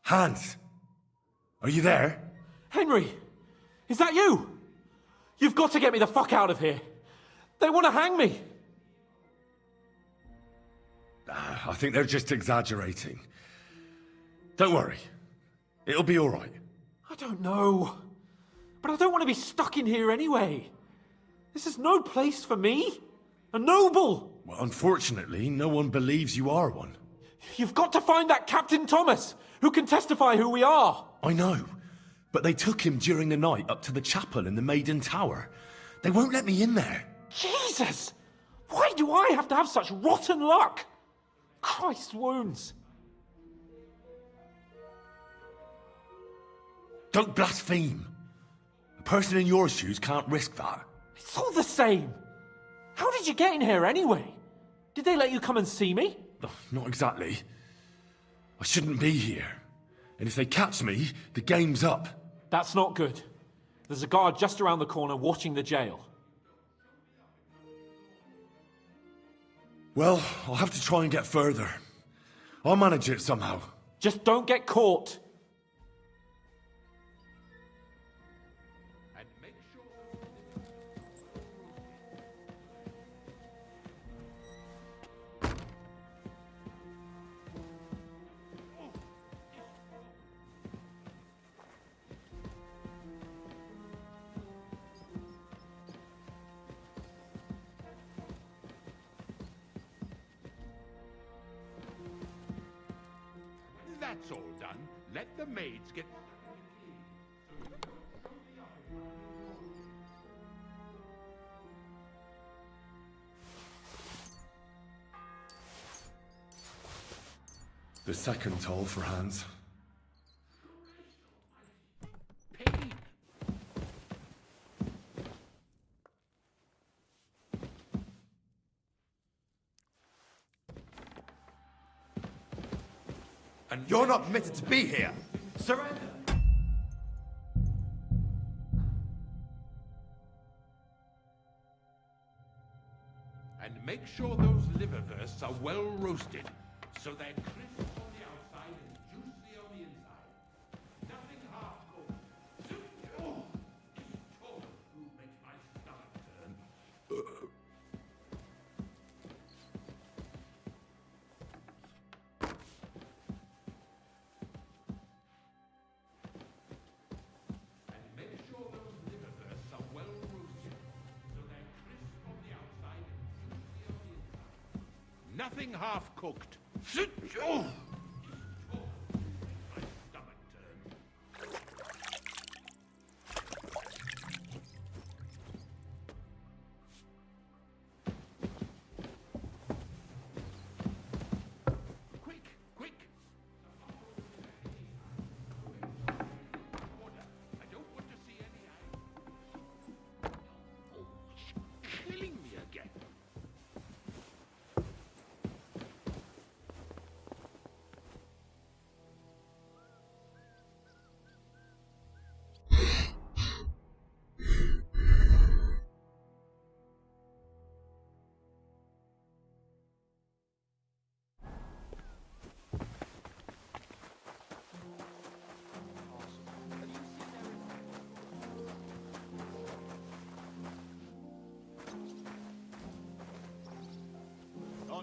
Hans! Are you there? Henry! Is that you? You've got to get me the fuck out of here. They want to hang me. I think they're just exaggerating. Don't worry. It'll be all right. I don't know. But I don't want to be stuck in here anyway. This is no place for me. A noble. Well, unfortunately, no one believes you are one. You've got to find that Captain Thomas, who can testify who we are. I know. But they took him during the night up to the chapel in the Maiden Tower. They won't let me in there. Jesus! Why do I have to have such rotten luck? Christ's wounds. Don't blaspheme. A person in your shoes can't risk that. It's all the same. How did you get in here anyway? Did they let you come and see me? Not exactly. I shouldn't be here. And if they catch me, the game's up. That's not good. There's a guard just around the corner watching the jail. Well, I'll have to try and get further. I'll manage it somehow. Just don't get caught. That's all done. Let the maids get... The second toll for Hans. You're not permitted to be here. Surrender. And make sure those liverwursts are well roasted, so they're crisp on the outside and juicy on the inside. Nothing half-cooked. Oh, this tall food makes my stomach turn. Nothing half-cooked. Oh.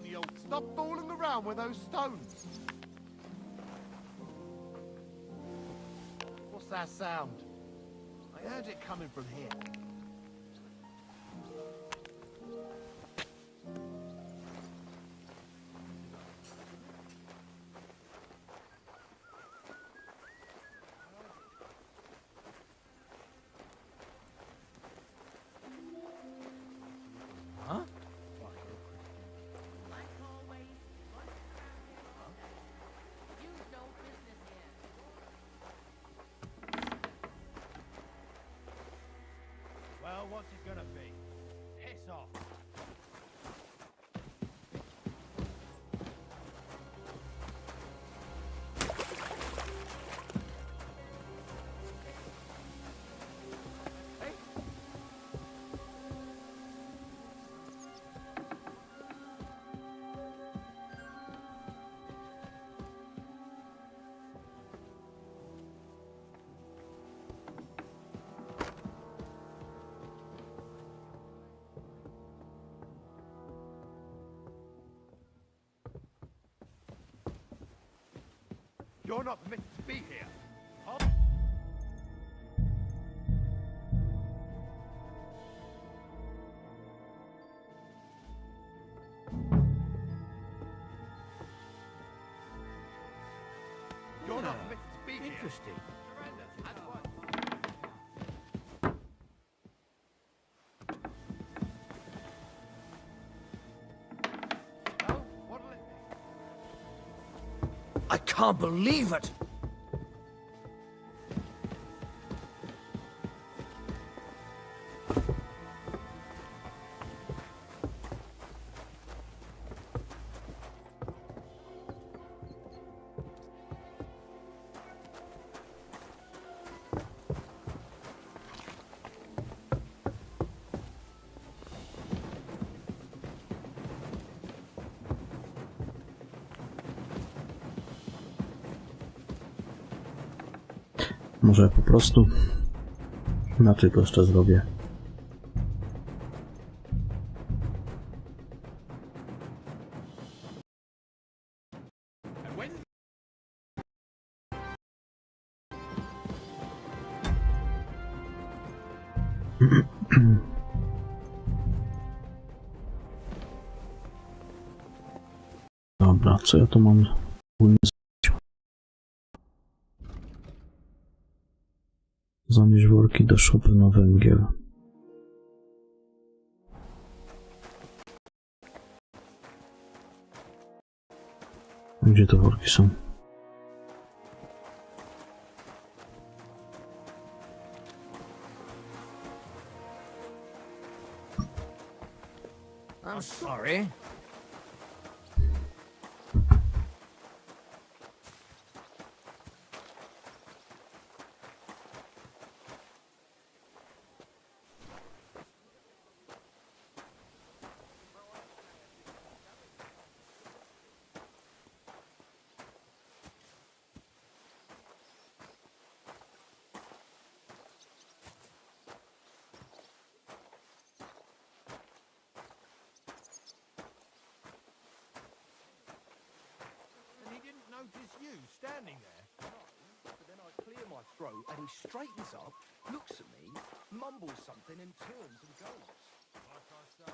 on you. Stop fooling around with those stones. What's that sound? I heard it coming from here. Huh? Well, what's it gonna be? Piss off. You're not permitted to be here. You're not permitted to be here. Interesting. Surrender at once. No? What'll it be? I can't believe it! Może po prostu inaczej to jeszcze zrobię. Dobra, co ja tu mam ogólnie zrobić? Zanieść worki do szopy na węgiel. Gdzie te worki są? I'm sorry. Notice you standing there. No, but then I clear my throat and he straightens up, looks at me, mumbles something and turns and goes. Like I say.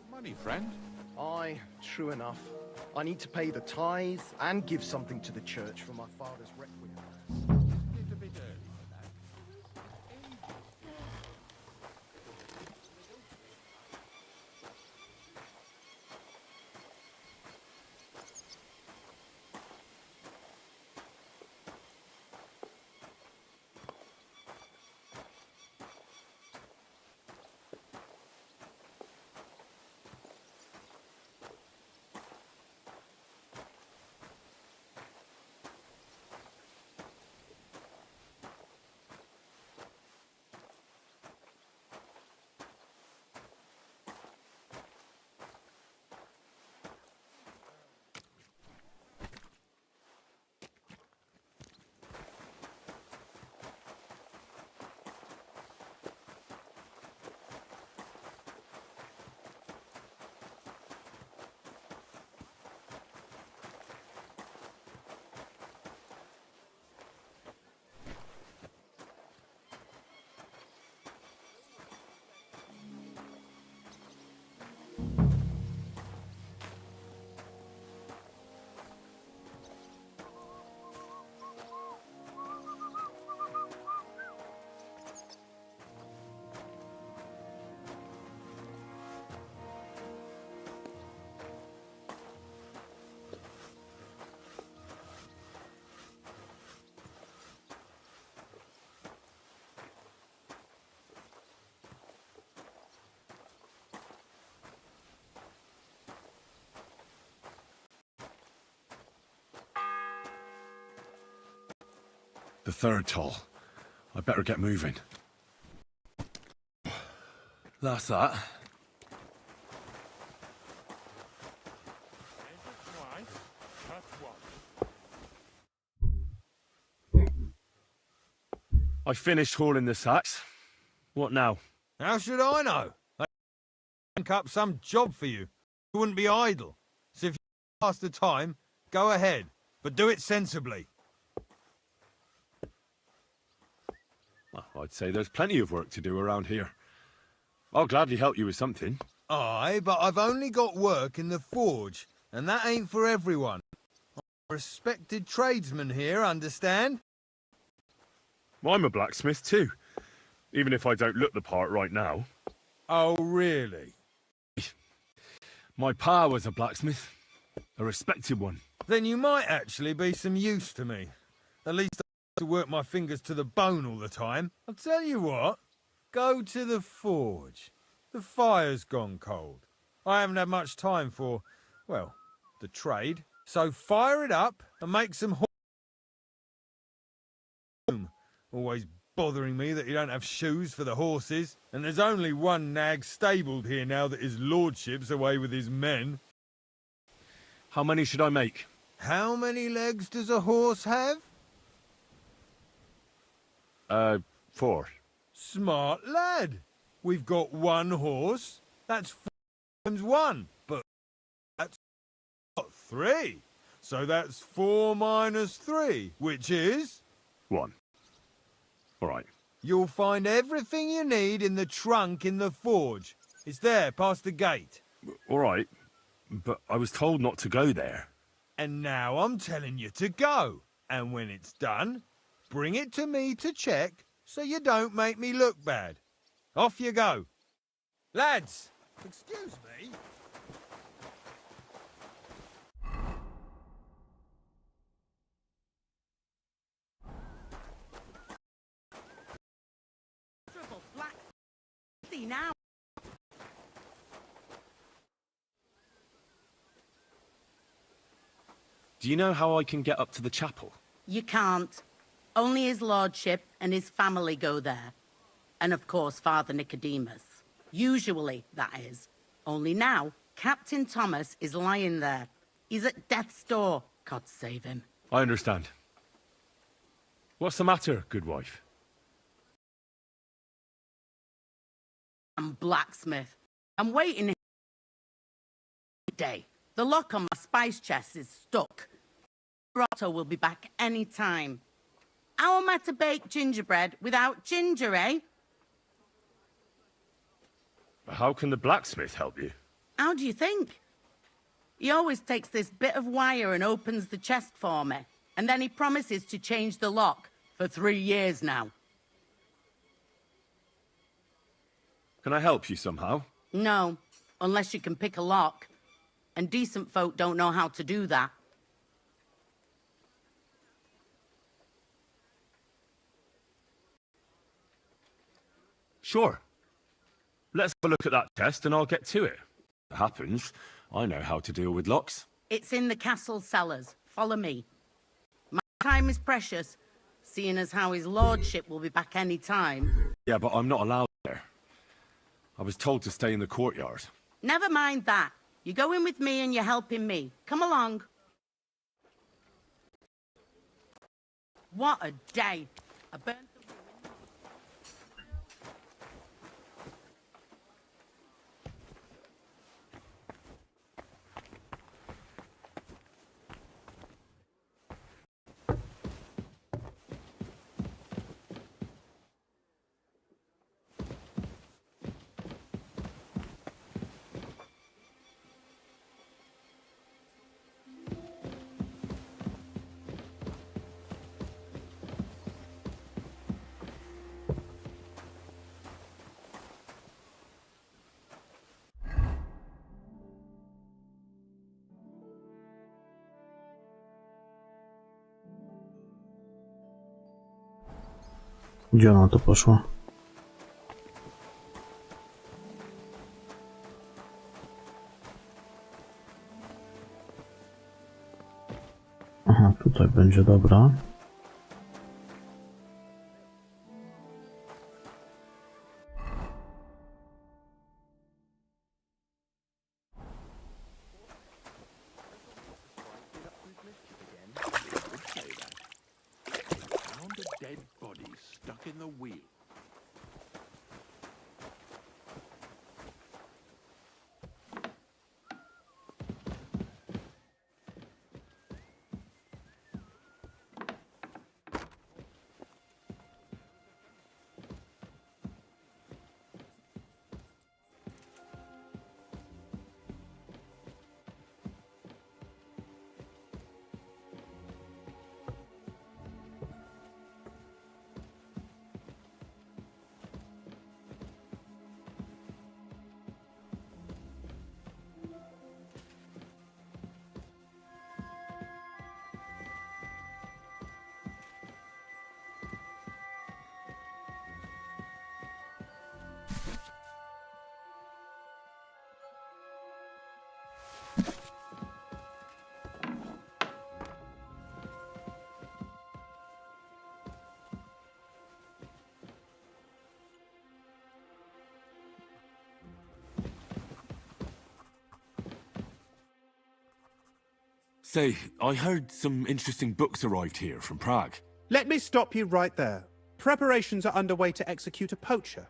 Money, friend. Aye, true enough. I need to pay the tithe and give something to the church for my father's requiem. Isn't it a bit early for that? The third toll. I better get moving. That's that. I finished hauling the sacks. What now? How should I know? They think up some job for you. You wouldn't be idle. So if you pass the time, go ahead. But do it sensibly. Well, I'd say there's plenty of work to do around here. I'll gladly help you with something. Aye, but I've only got work in the forge, and that ain't for everyone. I'm a respected tradesman here, understand? Well, I'm a blacksmith too, even if I don't look the part right now. Oh, really? My pa was a blacksmith, a respected one. Then you might actually be some use to me. At least I don't have to work my fingers to the bone all the time. I'll tell you what, go to the forge. The fire's gone cold. I haven't had much time for, well, the trade. So fire it up and make some always bothering me that you don't have shoes for the horses. And there's only one nag stabled here now that his lordship's away with his men. How many should I make? How many legs does a horse have? 4. Smart lad. We've got 1 horse. That's 4 times 1. But that's not 3. So that's 4 minus 3, which is... 1. All right. You'll find everything you need in the trunk in the forge. It's there, past the gate. All right. But I was told not to go there. And now I'm telling you to go. And when it's done, bring it to me to check so you don't make me look bad. Off you go. Lads, excuse me. Now. Do you know how I can get up to the chapel? You can't. Only his lordship and his family go there. And of course, Father Nicodemus. Usually, that is. Only now, Captain Thomas is lying there. He's at death's door. God save him. I understand. What's the matter, good wife? I'm blacksmith. I'm waiting day. The lock on my spice chest is stuck. Otto will be back any time. How am I to bake gingerbread without ginger, eh? How can the blacksmith help you? How do you think? He always takes this bit of wire and opens the chest for me. And then he promises to change the lock for 3 years now. Can I help you somehow? No, unless you can pick a lock. And decent folk don't know how to do that. Sure. Let's have a look at that test and I'll get to it. If it happens, I know how to deal with locks. It's in the castle cellars. Follow me. My time is precious, seeing as how his lordship will be back any time. Yeah, but I'm not allowed there. I was told to stay in the courtyard. Never mind that. You go in with me and you're helping me. Come along. What a day. I burnt the Gdzie ona to poszła? Aha, tutaj będzie, dobra. Say, I heard some interesting books arrived here from Prague. Let me stop you right there. Preparations are underway to execute a poacher.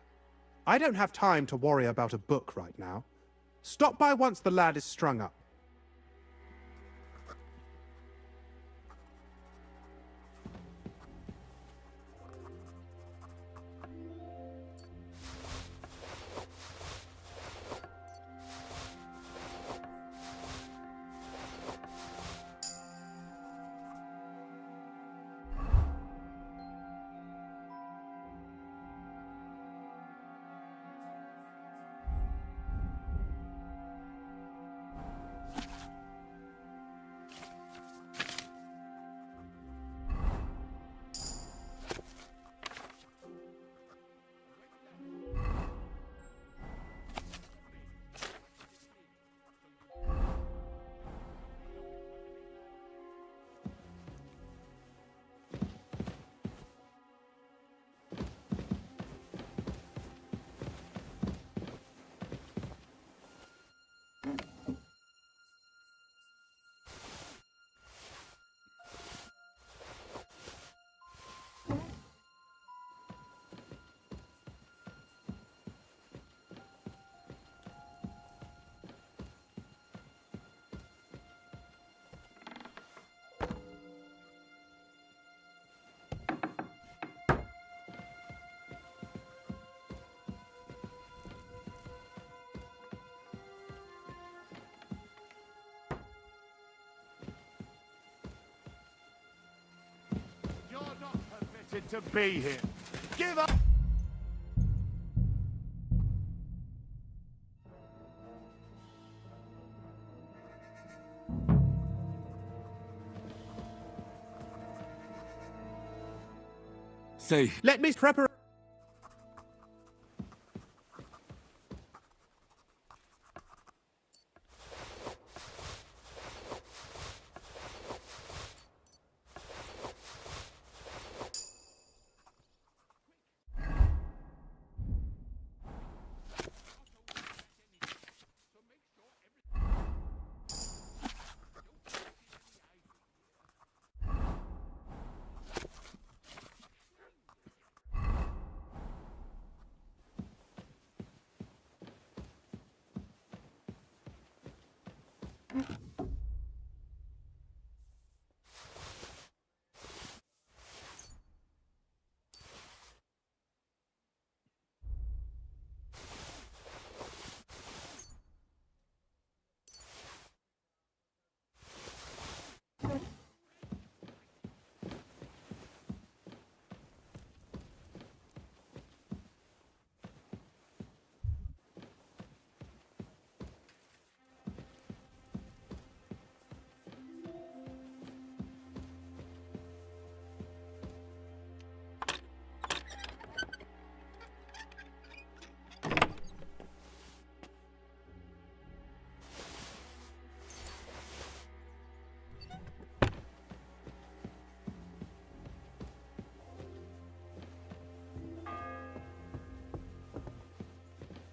I don't have time to worry about a book right now. Stop by once the lad is strung up. To be here. Give up! Say, let me prepare.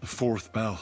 The fourth bell.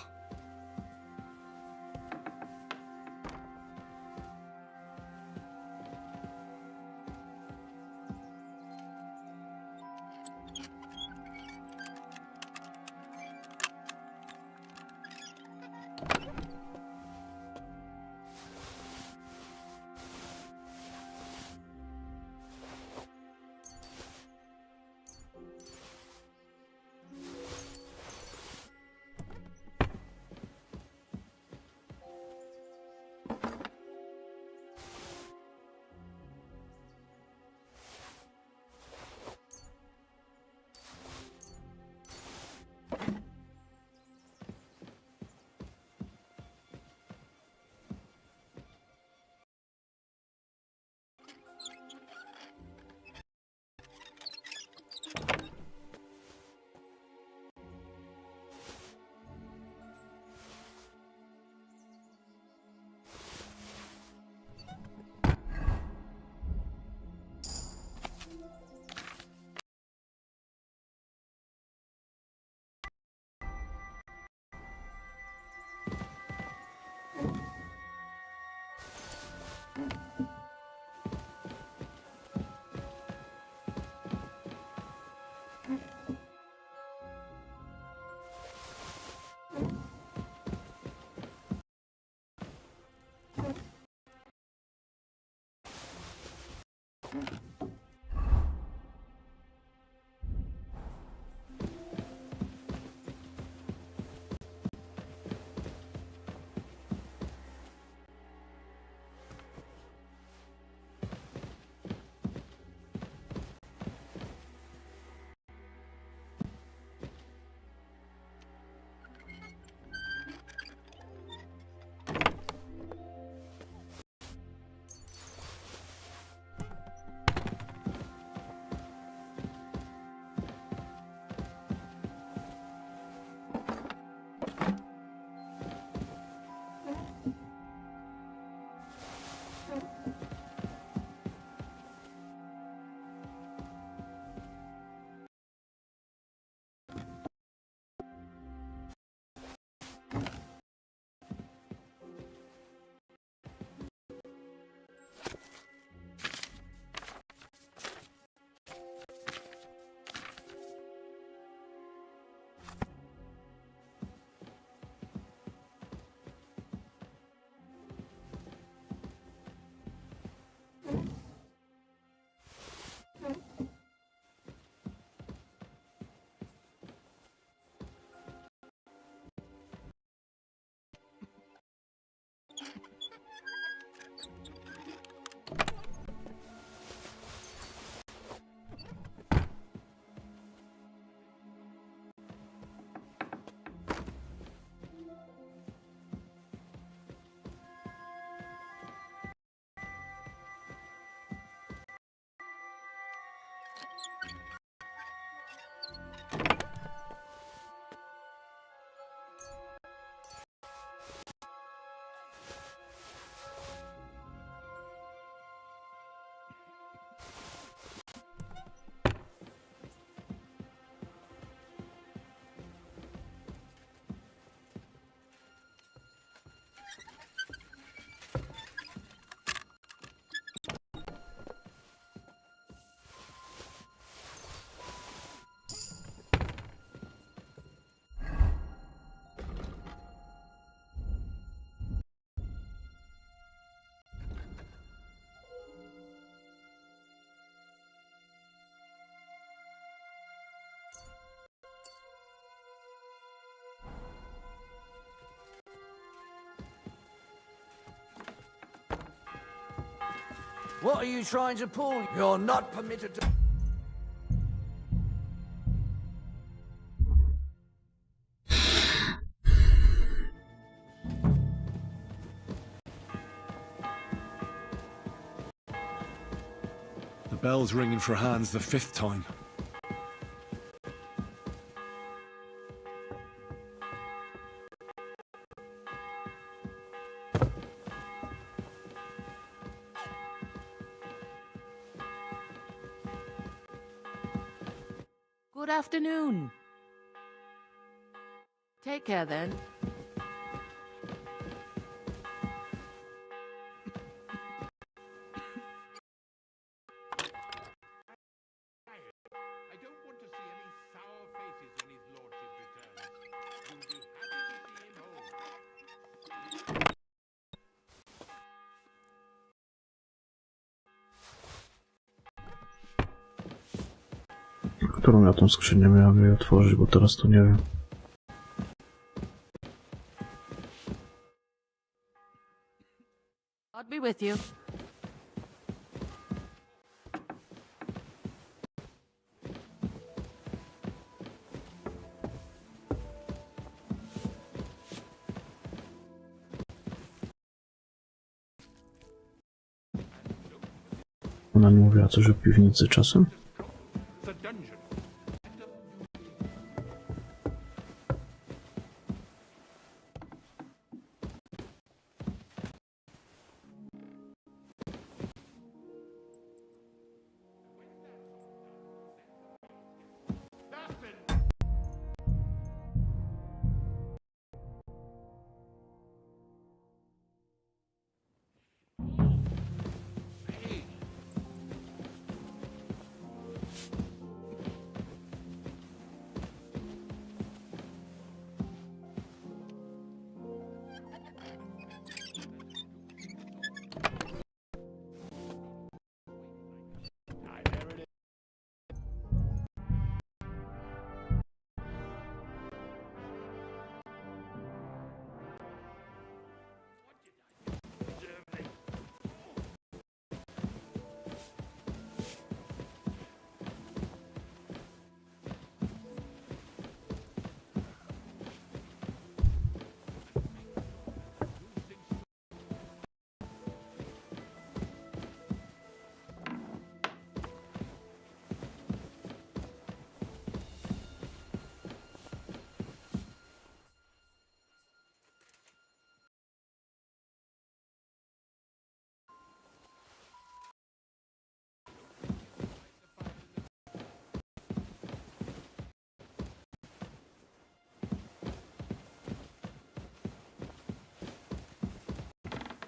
What are you trying to pull? You're not permitted to... The bell's ringing for Hans the 5th time. Good afternoon. Take care then. I don't want to see any sour faces when his lordship returns. You'll be happy to see him home. Którą ja tą skrzynię miałem jej otworzyć, bo teraz to nie wiem. I'll be with you. Ona nie mówiła coś o piwnicy czasem? The dungeon.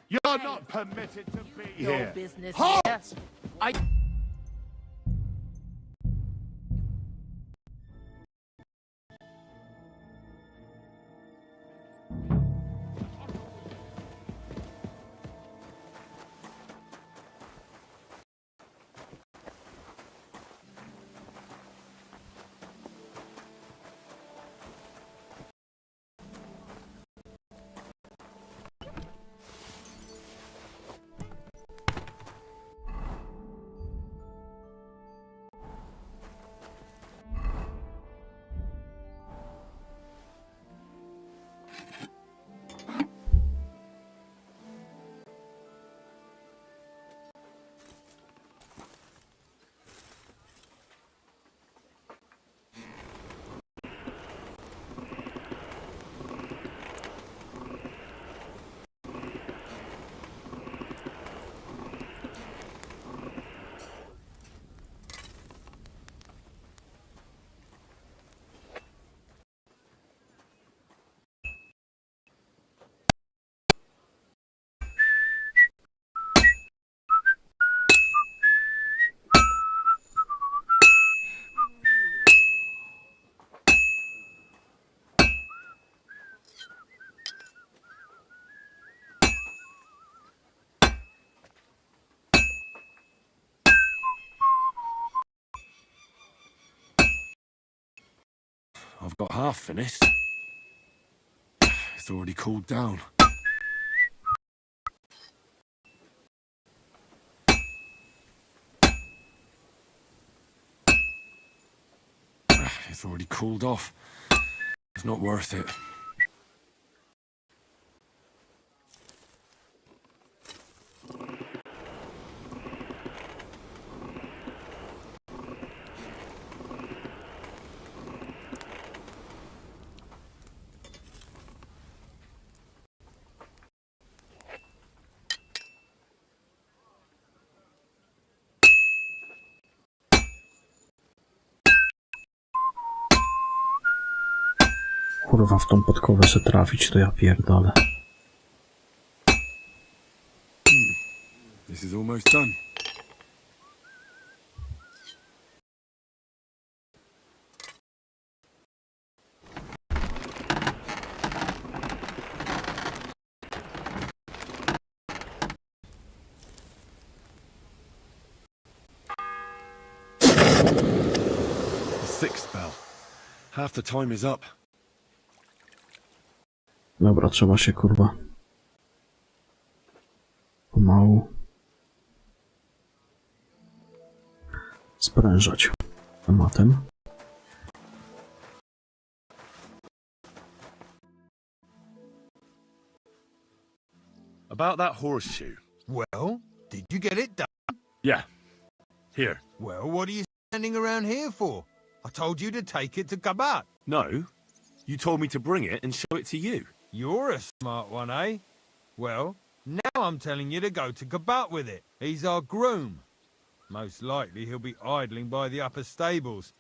You're not permitted to be Your here. business Halt! here. I... I've got half finished. It's already cooled down. cooled off. It's not worth it. Kurwa, w tą podkowę się trafić, to ja pierdolę. This is almost done. The sixth bell. Half the time is up. Dobra, trzeba się kurwa pomału sprężać tematem. About that horseshoe. Well, did you get it done? Yeah. Here. Well, what are you standing around here for? I told you to take it to Kabat. No. You told me to bring it and show it to you. You're a smart one, eh? Well, now I'm telling you to go to Kabat with it. He's our groom. Most likely he'll be idling by the upper stables.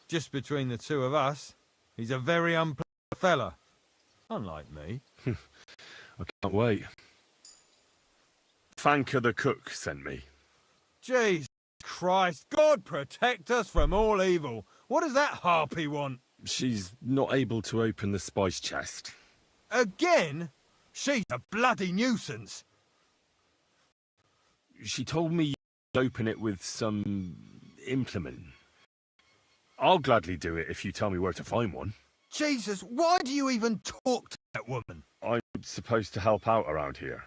Just between the two of us, he's a very unpleasant fella. Unlike me. I can't wait. Fanka the cook sent me. Jesus Christ, God protect us from all evil. What does that harpy want? She's not able to open the spice chest. Again? She's a bloody nuisance. She told me you'd open it with some implement. I'll gladly do it if you tell me where to find one. Jesus, why do you even talk to that woman? I'm supposed to help out around here.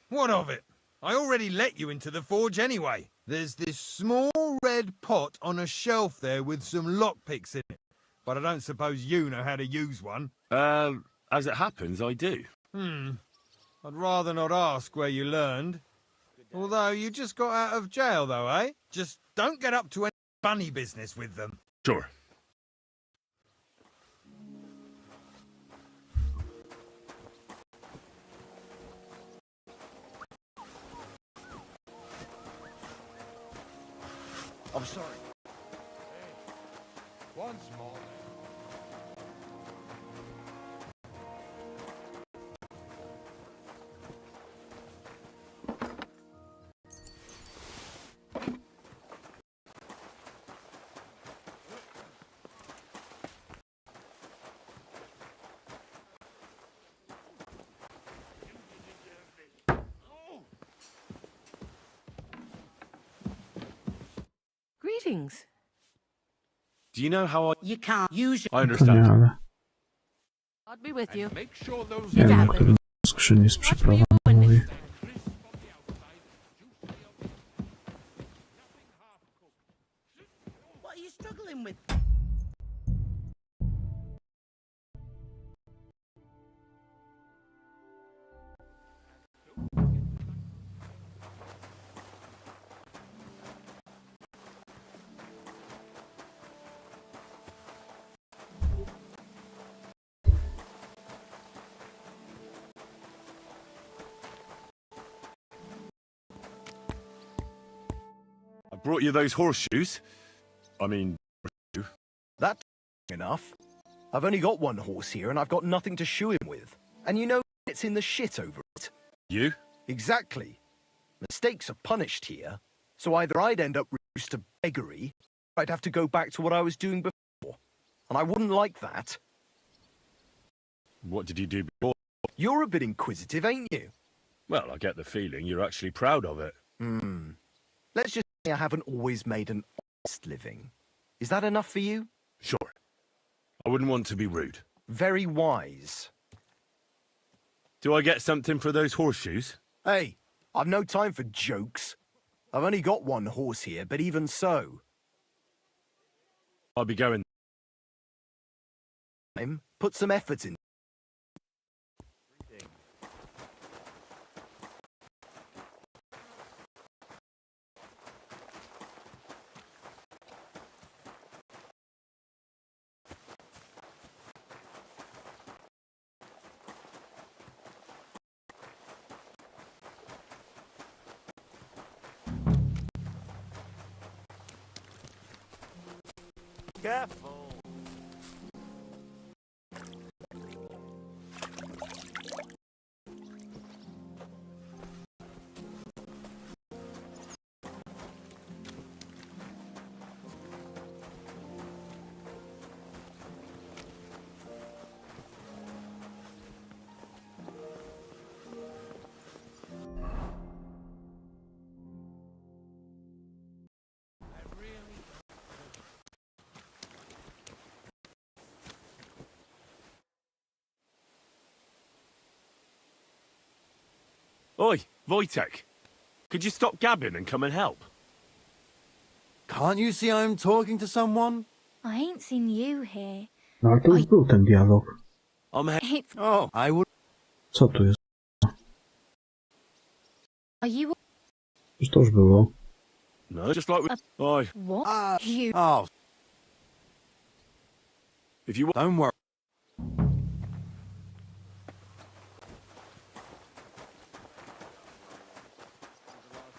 What of it? I already let you into the forge anyway. There's this small red pot on a shelf there with some lockpicks in it. But I don't suppose you know how to use one. As it happens, I do. I'd rather not ask where you learned. Although you just got out of jail though, eh? Just don't get up to any bunny business with them. Sure. I'm sorry. Once more. Greetings. Do you know how I... You can't use I understand. Ale I'll be with you. Make sure those nie wiem, który w skrzyni z przyprawami mówi. What are you struggling with? I brought you those horseshoes. I mean... That's enough. I've only got one horse here and I've got nothing to shoe him with. And you know it's in the shit over it. You? Exactly. Mistakes are punished here. So either I'd end up reduced to beggary, or I'd have to go back to what I was doing before. And I wouldn't like that. What did you do before? You're a bit inquisitive, ain't you? Well, I get the feeling you're actually proud of it. Let's just say I haven't always made an honest living. Is that enough for you? Sure. I wouldn't want to be rude. Very wise. Do I get something for those horseshoes? Hey, I've no time for jokes. I've only got one horse here, but even so. I'll be going. Put some effort in. Careful. Oi, Wojtek. Could you stop gabbing and come and help? Can't you see I'm talking to someone? I ain't seen you here. No ale to już był ten dialog. It's... Oh, I would... Co tu jest? Are you... Już to już było. No, just like Oi. What? You... Oh. If you Don't worry.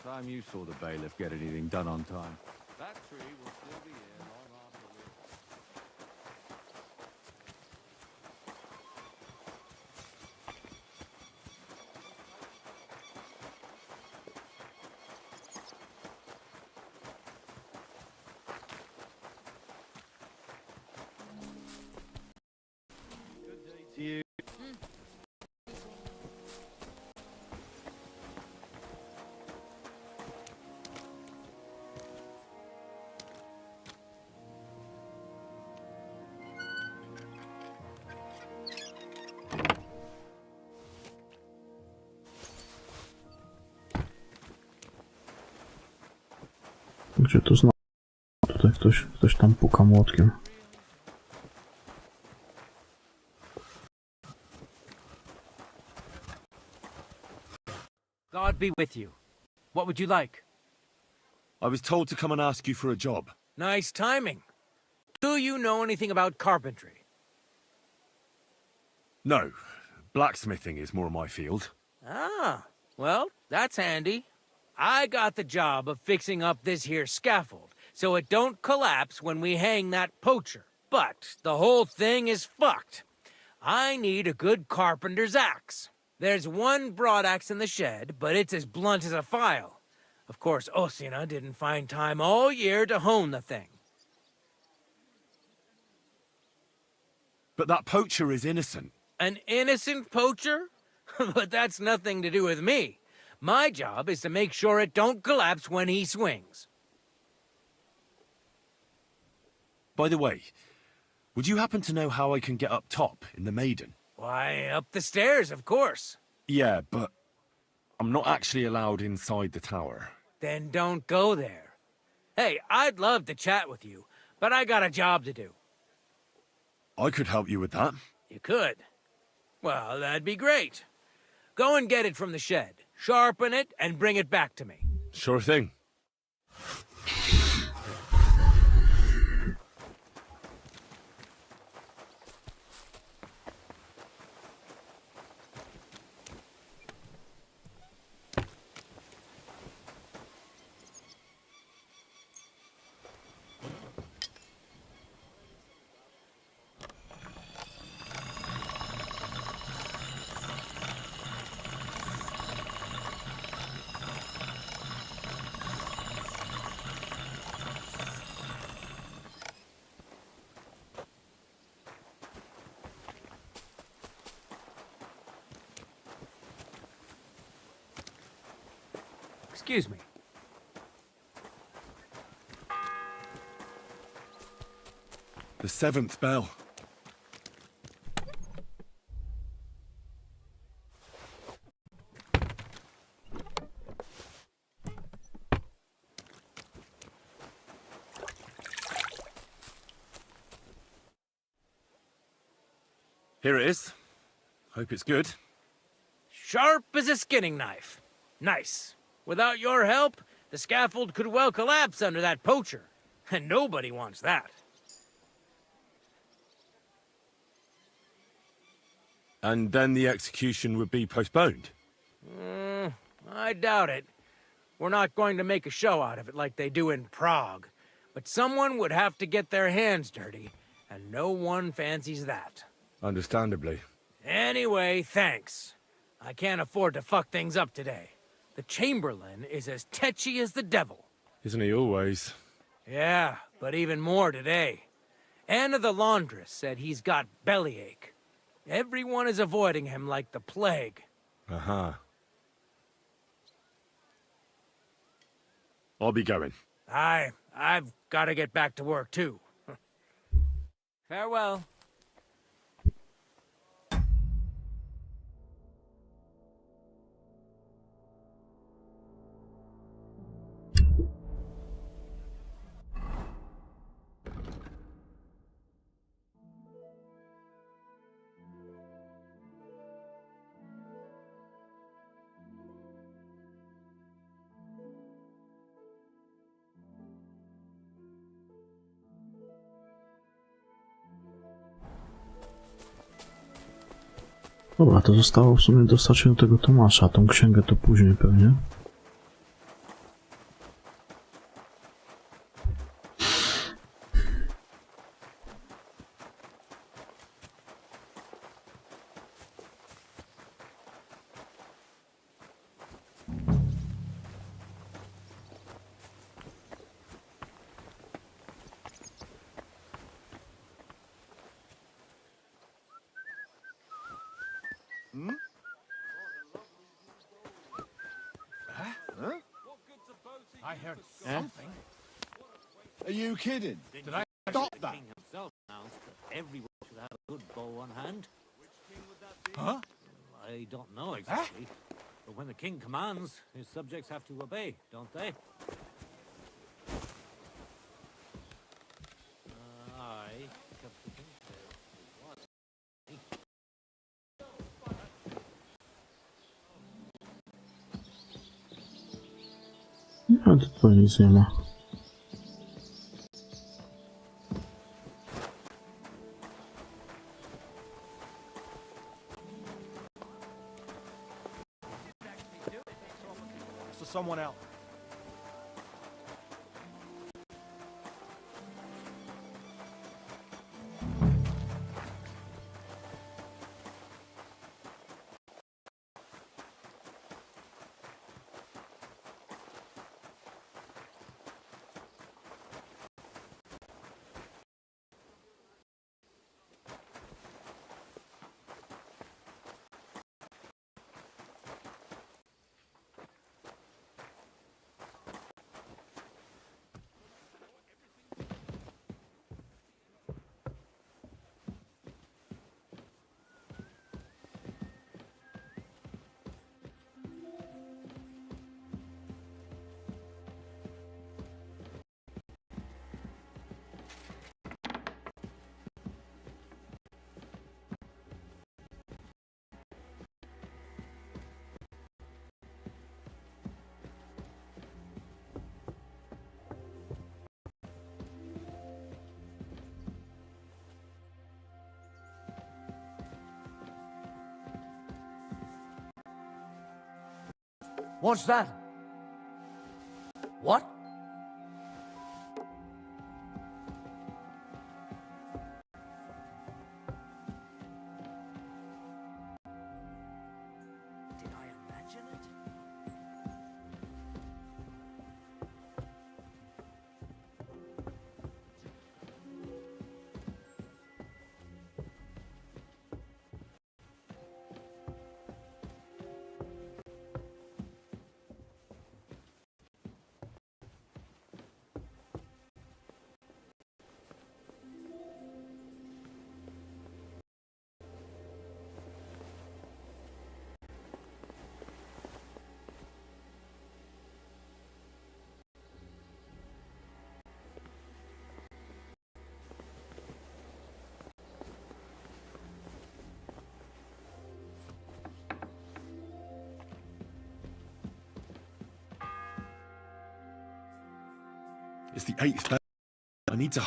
Time you saw the bailiff get anything done on time. That tree will still be here long after we... Good day to you. Gdzie to znowu? Tutaj ktoś tam puka młotkiem. God be with you. What would you like? I was told to come and ask you for a job. Nice timing. Do you know anything about carpentry? No, blacksmithing is more my field. Ah, well, that's handy. I got the job of fixing up this here scaffold, so it don't collapse when we hang that poacher. But the whole thing is fucked. I need a good carpenter's axe. There's one broadaxe in the shed, but it's as blunt as a file. Of course, Osina didn't find time all year to hone the thing. But that poacher is innocent. An innocent poacher? But that's nothing to do with me. My job is to make sure it don't collapse when he swings. By the way, would you happen to know how I can get up top in the Maiden? Why, up the stairs, of course. Yeah, but I'm not actually allowed inside the tower. Then don't go there. Hey, I'd love to chat with you, but I got a job to do. I could help you with that. You could? Well, that'd be great. Go and get it from the shed, sharpen it, and bring it back to me. Sure thing. Excuse me. The 7th bell. Here it is. Hope it's good. Sharp as a skinning knife. Nice. Without your help, the scaffold could well collapse under that poacher. And nobody wants that. And then the execution would be postponed. I doubt it. We're not going to make a show out of it like they do in Prague. But someone would have to get their hands dirty, and no one fancies that. Understandably. Anyway, thanks. I can't afford to fuck things up today. The Chamberlain is as tetchy as the devil. Isn't he always? Yeah, but even more today. Anna the laundress said he's got bellyache. Everyone is avoiding him like the plague. Uh-huh. I'll be going. I've got to get back to work, too. Farewell. Dobra, to zostało w sumie dostać się do tego Tomasza, tą księgę to później pewnie. I heard something. Are you kidding? Did I stop that? Himself announced that everyone should have a good bow on hand. Huh? I don't know exactly. But when the king commands, his subjects have to obey, don't they? I come to think there was. No, to nic nie ma. So someone else. What's that? What? Did I imagine it? It's the 8th bell. I need to...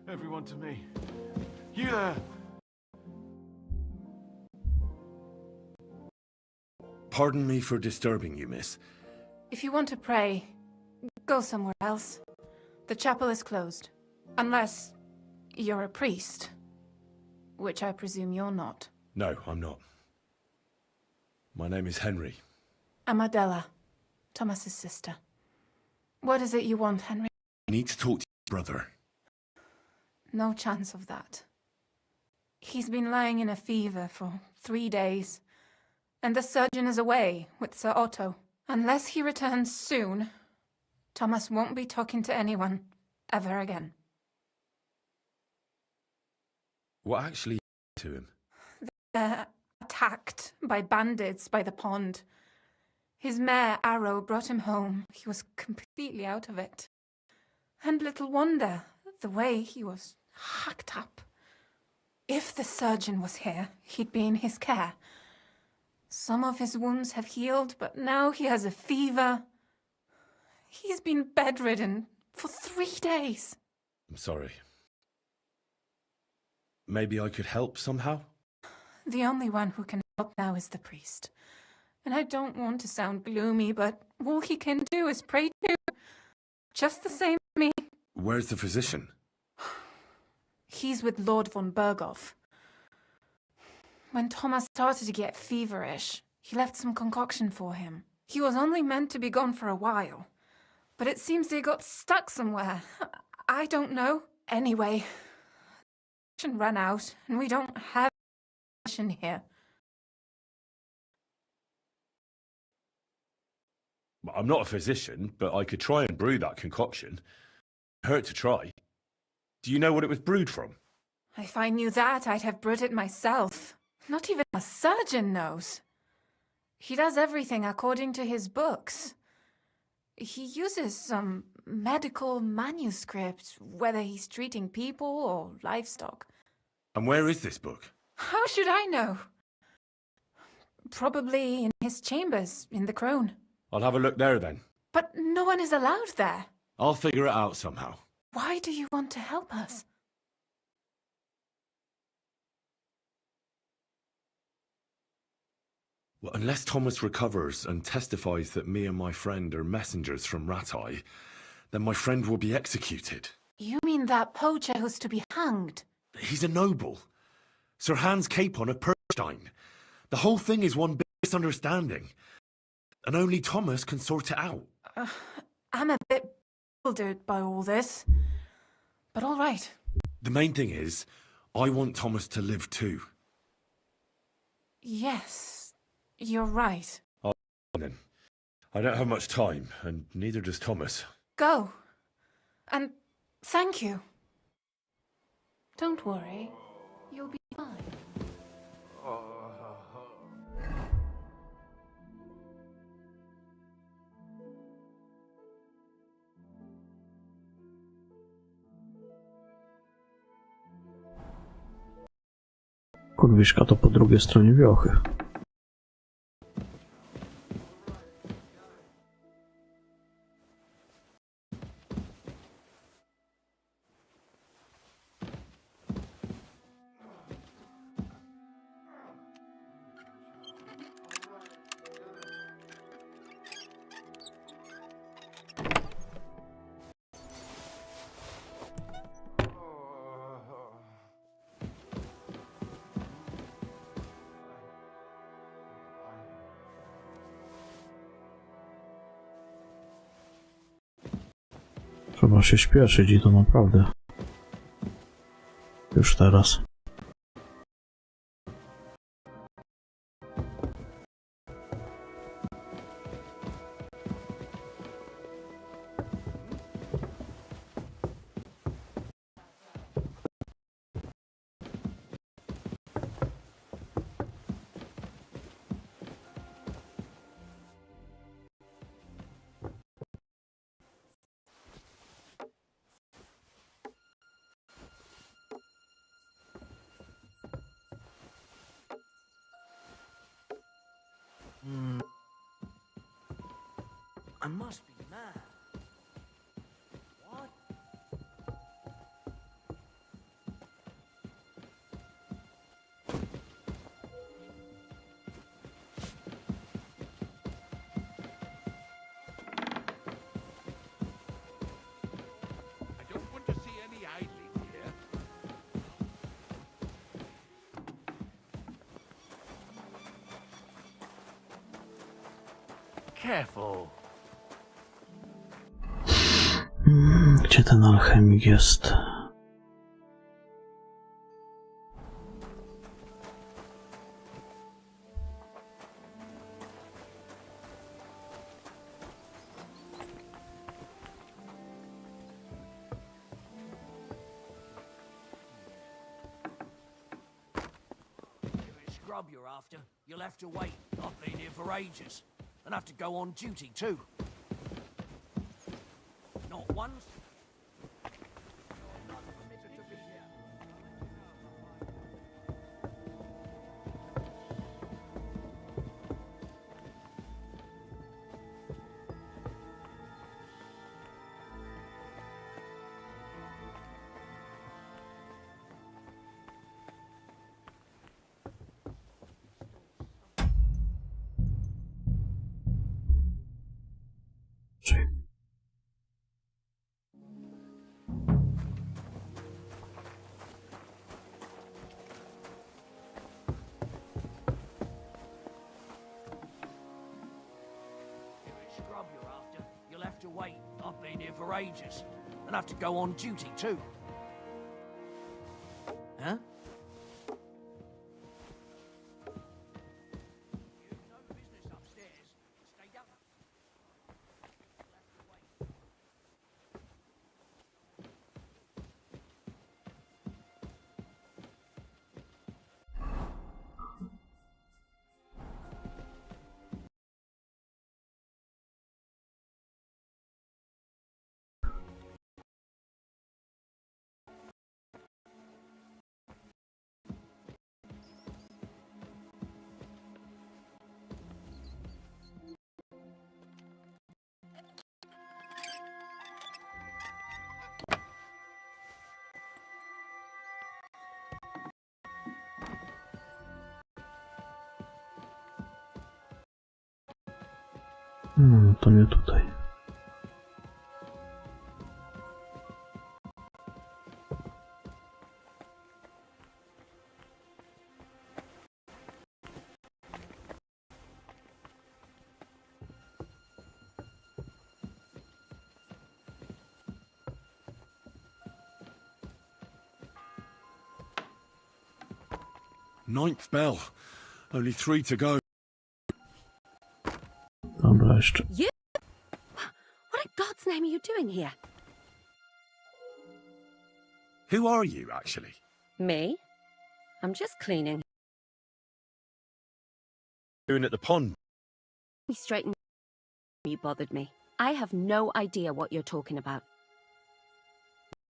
Everyone to me. You there! Pardon me for disturbing you, miss. If you want to pray, go somewhere else. The chapel is closed. Unless you're a priest. Which I presume you're not. No, I'm not. My name is Henry. I'm Adela, Thomas's sister. What is it you want, Henry? I need to talk to your brother. No chance of that. He's been lying in a fever for 3 days, and the surgeon is away with Sir Otto. Unless he returns soon, Thomas won't be talking to anyone ever again. What actually happened to him? They're attacked by bandits by the pond. His mare, Arrow, brought him home. He was completely out of it. And little wonder, the way he was hacked up. If the surgeon was here, he'd be in his care. Some of his wounds have healed, but now he has a fever. He's been bedridden for 3 days. I'm sorry. Maybe I could help somehow? The only one who can help now is the priest. And I don't want to sound gloomy, but all he can do is pray too. Just the same as me. Where's the physician? He's with Lord von Berghoff. When Thomas started to get feverish, he left some concoction for him. He was only meant to be gone for a while, but it seems they got stuck somewhere. I don't know. Anyway, the ran out, and we don't have a here. I'm not a physician, but I could try and brew that concoction. Hurt to try. Do you know what it was brewed from? If I knew that, I'd have brewed it myself. Not even a surgeon knows. He does everything according to his books. He uses some medical manuscript, whether he's treating people or livestock. And where is this book? How should I know? Probably in his chambers, in the Crone. I'll have a look there then. But no one is allowed there. I'll figure it out somehow. Why do you want to help us? Well, unless Thomas recovers and testifies that me and my friend are messengers from Ratai, then my friend will be executed. You mean that poacher who's to be hanged? He's a noble. Sir Hans Capon of Perstein. The whole thing is one big misunderstanding. And only Thomas can sort it out. I'm a bit bewildered by all this. But all right. The main thing is, I want Thomas to live too. Yes, you're right. Oh, then. I don't have much time, and neither does Thomas. Go. And thank you. Don't worry. You'll be fine. Kurwiszka to po drugiej stronie wiochy. Trzeba się śpieszyć i to naprawdę. Już teraz. I must be mad. What? I don't want to see any idling here. Careful. Gdzie ten alchemik jest? Scrub you're after, you'll have to wait. I've been here for ages. And have to go on duty too. Not once. Not permitted to be here. Scrub you're after, you'll have to wait. I've been here for ages. And have to go on duty too. Huh? You've no business upstairs. Stay down. You'll have to wait. To nie tutaj. Ninth bell. Only 3 to go. Dobra, jeszcze. You? What in God's name are you doing here? Who are you, actually? Me? I'm just cleaning. Doing at the pond. We straightened. You bothered me. I have no idea what you're talking about.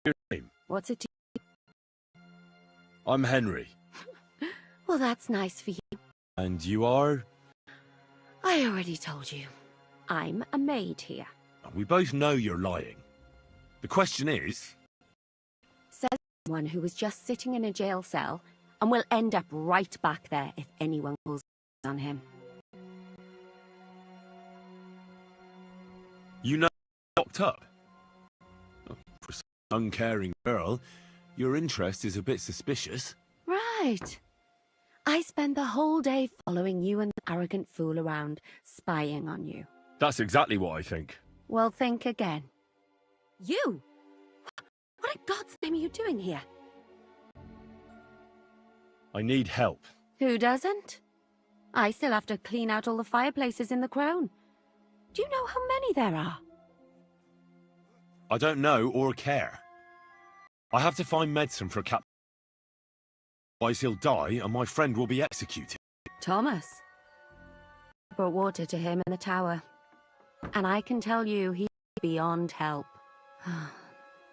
Your name? What's it to I'm Henry. Well, that's nice for you. And you are? I already told you. I'm a maid here. We both know you're lying. The question is... Says someone who was just sitting in a jail cell and will end up right back there if anyone calls on him. You know locked up? For some uncaring girl, your interest is a bit suspicious. Right. I spend the whole day following you and the arrogant fool around, spying on you. That's exactly what I think. Well, think again. You? What in God's name are you doing here? I need help. Who doesn't? I still have to clean out all the fireplaces in the Crown. Do you know how many there are? I don't know or care. I have to find medicine for a captain. Otherwise he'll die and my friend will be executed. Thomas. I brought water to him in the tower. And I can tell you he's beyond help.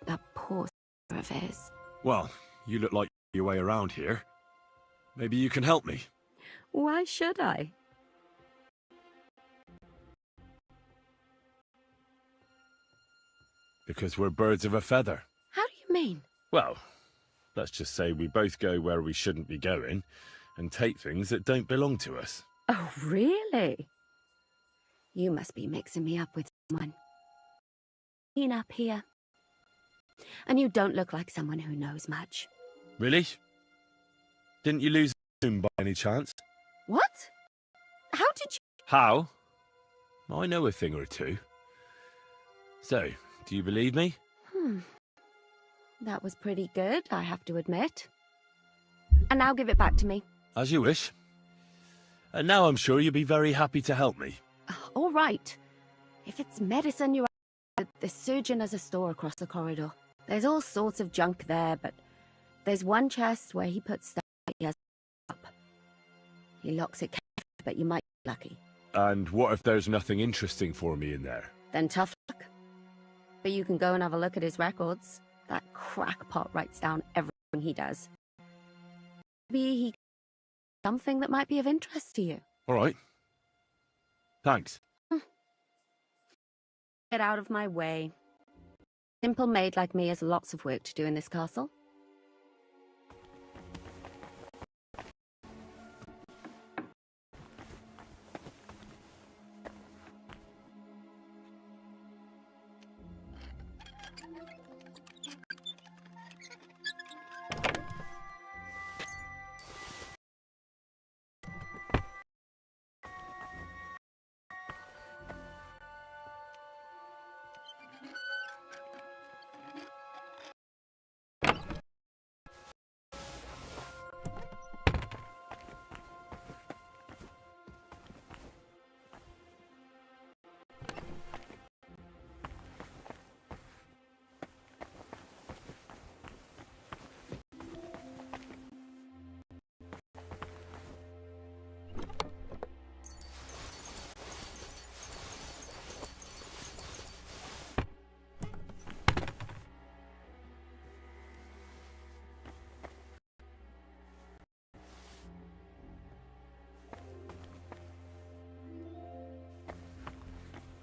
That poor of his. Well, you look like your way around here. Maybe you can help me. Why should I? Because we're birds of a feather. How do you mean? Well, let's just say we both go where we shouldn't be going and take things that don't belong to us. Oh, really? You must be mixing me up with someone. Clean up here. And you don't look like someone who knows much. Really? Didn't you lose him by any chance? What? How did you... How? I know a thing or two. So, do you believe me? That was pretty good, I have to admit. And now give it back to me. As you wish. And now I'm sure you'll be very happy to help me. All right. If it's medicine you're... The surgeon has a store across the corridor. There's all sorts of junk there, but there's one chest where he puts stuff that he has up. He locks it carefully, but you might be lucky. And what if there's nothing interesting for me in there? Then tough luck. But you can go and have a look at his records. That crackpot writes down everything he does. Maybe he... something that might be of interest to you. All right. Thanks. Get out of my way. Simple maid like me has lots of work to do in this castle.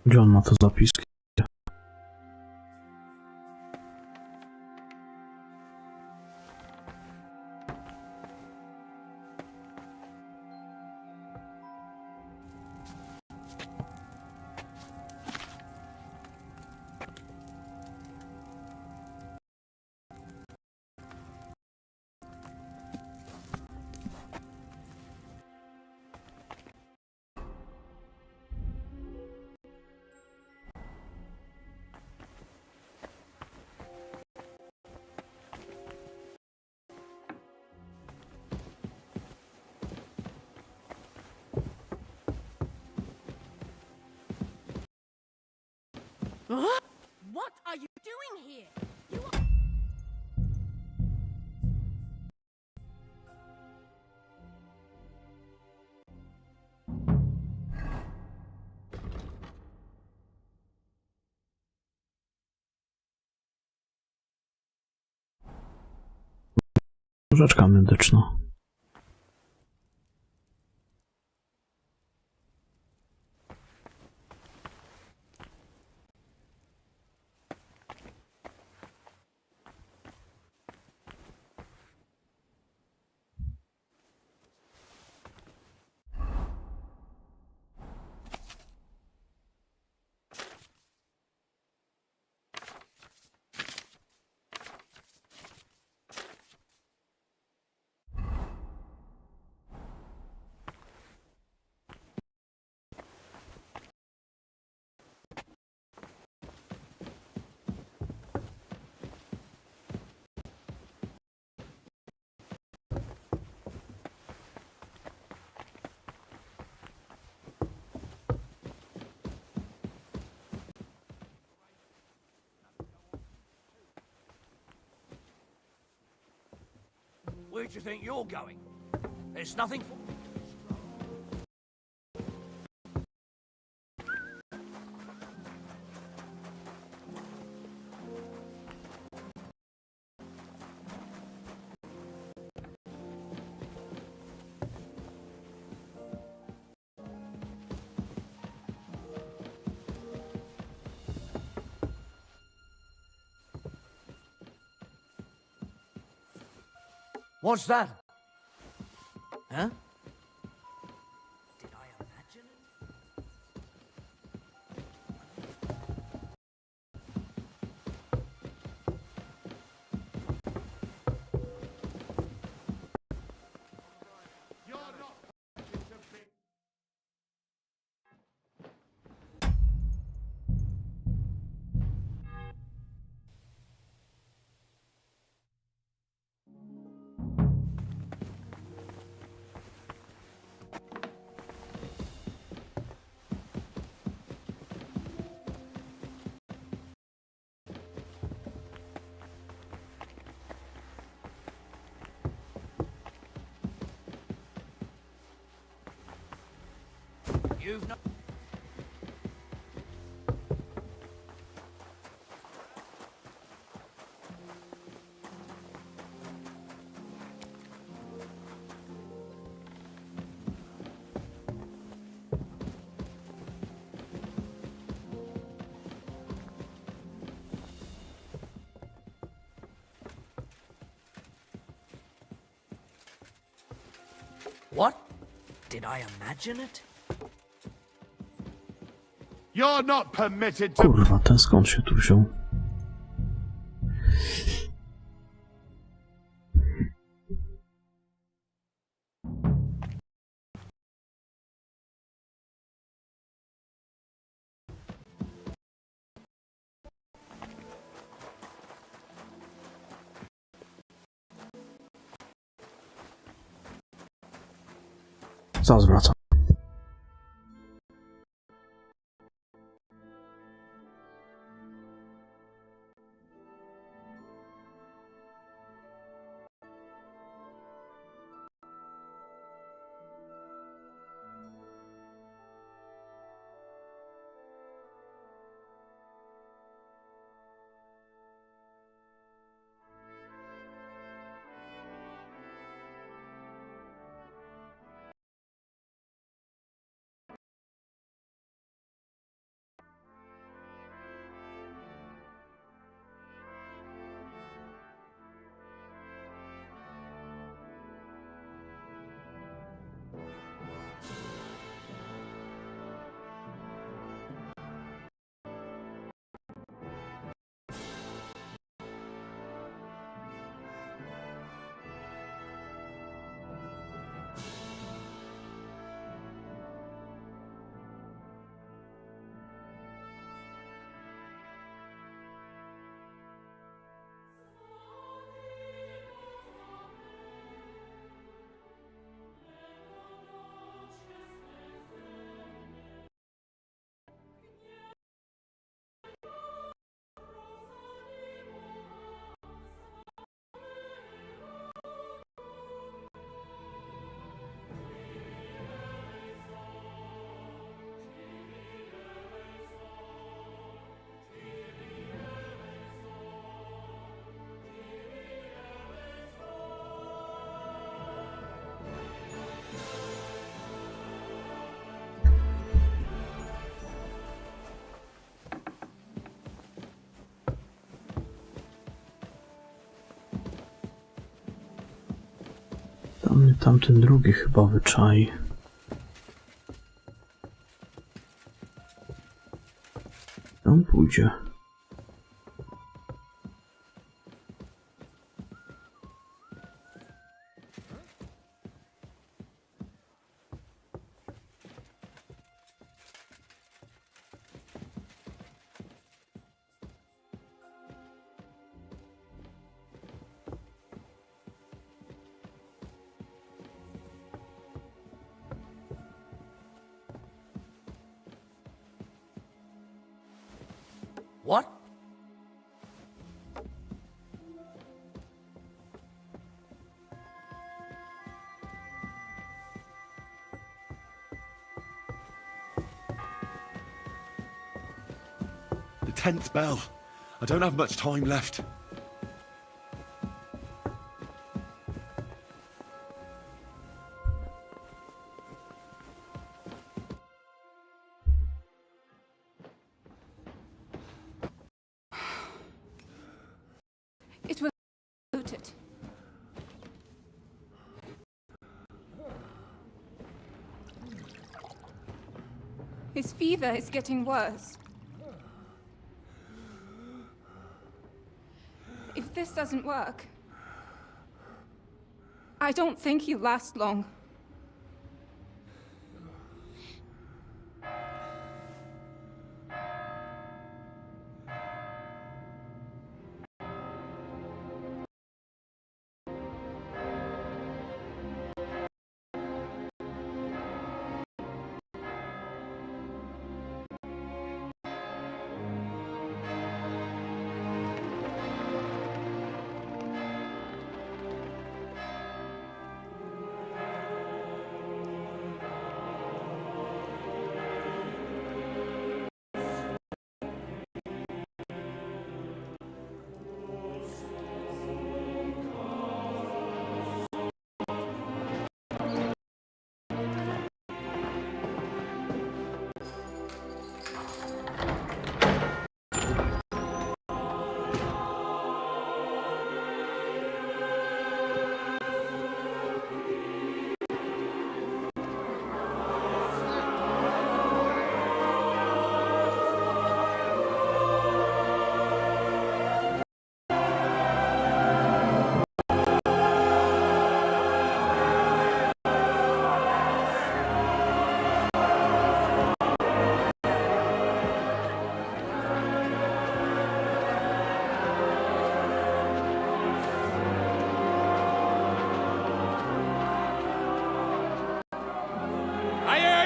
Gdzie on ma te zapiski? What are you doing here? You are... Rzeczka medyczna. Where do you think you're going? There's nothing for... What's that? Huh? You've not... What? Did I imagine it? You're not permitted to... Kurwa, ten skąd się tu wziął? Zaraz wracam. Tamten drugi chyba wyczai. On pójdzie. What? The 10th bell. I don't have much time left. It was looted. His fever is getting worse. If this doesn't work, I don't think he'll last long.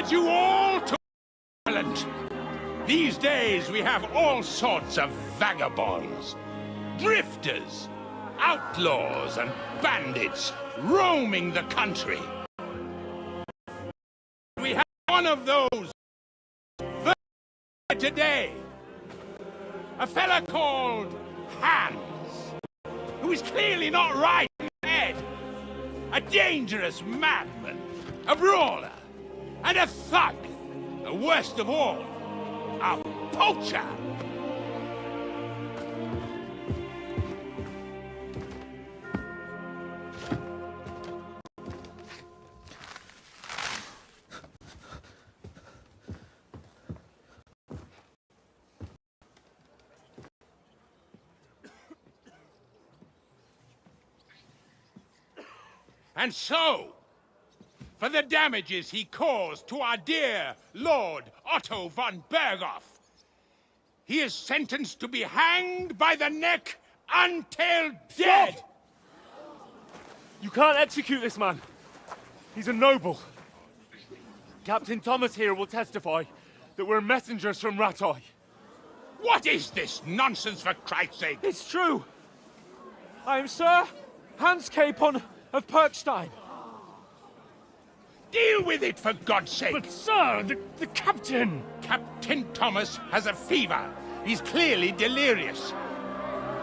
You all to violent. These days we have all sorts of vagabonds, drifters, outlaws and bandits roaming the country. We have one of those today, a fella called Hans, who is clearly not right in the head, a dangerous madman, a brawler, and a thug, the worst of all, a poacher. And so, for the damages he caused to our dear Lord Otto von Berghoff, he is sentenced to be hanged by the neck until dead! Stop! You can't execute this man. He's a noble. Captain Thomas here will testify that we're messengers from Rattay. What is this nonsense, for Christ's sake? It's true. I am Sir Hans Capon of Perkstein. Deal with it, for God's sake! But, sir, the captain... Captain Thomas has a fever. He's clearly delirious.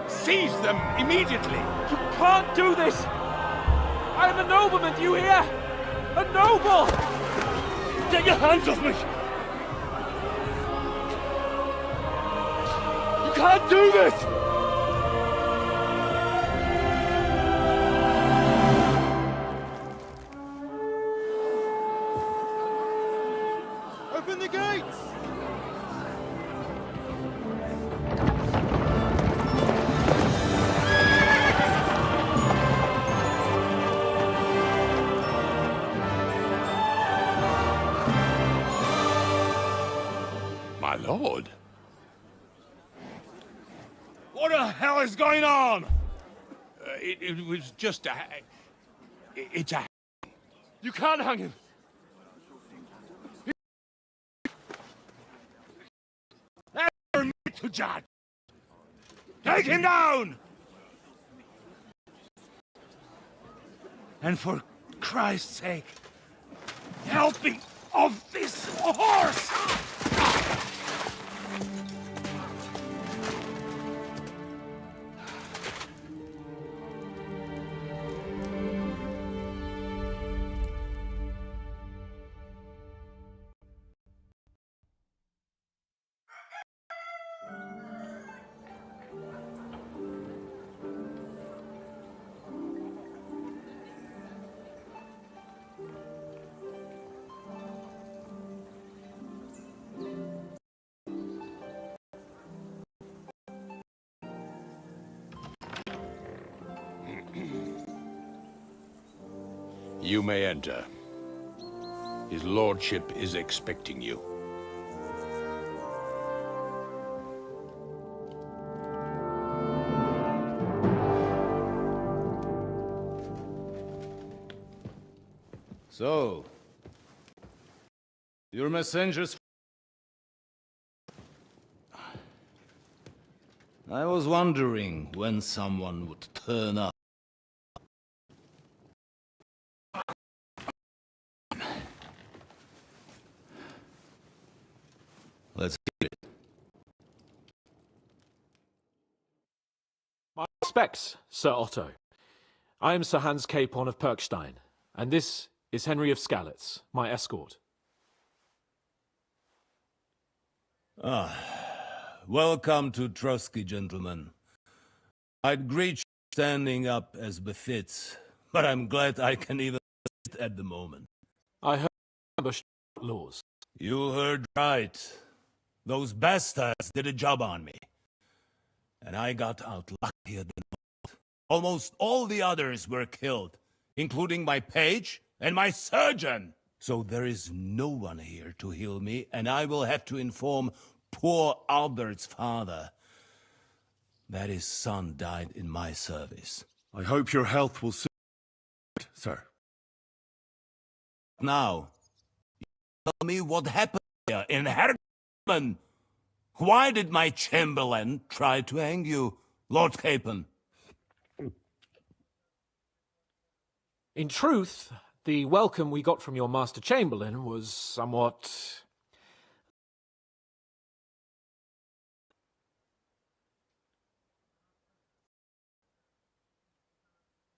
Seize them immediately. You can't do this! I am a nobleman, do you hear? A noble! Get your hands off me! You can't do this! Open the gates! My lord. What the hell is going on? It was just a... It's a... You can't hang him. To judge. Take him down! And for Christ's sake, help me off this horse! You may enter. His lordship is expecting you. So, your messengers... I was wondering when someone would turn up. Let's hear it. My respects, Sir Otto. I am Sir Hans Capon of Perkstein, and this is Henry of Skalitz, my escort. Welcome to Trotsky, gentlemen. I'd greet you standing up as befits, but I'm glad I can even sit at the moment. I heard ambushed laws. You heard right. Those bastards did a job on me. And I got out luckier than most. Almost all the others were killed, including my page and my surgeon. So there is no one here to heal me, and I will have to inform poor Albert's father that his son died in my service. I hope your health will soon, sir. Now, tell me what happened here in Herman. Why did my chamberlain try to hang you, Lord Capon? In truth, the welcome we got from your Master Chamberlain was somewhat...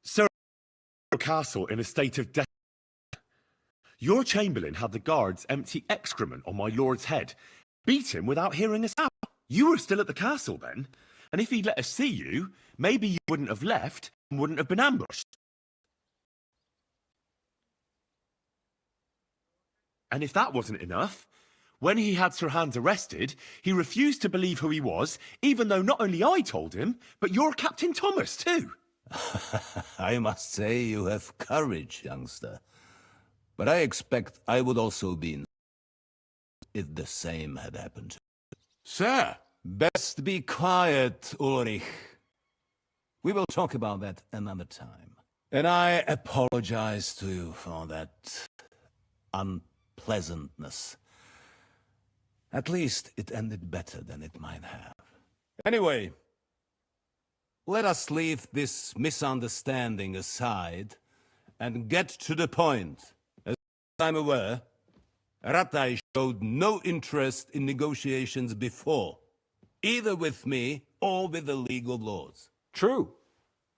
Sir, your castle in a state of death. Your chamberlain had the guards empty excrement on my lord's head, beat him without hearing us out. You were still at the castle then, and if he'd let us see you, maybe you wouldn't have left and wouldn't have been ambushed. And if that wasn't enough, when he had Sir Hans arrested, he refused to believe who he was, even though not only I told him, but your Captain Thomas too. I must say you have courage, youngster. But I expect I would also be if the same had happened. Sir! Best be quiet, Ulrich. We will talk about that another time. And I apologize to you for that unpleasantness. At least it ended better than it might have. Anyway, let us leave this misunderstanding aside and get to the point. As I'm aware, Ratai showed no interest in negotiations before, either with me or with the League of Lords. True.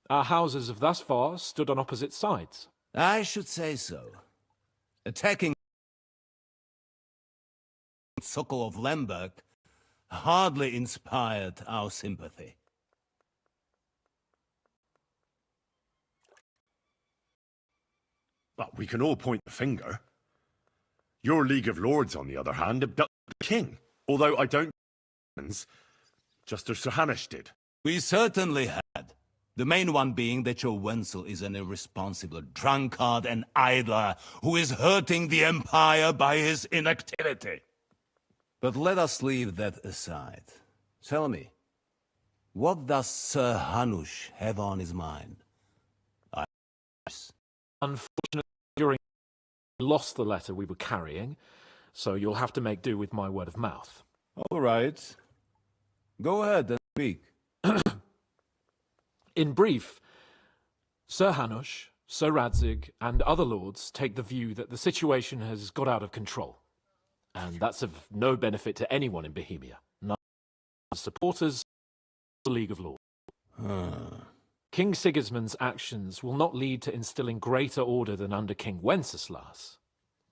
Our houses have thus far stood on opposite sides. I should say so. Attacking Sokol of Lemberg hardly inspired our sympathy. But we can all point the finger. Your League of Lords, on the other hand, abducted the king, although I don't just as Sir Hanush did. We certainly had. The main one being that your Wenzel is an irresponsible drunkard and idler who is hurting the Empire by his inactivity. But let us leave that aside. Tell me, what does Sir Hanush have on his mind? Unfortunately, during we lost the letter we were carrying, so you'll have to make do with my word of mouth. All right. Go ahead and speak. In brief, Sir Hanush, Sir Radzig, and other lords take the view that the situation has got out of control. And that's of no benefit to anyone in Bohemia, not the supporters of the League of Lords. King Sigismund's actions will not lead to instilling greater order than under King Wenceslas.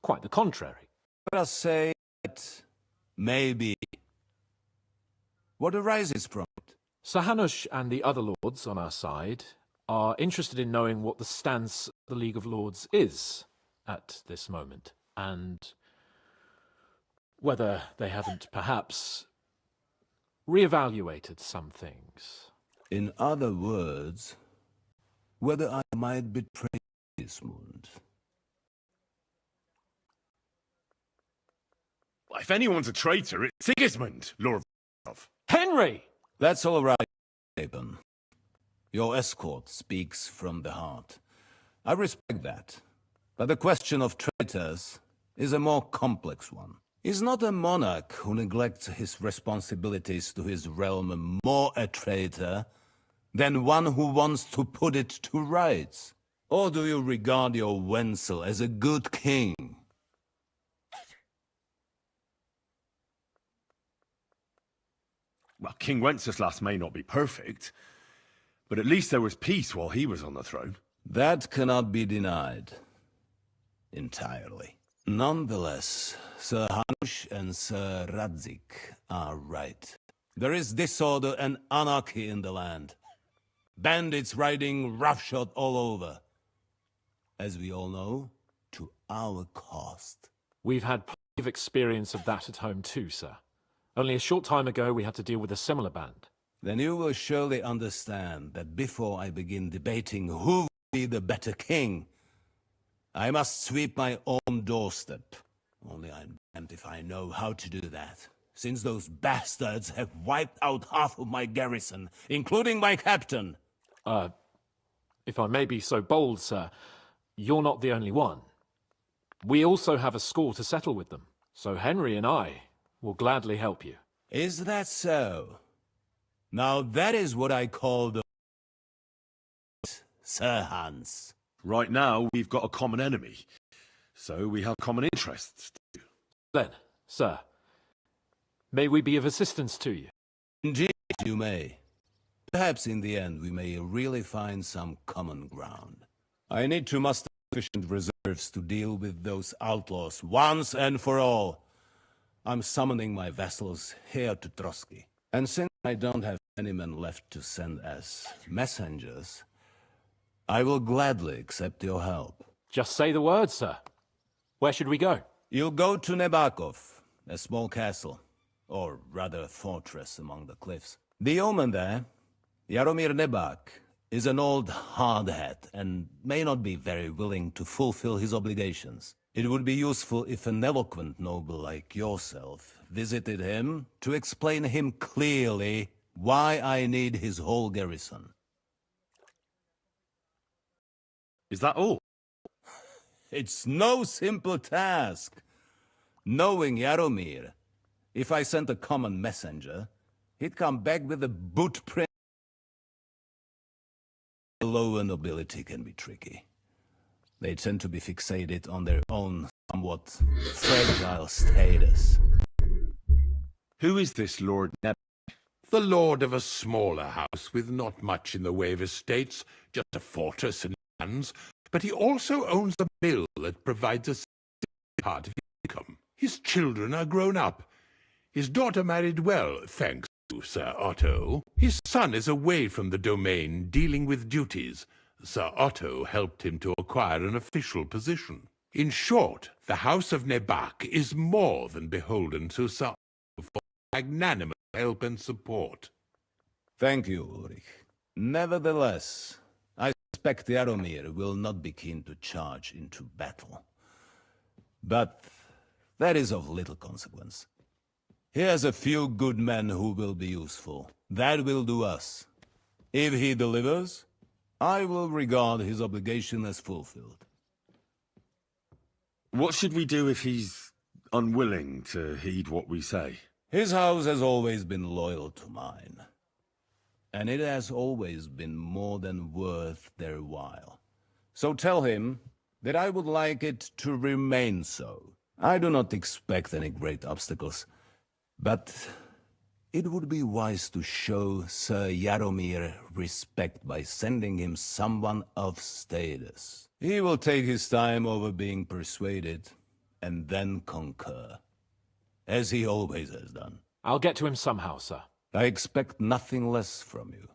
Quite the contrary. Let us say that maybe. What arises from it? Sir Hanush and the other lords on our side are interested in knowing what the stance of the League of Lords is at this moment, and whether they haven't perhaps reevaluated some things. In other words, whether I might betray Sigismund. If anyone's a traitor, it's Sigismund, Lord of. Henry! That's all right, Aben. Your escort speaks from the heart. I respect that. But the question of traitors is a more complex one. Is not a monarch who neglects his responsibilities to his realm more a traitor than one who wants to put it to rights? Or do you regard your Wenzel as a good king? Well, King Wenceslas may not be perfect, but at least there was peace while he was on the throne. That cannot be denied. Entirely. Nonetheless, Sir Hanush and Sir Radzik are right. There is disorder and anarchy in the land. Bandits riding roughshod all over. As we all know, to our cost. We've had plenty of experience of that at home too, sir. Only a short time ago we had to deal with a similar band. Then you will surely understand that before I begin debating who will be the better king, I must sweep my own doorstep. Only I'm damned if I know how to do that, since those bastards have wiped out half of my garrison, including my captain. If I may be so bold, sir, you're not the only one. We also have a score to settle with them, so Henry and I will gladly help you. Is that so? Now that is what I call the... Sir Hans. Right now, we've got a common enemy, so we have common interests too. Then, sir, may we be of assistance to you? Indeed, you may. Perhaps in the end we may really find some common ground. I need to muster sufficient reserves to deal with those outlaws once and for all. I'm summoning my vassals here to Trotsky. And since I don't have any men left to send as messengers, I will gladly accept your help. Just say the word, sir. Where should we go? You'll go to Nebakov, a small castle, or rather a fortress among the cliffs. The yeoman there, Jaromir Nebak, is an old hardhat and may not be very willing to fulfill his obligations. It would be useful if an eloquent noble like yourself visited him to explain him clearly why I need his whole garrison. Is that all? It's no simple task. Knowing Jaromir, if I sent a common messenger, he'd come back with a boot print. The lower nobility can be tricky. They tend to be fixated on their own somewhat fragile status. Who is this Lord Neb? The lord of a smaller house with not much in the way of estates, just a fortress and lands, but he also owns a mill that provides a significant part of his income. His children are grown up. His daughter married well, thanks to Sir Otto. His son is away from the domain, dealing with duties. Sir Otto helped him to acquire an official position. In short, the House of Nebak is more than beholden to Sir Otto for magnanimous help and support. Thank you, Ulrich. Nevertheless, I suspect Jaromir will not be keen to charge into battle. But that is of little consequence. He has a few good men who will be useful. That will do us. If he delivers, I will regard his obligation as fulfilled. What should we do if he's unwilling to heed what we say? His house has always been loyal to mine. And it has always been more than worth their while. So tell him that I would like it to remain so. I do not expect any great obstacles, but it would be wise to show Sir Jaromir respect by sending him someone of status. He will take his time over being persuaded, and then concur, as he always has done. I'll get to him somehow, sir. I expect nothing less from you.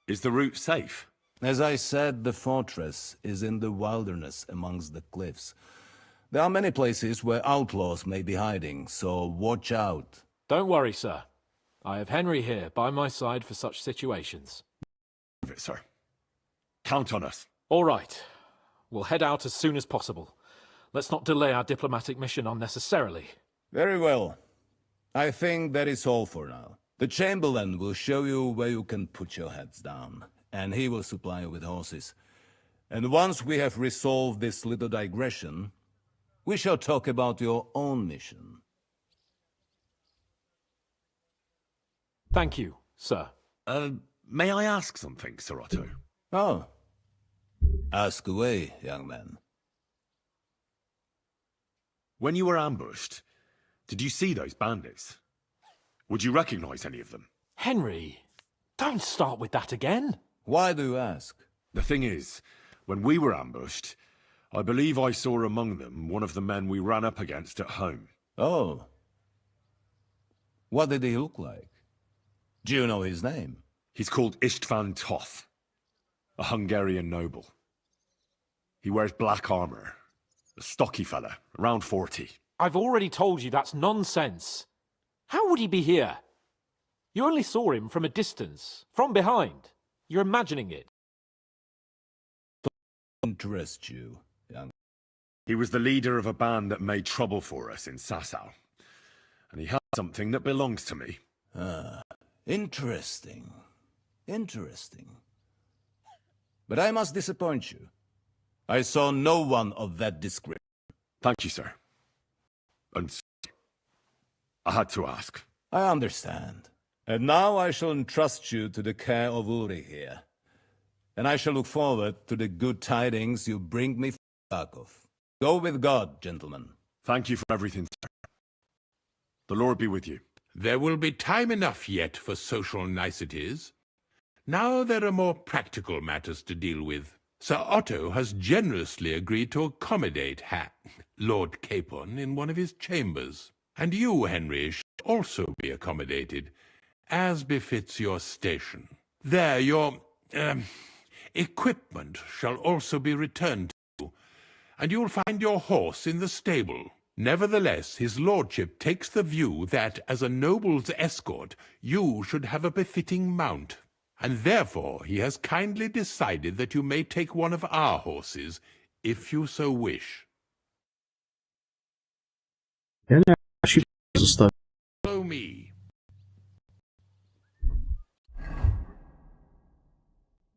Is the route safe? As I said, the fortress is in the wilderness amongst the cliffs. There are many places where outlaws may be hiding, so watch out. Don't worry, sir. I have Henry here by my side for such situations. Sir, count on us. All right. We'll head out as soon as possible. Let's not delay our diplomatic mission unnecessarily. Very well. I think that is all for now. The Chamberlain will show you where you can put your heads down, and he will supply you with horses. And once we have resolved this little digression, we shall talk about your own mission. Thank you, sir. May I ask something, Sir Otto? Oh. Ask away, young man. When you were ambushed, did you see those bandits? Would you recognize any of them? Henry, don't start with that again. Why do you ask? The thing is, when we were ambushed, I believe I saw among them one of the men we ran up against at home. Oh. What did he look like? Do you know his name? He's called Istvan Toth, a Hungarian noble. He wears black armor. A stocky fella, around 40. I've already told you that's nonsense. How would he be here? You only saw him from a distance, from behind. You're imagining it. Interest you, young. He was the leader of a band that made trouble for us in Sasau. And he had something that belongs to me. Ah, interesting. Interesting. But I must disappoint you. I saw no one of that description. Thank you, sir. And I had to ask. I understand. And now I shall entrust you to the care of Uri here. And I shall look forward to the good tidings you bring me from Kharkov. Go with God, gentlemen. Thank you for everything, sir. The Lord be with you. There will be time enough yet for social niceties. Now there are more practical matters to deal with. Sir Otto has generously agreed to accommodate Lord Capon in one of his chambers. And you, Henry, should also be accommodated, as befits your station. There, your equipment shall also be returned to you, and you'll find your horse in the stable. Nevertheless, his lordship takes the view that, as a noble's escort, you should have a befitting mount. And therefore he has kindly decided that you may take one of our horses, if you so wish. Follow me.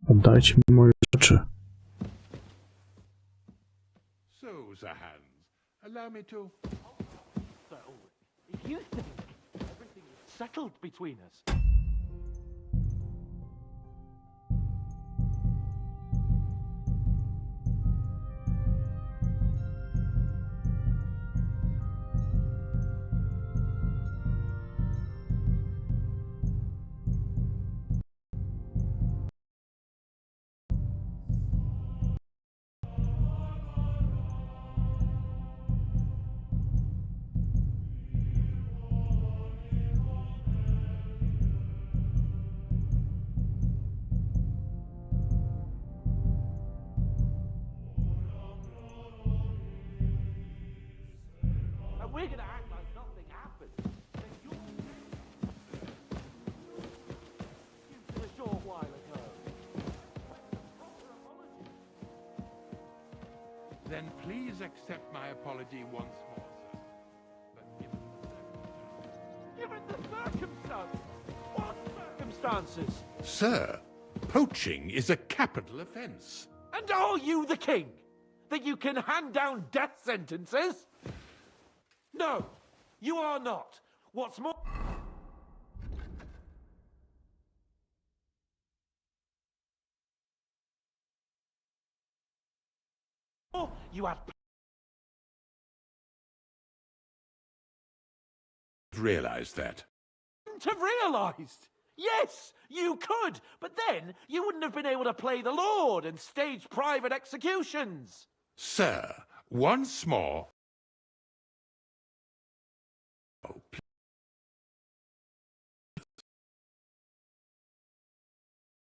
Oddajcie mi moje rzeczy. So, Sir Hans, allow me to... So, you think everything is settled between us? We're going to act like nothing happened. Then you did a short while ago. Then please accept my apology once more, sir. But Given the circumstances. What circumstances? Sir, poaching is a capital offence. And are you the king? That you can hand down death sentences? No, you are not. What's more... You had... Realised that. Couldn't have realised. Yes, you could, but then you wouldn't have been able to play the Lord and stage private executions. Sir, once more... Oh, please.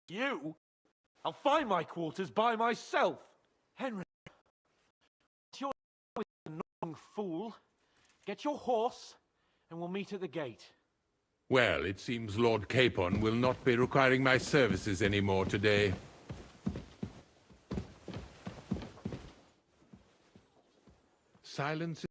You? I'll find my quarters by myself. Henry, you're with the annoying fool. Get your horse, and we'll meet at the gate. Well, it seems Lord Capon will not be requiring my services anymore today. silence.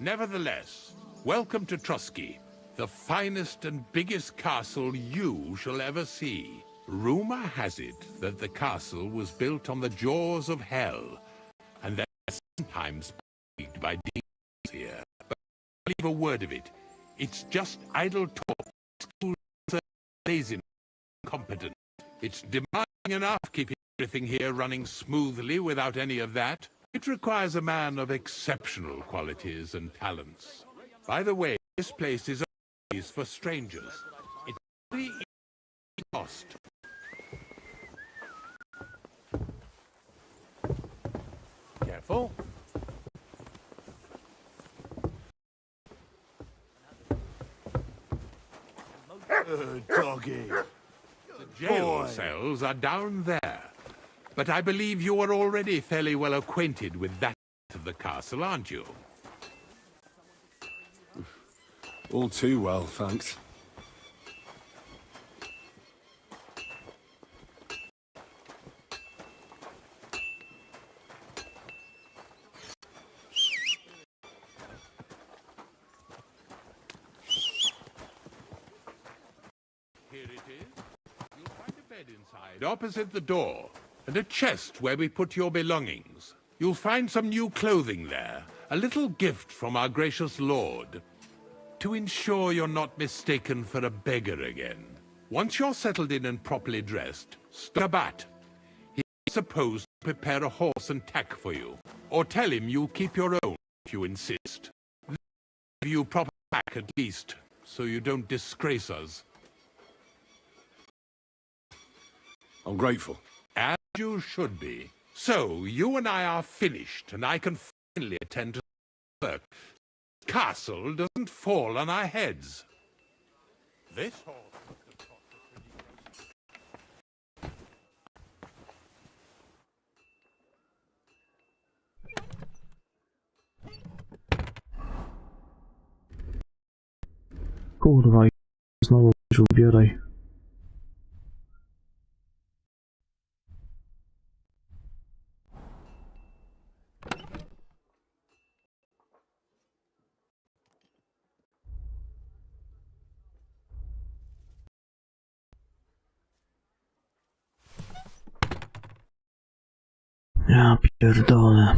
Nevertheless, welcome to Trusky, the finest and biggest castle you shall ever see. Rumor has it that the castle was built on the jaws of hell, and that it's sometimes plagued by demons here. But don't believe a word of it. It's just idle talk, school laziness, incompetent. It's demanding enough keeping everything here running smoothly without any of that. It requires a man of exceptional qualities and talents. By the way, this place is always for strangers. It's very easy to cost. Careful. Doggy. The jail cells are down there. But I believe you are already fairly well acquainted with that of the castle, aren't you? All too well, thanks. Here it is. You'll find a bed inside, opposite the door. And a chest where we put your belongings. You'll find some new clothing there, a little gift from our gracious lord, to ensure you're not mistaken for a beggar again. Once you're settled in and properly dressed, stop a bat. He's supposed to prepare a horse and tack for you, or tell him you'll keep your own if you insist. Then give you proper tack at least, so you don't disgrace us. I'm grateful. As you should be. So, you and I are finished, and I can finally attend to work. The castle doesn't fall on our heads. This hall. Kurwa, znowu się ubieraj. Ja pierdolę.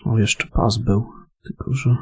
O, jeszcze pas był, tylko że...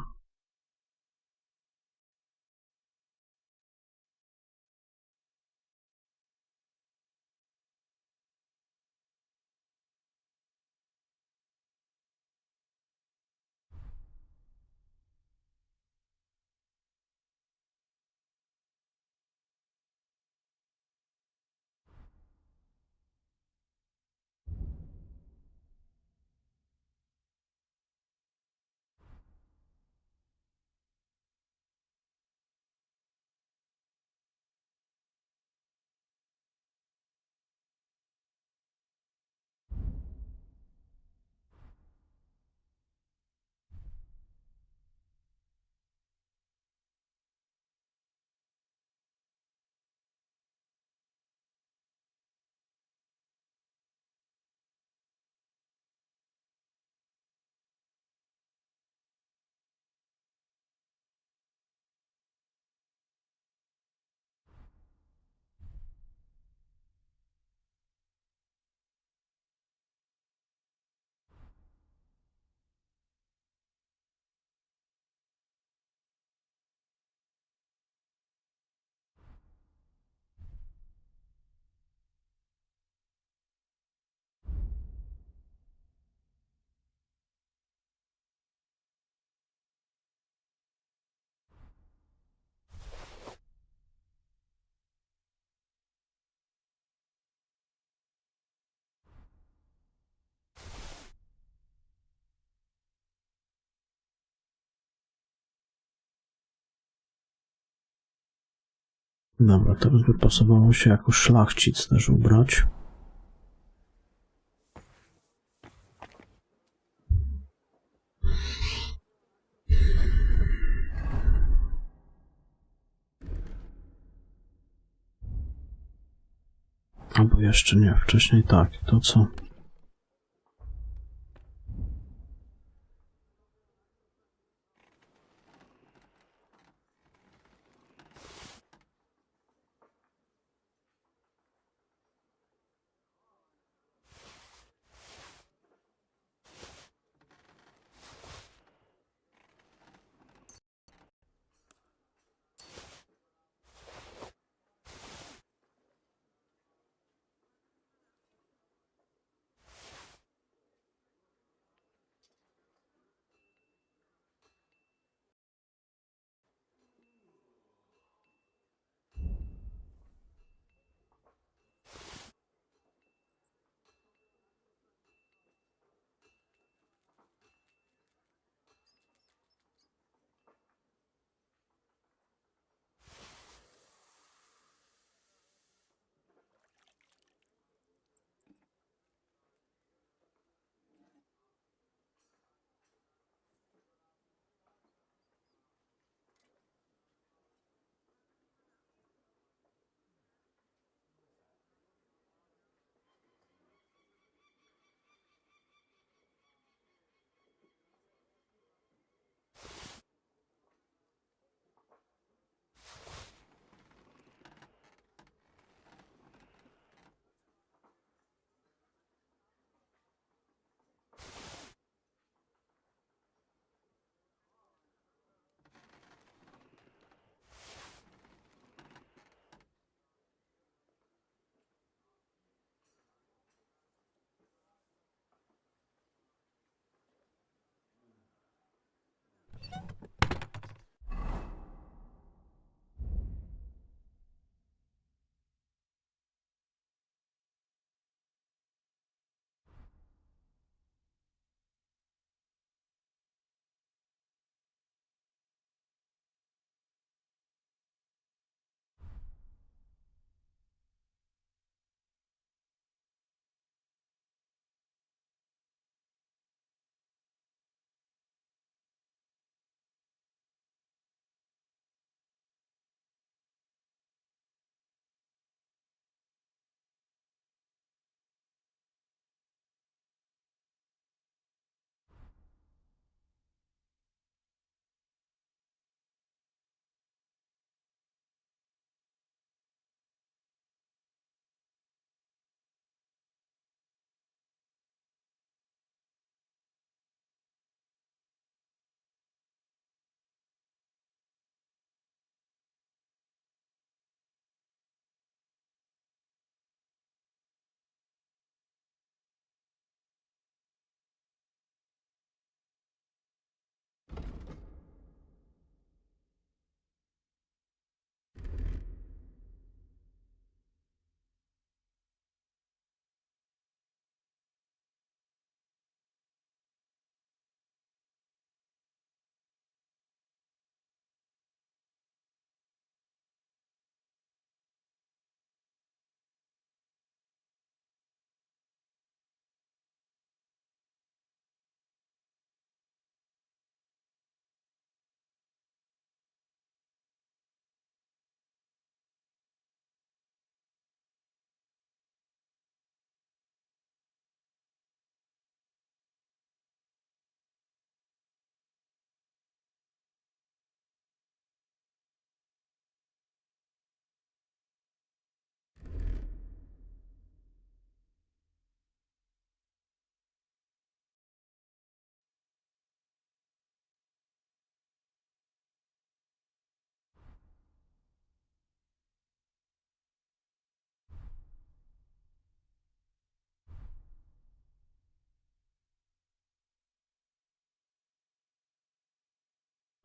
Dobra, teraz by pasowało się jako szlachcic też ubrać. Albo jeszcze nie, wcześniej tak, to co?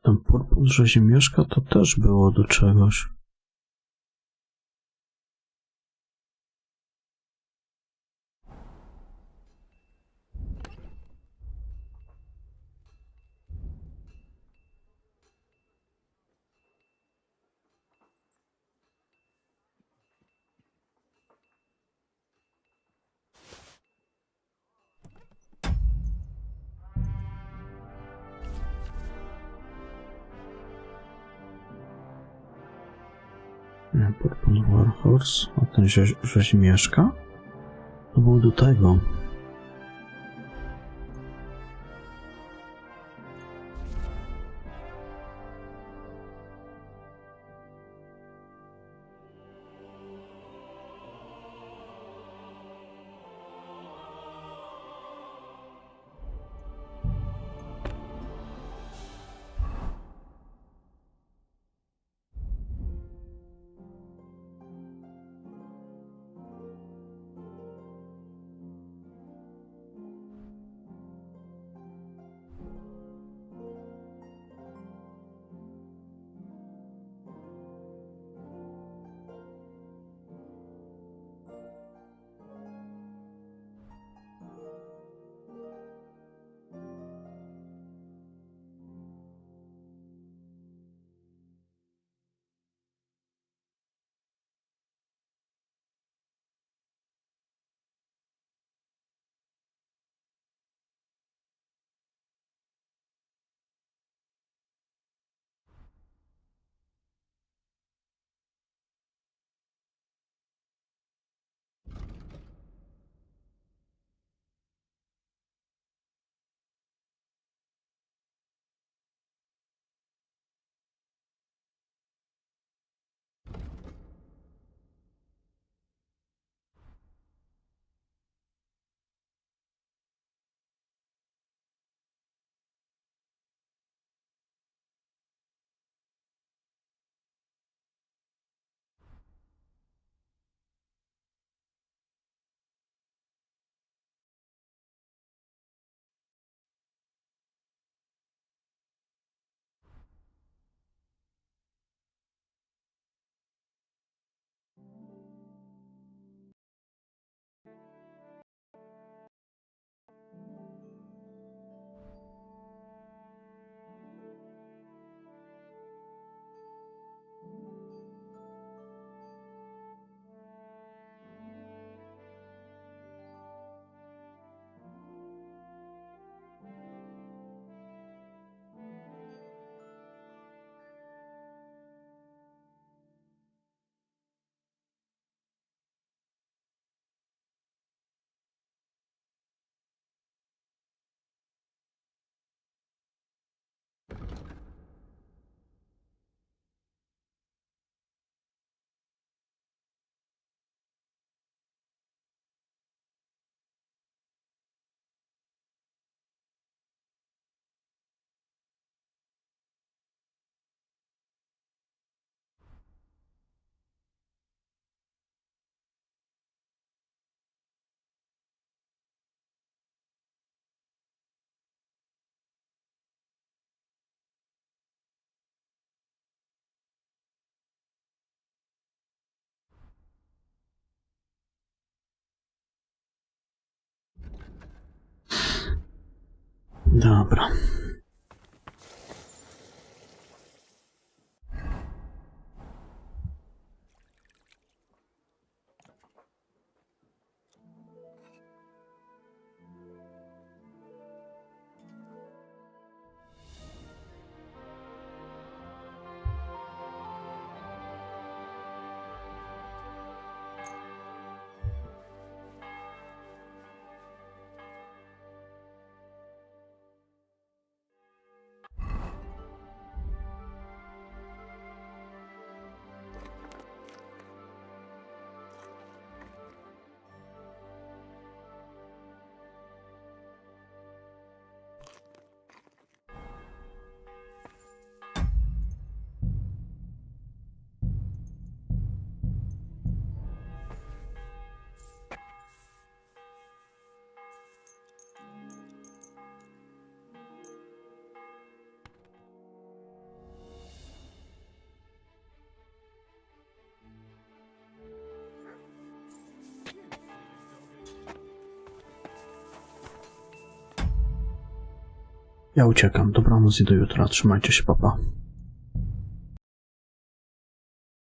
Ten purpur rzezimieszka to też było do czegoś. Podpon Warhorse, a ten rzeźmieszka? To był do tego. Dobra. Ja uciekam. Dobranoc i do jutra. Trzymajcie się, papa.